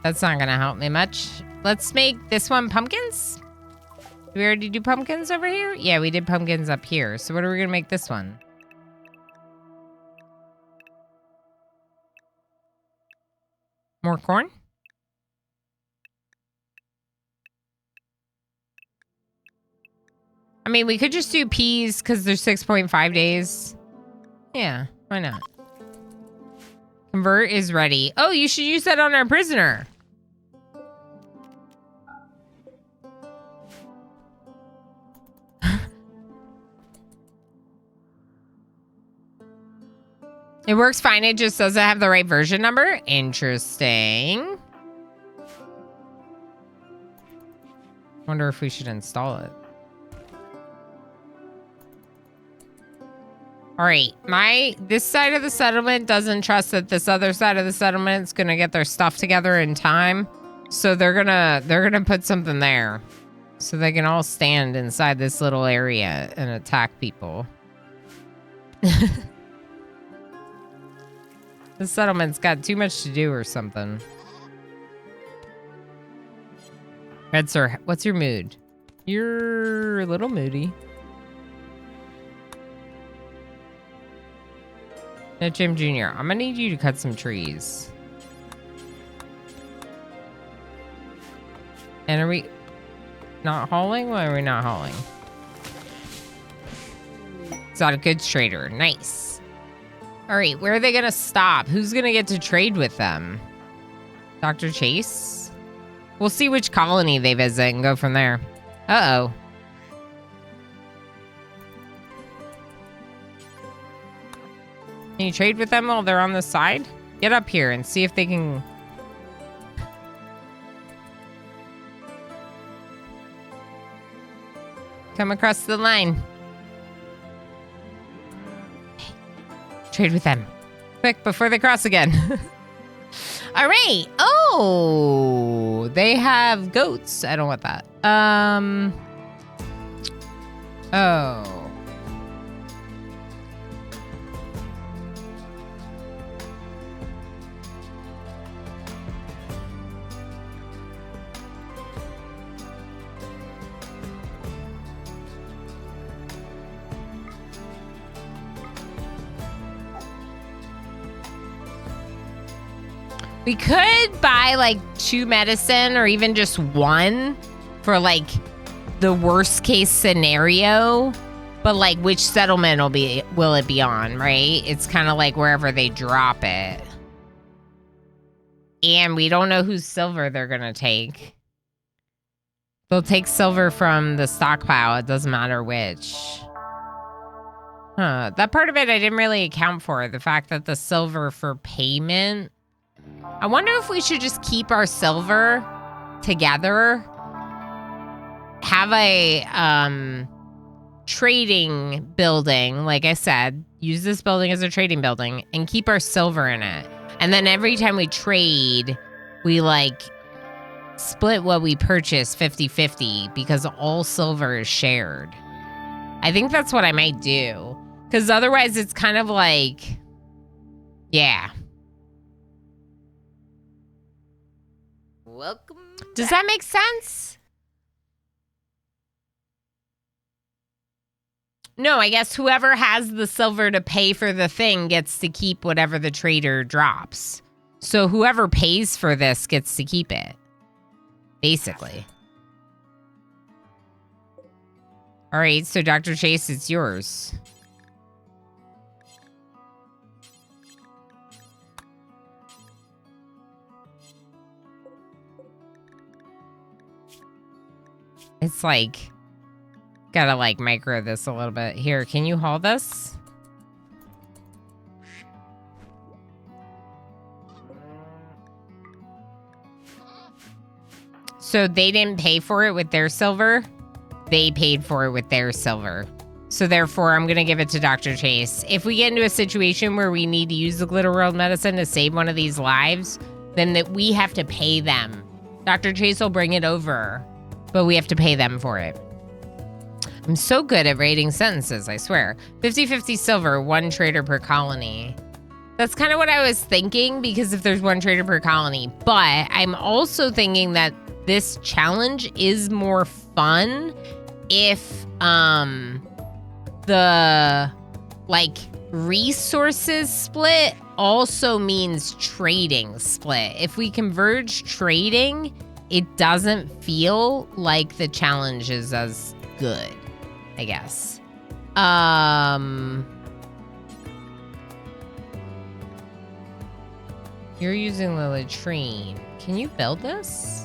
That's not gonna help me much. Let's make this one pumpkins. Did we already do pumpkins over here? Yeah, we did pumpkins up here. So what are we gonna make this one? More corn? I mean, we could just do peas because there's 6.5 days. Yeah, why not? Convert is ready. Oh, you should use that on our prisoner. It works fine. It just doesn't have the right version number. Interesting. Wonder if we should install it. All right, this side of the settlement doesn't trust that this other side of the settlement is gonna get their stuff together in time, so they're gonna put something there, so they can all stand inside this little area and attack people. The settlement's got too much to do or something. Red Sir, what's your mood? You're a little moody. Now, Jim Jr., I'm gonna need you to cut some trees. And are we not hauling? Why are we not hauling? Exotic goods trader. Nice. All right, where are they gonna stop? Who's gonna get to trade with them? Dr. Chase? We'll see which colony they visit and go from there. Uh-oh. Can you trade with them while they're on the side? Get up here and see if they can... come across the line. Trade with them. Quick, before they cross again. All right. Oh, they have goats. I don't want that. Oh. We could buy like 2 medicine or even just 1 for like the worst case scenario. But like which settlement will it be on, right? It's kind of like wherever they drop it. And we don't know whose silver they're going to take. They'll take silver from the stockpile. It doesn't matter which. Huh. That part of it I didn't really account for. The fact that the silver for payment... I wonder if we should just keep our silver together. Have a trading building, like I said. Use this building as a trading building and keep our silver in it. And then every time we trade, we like split what we purchase 50-50 because all silver is shared. I think that's what I might do. Because otherwise it's kind of like, yeah. Welcome. Does that make sense? No, I guess whoever has the silver to pay for the thing gets to keep whatever the trader drops. So whoever pays for this gets to keep it. Basically. All right, so Dr. Chase, it's yours. It's like, gotta like micro this a little bit. Here, can you haul this? So they didn't pay for it with their silver. They paid for it with their silver. So therefore, I'm gonna give it to Dr. Chase. If we get into a situation where we need to use the glitter world medicine to save one of these lives, then that we have to pay them. Dr. Chase will bring it over, but we have to pay them for it. I'm so good at rating sentences, I swear. 50-50 silver, 1 trader per colony. That's kind of what I was thinking, because if there's 1 trader per colony. But I'm also thinking that this challenge is more fun if the like resources split also means trading split. If we converge trading, it doesn't feel like the challenge is as good, I guess. You're using the latrine. Can you build this?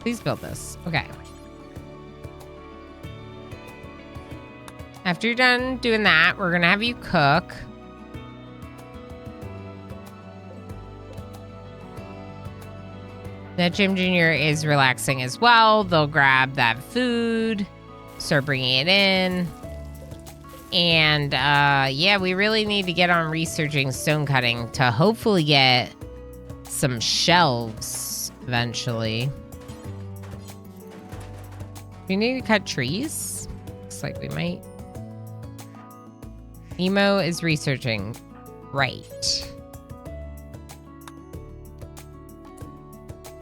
Please build this. Okay. After you're done doing that, we're gonna have you cook. That Jim Jr. is relaxing as well. They'll grab that food, start bringing it in. And yeah, we really need to get on researching stone cutting to hopefully get some shelves eventually. We need to cut trees. Looks like we might. Emo is researching. Right.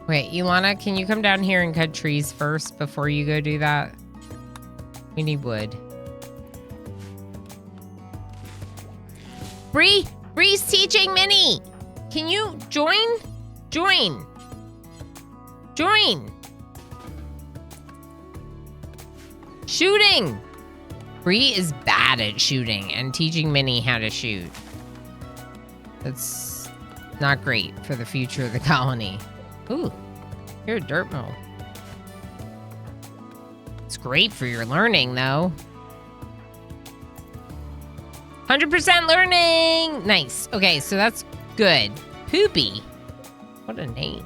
Wait, Ilana, can you come down here and cut trees first before you go do that? We need wood. Bree's teaching Minnie. Can you join? Join. Shooting. Bree is bad at shooting and teaching Minnie how to shoot. That's not great for the future of the colony. Ooh, you're a dirt mill. It's great for your learning, though. 100% learning! Nice. Okay, so that's good. Poopy. What a name.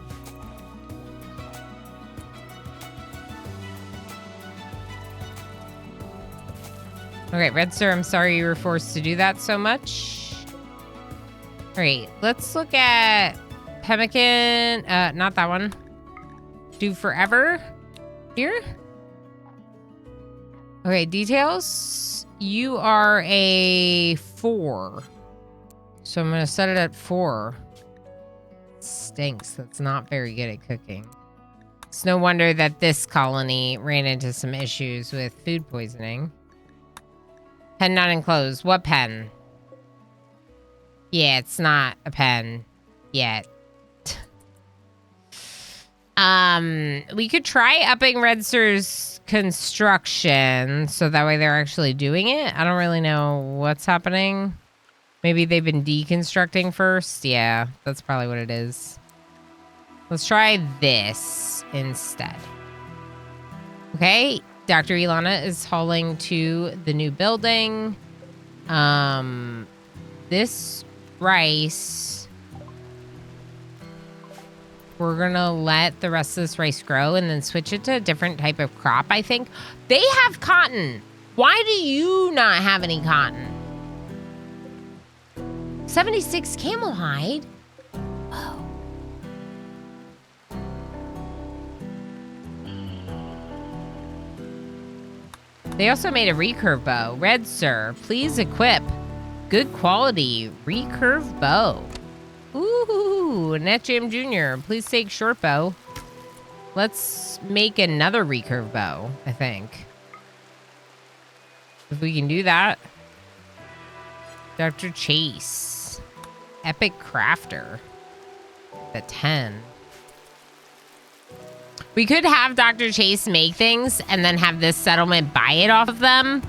Okay, Red Sir, I'm sorry you were forced to do that so much. All right, let's look at Pemmican. Not that one. Do Forever. Here. Okay, details. You are a 4. So I'm going to set it at 4. Stinks. That's not very good at cooking. It's no wonder that this colony ran into some issues with food poisoning. Pen not enclosed. What pen? Yeah, it's not a pen yet. We could try upping Red Sir's construction so that way they're actually doing it. I don't really know what's happening. Maybe they've been deconstructing first. Yeah, that's probably what it is. Let's try this instead. Okay, Dr. Ilana is hauling to the new building. This rice, we're gonna let the rest of this rice grow and then switch it to a different type of crop, I think. They have cotton. Why do you not have any cotton? 76 camel hide? Oh. They also made a recurve bow. Red sir, please equip. Good quality recurve bow. Ooh, Net Jam Jr., please take short bow. Let's make another recurve bow, I think. If we can do that. Dr. Chase. Epic Crafter. The 10. We could have Dr. Chase make things and then have this settlement buy it off of them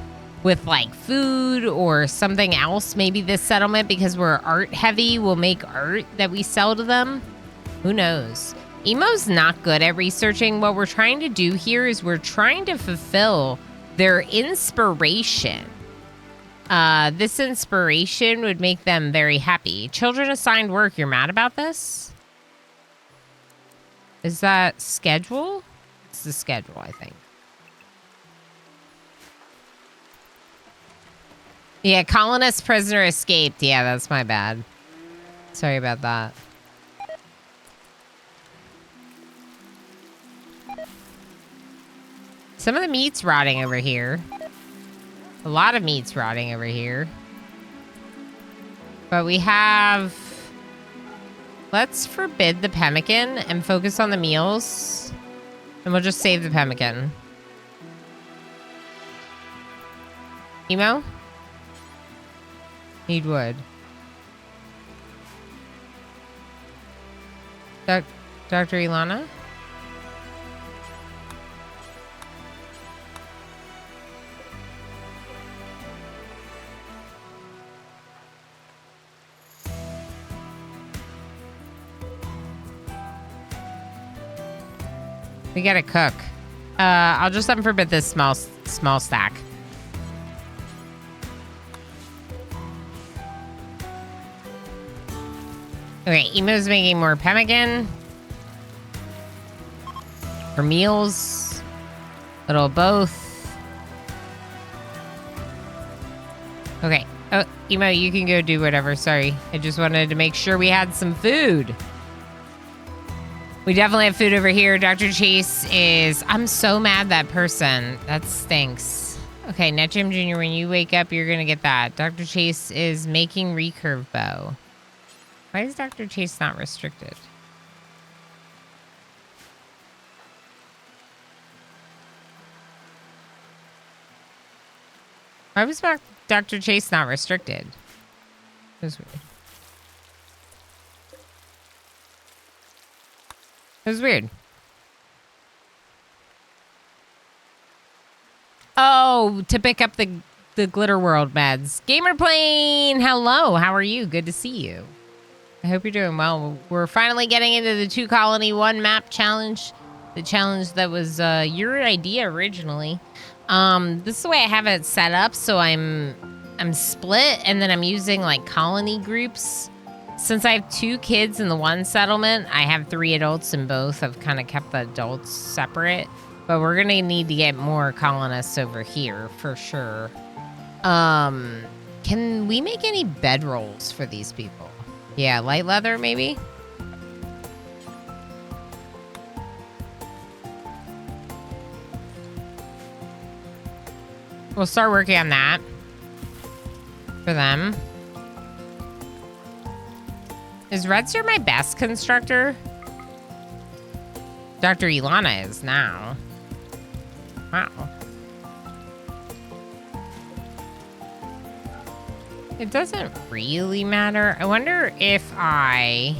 with like food or something else. Maybe this settlement, because we're art heavy, will make art that we sell to them. Who knows? Emo's not good at researching. What we're trying to do here is we're trying to fulfill their inspiration. This inspiration would make them very happy. Children assigned work. You're mad about this? Is that schedule? It's the schedule, I think. Yeah, colonist prisoner escaped. Yeah, that's my bad. Sorry about that. Some of the meat's rotting over here. A lot of meat's rotting over here. But we have... Let's forbid the pemmican and focus on the meals. And we'll just save the pemmican. Emo? Need wood. Dr. Ilana? We gotta cook. I'll just unforbid this small stack. Okay, Emo's making more pemmican. For meals. Little both. Okay. Oh, Emo, you can go do whatever. Sorry. I just wanted to make sure we had some food. We definitely have food over here. Dr. Chase is... I'm so mad that person. That stinks. Okay, NetJim Jr., when you wake up, you're going to get that. Dr. Chase is making recurve bow. Why is Dr. Chase not restricted? Why was Dr. Chase not restricted? That was weird. It was weird. Oh, to pick up the Glitter World meds. Gamer Plane, hello. How are you? Good to see you. I hope you're doing well. We're finally getting into the 2 colony 1 map challenge. The challenge that was your idea originally. This is the way I have it set up. So I'm split, and then I'm using like colony groups. Since I have 2 kids in the one settlement, I have 3 adults in both. I've kind of kept the adults separate. But we're going to need to get more colonists over here for sure. Can we make any bedrolls for these people? Yeah, light leather maybe? We'll start working on that for them. Is Redster my best constructor? Dr. Ilana is now. Wow. It doesn't really matter. I wonder if I...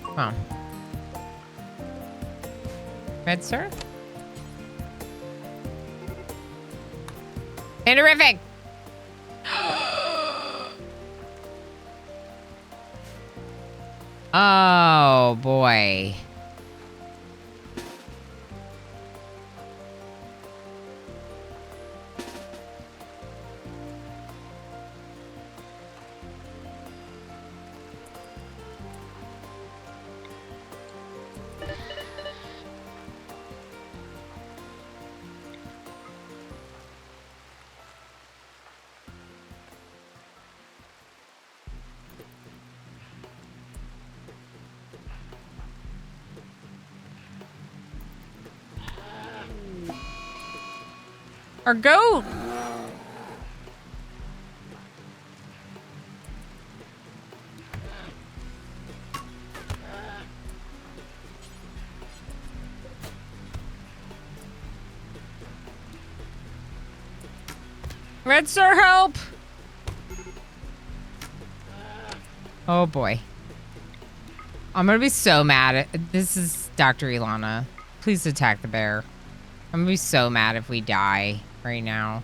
Huh. Redster? Terrific! Oh, boy. Our goat. Red Star, help! Oh boy. I'm gonna be so mad at this. Is Dr. Ilana. Please attack the bear. I'm gonna be so mad if we die right now.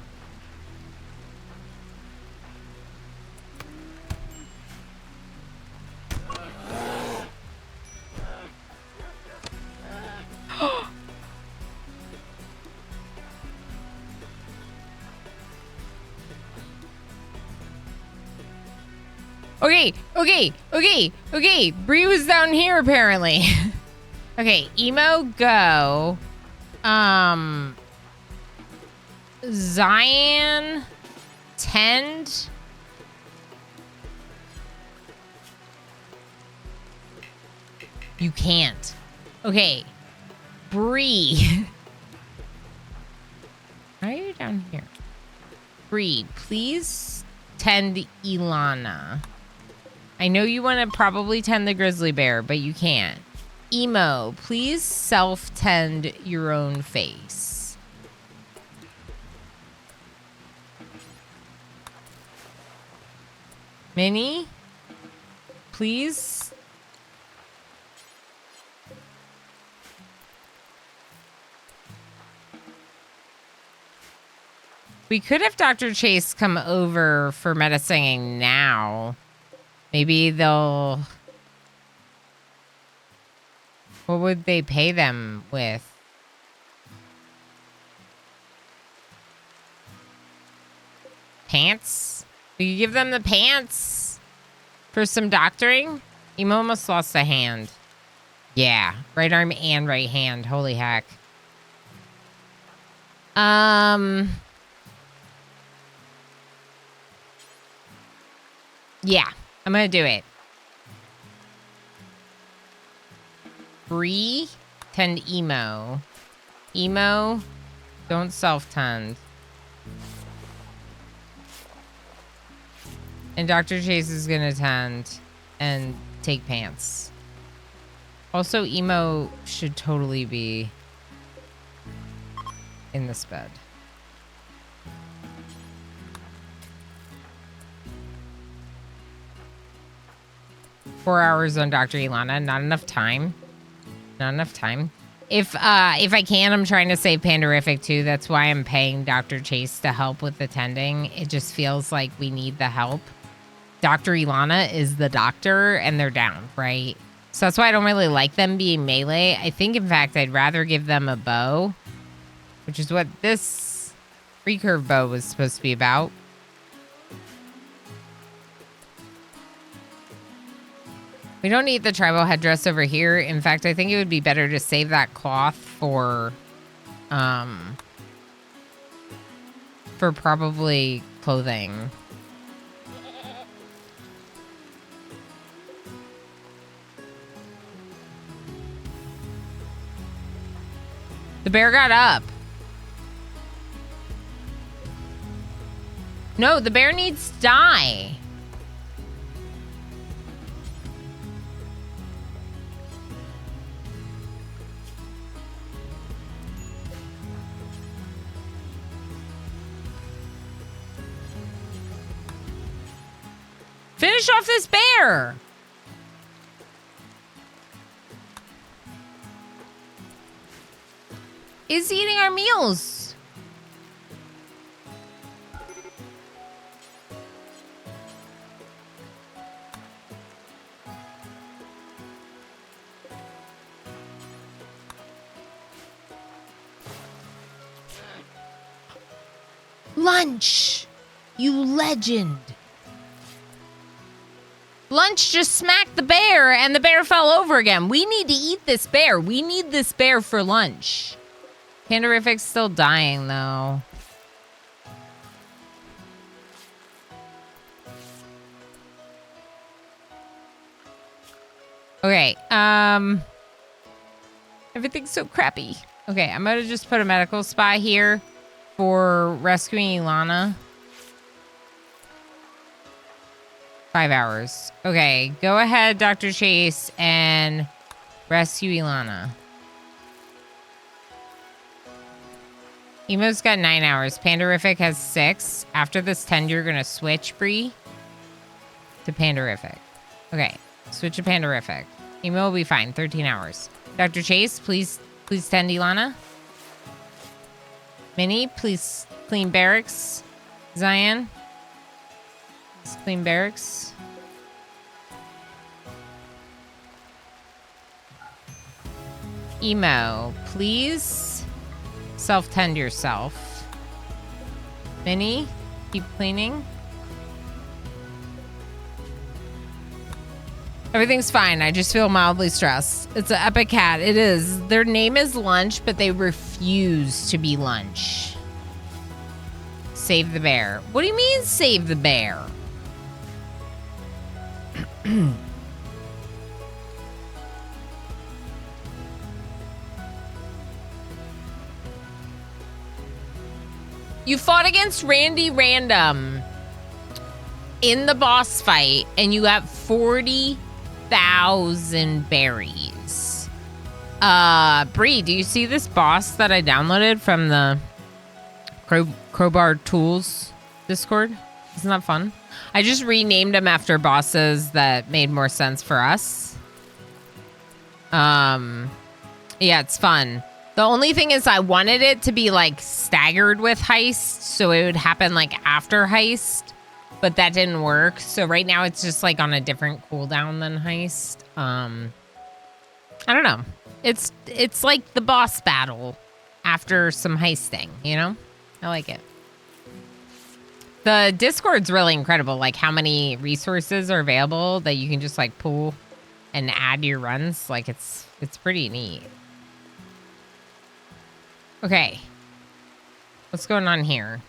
Okay. Bree was down here apparently. Okay, emo go. Zion tend. You can't. Okay. Bree. Why are you down here? Bree, please tend Ilana. I know you want to probably tend the grizzly bear, but you can't. Emo, please self-tend your own face. Minnie, please. We could have Dr. Chase come over for meta singing now. Maybe they'll... What would they pay them with? Pants? We could give them the pants for some doctoring. Emo almost lost a hand. Yeah, right arm and right hand. Holy heck. Yeah, I'm gonna do it. Bree, tend emo. Emo, don't self-tend. And Dr. Chase is gonna tend and take pants. Also, emo should totally be in this bed. Four hours on Dr. Ilana, not enough time. Not enough time. If I can, I'm trying to save Pandorific too. That's why I'm paying Dr. Chase to help with the tending. It just feels like we need the help. Dr. Ilana is the doctor and they're down, right? So that's why I don't really like them being melee. I think, in fact, I'd rather give them a bow, which is what this recurve bow was supposed to be about. We don't need the tribal headdress over here. In fact, I think it would be better to save that cloth for probably clothing. The bear got up. No, the bear needs to die. Finish off this bear. Is eating our meals. Lunch, you legend. Lunch just smacked the bear and the bear fell over again. We need to eat this bear. We need this bear for lunch. Pandorific's still dying, though. Okay, everything's so crappy. Okay, I'm gonna just put a medical spy here. for rescuing Ilana? 5 hours. Okay, go ahead, Dr. Chase, and rescue Ilana. Emo's got 9 hours. Pandarific has 6. After this 10, you're going to switch, Bree, to Pandarific. Okay, switch to Pandarific. Emo will be fine. 13 hours. Dr. Chase, please tend Ilana. Minnie, please clean barracks. Zion, please clean barracks. Emo, please self-tend yourself. Minnie, keep cleaning. Everything's fine. I just feel mildly stressed. It's an epic cat. It is. Their name is Lunch, but they refuse to be Lunch. Save the bear. What do you mean, save the bear? You fought against Randy Random in the boss fight, and you got 40,000 berries. Bree, do you see this boss that I downloaded from the Crowbar Tools Discord? Isn't that fun? I just renamed them after bosses that made more sense for us. Yeah, it's fun. The only thing is I wanted it to be like staggered with heist, so it would happen like after heist, but that didn't work. So right now it's just like on a different cooldown than heist. I don't know. It's like the boss battle after some heisting, you know? I like it. The Discord's really incredible, like how many resources are available that you can just like pull and add to your runs. Like it's pretty neat. Okay. What's going on here?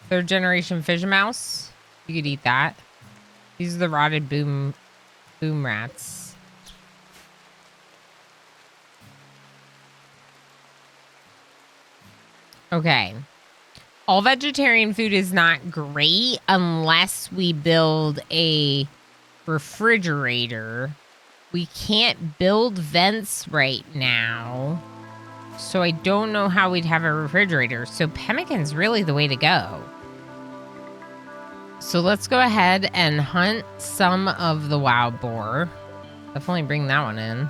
3rd generation fission mouse. You could eat that. These are the rotted boom rats. Okay. All vegetarian food is not great unless we build a refrigerator. We can't build vents right now, so I don't know how we'd have a refrigerator. So pemmican's really the way to go. So let's go ahead and hunt some of the wild boar. Definitely bring that one in.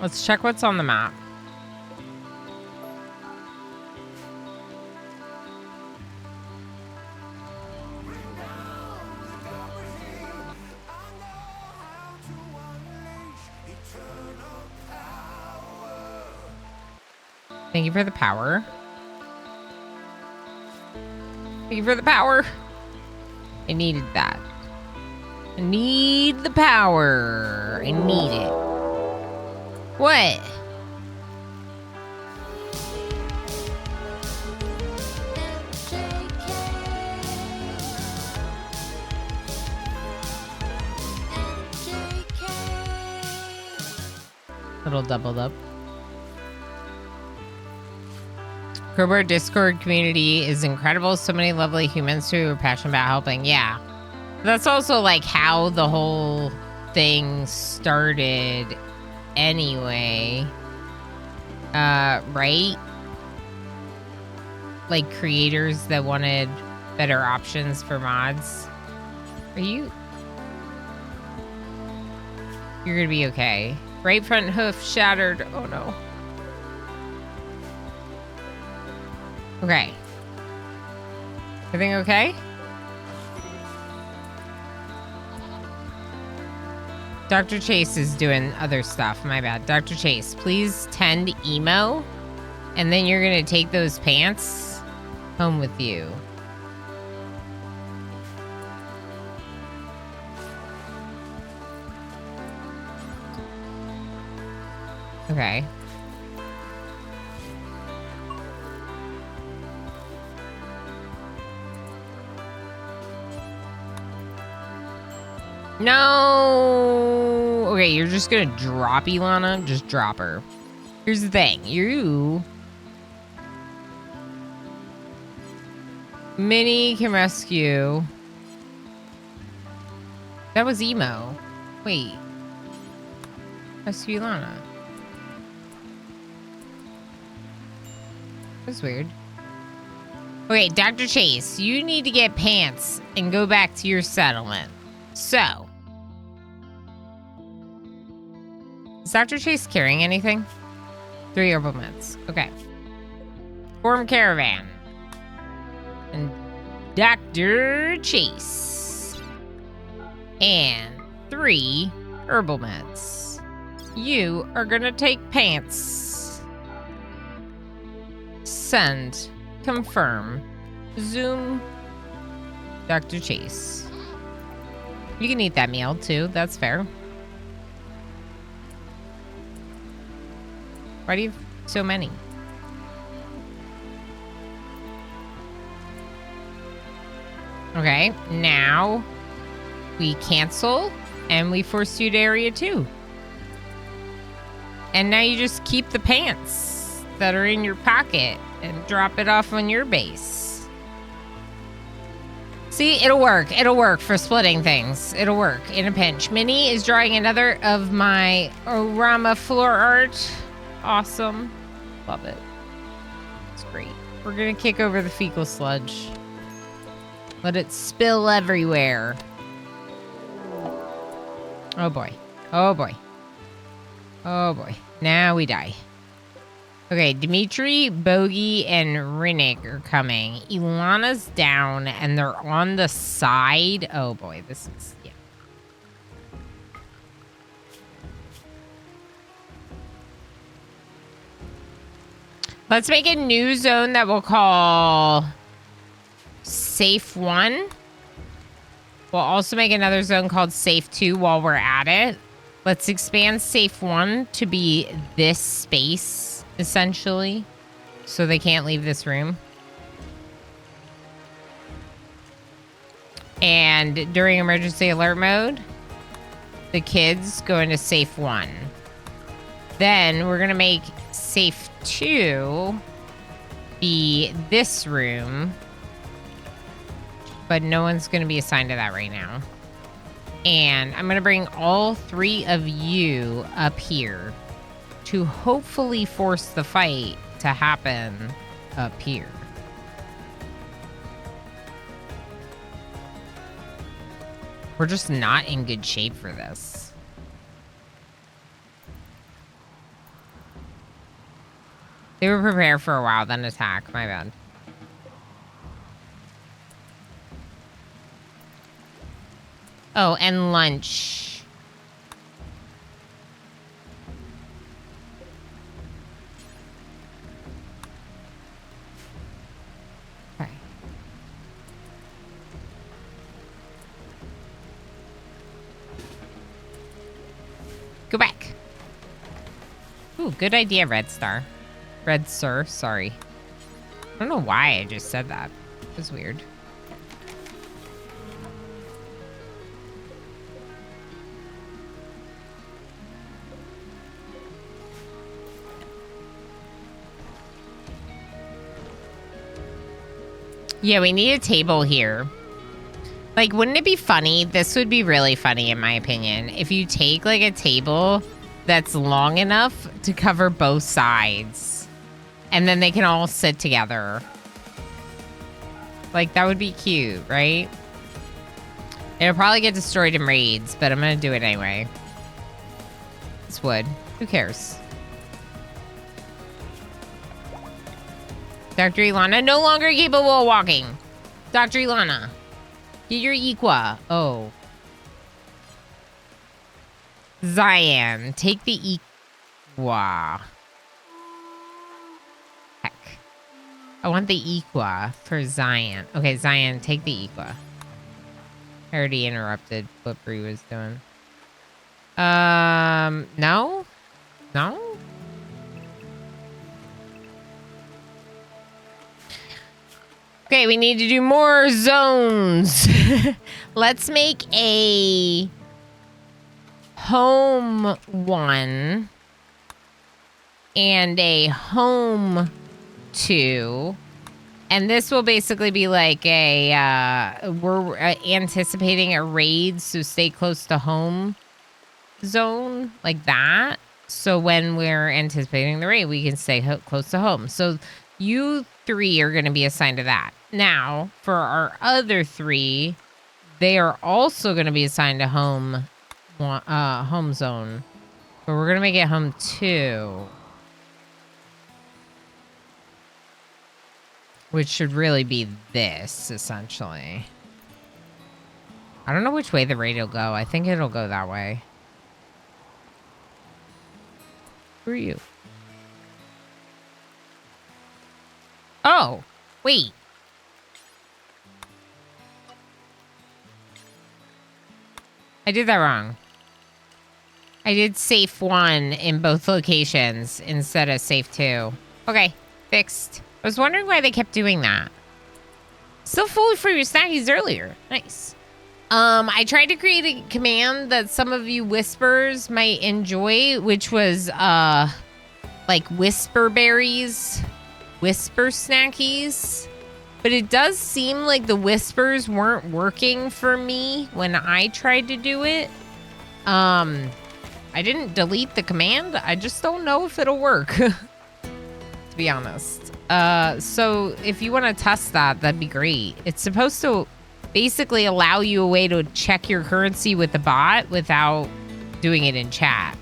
Let's check what's on the map. Thank you for the power. Thank you for the power. I needed that. I need the power. I need it. What? Little doubled up. Crowbar Discord community is incredible. So many lovely humans who are passionate about helping. Yeah. That's also like how the whole thing started anyway. Right? Like creators that wanted better options for mods. Are you? You're gonna be okay. Right front hoof shattered. Oh no. Okay. Everything okay? Dr. Chase is doing other stuff. My bad. Dr. Chase, please tend Emo. And then you're going to take those pants home with you. Okay. No. Okay, you're just gonna drop Ilana? Just drop her. Here's the thing. Minnie can rescue. That was Emo. Wait. Rescue Ilana. That's weird. Okay, Dr. Chase, you need to get pants and go back to your settlement. So. Is Dr. Chase carrying anything? 3 herbal meds. Okay. Form caravan. And Dr. Chase. And 3 herbal meds. You are gonna take pants. Send. Confirm. Zoom. Dr. Chase. You can eat that meal too. That's fair. Why do you have so many? Okay, now we cancel and we force you to area 2. And now you just keep the pants that are in your pocket and drop it off on your base. See, it'll work. It'll work for splitting things. It'll work in a pinch. Minnie is drawing another of my Orama floor art. Awesome. Love it. It's great. We're gonna kick over the fecal sludge. Let it spill everywhere. Oh boy. Oh boy. Oh boy. Now we die. Okay, Dimitri, Bogey, and Rinnig are coming. Ilana's down, and they're on the side. Oh boy, this is... yeah. Let's make a new zone that we'll call Safe 1. We'll also make another zone called Safe 2 while we're at it. Let's expand Safe 1 to be this space, essentially, so they can't leave this room. And during emergency alert mode, the kids go into Safe 1. Then we're going to make Safe 2 be this room, but no one's going to be assigned to that right now. And I'm going to bring all 3 of you up here to hopefully force the fight to happen up here. We're just not in good shape for this. They were prepared for a while, then attack. My bad. Oh, and lunch. Okay. Go back. Ooh, good idea, Red Star. Red Sir, sorry. I don't know why I just said that. It was weird. Yeah, we need a table here. Like, wouldn't it be funny? This would be really funny, in my opinion. If you take, like, a table that's long enough to cover both sides. And then they can all sit together. Like, that would be cute, right? It'll probably get destroyed in raids, but I'm gonna do it anyway. It's wood. Who cares? Dr. Ilana, no longer capable of walking. Dr. Ilana, get your equa. Oh. Zion, take the equa. Heck. I want the equa for Zion. Okay, Zion, take the equa. I already interrupted what Bree was doing. No? No? Okay, we need to do more zones. Let's make a home 1 and a home 2. And this will basically be like we're anticipating a raid, so stay close to home zone, like that. So when we're anticipating the raid, we can stay close to home. So you 3 are going to be assigned to that. Now, for our other 3, they are also going to be assigned to home zone. But we're going to make it home 2. Which should really be this, essentially. I don't know which way the raid will go. I think it'll go that way. Who are you? Oh, wait. I did that wrong. I did safe 1 in both locations instead of safe 2. Okay, fixed. I was wondering why they kept doing that. Still fully for your snackies earlier. Nice. I tried to create a command that some of you whispers might enjoy, which was like whisper berries, whisper snackies. But it does seem like the whispers weren't working for me when I tried to do it. I didn't delete the command. I just don't know if it'll work, to be honest. So if you want to test that, that'd be great. It's supposed to basically allow you a way to check your currency with the bot without doing it in chat.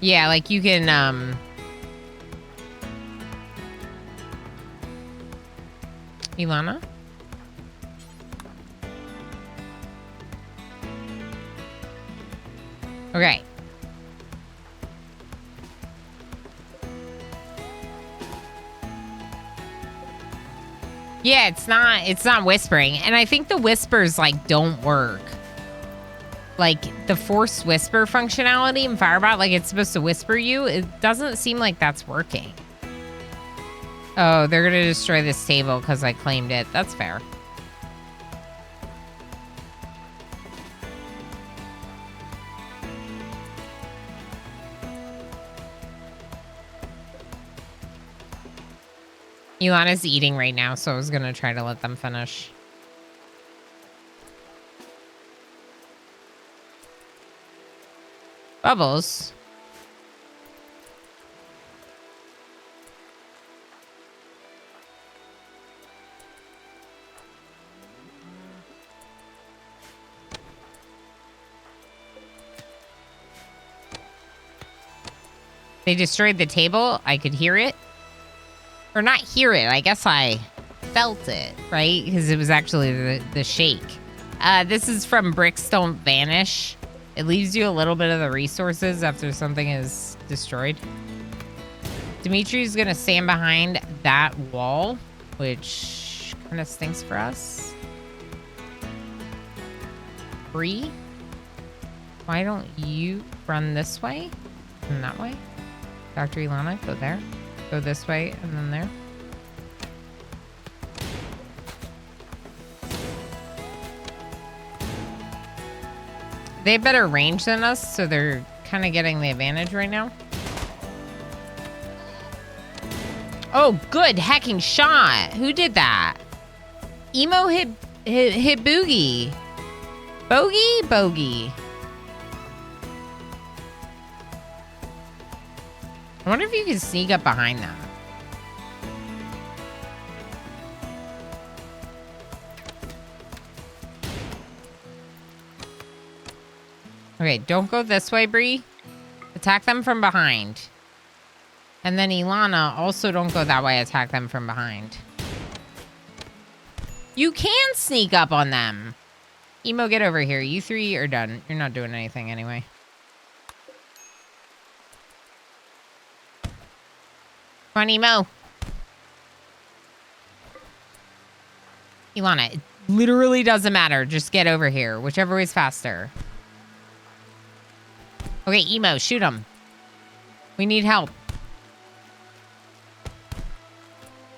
Yeah, like you can, Ilana? Okay. Yeah, it's not whispering. And I think the whispers, like, don't work. Like, the forced whisper functionality in Firebot, like, it's supposed to whisper you. It doesn't seem like that's working. Oh, they're going to destroy this table because I claimed it. That's fair. Ilana's eating right now, so I was going to try to let them finish. Bubbles. They destroyed the table. I could hear it. Or not hear it. I guess I felt it, right? Because it was actually the shake. This is from Bricks Don't Vanish. It leaves you a little bit of the resources after something is destroyed. Dimitri's going to stand behind that wall, which kind of stinks for us. Bree, why don't you run this way and that way? Dr. Ilana, go there. Go this way and then there. They have better range than us, so they're kind of getting the advantage right now. Oh, good hacking shot. Who did that? Emo hit Boogie. Bogey. I wonder if you can sneak up behind that. Okay, don't go this way, Bree. Attack them from behind. And then Ilana, also don't go that way. Attack them from behind. You can sneak up on them. Emo, get over here. You 3 are done. You're not doing anything anyway. Come on, Emo. Ilana, it literally doesn't matter. Just get over here. Whichever way's faster. Okay, Emo, shoot him. We need help.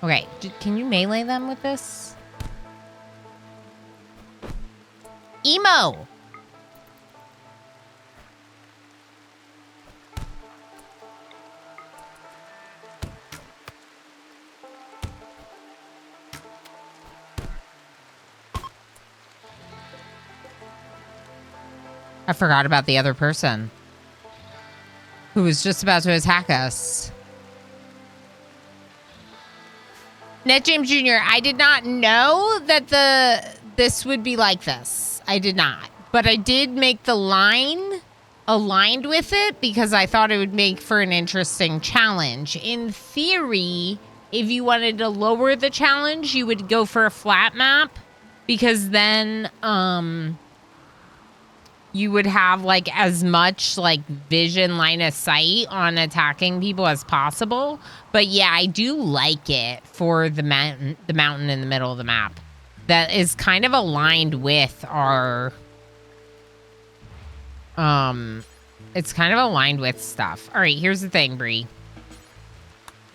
Okay, can you melee them with this? Emo. I forgot about the other person who was just about to attack us. Net James Jr., I did not know that this would be like this. I did not. But I did make the line aligned with it because I thought it would make for an interesting challenge. In theory, if you wanted to lower the challenge, you would go for a flat map because then you would have like as much like vision line of sight on attacking people as possible. But yeah, I do like it for the mountain in the middle of the map. That is kind of aligned with our it's kind of aligned with stuff. All right, here's the thing, Bree.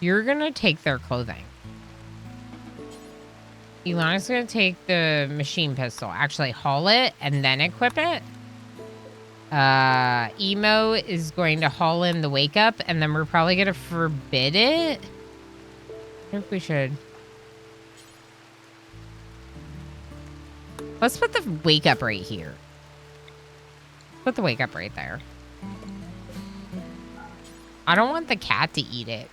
You're gonna take their clothing. Ilana's gonna take the machine pistol, actually haul it and then equip it. Emo is going to haul in the wake up, and then we're probably gonna forbid it. I think we should. Let's put the wake up right here. Put the wake up right there. I don't want the cat to eat it.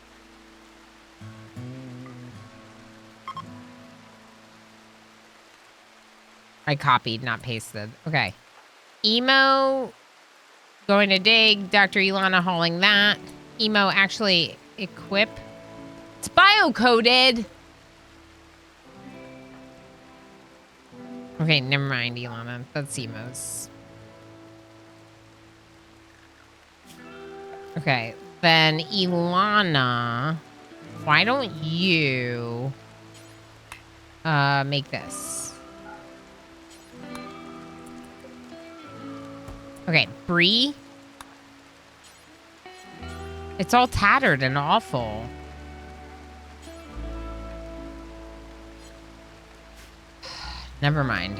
I copied, not pasted. Okay. Emo going to dig. Dr. Ilana hauling that. Emo actually equip. It's bio-coded. Okay, never mind, Ilana. That's Emo's. Okay, then Ilana, why don't you make this? Okay, Bree. It's all tattered and awful. Never mind.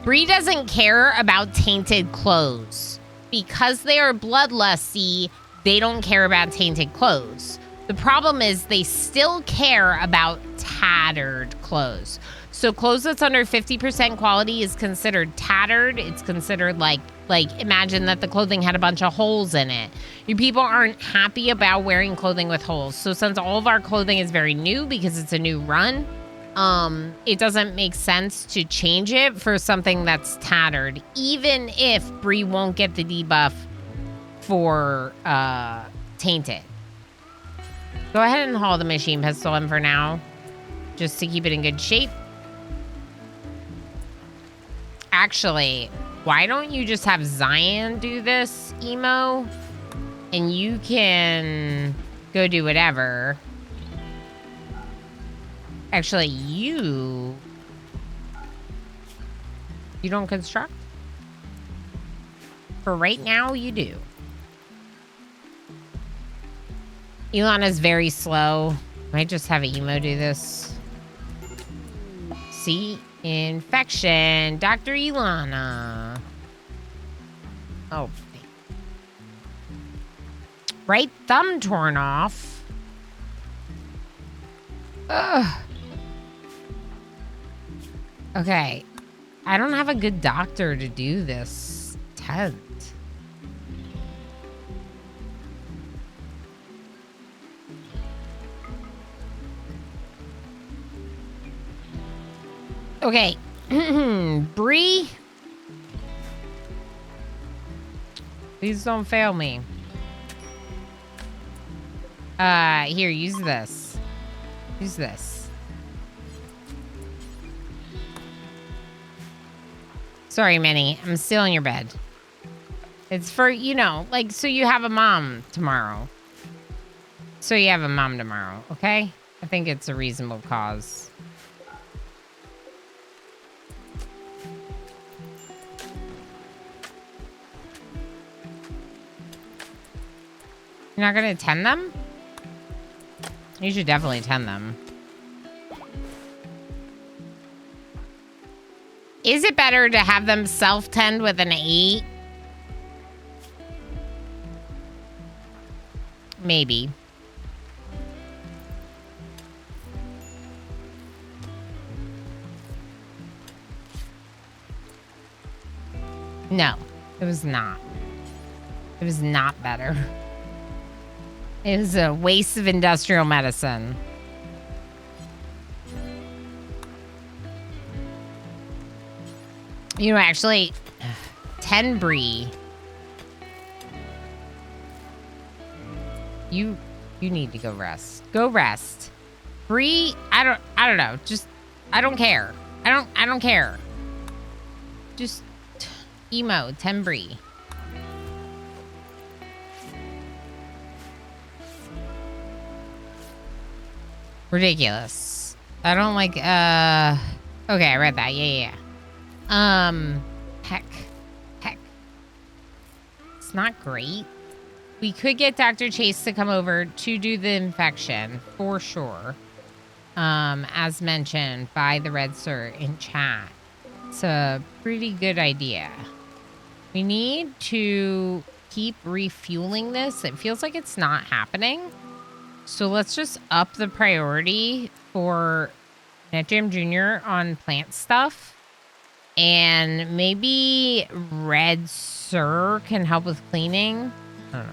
Bree doesn't care about tainted clothes. Because they are bloodlusty, they don't care about tainted clothes. The problem is they still care about tattered clothes. So clothes that's under 50% quality is considered tattered. It's considered like imagine that the clothing had a bunch of holes in it. You people aren't happy about wearing clothing with holes. So since all of our clothing is very new because it's a new run, it doesn't make sense to change it for something that's tattered, even if Bree won't get the debuff for tainted. Go ahead and haul the machine pistol in for now, just to keep it in good shape. Actually, why don't you just have Zion do this, Emo? And you can go do whatever. Actually, you don't construct? For right now, you do. Ilana's very slow. Might just have Emo do this. See? Infection. Dr. Ilana. Oh. Right thumb torn off. Ugh. Okay. I don't have a good doctor to do this tent. Okay. Bree. Please don't fail me. Here, use this. Use this. Sorry, Minnie. I'm stealing your bed. It's for, you know, like, so you have a mom tomorrow. So you have a mom tomorrow, okay? I think it's a reasonable cause. You're not gonna tend them? You should definitely tend them. Is it better to have them self-tend with an 8? Maybe. No, it was not. It was not better. It was a waste of industrial medicine. You know, actually, 10 Brie. You need to go rest. Go rest. Brie, I don't know. Just I don't care. I don't care. Just emo, 10 Brie. Ridiculous. I don't like okay, I read that. Yeah. Heck. It's not great. We could get Dr. Chase to come over to do the infection for sure. As mentioned by the Red Sir in chat. It's a pretty good idea. We need to keep refueling this. It feels like it's not happening. So let's just up the priority for NetJam Jr. on plant stuff. And maybe Red Sir can help with cleaning. I don't know.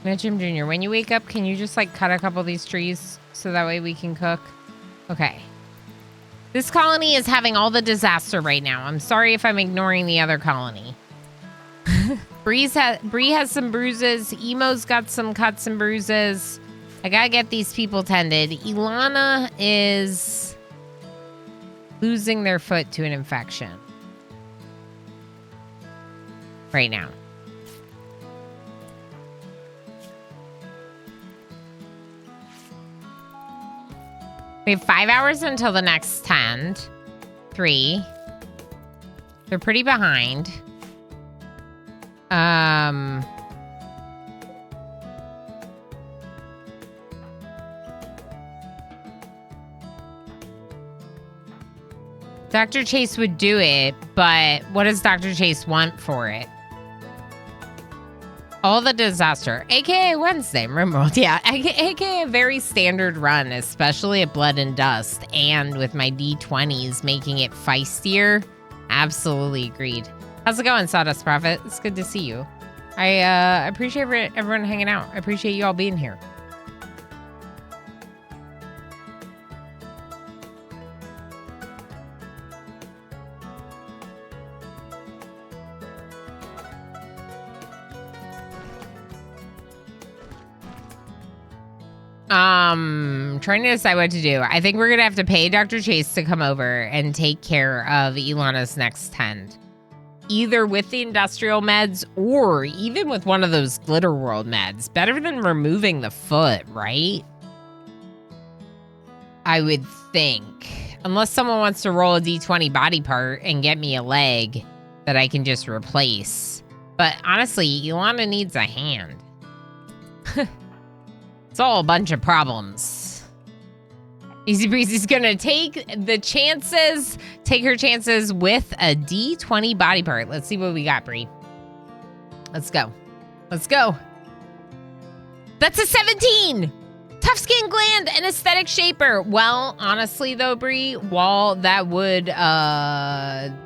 NetJam Jr., when you wake up, can you just like cut a couple of these trees so that way we can cook? Okay. This colony is having all the disaster right now. I'm sorry if I'm ignoring the other colony. Bree has some bruises. Emo's got some cuts and bruises. I gotta get these people tended. Ilana is losing their foot to an infection right now. We have 5 hours until the next tend. 3. They're pretty behind. Dr. Chase would do it, but what does Dr. Chase want for it? All the disaster, aka Wednesday, Rimworld. Yeah, aka a very standard run, especially at Blood and Dust, and with my D20s making it feistier. Absolutely agreed. How's it going, Sawdust Prophet? It's good to see you. I appreciate everyone hanging out. I appreciate you all being here. Trying to decide what to do. I think we're gonna have to pay Dr. Chase to come over and take care of Ilana's next tend. Either with the industrial meds or even with one of those Glitter World meds. Better than removing the foot, right? I would think. Unless someone wants to roll a D20 body part and get me a leg that I can just replace. But honestly, Ilana needs a hand. It's all a bunch of problems. Easy Breezy's gonna take her chances with a D20 body part. Let's see what we got, Bree. Let's go. Let's go. That's a 17! Tough skin gland and aesthetic shaper. Well, honestly though, Bree, while that would,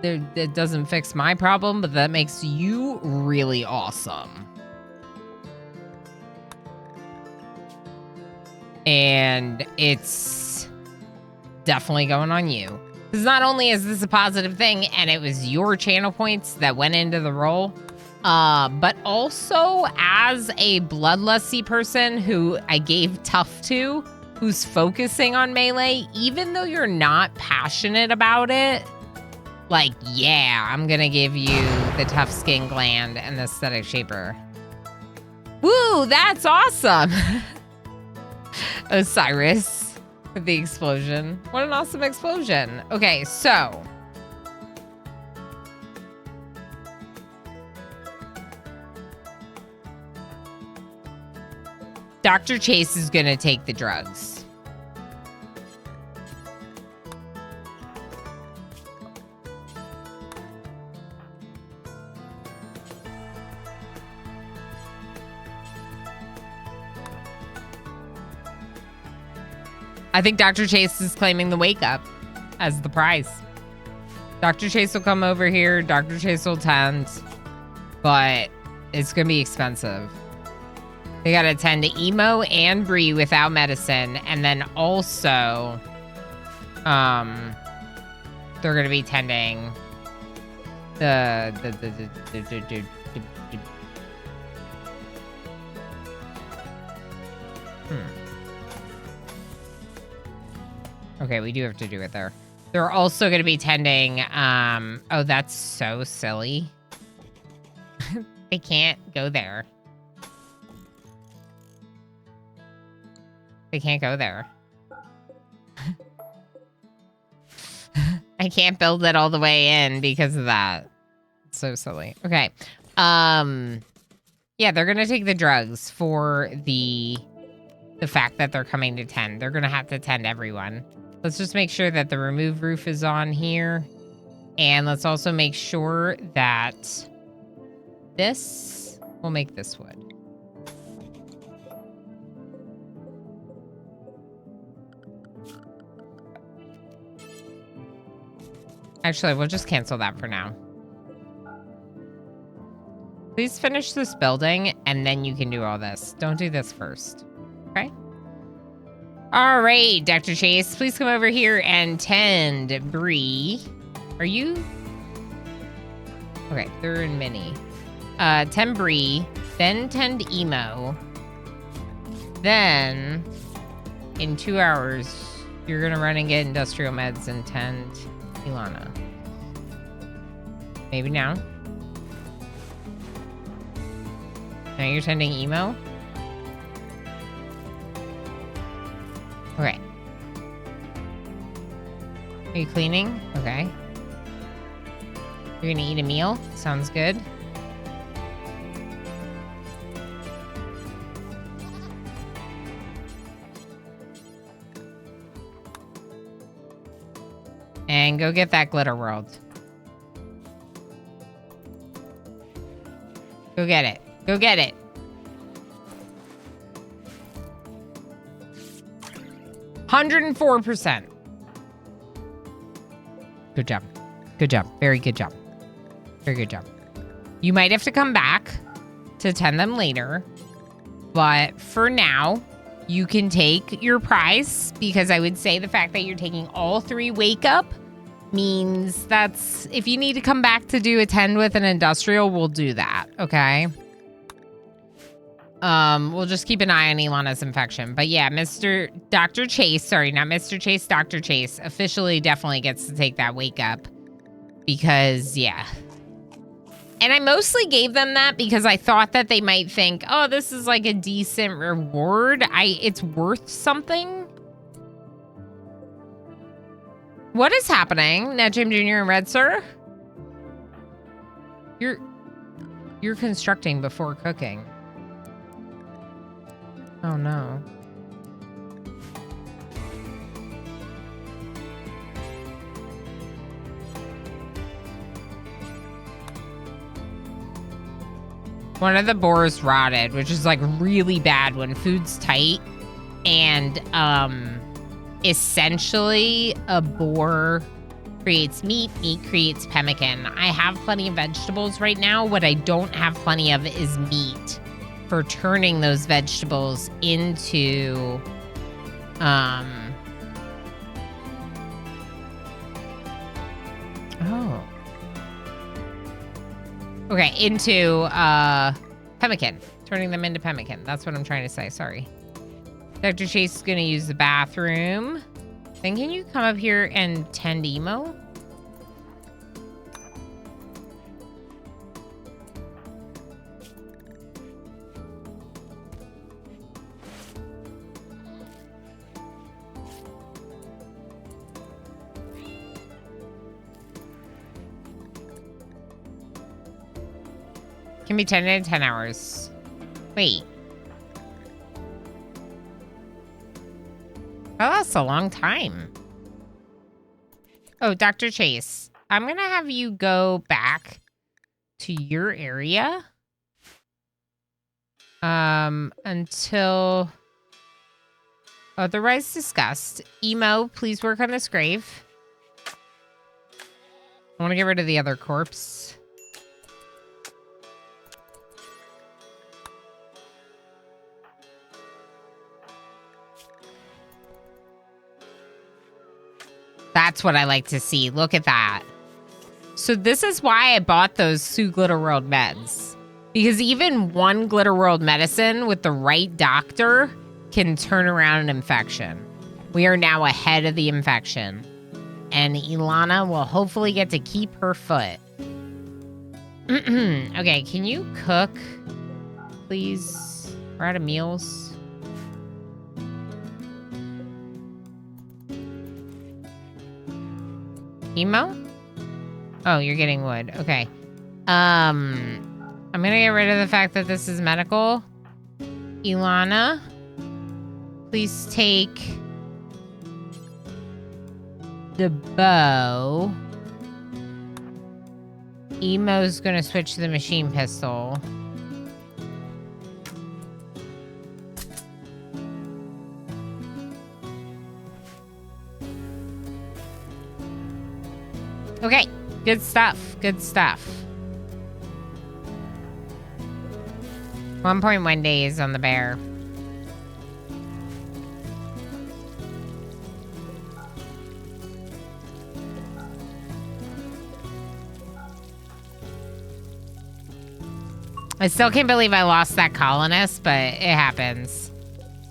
it doesn't fix my problem, but that makes you really awesome. And it's definitely going on you. Because not only is this a positive thing, and it was your channel points that went into the role, but also as a bloodlusty person who I gave tough to, who's focusing on melee, even though you're not passionate about it, like, yeah, I'm gonna give you the tough skin gland and the aesthetic shaper. Woo, that's awesome. Osiris with the explosion. What an awesome explosion. Okay, so Dr. Chase is gonna take the drugs. I think Dr. Chase is claiming the wake up as the prize. Dr. Chase will come over here. Dr. Chase will tend. But it's going to be expensive. They got to tend to Emo and Bree without medicine. And then also, they're going to be tending Okay, we do have to do it there. They're also going to be tending, oh, that's so silly. They can't go there. They can't go there. I can't build it all the way in because of that. It's so silly. Okay. Yeah, they're going to take the drugs for the fact that they're coming to tend. They're going to have to tend everyone. Let's just make sure that the remove roof is on here. And let's also make sure that this, we'll make this wood. Actually, we'll just cancel that for now. Please finish this building, and then you can do all this. Don't do this first. Okay? All right, Dr. Chase, please come over here and tend Bree. Are you? Okay, they're in mini. Tend Bree, then tend Emo. Then, in 2 hours, you're going to run and get industrial meds and tend Ilana. Maybe now. Now you're tending Emo? Okay. Are you cleaning? Okay. You're gonna eat a meal? Sounds good. And go get that glitter world. Go get it. Go get it. %104%. Good job. Good job. Very good job. Very good job. You might have to come back to tend them later. But for now, you can take your prize, because I would say the fact that you're taking all 3 wake up means that's, if you need to come back to do a tend with an industrial, we'll do that, okay? We'll just keep an eye on Ilana's infection. But yeah, Dr. Chase, sorry, not Mr. Chase, Dr. Chase officially definitely gets to take that wake up. Because, yeah. And I mostly gave them that because I thought that they might think, oh, this is like a decent reward. It's worth something. What is happening, Ned Jim Jr. and Red Sir? You're constructing before cooking. Oh no. One of the boars rotted, which is like really bad when food's tight. And essentially a boar creates meat, meat creates pemmican. I have plenty of vegetables right now. What I don't have plenty of is meat for turning those vegetables into into pemmican. Turning them into pemmican. That's what I'm trying to say. Sorry. Dr. Chase is going to use the bathroom. Then can you come up here and tend Emo? Can be tended in 10 hours. Wait. Oh, that's a long time. Oh, Dr. Chase, I'm going to have you go back to your area. Until Otherwise discussed. Emo, please work on this grave. I want to get rid of the other corpse. That's what I like to see. Look at that. So this is why I bought those 2 Glitter World meds. Because even 1 Glitter World medicine with the right doctor can turn around an infection. We are now ahead of the infection. And Ilana will hopefully get to keep her foot. Okay, can you cook, please? We're out of meals. Emo? Oh, you're getting wood. Okay. I'm gonna get rid of the fact that this is medical. Ilana, please take the bow. Emo's gonna switch to the machine pistol. Okay, good stuff. Good stuff. 1.1 days on the bear. I still can't believe I lost that colonist, but it happens.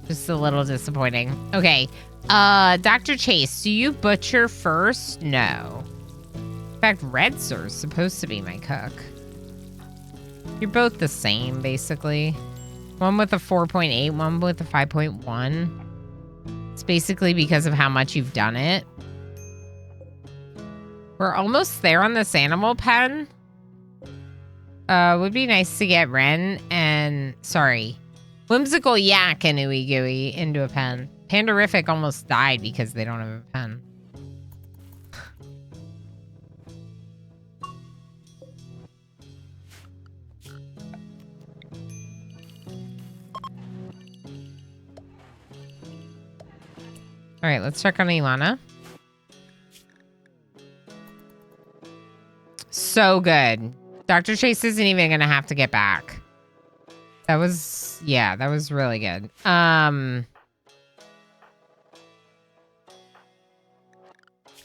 Just a little disappointing. Okay. Dr. Chase, do you butcher first? No. In fact, Red Sir's supposed to be my cook. You're both the same, basically. One with a 4.8, one with a 5.1. It's basically because of how much you've done it. We're almost there on this animal pen. Would be nice to get Ren and, sorry, Whimsical Yak and Ooey Gooey into a pen. Pandarific almost died because they don't have a pen. All right, let's check on Ilana. So good. Dr. Chase isn't even going to have to get back. That was, yeah, that was really good.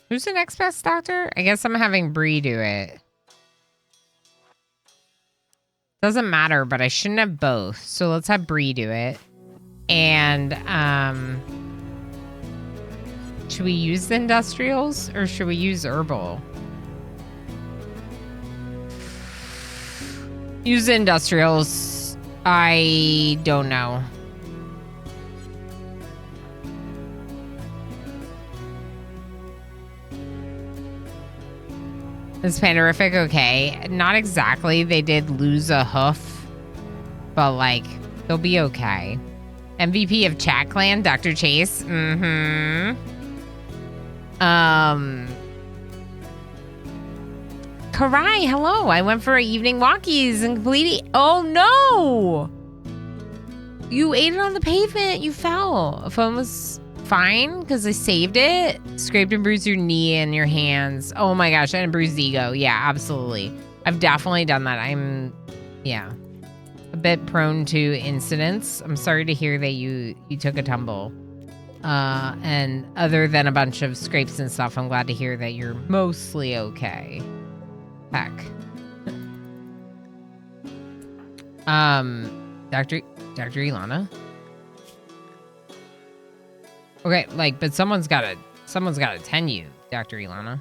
Who's the next best doctor? I guess I'm having Bree do it. Doesn't matter, but I shouldn't have both. So let's have Bree do it. And, should we use the industrials or should we use herbal? Use the industrials. I don't know. Is Pandarific okay? Not exactly. They did lose a hoof. But, like, they'll be okay. MVP of Chat Clan, Dr. Chase. Karai, hello. I went for evening walkies and completely... Oh, no! You ate it on the pavement. You fell. Phone was fine because I saved it. Scraped and bruised your knee and your hands. Oh, my gosh. And bruised ego. Yeah, absolutely. I've definitely done that. I'm, yeah, a bit prone to incidents. I'm sorry to hear that you took a tumble. And other than a bunch of scrapes and stuff, I'm glad to hear that you're mostly okay. Heck. Dr. Ilana. Okay, like, but someone's gotta tend you, Dr. Ilana.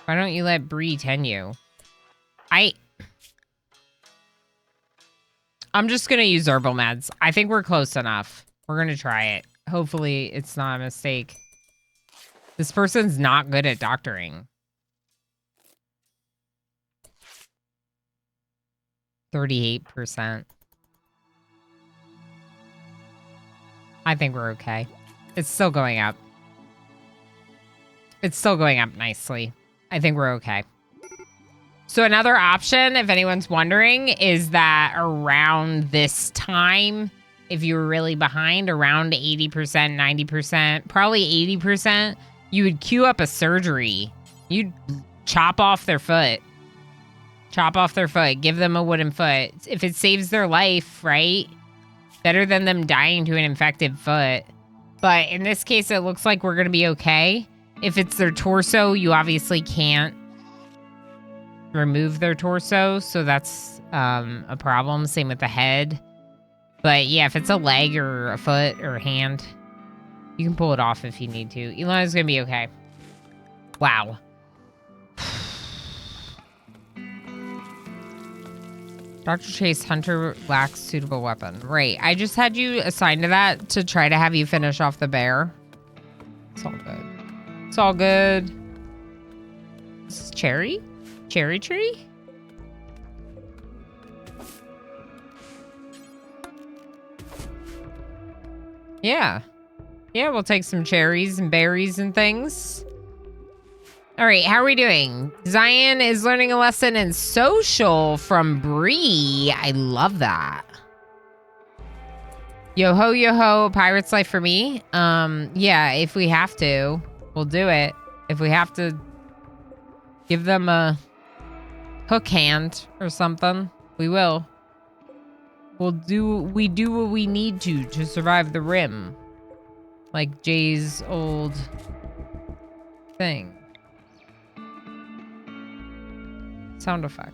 Why don't you let Bree tend you? I'm just gonna use herbal meds. I think we're close enough. We're gonna try it. Hopefully it's not a mistake. This person's not good at doctoring. 38%. I think we're okay. It's still going up. It's still going up nicely. I think we're okay. So another option, if anyone's wondering, is that around this time, if you were really behind, around 80%, 90%, probably 80%, you would queue up a surgery. You'd chop off their foot. Chop off their foot. Give them a wooden foot. If it saves their life, right? Better than them dying to an infected foot. But in this case, it looks like we're going to be okay. If it's their torso, you obviously can't remove their torso. So that's a problem. Same with the head. But yeah, if it's a leg or a foot or a hand, you can pull it off if you need to. Ilana's going to be okay. Wow. Dr. Chase, Hunter lacks suitable weapon. Right. I just had you assigned to that to try to have you finish off the bear. It's all good. It's all good. This is cherry? Cherry tree? Yeah. Yeah, we'll take some cherries and berries and things. All right, how are we doing? Zion is learning a lesson in social from Bree. I love that. Yo-ho, yo-ho, pirate's life for me. Yeah, if we have to, we'll do it. If we have to give them a hook hand or something, we will. We do what we need to survive the rim. Like Jay's old thing. Sound effect.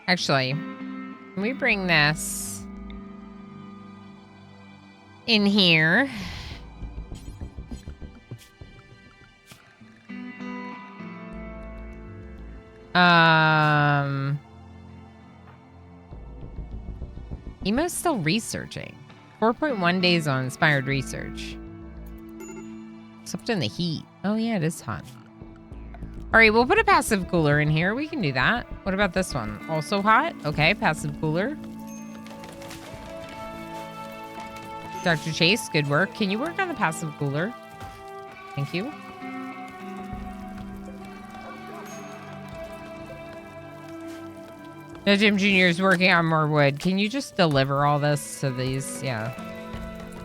Actually, can we bring this in here? Emo's still researching. 4.1 days on inspired research. Except in the heat. Oh yeah, it is hot. All right, we'll put a passive cooler in here. We can do that. What about this one? Also hot? Okay, passive cooler. Dr. Chase, good work. Can you work on the passive cooler? Thank you. No, Jim Jr. is working on more wood. Can you just deliver all this to these? Yeah.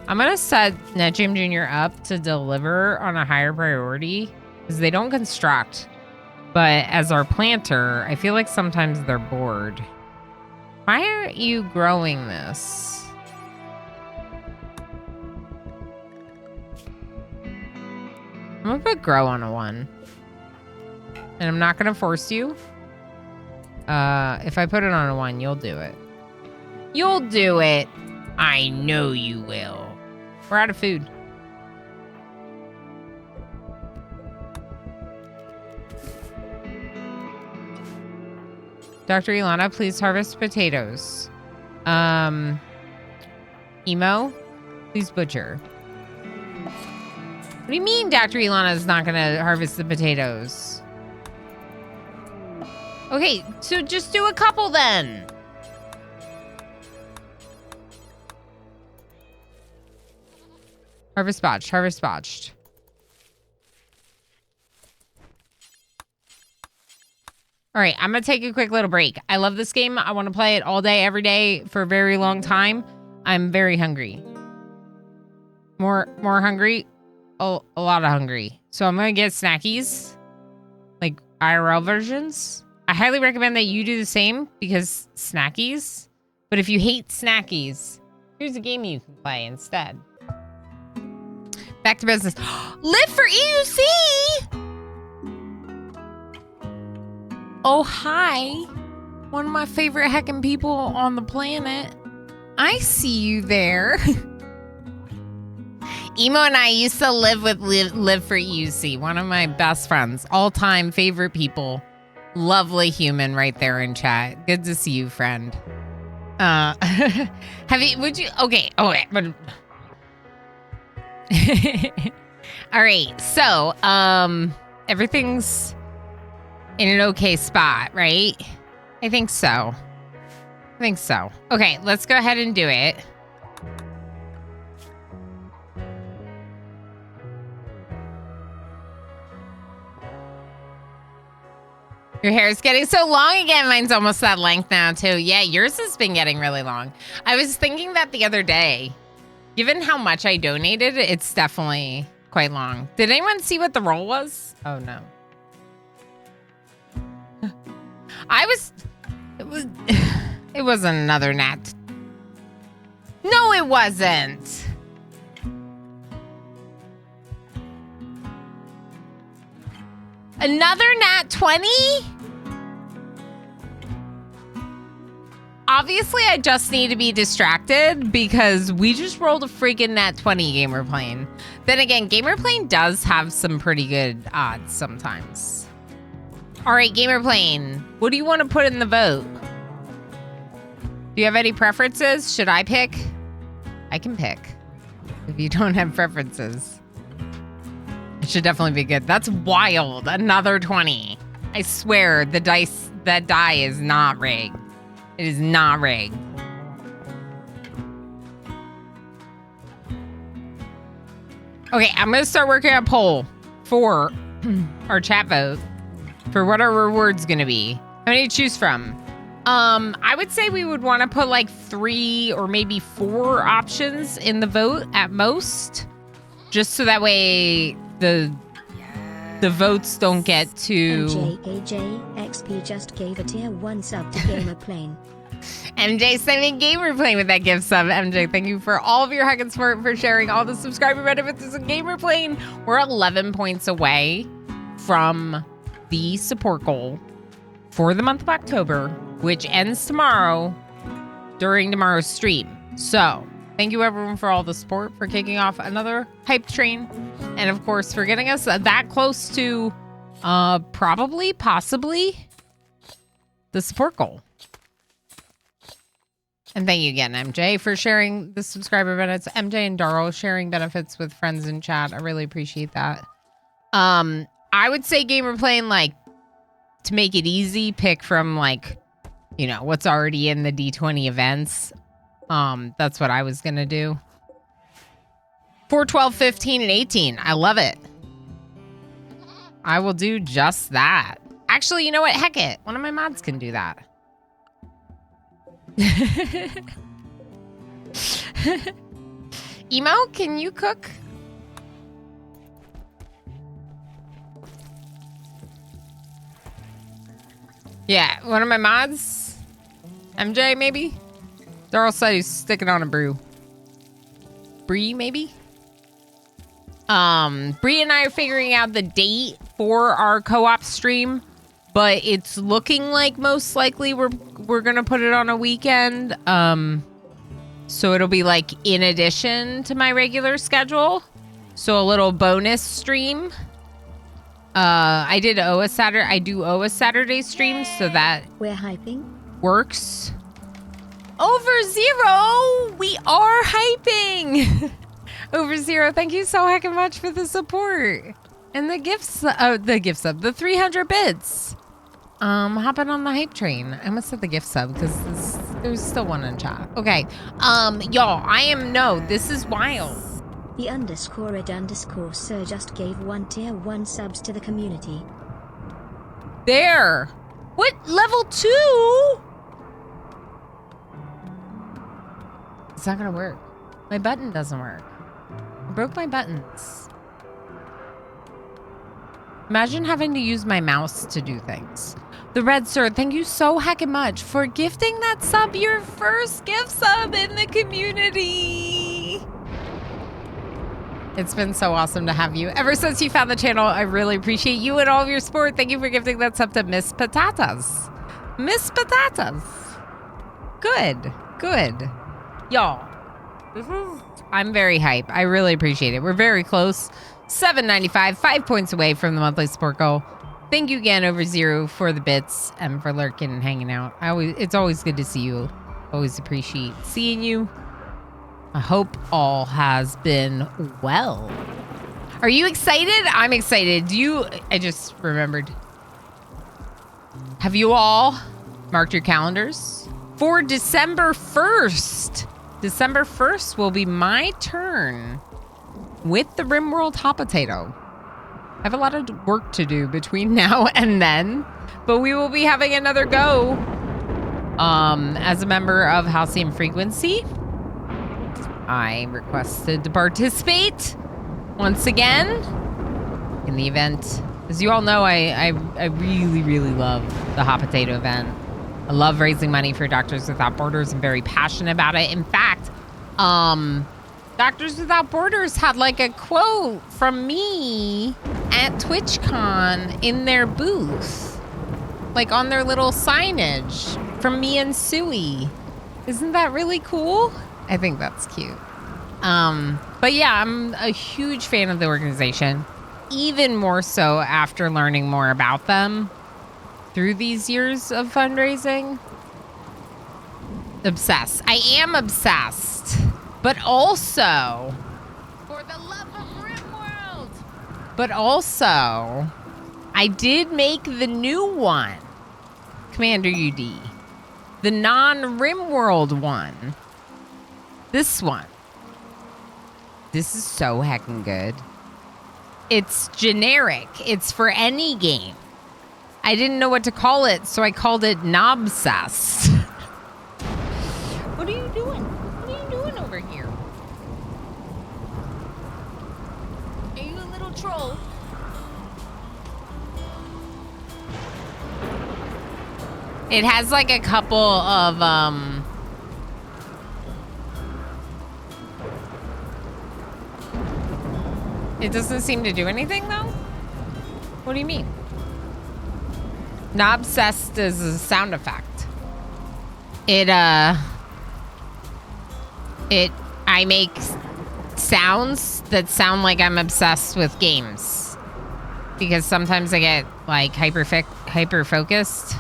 I'm going to set NetJim Jr. up to deliver on a higher priority because they don't construct. But as our planter, I feel like sometimes they're bored. Why aren't you growing this? I'm going to put grow on a 1. And I'm not going to force you. If I put it on a 1, you'll do it. You'll do it. I know you will. We're out of food. Dr. Ilana, please harvest potatoes. Emo, please butcher. What do you mean Dr. Ilana is not going to harvest the potatoes? Okay, so just do a couple then. Harvest botched, harvest botched. All right, I'm going to take a quick little break. I love this game. I want to play it all day, every day for a very long time. I'm very hungry. More hungry? A lot of hungry. So I'm going to get snackies, like IRL versions. I highly recommend that you do the same because snackies. But if you hate snackies, here's a game you can play instead. Back to business. Live for EUC! Oh, hi. One of my favorite heckin' people on the planet. I see you there. Emo and I used to live with Live for EUC. One of my best friends. All-time favorite people. Lovely human right there in chat. Good to see you, friend. Okay, but... All right, so, everything's in an okay spot, right? I think so. Okay, let's go ahead and do it. Your hair is getting so long again. Mine's almost that length now, too. Yeah, yours has been getting really long. I was thinking that the other day. Given how much I donated, it's definitely quite long. Did anyone see what the roll was? Oh, no. It wasn't another nat. No, it wasn't. Another nat 20? Obviously, I just need to be distracted because we just rolled a freaking nat 20 Gamer Plane. Then again, Gamer Plane does have some pretty good odds sometimes. All right, Gamer Plane, what do you want to put in the vote? Do you have any preferences? Should I pick? I can pick. If you don't have preferences. It should definitely be good. That's wild. Another 20. I swear that die is not rigged. It is not rigged. Okay, I'm going to start working on a poll for our chat vote for what our reward's going to be. How many to choose from? I would say we would want to put like 3 or maybe 4 options in the vote at most. Just so that way the votes don't get too... MJKJXP just gave a tier 1 sub to Gamer Plane. MJ sending Gamer Plane with that gift sub. MJ, thank you for all of your heckin' support, for sharing all the subscriber benefits of Gamer Plane. We're 11 points away from the support goal for the month of October, which ends tomorrow during tomorrow's stream. So thank you everyone for all the support, for kicking off another hype train, and of course for getting us that close to possibly the support goal. And thank you again, MJ, for sharing the subscriber benefits. MJ and Darryl sharing benefits with friends in chat. I really appreciate that. I would say Gamer Plane, like, to make it easy, pick from, like, you know, what's already in the D20 events. That's what I was going to do. 4, 12, 15, and 18. I love it. I will do just that. Actually, you know what? Heck it. One of my mods can do that. Emo, can you cook? Yeah, one of my mods. MJ, maybe? Darryl said he's sticking on a brew. Bree, maybe? Bree and I are figuring out the date for our co-op stream, but it's looking like most likely we're gonna put it on a weekend. So it'll be like in addition to my regular schedule. So a little bonus stream. I do OS Saturday streams, so that we're hyping. Works. Over Zero, we are hyping. Over Zero, thank you so heckin' much for the support and the gifts. The 300 bits. Hopping on the hype train. I must have the gift sub because there's still one in chat. Okay, y'all, this is wild. The _ed_ sir just gave 1 tier 1 subs to the community. There. What, level 2? It's not gonna work. My button doesn't work. I broke my buttons. Imagine having to use my mouse to do things. The Red Sir, thank you so heckin' much for gifting that sub, your first gift sub in the community. It's been so awesome to have you. Ever since you found the channel, I really appreciate you and all of your support. Thank you for gifting that sub to Miss Patatas. Miss Patatas. Good. Good. Y'all, I'm very hype. I really appreciate it. We're very close. 795, 5 points away from the monthly support goal. Thank you again, Over Zero, for the bits and for lurking and hanging out. It's always good to see you. Always appreciate seeing you. I hope all has been well. Are you excited? I'm excited. I just remembered. Have you all marked your calendars? For December 1st. December 1st will be my turn with the RimWorld Hot Potato. I have a lot of work to do between now and then, But we will be having another go. As a member of Halcyon Frequency, I requested to participate once again in the event. As you all know, I really, really love the Hot Potato event. I love raising money for Doctors Without Borders. I'm very passionate about it. In fact, Doctors Without Borders had like a quote from me at TwitchCon in their booth, like on their little signage from me and Suey. Isn't that really cool? I think that's cute. But yeah, I'm a huge fan of the organization, even more so after learning more about them through these years of fundraising. Obsessed. I am obsessed. But also, for the love of RimWorld. But also, I did make the new one, Commander UD. The non-RimWorld one. This one. This is so heckin' good. It's generic. It's for any game. I didn't know what to call it, so I called it Knobsessed. What are you doing? What are you doing over here? Are you a little troll? It has like a couple of, It doesn't seem to do anything, though? What do you mean? Knobsessed is a sound effect. I make sounds that sound like I'm obsessed with games. Because sometimes I get, like, hyper-focused.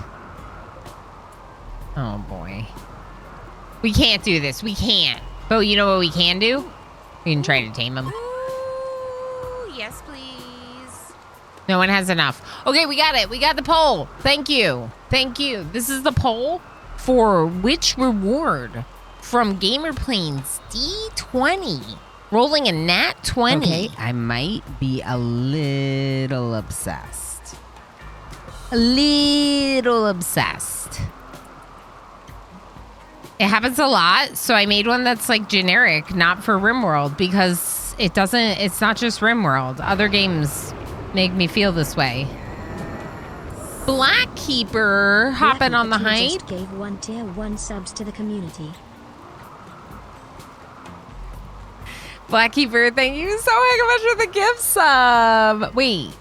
Oh, boy. We can't do this. We can't. But you know what we can do? We can try to tame them. Yes, please. No one has enough. Okay, we got it. We got the poll. Thank you. Thank you. This is the poll for which reward from GamerPlanes D20. Rolling a nat 20. Okay, I might be a little obsessed. A little obsessed. It happens a lot, so I made one that's like generic, not for RimWorld, because it's not just RimWorld. Other games make me feel this way. Blackkeeper hopping on the height. Just gave 1 tier 1 subs to the community. Blackkeeper, thank you so much for the gift sub. Wait.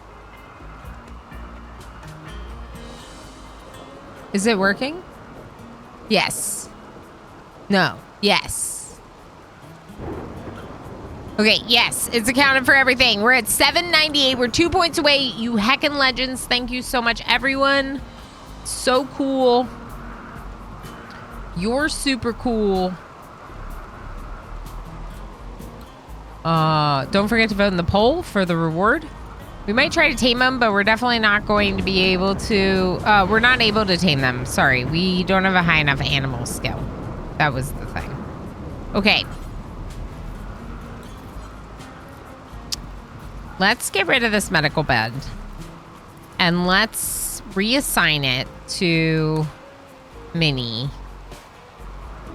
Is it working? Yes. No. Yes. Okay, yes, it's accounted for everything. We're at 798. We're 2 points away. You heckin' legends. Thank you so much, everyone. So cool. You're super cool. Don't forget to vote in the poll for the reward. We might try to tame them, but we're definitely not going to be able to... we're not able to tame them. Sorry, we don't have a high enough animal skill. That was the thing. Okay. Let's get rid of this medical bed. And let's reassign it to Minnie.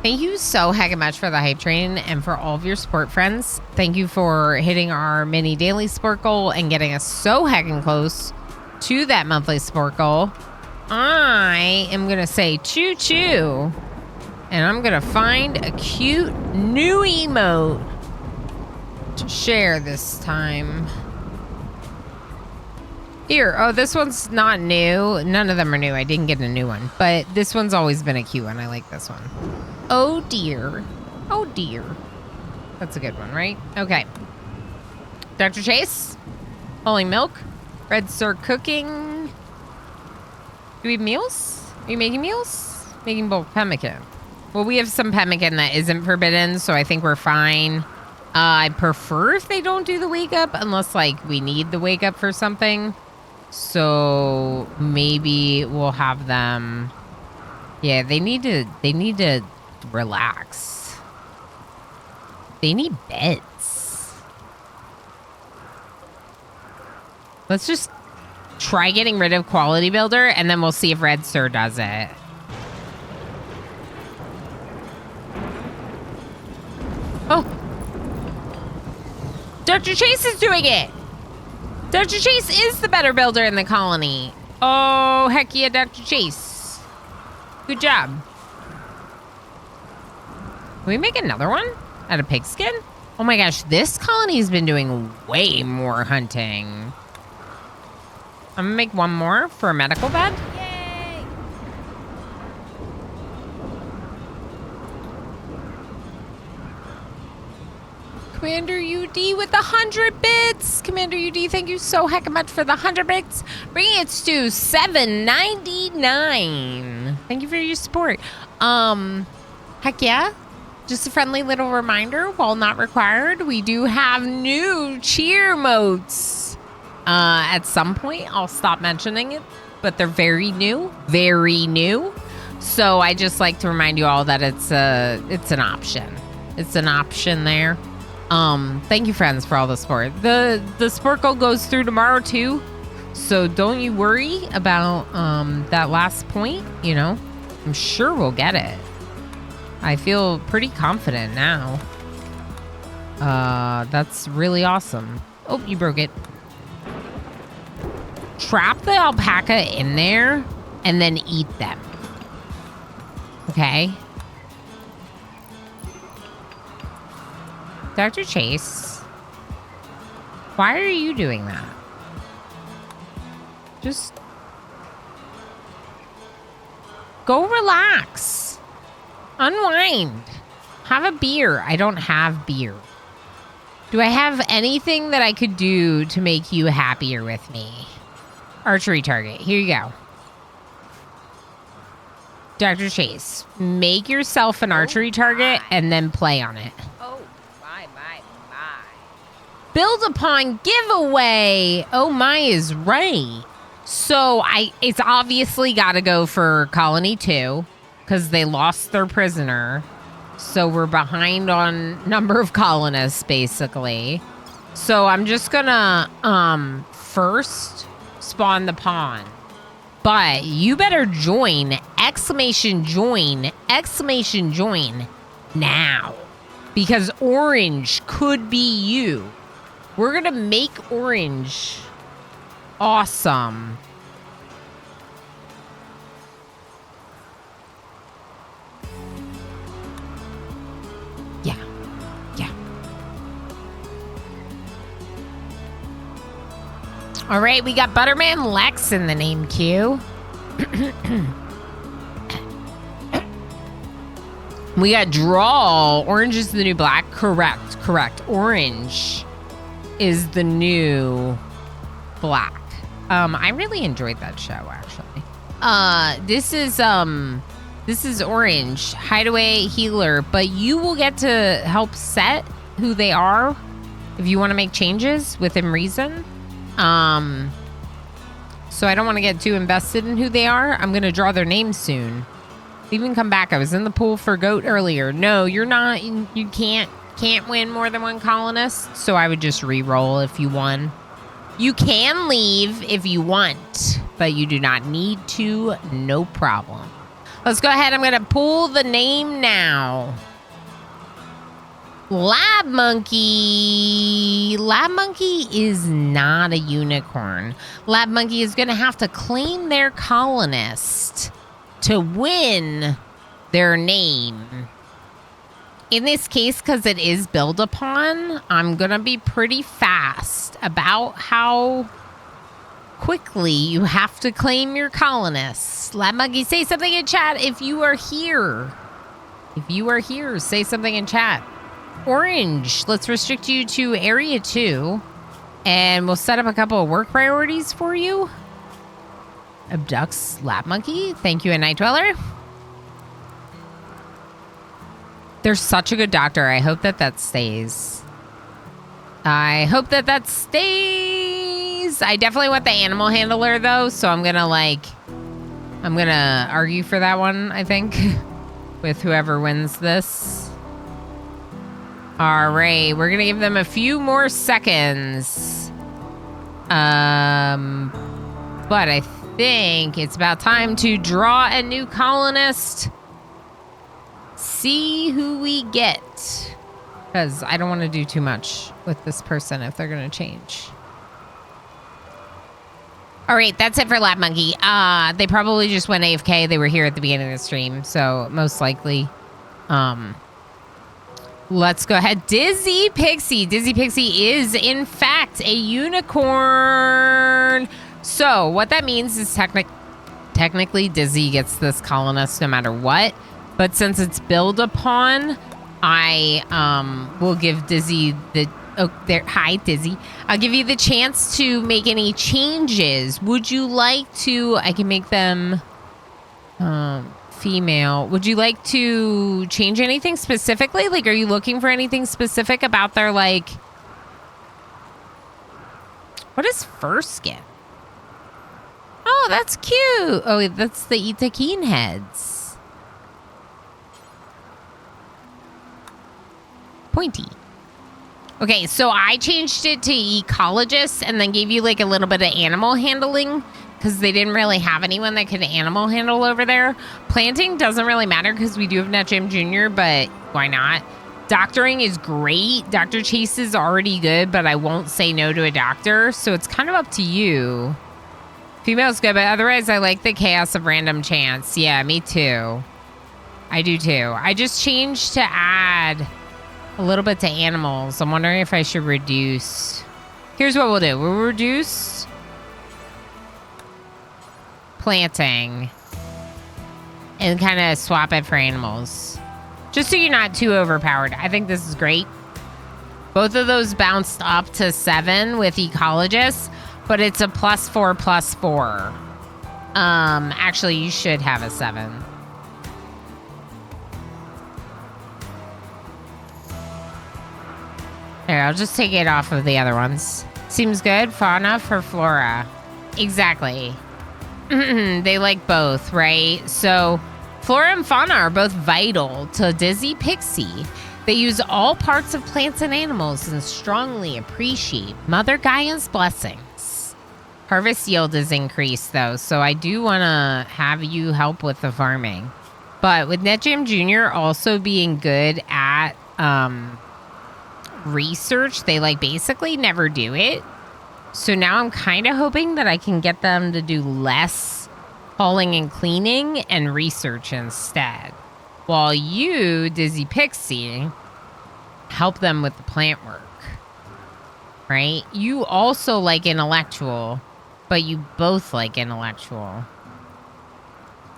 Thank you so heckin' much for the hype train and for all of your support, friends. Thank you for hitting our mini daily sport goal and getting us so heckin' close to that monthly sport goal. I am gonna say choo-choo. And I'm gonna find a cute new emote to share this time. Here, oh, this one's not new. None of them are new. I didn't get a new one. But this one's always been a cute one. I like this one. Oh, dear. Oh, dear. That's a good one, right? Okay. Dr. Chase? Holy milk? Red Sir cooking? Do we have meals? Are you making meals? Making bulk pemmican. Well, we have some pemmican that isn't forbidden, so I think we're fine. I prefer if they don't do the wake up, unless, like, we need the wake up for something. So maybe we'll have them. Yeah, they need to relax. They need beds. Let's just try getting rid of Quality Builder, and then we'll see if Red Sir does it. Oh. Dr. Chase is doing it. Dr. Chase is the better builder in the colony. Oh, heck yeah, Dr. Chase. Good job. Can we make another one out of pigskin? Oh my gosh, this colony's been doing way more hunting. I'm gonna make one more for a medical bed. Yay! Commander UD with the 100 bits. Commander UD, thank you so heck much for the 100 bits. Bringing it to $7.99. Thank you for your support. Heck yeah. Just a friendly little reminder, while not required, we do have new cheer motes. At some point, I'll stop mentioning it, but they're very new, very new. So I just like to remind you all that it's an option. It's an option there. Thank you, friends, for all the support. The support goal goes through tomorrow too, so don't you worry about that last point. You know, I'm sure we'll get it. I feel pretty confident now. That's really awesome. Oh, you broke it. Trap the alpaca in there and then eat them. Okay. Dr. Chase, why are you doing that? Just go relax. Unwind. Have a beer. I don't have beer. Do I have anything that I could do to make you happier with me? Archery target. Here you go. Dr. Chase, make yourself an archery target and then play on it. Oh, my. Build upon giveaway. Oh my is right. So it's obviously got to go for Colony 2 because they lost their prisoner. So we're behind on number of colonists basically. So I'm just gonna first spawn the pawn. But you better join, exclamation join now. Because orange could be you. We're gonna make orange awesome. Yeah. All right, we got Butterman Lex in the name queue. We got Draw. Orange is the new black. Correct. Orange is the new black. I really enjoyed that show, actually. This is Orange, Hideaway Healer, but you will get to help set who they are if you want to make changes within reason. So I don't want to get too invested in who they are. I'm going to draw their names soon. Even come back. I was in the pool for goat earlier. No, you're not. You can't win more than one colonist. So I would just re-roll if you won. You can leave if you want, but you do not need to. No problem. Let's go ahead. I'm going to pull the name now. Lab Monkey. Lab Monkey is not a unicorn. Lab Monkey is going to have to claim their colonist to win their name. In this case, because it is built upon, I'm going to be pretty fast about how quickly you have to claim your colonists. Lab Monkey, say something in chat if you are here. If you are here, say something in chat. Orange, let's restrict you to area 2. And we'll set up a couple of work priorities for you. Abducts Lab Monkey. Thank you, a Night Dweller. They're such a good doctor. I hope that stays. I hope that stays. I definitely want the animal handler, though. So I'm going to argue for that one, I think, with whoever wins this. All right. We're going to give them a few more seconds. But I think it's about time to draw a new colonist. See who we get. Because I don't want to do too much with this person if they're going to change. All right, that's it for Lab Monkey. They probably just went AFK. They were here at the beginning of the stream, so most likely. Let's go ahead. Dizzy Pixie. Dizzy Pixie is, in fact, a unicorn. So what that means is technically Dizzy gets this colonist no matter what. But since it's built upon, I will give Dizzy the... Oh, there. Hi, Dizzy. I'll give you the chance to make any changes. Would you like to... I can make them female. Would you like to change anything specifically? Like, are you looking for anything specific about their, like... What is fur skin? Oh, that's cute. Oh, that's the Itakeen heads. Pointy. Okay, so I changed it to ecologist and then gave you like a little bit of animal handling because they didn't really have anyone that could animal handle over there. Planting doesn't really matter because we do have NetGym Jr., but why not? Doctoring is great. Dr. Chase is already good, but I won't say no to a doctor, so it's kind of up to you. Female's good, but otherwise I like the chaos of random chance. Yeah, me too. I do too. I just changed to add... a little bit to animals. I'm wondering if I should reduce. Here's what we'll do. We'll reduce planting and kind of swap it for animals. Just so you're not too overpowered. I think this is great. Both of those bounced up to 7 with ecologists, but it's a +4/+4. Actually, you should have a 7. Here, I'll just take it off of the other ones. Seems good. Fauna for flora. Exactly. They like both, right? So, flora and fauna are both vital to Dizzy Pixie. They use all parts of plants and animals and strongly appreciate Mother Gaia's blessings. Harvest yield is increased, though, so I do want to have you help with the farming. But with NetGym Jr. also being good at... research, they like basically never do it. So now I'm kind of hoping that I can get them to do less hauling and cleaning and research instead. While you, Dizzy Pixie, help them with the plant work. Right? You also like intellectual, but you both like intellectual.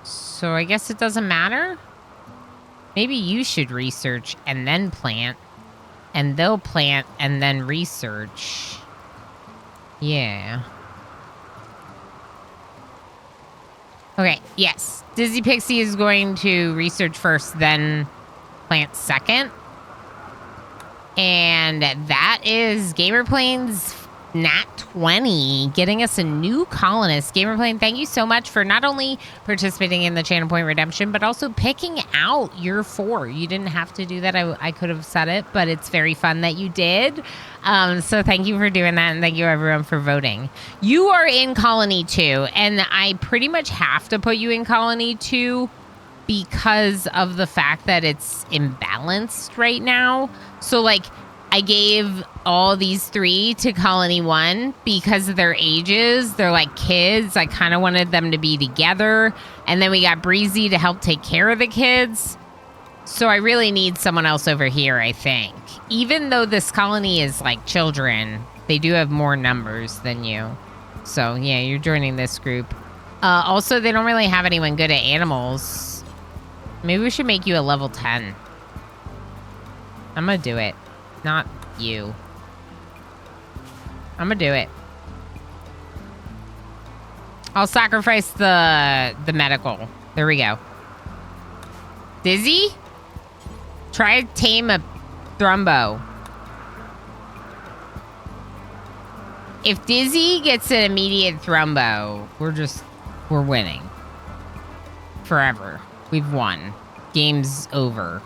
So I guess it doesn't matter. Maybe you should research and then plant. And they'll plant and then research. Yeah. Okay, yes. Dizzy Pixie is going to research first, then plant second. And that is Gamerplane's Nat 20, getting us a new colonist. Gamerplane, thank you so much for not only participating in the Channel Point Redemption, but also picking out your 4. You didn't have to do that. I could have said it, but it's very fun that you did. So thank you for doing that, and thank you everyone for voting. You are in Colony 2, and I pretty much have to put you in Colony 2 because of the fact that it's imbalanced right now. So like, I gave all these 3 to Colony 1 because of their ages. They're like kids. I kind of wanted them to be together. And then we got Breezy to help take care of the kids. So I really need someone else over here, I think. Even though this colony is like children, they do have more numbers than you. So yeah, you're joining this group. Also, they don't really have anyone good at animals. Maybe we should make you a level 10. I'm gonna do it. Not you. I'm gonna do it. I'll sacrifice the medical. There we go. Dizzy? Try to tame a thrumbo. If Dizzy gets an immediate thrumbo, we're winning. Forever. We've won. Game's over.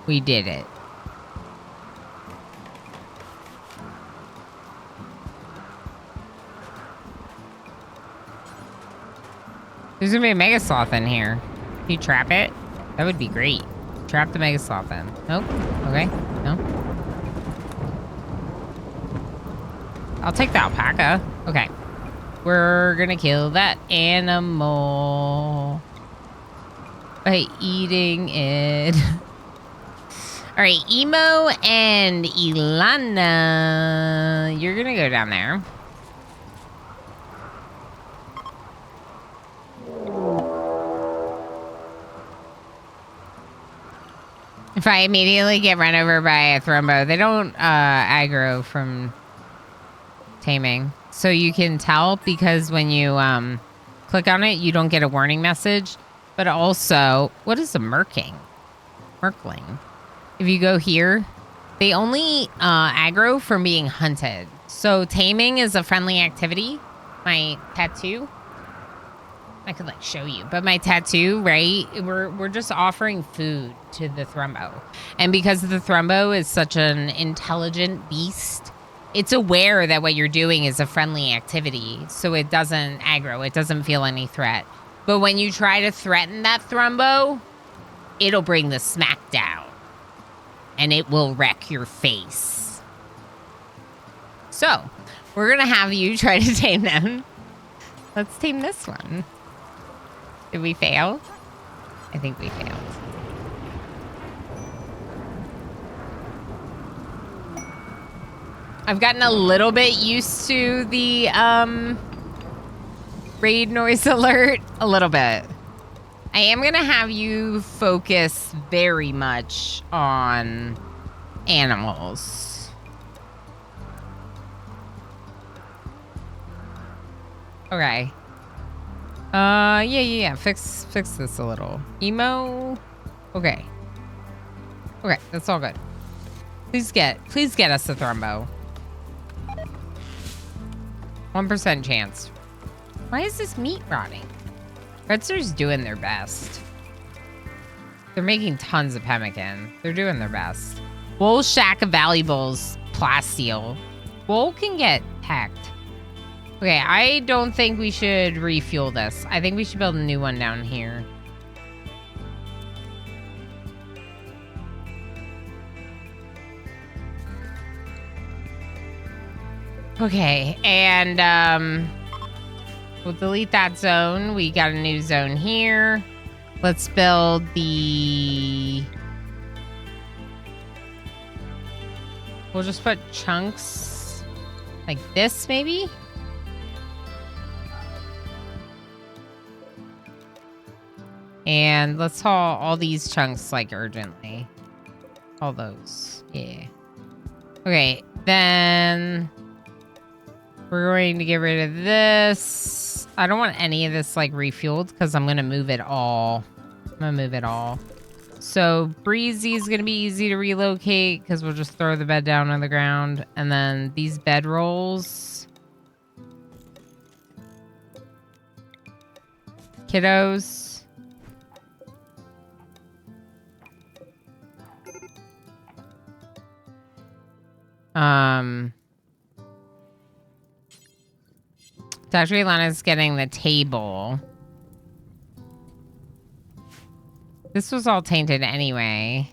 We did it. There's gonna be a mega sloth in here. Can you trap it? That would be great. Trap the mega sloth in. Nope. Okay. No. I'll take the alpaca. Okay. We're gonna kill that animal by eating it. All right, Emo and Ilana, you're gonna go down there. If I immediately get run over by a thrombo, they don't aggro from taming. So you can tell because when you click on it, you don't get a warning message. But also, what is a merkling? If you go here, they only aggro from being hunted. So taming is a friendly activity. My tattoo, I could like show you, but my tattoo, right? We're just offering food to the thrombo. And because the thrombo is such an intelligent beast, it's aware that what you're doing is a friendly activity. So it doesn't aggro, it doesn't feel any threat. But when you try to threaten that thrombo, it'll bring the smack down. And it will wreck your face. So, we're gonna have you try to tame them. Let's tame this one. Did we fail? I think we failed. I've gotten a little bit used to the raid noise alert. A little bit. I am going to have you focus very much on animals. Okay. Yeah. Fix this a little. Emo. Okay. Okay, that's all good. Please get us a thrombo. 1% chance. Why is this meat rotting? Redster's doing their best. They're making tons of pemmican. They're doing their best. Wool Shack of Valuables plasteel. Wool can get hacked. Okay, I don't think we should refuel this. I think we should build a new one down here. Okay, and we'll delete that zone. We got a new zone here. Let's build the... We'll just put chunks like this, maybe? And let's haul all these chunks, like, urgently. All those. Yeah. Okay, then... We're going to get rid of this. I don't want any of this, like, refueled, because I'm going to move it all. So, Breezy is going to be easy to relocate, because we'll just throw the bed down on the ground. And then these bed rolls. Kiddos. Dr. Ilana's getting the table. This was all tainted anyway.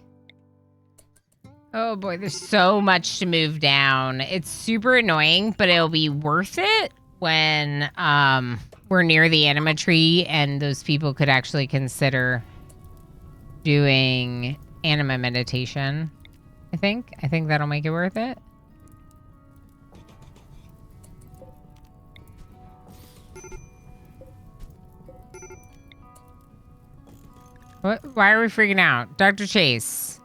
Oh boy, there's so much to move down. It's super annoying, but it'll be worth it when we're near the anima tree and those people could actually consider doing anima meditation. I think that'll make it worth it. What? Why are we freaking out? Dr. Chase.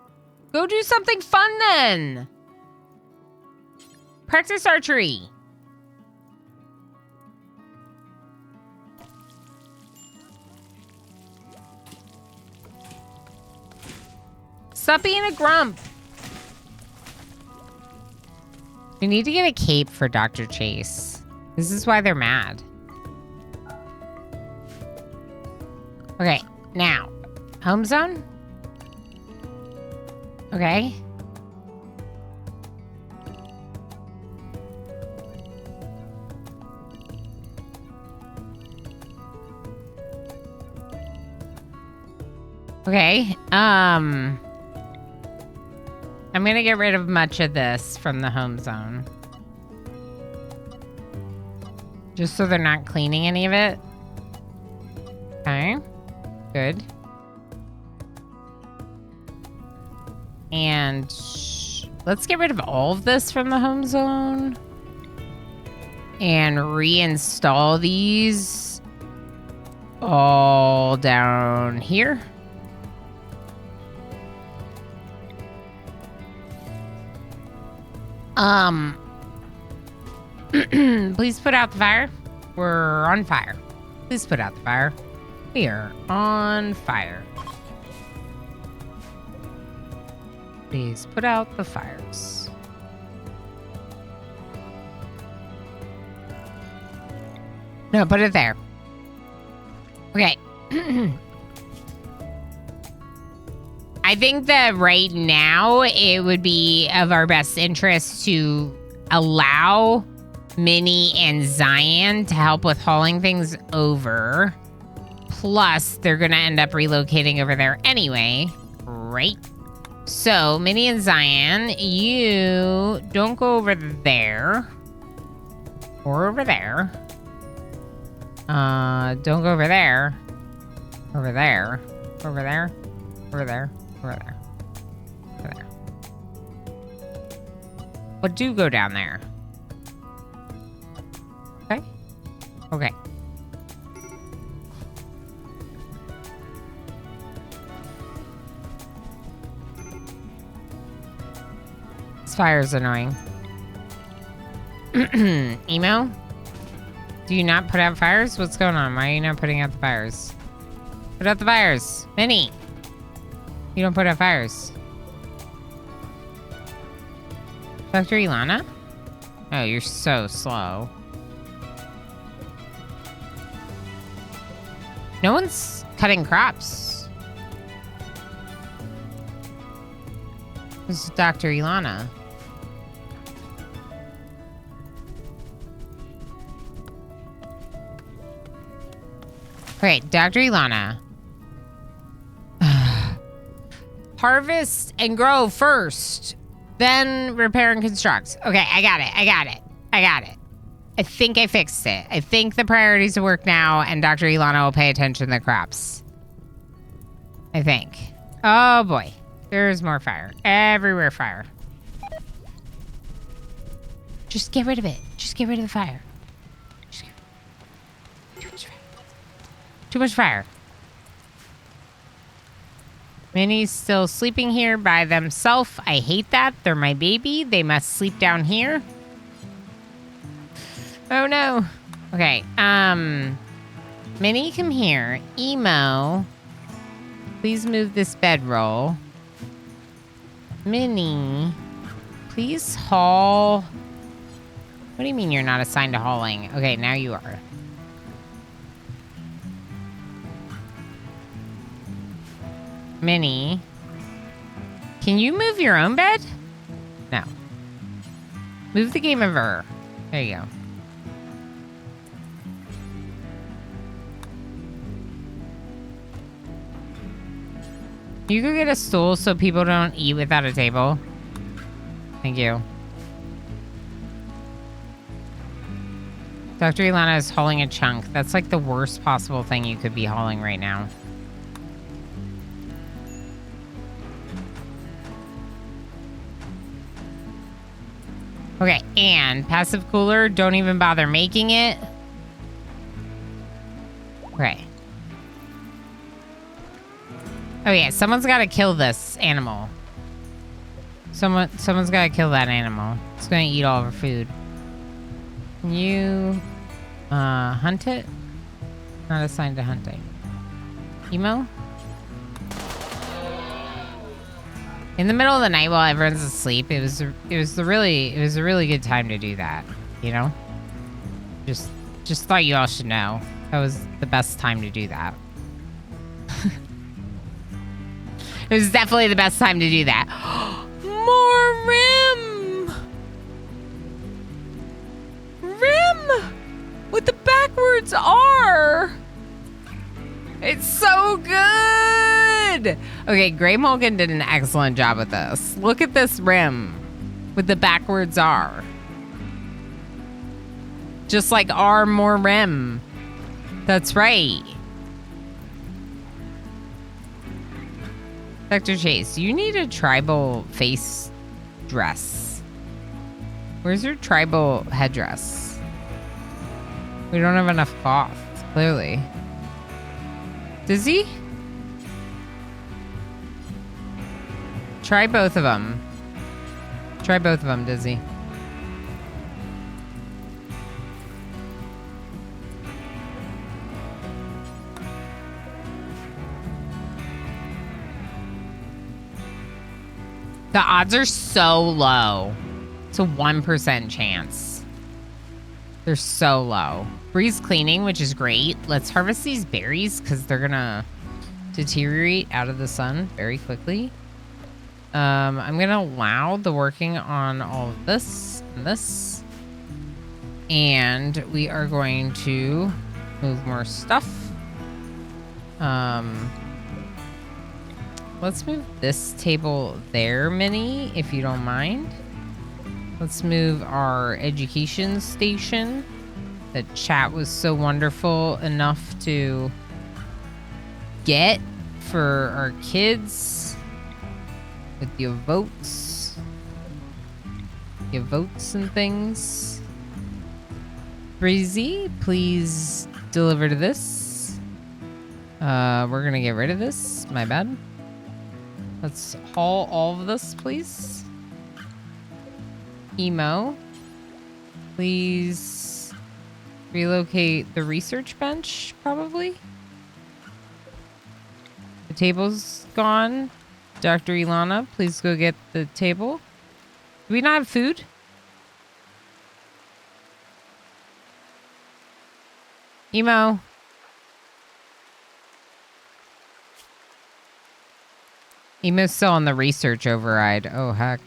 Go do something fun then. Practice archery. Stop being a grump. We need to get a cape for Dr. Chase. This is why they're mad. Okay, now. Home zone? Okay. Okay. I'm gonna get rid of much of this from the home zone. Just so they're not cleaning any of it. Okay. Good. And let's get rid of all of this from the home zone. And reinstall these all down here. Please put out the fire. We're on fire. Please put out the fire. We are on fire. Please put out the fires. No, put it there. Okay. I think that right now it would be of our best interest to allow Minnie and Zion to help with hauling things over. Plus, they're going to end up relocating over there anyway, right? So, Minnie and Zion, you don't go over there. Or over there. Don't go over there. Over there. Over there. Over there. Over there. Over there. But do go down there. Okay? Okay. This fire's annoying. Emo? Do you not put out fires? What's going on? Why are you not putting out the fires? Put out the fires. Minnie! You don't put out fires. Dr. Ilana? Oh, you're so slow. No one's cutting crops. This is Dr. Ilana. Great, Dr. Ilana. Harvest and grow first, then repair and construct. Okay, I got it. I think I fixed it. I think the priorities will work now, and Dr. Ilana will pay attention to the crops. I think. Oh boy, there's more fire. Everywhere fire. Just get rid of it. Just get rid of the fire. Too much fire. Minnie's still sleeping here by themselves. I hate that. They're my baby. They must sleep down here. Oh no. Okay. Minnie, come here. Emo. Please move this bedroll. Minnie. Please haul. What do you mean you're not assigned to hauling? Okay, now you are. Minnie, can you move your own bed? No. Move the game over. There you go. You go get a stool so people don't eat without a table. Thank you. Dr. Ilana is hauling a chunk. That's like the worst possible thing you could be hauling right now. Okay, and passive cooler, don't even bother making it. Okay. Oh yeah, someone's got to kill this animal. Someone's got to kill that animal. It's going to eat all of our food. Can you hunt it? Not assigned to hunting. Emo? In the middle of the night while everyone's asleep, it was a really good time to do that, you know? Just thought you all should know. That was the best time to do that. It was definitely the best time to do that. More rim! Rim! With the backwards R! It's so good! good. Okay, Gray Mulligan did an excellent job with this. Look at this rim with the backwards R. Just like R more rim. That's right. Dr. Chase, you need a tribal face dress. Where's your tribal headdress? We don't have enough cloth, clearly. Does he? Try both of them. Try both of them, Dizzy. The odds are so low. It's a 1% chance. They're so low. Breeze cleaning, which is great. Let's harvest these berries because they're gonna deteriorate out of the sun very quickly. I'm gonna allow the working on all of this and this. And we are going to move more stuff. Let's move this table there, Minnie, if you don't mind. Let's move our education station. The chat was so wonderful enough to get for our kids with your votes. Your votes and things. Breezy, please deliver to this. We're gonna get rid of this. My bad. Let's haul all of this, please. Emo, please relocate the research bench, probably. The table's gone. Dr. Ilana, please go get the table. Do we not have food? Emo. Emo's still on the research override. Oh, heck.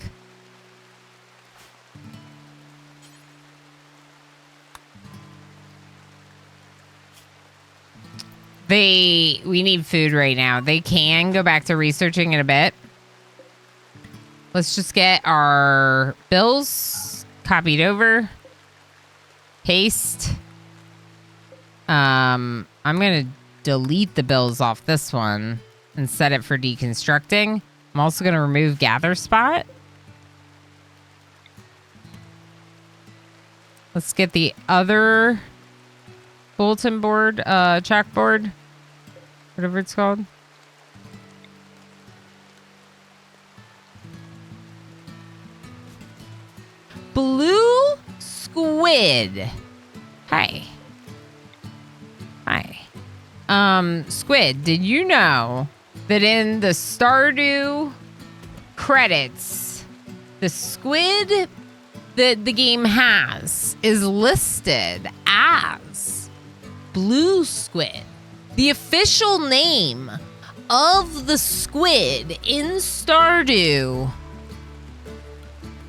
We need food right now. They can go back to researching in a bit. Let's just get our bills copied over. Paste. I'm going to delete the bills off this one and set it for deconstructing. I'm also going to remove gather spot. Let's get the other bulletin board, chalkboard, whatever it's called. Blue squid. Hi. Hi. Squid, did you know that in the Stardew credits, the squid that the game has is listed as blue squid? The official name of the squid in Stardew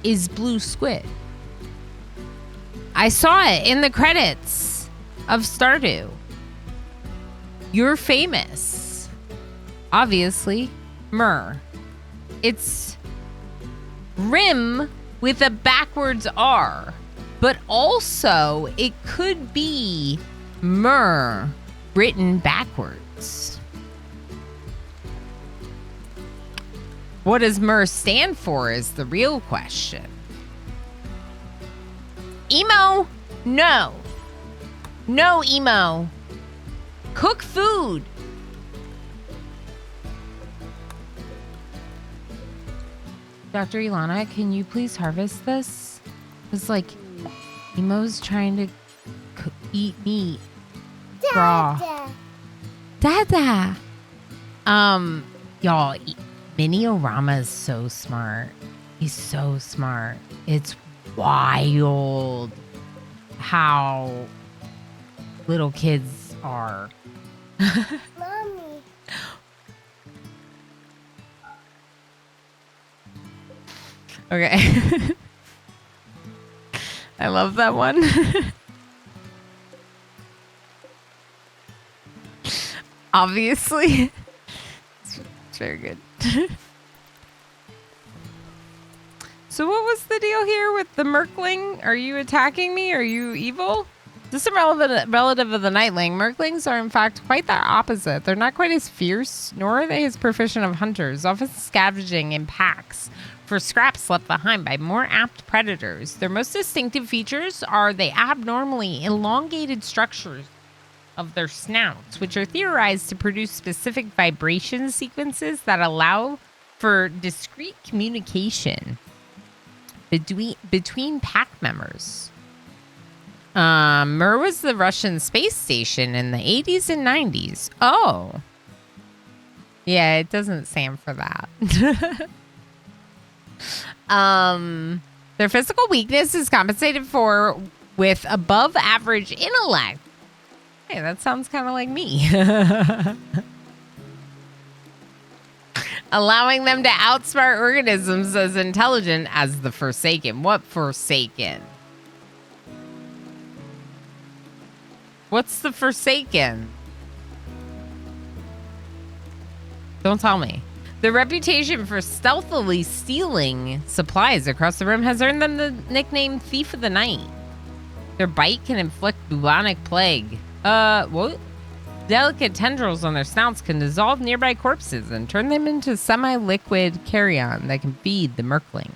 is blue squid. I saw it in the credits of Stardew. You're famous. Obviously, Myrrh. It's Rim with a backwards R, but also it could be Myrrh written backwards. What does Myrrh stand for is the real question. Emo, no. No, Emo. Cook food. Dr. Ilana, can you please harvest this? It's like Emo's trying to eat meat. Raw. Dada. Y'all, Mini-O-Rama is so smart. He's so smart. It's wild how little kids are. Mommy. Okay. I love that one. Obviously. It's very good. So what was the deal here with the Merkling? Are you attacking me? Are you evil? This is a relative of the Nightling. Merklings are in fact quite the opposite. They're not quite as fierce, nor are they as proficient of hunters, often scavenging in packs for scraps left behind by more apt predators. Their most distinctive features are the abnormally elongated structures of their snouts, which are theorized to produce specific vibration sequences that allow for discrete communication between pack members. Mir was the Russian space station in the 80s and 90s. Oh. Yeah, it doesn't stand for that. Their physical weakness is compensated for with above average intellect. Hey, that sounds kind of like me. Allowing them to outsmart organisms as intelligent as the Forsaken. What Forsaken? What's the Forsaken? Don't tell me. Their reputation for stealthily stealing supplies across the rim has earned them the nickname Thief of the Night. Their bite can inflict bubonic plague. What? Delicate tendrils on their snouts can dissolve nearby corpses and turn them into semi-liquid carrion that can feed the Merklings.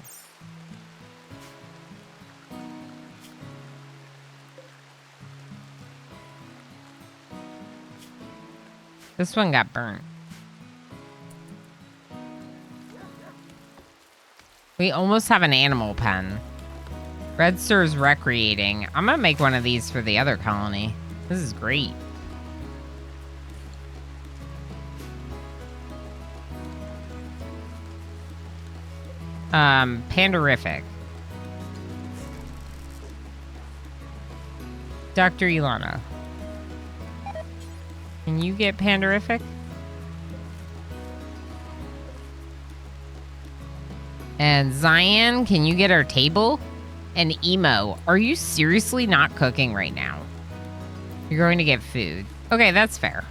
This one got burnt. We almost have an animal pen. Red Sir's recreating. I'm gonna make one of these for the other colony. This is great. Panderific. Dr. Ilana. Can you get Panderific? And Zion, can you get our table? And Emo, are you seriously not cooking right now? You're going to get food. Okay, that's fair.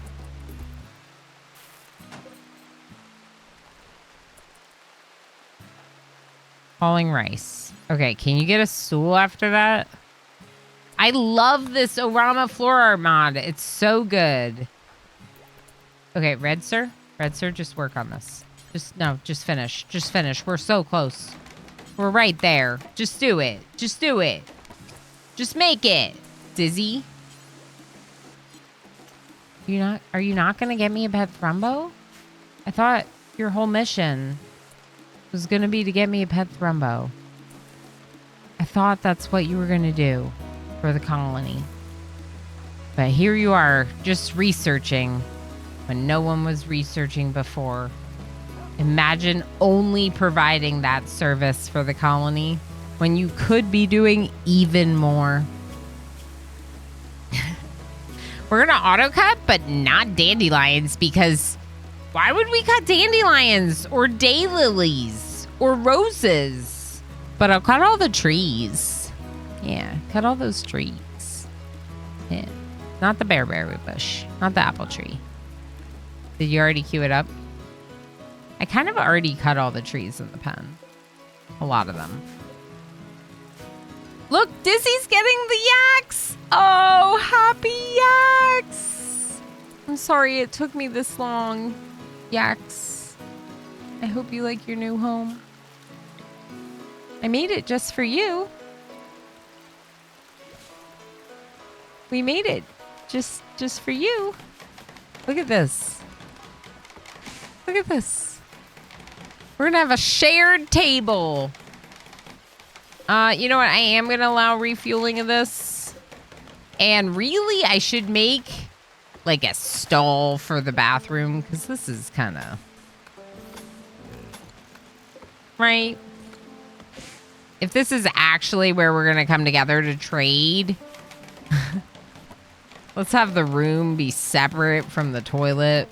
Hauling rice. Okay, can you get a stool after that? I love this Orama floor art mod. It's so good. Okay, Red Sir. Red Sir, just work on this. Just finish. Just finish. We're so close. We're right there. Just do it. Just do it. Just make it. Dizzy. Are you not going to get me a pet Thrumbo? I thought your whole mission was going to be to get me a pet Thrumbo. I thought that's what you were going to do for the colony. But here you are, just researching when no one was researching before. Imagine only providing that service for the colony when you could be doing even more. We're going to auto cut, but not dandelions, because why would we cut dandelions or daylilies or roses? But I'll cut all the trees. Yeah, cut all those trees. Yeah, not the bearberry bush, not the apple tree. Did you already queue it up? I kind of already cut all the trees in the pen. A lot of them. Look, Dizzy's getting the yaks! Oh, happy yaks! I'm sorry it took me this long, yaks. I hope you like your new home. I made it just for you. We made it just for you. Look at this. Look at this. We're gonna have a shared table. You know what? I am going to allow refueling of this. And really, I should make like a stall for the bathroom, because this is kind of... Right? If this is actually where we're going to come together to trade, let's have the room be separate from the toilet.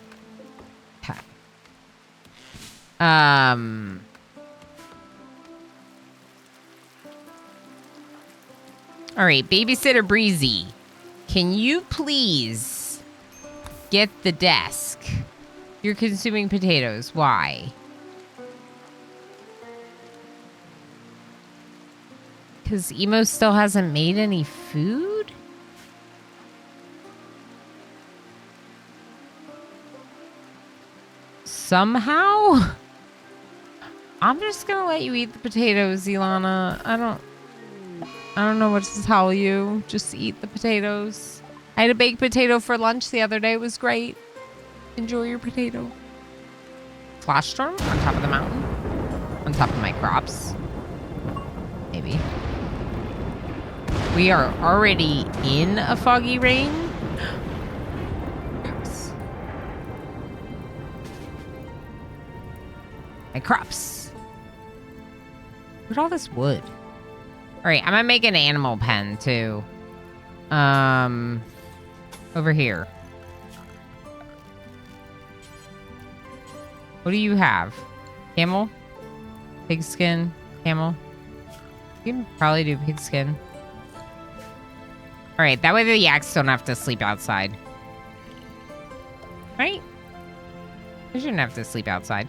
Okay. All right, Babysitter Breezy, can you please get the desk? You're consuming potatoes. Why? Because Emo still hasn't made any food? Somehow? I'm just gonna let you eat the potatoes, Ilana. I don't know what to tell you. Just eat the potatoes. I had a baked potato for lunch the other day. It was great. Enjoy your potato. Flash storm on top of the mountain? On top of my crops? Maybe. We are already in a foggy rain. Crops. My crops. Where'd all this wood? All right, I'm gonna make an animal pen too. Over here. What do you have? Camel? Pigskin? Camel? You can probably do pigskin. All right, that way the yaks don't have to sleep outside. Right? They shouldn't have to sleep outside.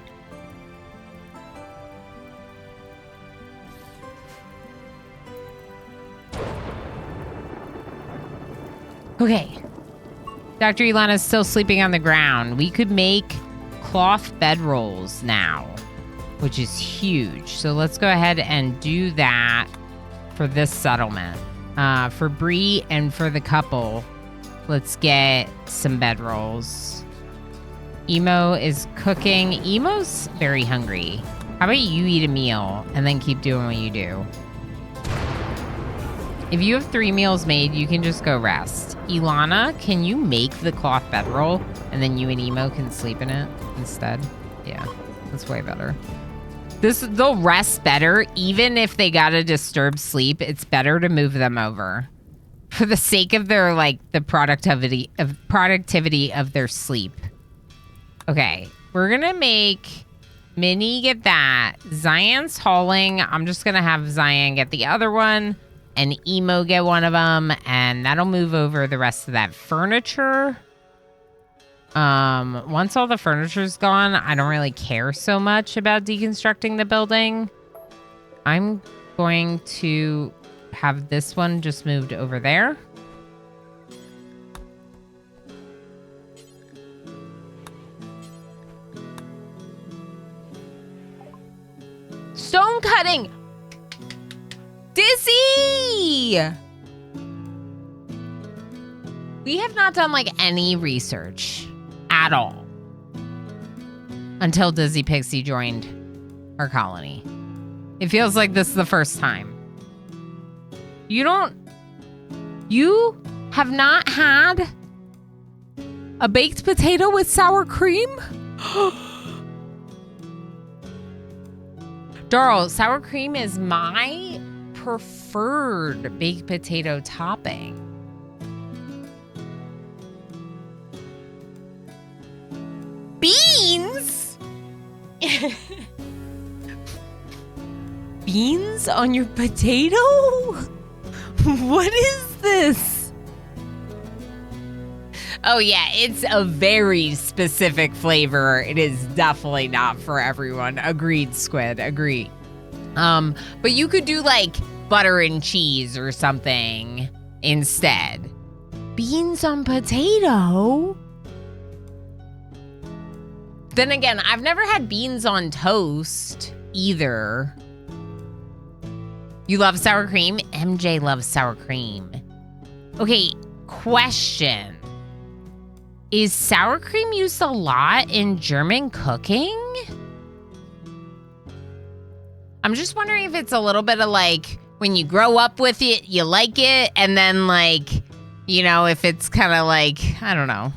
Okay. Dr. Ilana's still sleeping on the ground. We could make cloth bedrolls now, which is huge. So let's go ahead and do that for this settlement. For Bree and for the couple, let's get some bedrolls. Emo is cooking. Emo's very hungry. How about you eat a meal and then keep doing what you do? If you have 3 meals made, you can just go rest. Ilana, can you make the cloth bedroll and then you and Emo can sleep in it instead? Yeah, that's way better. They'll rest better, even if they got a disturbed sleep. It's better to move them over for the sake of their the productivity of their sleep. Okay, we're gonna make Minnie get that. Zion's hauling. I'm just gonna have Zion get the other one, and Emo get one of them, and that'll move over the rest of that furniture. Once all the furniture's gone, I don't really care so much about deconstructing the building. I'm going to have this one just moved over there. Stone cutting! Dizzy! We have not done any research at all until Dizzy Pixie joined our colony. It feels like this is the first time. You have not had a baked potato with sour cream? Darl, sour cream is my preferred baked potato topping. Beans? Beans on your potato? What is this? Oh yeah, it's a very specific flavor. It is definitely not for everyone. Agreed, Squid. Agreed. But you could do butter and cheese or something instead. Beans on potato? Then again, I've never had beans on toast either. You love sour cream? MJ loves sour cream. Okay, question. Is sour cream used a lot in German cooking? I'm just wondering if it's a little bit of when you grow up with it, you like it, and then if it's kind of I don't know.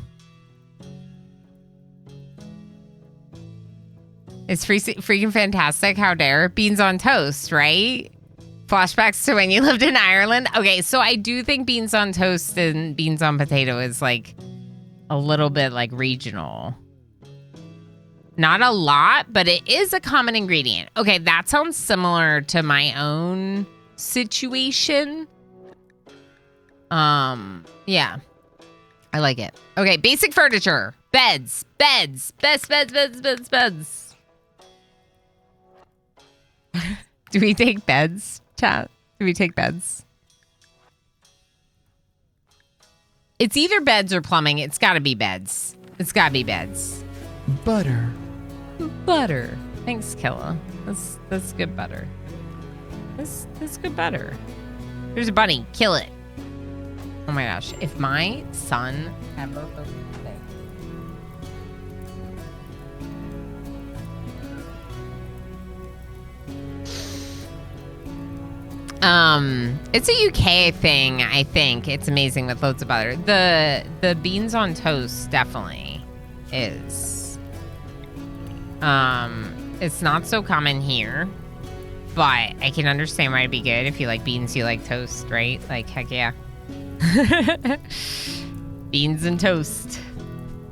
It's freaking fantastic. How dare. Beans on toast, right? Flashbacks to when you lived in Ireland. Okay, so I do think beans on toast and beans on potato is a little bit regional. Not a lot, but it is a common ingredient. Okay, that sounds similar to my own situation. Yeah. I like it. Okay, basic furniture. Beds. Beds. Beds, beds, beds, beds, beds. Do we take beds, chat? Do we take beds? It's either beds or plumbing. It's got to be beds. It's got to be beds. Butter. Butter. Thanks, Killa. That's good butter. That's good butter. There's a bunny. Kill it. Oh my gosh. If my son ever opens thing. It's a UK thing, I think. It's amazing with loads of butter. The beans on toast definitely is. It's not so common here, but I can understand why it'd be good. If you like beans, you like toast, right? Like, heck yeah. Beans and toast.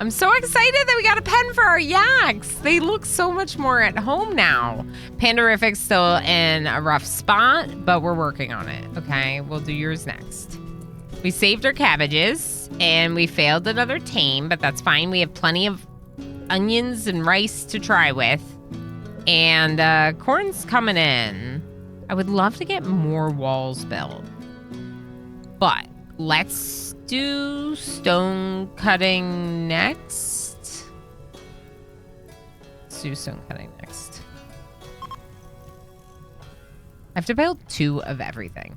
I'm so excited that we got a pen for our yaks. They look so much more at home now. Pandorific's still in a rough spot, but we're working on it. Okay, we'll do yours next. We saved our cabbages, and we failed another tame, but that's fine. We have plenty of onions and rice to try with. And corn's coming in. I would love to get more walls built. But let's do stone cutting next. Let's do stone cutting next. I have to build 2 of everything.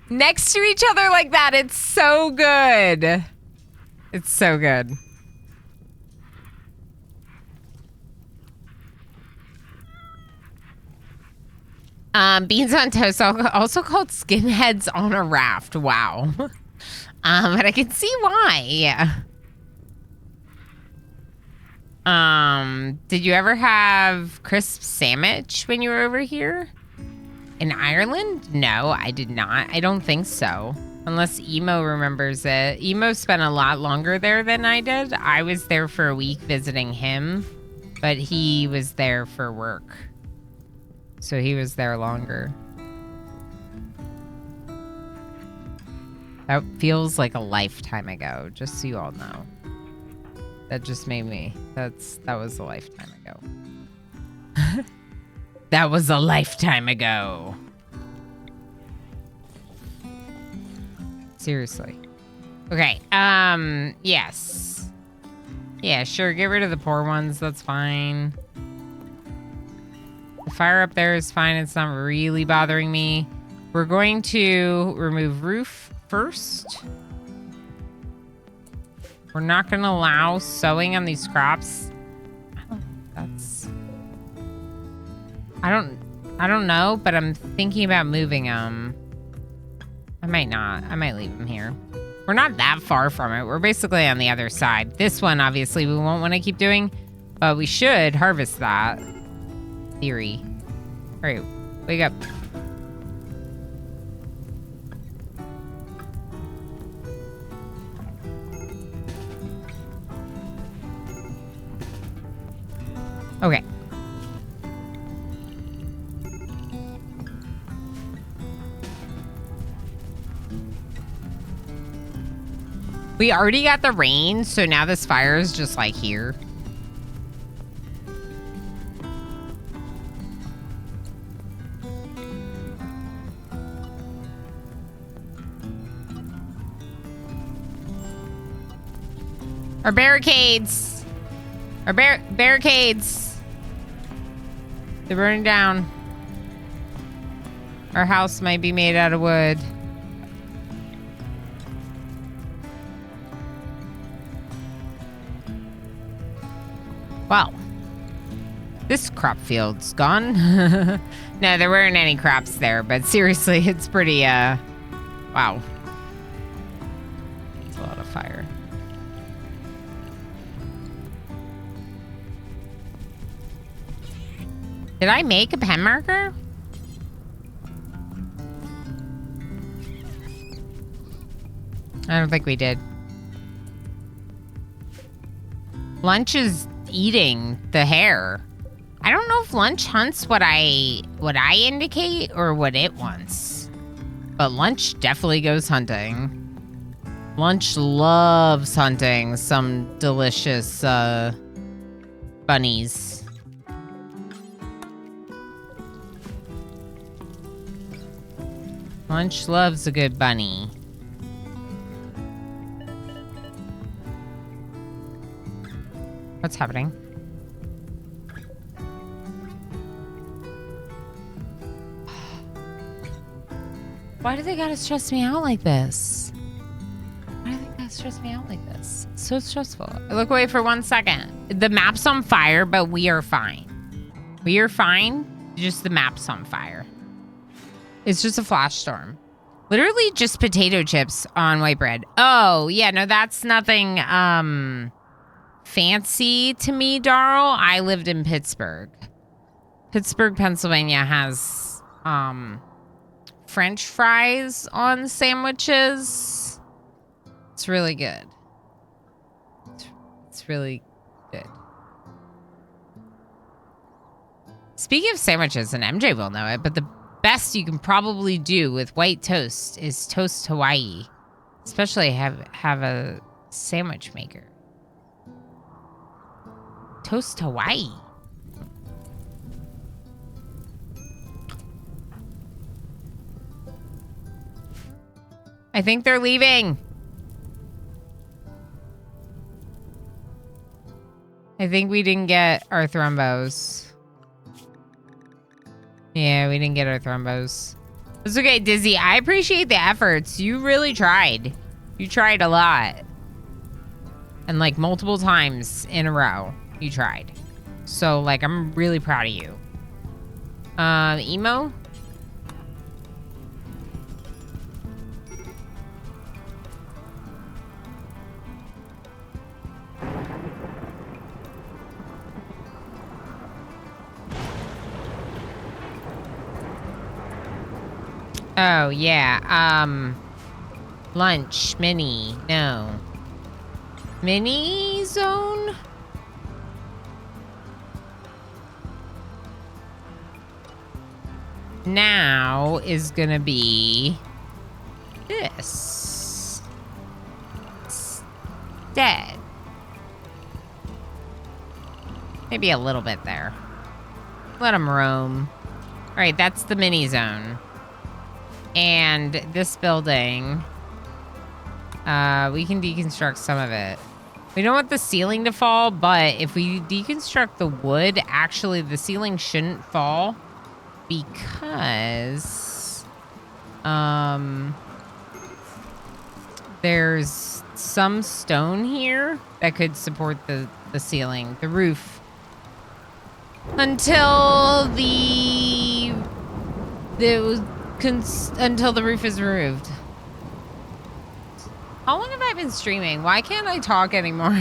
Next to each other like that, it's so good. It's so good. Beans on toast, also called skinheads on a raft. Wow. But I can see why. Yeah. Did you ever have crisp sandwich when you were over here? In Ireland? No, I did not. I don't think so. Unless Emo remembers it. Emo spent a lot longer there than I did. I was there for a week visiting him, but he was there for work. So he was there longer. That feels like a lifetime ago, just so you all know. That just made me. That was a lifetime ago. That was a lifetime ago. Seriously. Okay, yes. Yeah, sure, get rid of the poor ones, that's fine. The fire up there is fine, it's not really bothering me. We're going to remove roof first. We're not gonna allow sowing on these crops. I don't know, but I'm thinking about moving them. I might not. I might leave them here. We're not that far from it. We're basically on the other side. This one, obviously, we won't want to keep doing, but we should harvest that. Theory. All right, wake up. Okay. We already got the rain, so now this fire is just like here. Our barricades! Our barricades! They're burning down. Our house might be made out of wood. Wow. This crop field's gone. No, there weren't any crops there, but seriously, it's pretty, wow. It's a lot of fire. Did I make a pen marker? I don't think we did. Lunch is eating the hare. I don't know if Lunch hunts what I indicate or what it wants. But Lunch definitely goes hunting. Lunch loves hunting some delicious bunnies. Lunch loves a good bunny. What's happening? Why do they gotta stress me out like this? Why do they gotta stress me out like this? It's so stressful. I look away for 1 second. The map's on fire, but we are fine. We are fine. Just the map's on fire. It's just a flash storm. Literally just potato chips on white bread. Oh, yeah, no, that's nothing fancy to me, Darl. I lived in Pittsburgh. Pittsburgh, Pennsylvania has French fries on sandwiches. It's really good. It's really good. Speaking of sandwiches, and MJ will know it, but the best you can probably do with white toast is toast Hawaii. Especially have a sandwich maker. Toast Hawaii. I think they're leaving. I think we didn't get our thrombos. Yeah, we didn't get our thrombos. It's okay, Dizzy. I appreciate the efforts. You really tried. You tried a lot. And like multiple times in a row, you tried. So like, I'm really proud of you. Emo? Oh, yeah. Lunch, mini, no. Mini zone? Now is gonna be this. Instead. Maybe a little bit there. Let them roam. All right, that's the mini zone. And this building, we can deconstruct some of it. We don't want the ceiling to fall, but if we deconstruct the wood, actually the ceiling shouldn't fall because there's some stone here that could support the ceiling, the roof, until until the roof is removed. How long have I been streaming? Why can't I talk anymore?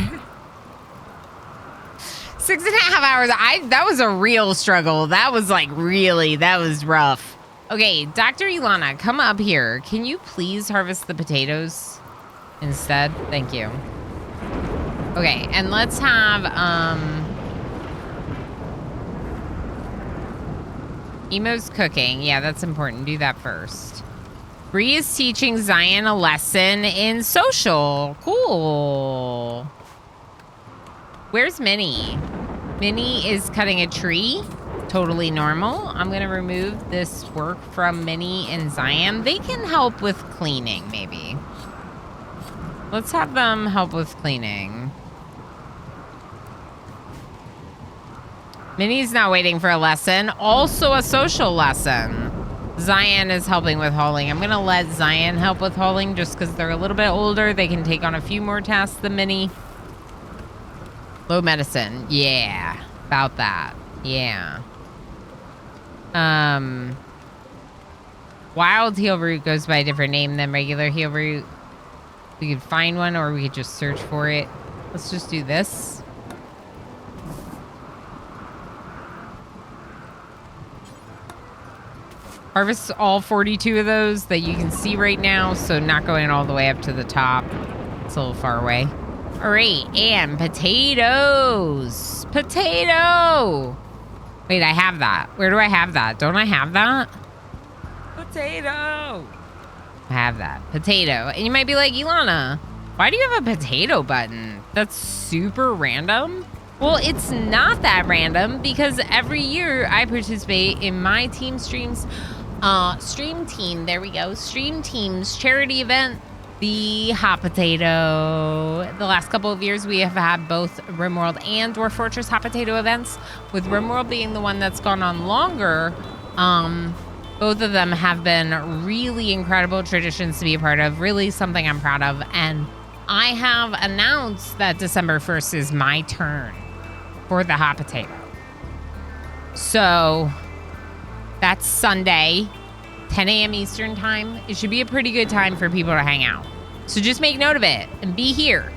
6.5 hours. That was a real struggle. That was like that was rough. Okay, Dr. Ilana, come up here. Can you please harvest the potatoes instead? Thank you. Okay, and let's have Emo's cooking. Yeah, that's important. Do that first. Bree is teaching Zion a lesson in social. Cool. Where's Minnie? Minnie is cutting a tree. Totally normal. I'm going to remove this work from Minnie and Zion. They can help with cleaning, maybe. Let's have them help with cleaning. Minnie's not waiting for a lesson. Also a social lesson. Zion is helping with hauling. I'm going to let Zion help with hauling just because they're a little bit older. They can take on a few more tasks than Minnie. Low medicine. Yeah. About that. Yeah. Wild heel root goes by a different name than regular heel root. We could find one or we could just search for it. Let's just do this. Harvest all 42 of those that you can see right now, so not going all the way up to the top. It's a little far away. All right, and potatoes. Potato. Wait, I have that. Where do I have that? Don't I have that? Potato. have that. Potato. And you might be like, Ilana, why do you have a potato button? That's super random. Well, it's not that random because every year I participate in my team streams. Stream team, there we go. Stream team's charity event, the Hot Potato. The last couple of years we have had both RimWorld and Dwarf Fortress Hot Potato events, with RimWorld being the one that's gone on longer. Both of them have been really incredible traditions to be a part of, really something I'm proud of. And I have announced that December 1st is my turn for the Hot Potato. So that's Sunday, 10 a.m. Eastern time. It should be a pretty good time for people to hang out. So just make note of it and be here.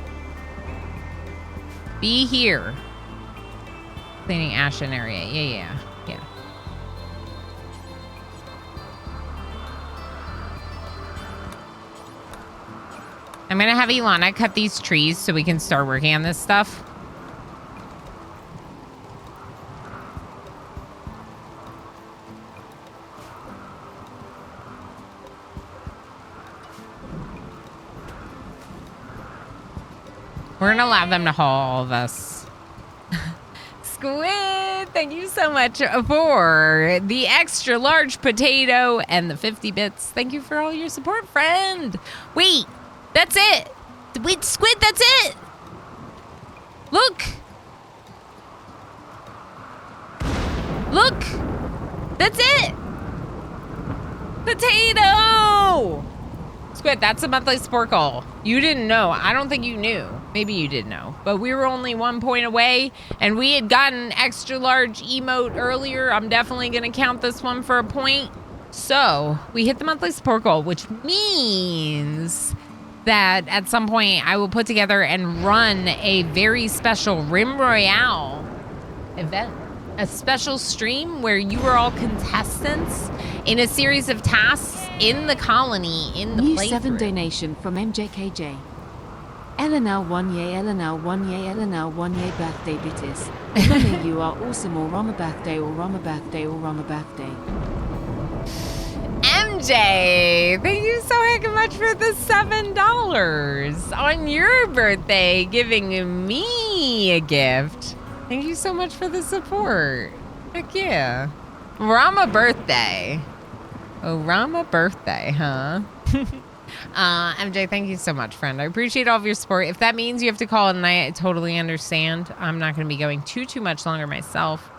Be here. Cleaning Ashen area. Yeah. I'm gonna have Ilana cut these trees so we can start working on this stuff. We're gonna allow them to haul all of us. Squid, thank you so much for the extra large potato and the 50 bits. Thank you for all your support, friend. Wait, that's it. Wait, Squid, that's it. Look. Look. That's it. Potato. Squid, that's a monthly support goal. You didn't know. I don't think you knew. Maybe you did know. But we were only 1 point away, and we had gotten extra large emote earlier. I'm definitely going to count this one for a point. So we hit the monthly support goal, which means that at some point I will put together and run a very special Rim Royale event. A special stream where you are all contestants in a series of tasks in the colony, in the New playthrough. 7 donation from MJKJ. Eleanor 1 year, Eleanor 1 year, Eleanor 1 year birthday bitches. Mummy, you are awesome, or Rama birthday, or Rama birthday, or Rama birthday. MJ, thank you so heckin' much for the $7 on your birthday, giving me a gift. Thank you so much for the support. Heck yeah. Rama birthday. Oh, Rama birthday, huh? MJ, thank you so much, friend. I appreciate all of your support. If that means you have to call it a night, I totally understand. I'm not going to be going too much longer myself,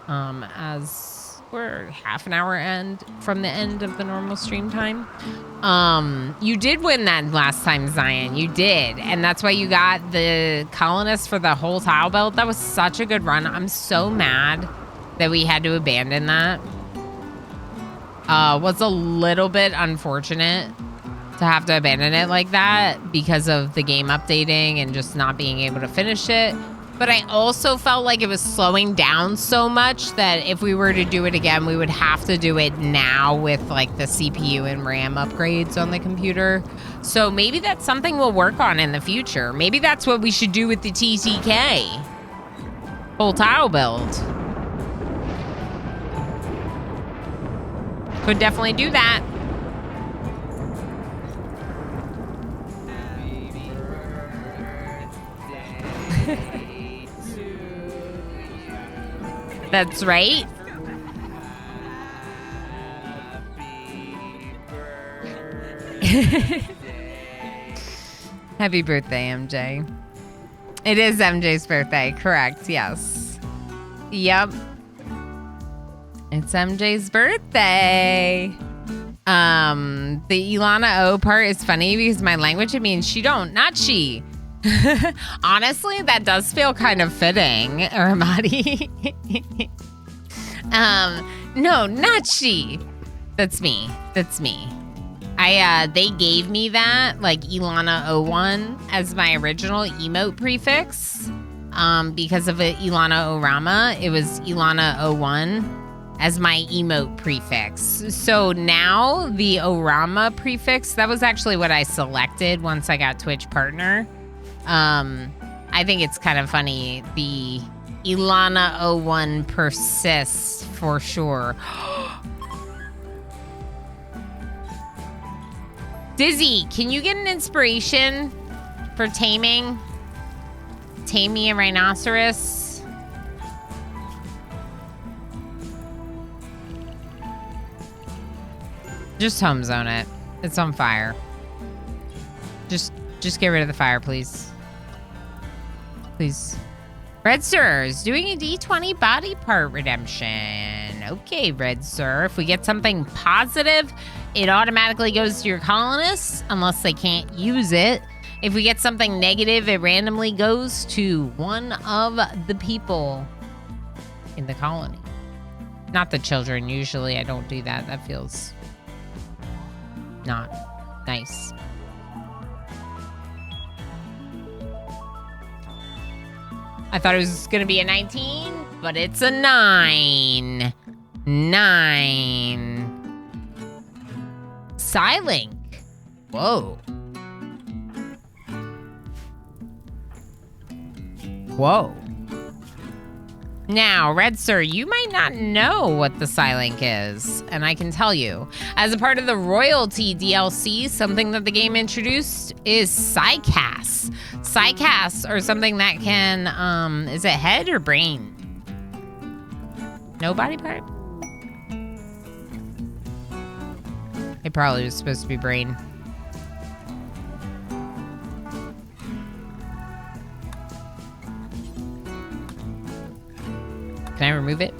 as we're half an hour from the end of the normal stream time. You did win that last time, Zion. You did. And that's why you got the colonists for the whole tile belt. That was such a good run. I'm so mad that we had to abandon that. Was a little bit unfortunate to have to abandon it like that because of the game updating and just not being able to finish it. But I also felt like it was slowing down so much that if we were to do it again, we would have to do it now with like the CPU and RAM upgrades on the computer. So maybe that's something we'll work on in the future. Maybe that's what we should do with the TTK. Whole tile build. Could definitely do that. That's right. Happy birthday, MJ. It is MJ's birthday, correct, yes. Yep. It's MJ's birthday. The Ilana O part is funny because my language, it means she don't, not she. Honestly, that does feel kind of fitting, Armadi. No, not she. That's me. That's me. They gave me that, like Ilana 01 as my original emote prefix. Because of it, Ilana Orama, it was Ilana 01 as my emote prefix. So now the Orama prefix, that was actually what I selected once I got Twitch partner. I think it's kind of funny. The Ilana 01 persists for sure. Dizzy, can you get an inspiration for taming a rhinoceros? Just home zone it. It's on fire. Just get rid of the fire, please. Please. Red Sir is doing a D20 body part redemption. Okay, Red Sir. If we get something positive, it automatically goes to your colonists, unless they can't use it. If we get something negative, it randomly goes to one of the people in the colony. Not the children. Usually I don't do that. That feels not nice. I thought it was going to be a 19, but it's a 9. 9. Psylink. Whoa. Whoa. Now, Red Sir, you might not know what the Psylink is, and I can tell you. As a part of the Royalty DLC, something that the game introduced is Psycasts. Psycasts are something that can, is it head or brain? No body part? It probably was supposed to be brain. Can I remove it?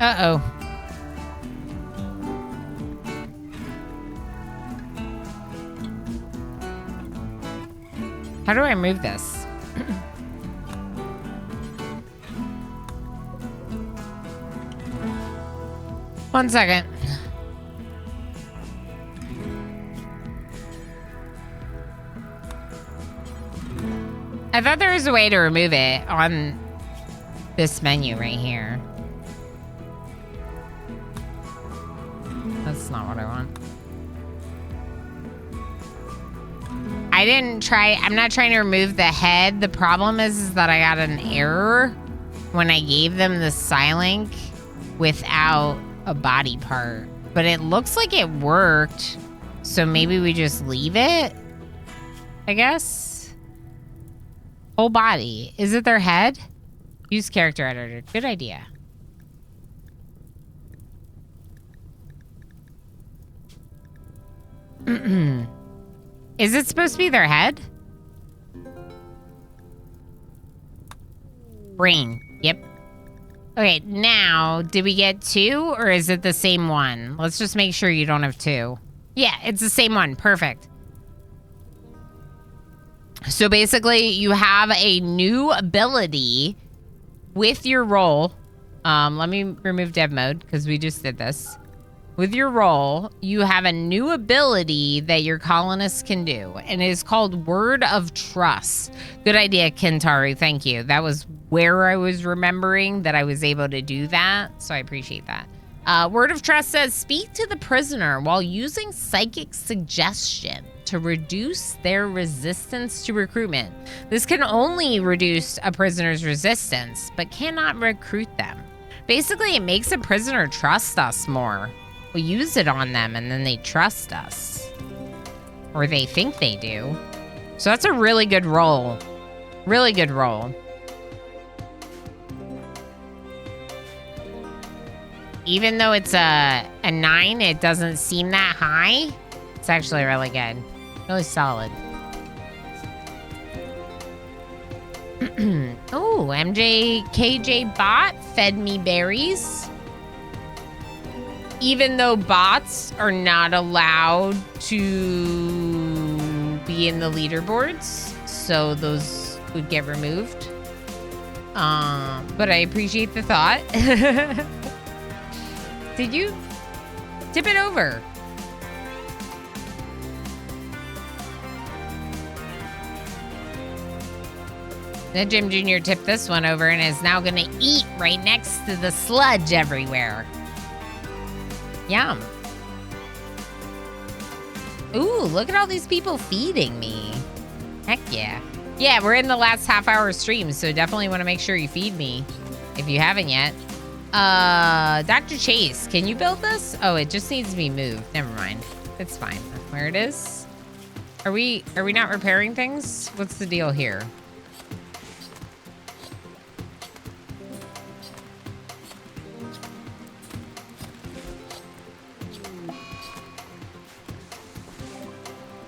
Uh-oh. How do I remove this? One second. I thought there was a way to remove it on this menu right here. That's not what I want. I'm not trying to remove the head. The problem is that I got an error when I gave them the Psylink without a body part. But it looks like it worked. So maybe we just leave it, I guess. Whole body. Is it their head? Use character editor. Good idea. Is it supposed to be their head? Brain. Yep. Okay, now, did we get 2 or is it the same one? Let's just make sure you don't have 2. Yeah, it's the same one. Perfect. So basically, you have a new ability with your role. Let me remove dev mode because we just did this. With your role, you have a new ability that your colonists can do, and it is called Word of Trust. Good idea, Kentaru. Thank you. That was where I was remembering that I was able to do that, so I appreciate that. Word of Trust says, speak to the prisoner while using psychic suggestion to reduce their resistance to recruitment. This can only reduce a prisoner's resistance, but cannot recruit them. Basically, it makes a prisoner trust us more. We use it on them, and then they trust us. Or they think they do. So that's a really good roll. Really good roll. Even though it's a 9, it doesn't seem that high. It's actually really good. Really solid. Oh, MJKJ bot fed me berries. Even though bots are not allowed to be in the leaderboards, so those would get removed. But I appreciate the thought. Did you tip it over? The Jim Jr. tipped this one over and is now gonna eat right next to the sludge everywhere. Yum. Ooh, look at all these people feeding me. Heck yeah. Yeah, we're in the last half-hour stream, so definitely want to make sure you feed me. if you haven't yet. Dr. Chase, can you build this? Oh, it just needs to be moved. Never mind. It's fine. Where it is? Are we not repairing things? What's the deal here?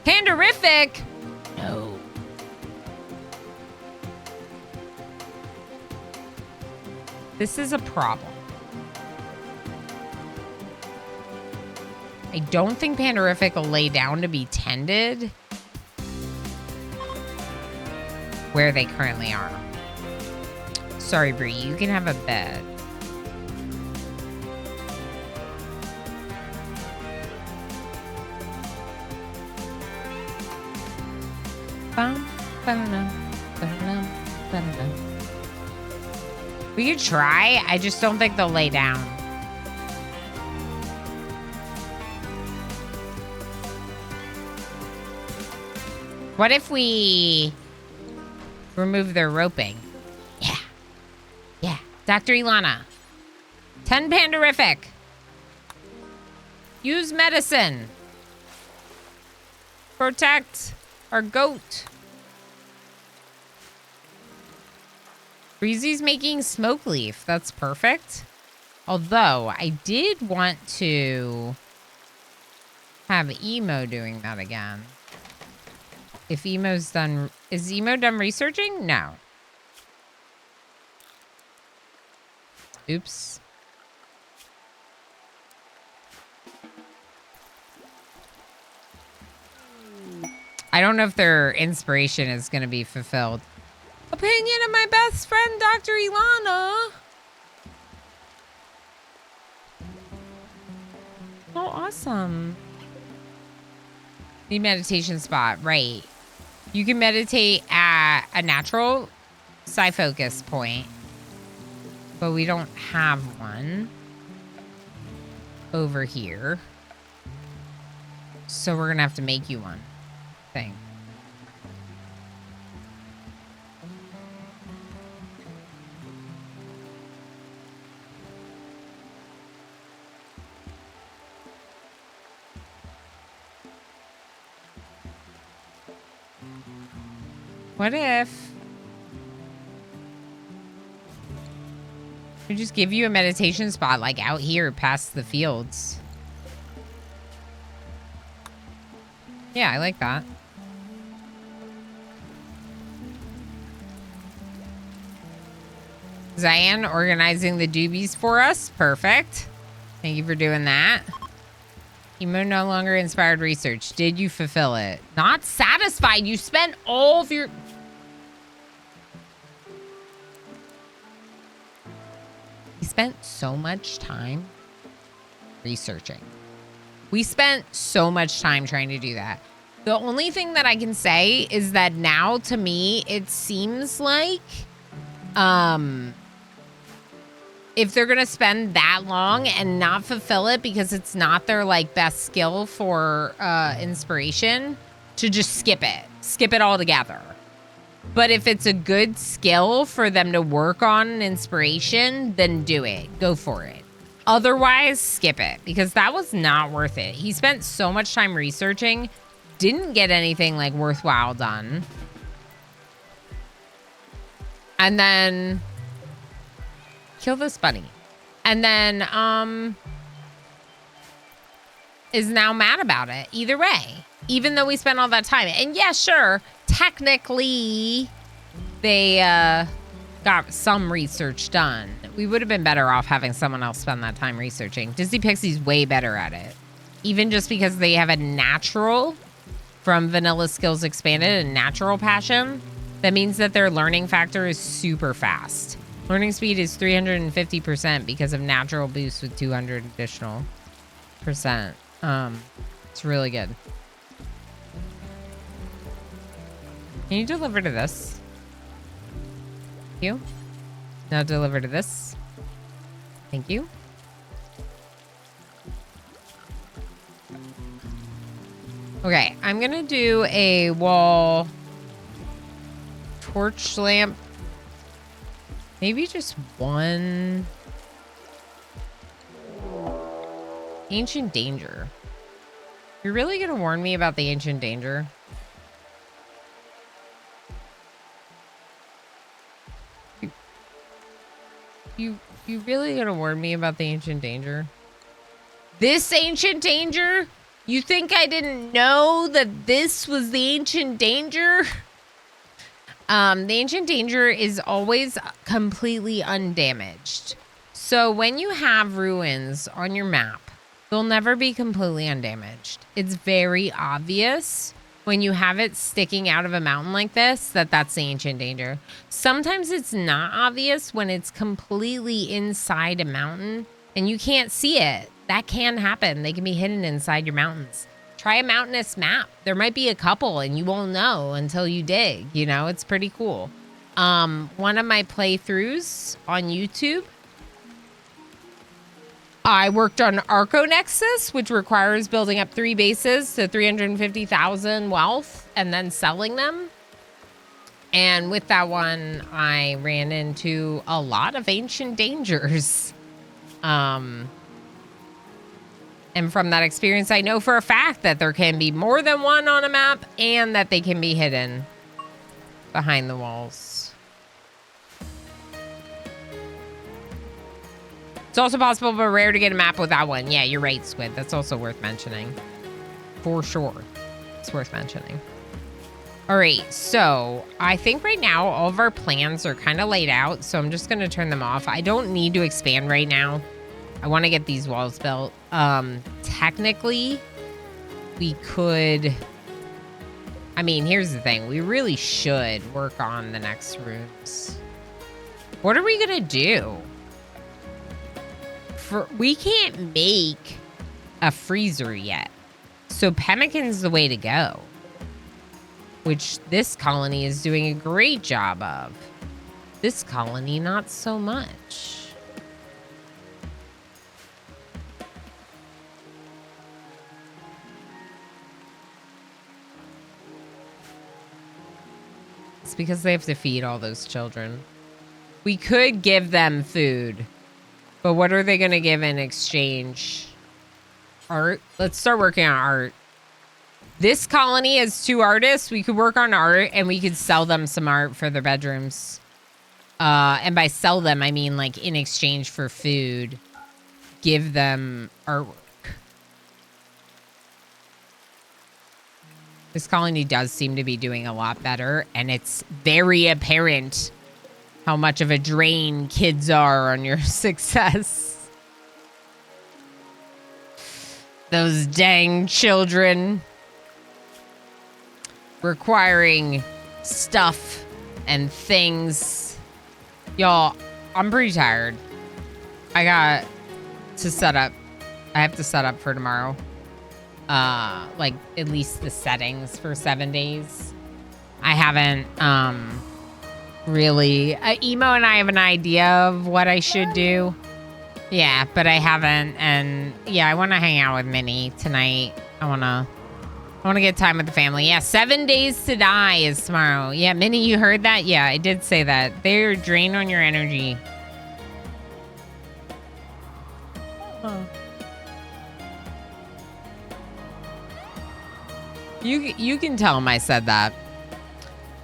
Panderific? No. This is a problem. I don't think Panderific will lay down to be tended where they currently are. Sorry, Bree, you can have a bed. We could try. I just don't think they'll lay down. What if we remove their roping? Yeah. Yeah. Dr. Ilana. 10 Panderific. Use medicine. Protect our goat. Breezy's making smoke leaf. That's perfect. Although, I did want to have Emo doing that again. If Emo's done... Is Emo done researching? No. Oops. I don't know if their inspiration is going to be fulfilled. Opinion of my best friend, Dr. Ilana. Oh, awesome. Need meditation spot, right. You can meditate at a natural psi focus point, but we don't have one over here. So we're gonna have to make you one thing. What if we just give you a meditation spot like out here past the fields? Yeah, I like that. Zion organizing the doobies for us. Perfect. Thank you for doing that. Emo no longer inspired research. Did you fulfill it? Not satisfied. You spent all of your... He spent so much time researching. We spent so much time trying to do that. The only thing that I can say is that now, to me, it seems like... if they're going to spend that long and not fulfill it because it's not their, like, best skill for inspiration, to just skip it. Skip it altogether. But if it's a good skill for them to work on an inspiration, then do it. Go for it. Otherwise, skip it, because that was not worth it. He spent so much time researching, didn't get anything, like, worthwhile done. And then... kill this bunny. And then, is now mad about it. Either way. Even though we spent all that time. And yeah, sure, technically, they got some research done. We would have been better off having someone else spend that time researching. Disney Pixie's way better at it. Even just because they have a natural from Vanilla Skills Expanded, a natural passion, that means that their learning factor is super fast. Learning speed is 350% because of natural boost with 200 additional percent. It's really good. Can you deliver to this? Thank you. Now deliver to this. Thank you. Okay, I'm gonna do a wall torch lamp Maybe just one. Ancient danger. You're really gonna warn me about the ancient danger? You really gonna warn me about the ancient danger? This ancient danger? You think I didn't know that this was the ancient danger? The ancient danger is always completely undamaged. So when you have ruins on your map, they'll never be completely undamaged. It's very obvious when you have it sticking out of a mountain like this that that's the ancient danger. Sometimes it's not obvious when it's completely inside a mountain and you can't see it. That can happen. They can be hidden inside your mountains. Try a mountainous map. There might be a couple and you won't know until you dig. You know, it's pretty cool. One of my playthroughs on YouTube, I worked on Arco Nexus, which requires building up 3 bases to 350,000 wealth and then selling them. And with that one, I ran into a lot of ancient dangers. And from that experience, I know for a fact that there can be more than one on a map and that they can be hidden behind the walls. It's also possible but rare to get a map without one. Yeah, you're right, Squid. That's also worth mentioning. For sure. It's worth mentioning. All right, so I think right now all of our plans are kind of laid out, so I'm just going to turn them off. I don't need to expand right now. I want to get these walls built. Technically, we could... I mean, here's the thing. We really should work on the next rooms. What are we going to do? We can't make a freezer yet. So pemmican's the way to go. Which this colony is doing a great job of. This colony, not so much. It's because they have to feed all those children. We could give them food. But what are they going to give in exchange? Art? Let's start working on art. This colony has 2 artists. We could work on art and we could sell them some art for their bedrooms. And by sell them, I mean like in exchange for food, give them artwork. This colony does seem to be doing a lot better, and it's very apparent how much of a drain kids are on your success. Those dang children requiring stuff and things. Y'all, I'm pretty tired. I got to set up. I have to set up for tomorrow. Like at least the settings for 7 days. I haven't, really. Emo and I have an idea of what I should do. Yeah, but I haven't. And yeah, I want to hang out with Minnie tonight. I want to get time with the family. Yeah, 7 days to die is tomorrow. Yeah, Minnie, you heard that? Yeah, I did say that. They're drained on your energy. Oh. You can tell them I said that.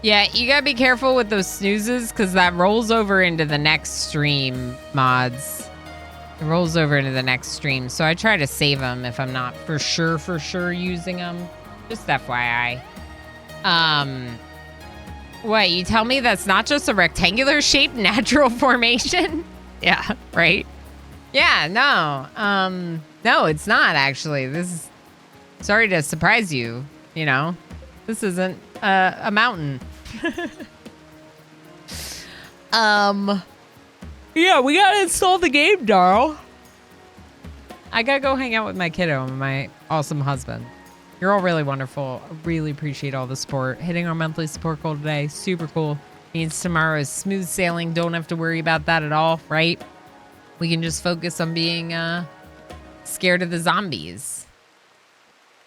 Yeah, you gotta be careful with those snoozes because that rolls over into the next stream, mods. It rolls over into the next stream. So I try to save them if I'm not for sure using them. Just FYI. What, you tell me that's not just a rectangular shaped natural formation? Yeah, right? Yeah, no. No, it's not actually. This is... Sorry to surprise you, you know. This isn't a mountain. Yeah, we gotta install the game, Darl. I gotta go hang out with my kiddo and my awesome husband. You're all really wonderful. I really appreciate all the support. Hitting our monthly support goal today, super cool. Means tomorrow is smooth sailing. Don't have to worry about that at all, right? We can just focus on being scared of the zombies.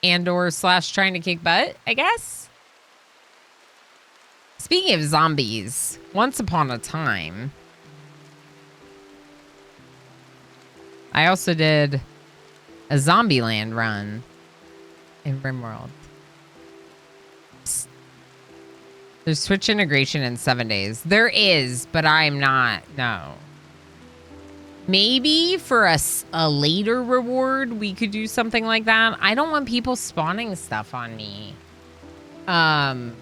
And or / trying to kick butt, I guess. Speaking of zombies, once upon a time, I also did a Zombieland run in RimWorld. There's Switch integration in 7 days. There is, but I'm not. No. Maybe for a later reward, we could do something like that. I don't want people spawning stuff on me. I'm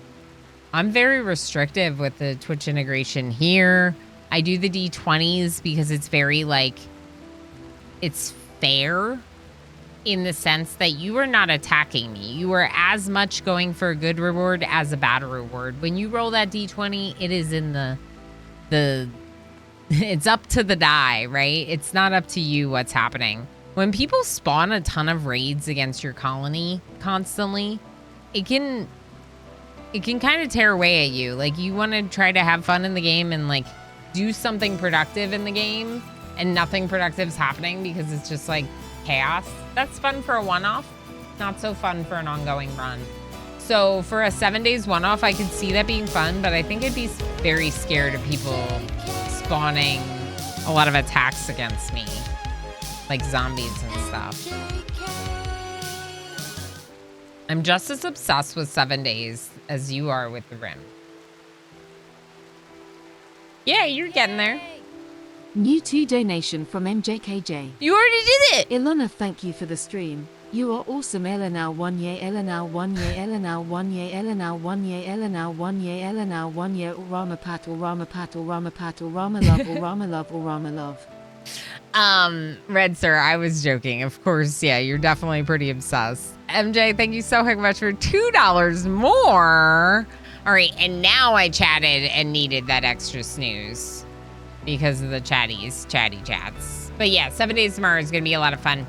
very restrictive with the Twitch integration here. I do the D20s because it's very, like, it's fair in the sense that you are not attacking me. You are as much going for a good reward as a bad reward. When you roll that D20, it is in the it's up to the die, right? It's not up to you what's happening. When people spawn a ton of raids against your colony constantly, it can kind of tear away at you. Like, you want to try to have fun in the game and, like, do something productive in the game, and nothing productive is happening because it's just, like, chaos. That's fun for a one-off, not so fun for an ongoing run. So for a 7 days one-off, I could see that being fun, but I think I'd be very scared of people spawning a lot of attacks against me, like zombies and stuff. I'm just as obsessed with 7 days as you are with the Rim. Yeah, you're getting there. New 2 donation from MJKJ. You already did it. Ilona, thank you for the stream. You are awesome. Elena 1 year, Elena 1 year, Elena 1 year, Elena 1 year, Elena 1 year, Elena 1 year, Rama Pat, Rama Pat, Rama Pat, Rama love, Rama love, Rama love. Red Sir, I was joking. Of course, yeah, you're definitely pretty obsessed. MJ, thank you so much for $2 more. All right, and now I chatted and needed that extra snooze because of the chatty chats. But yeah, 7 days tomorrow is going to be a lot of fun.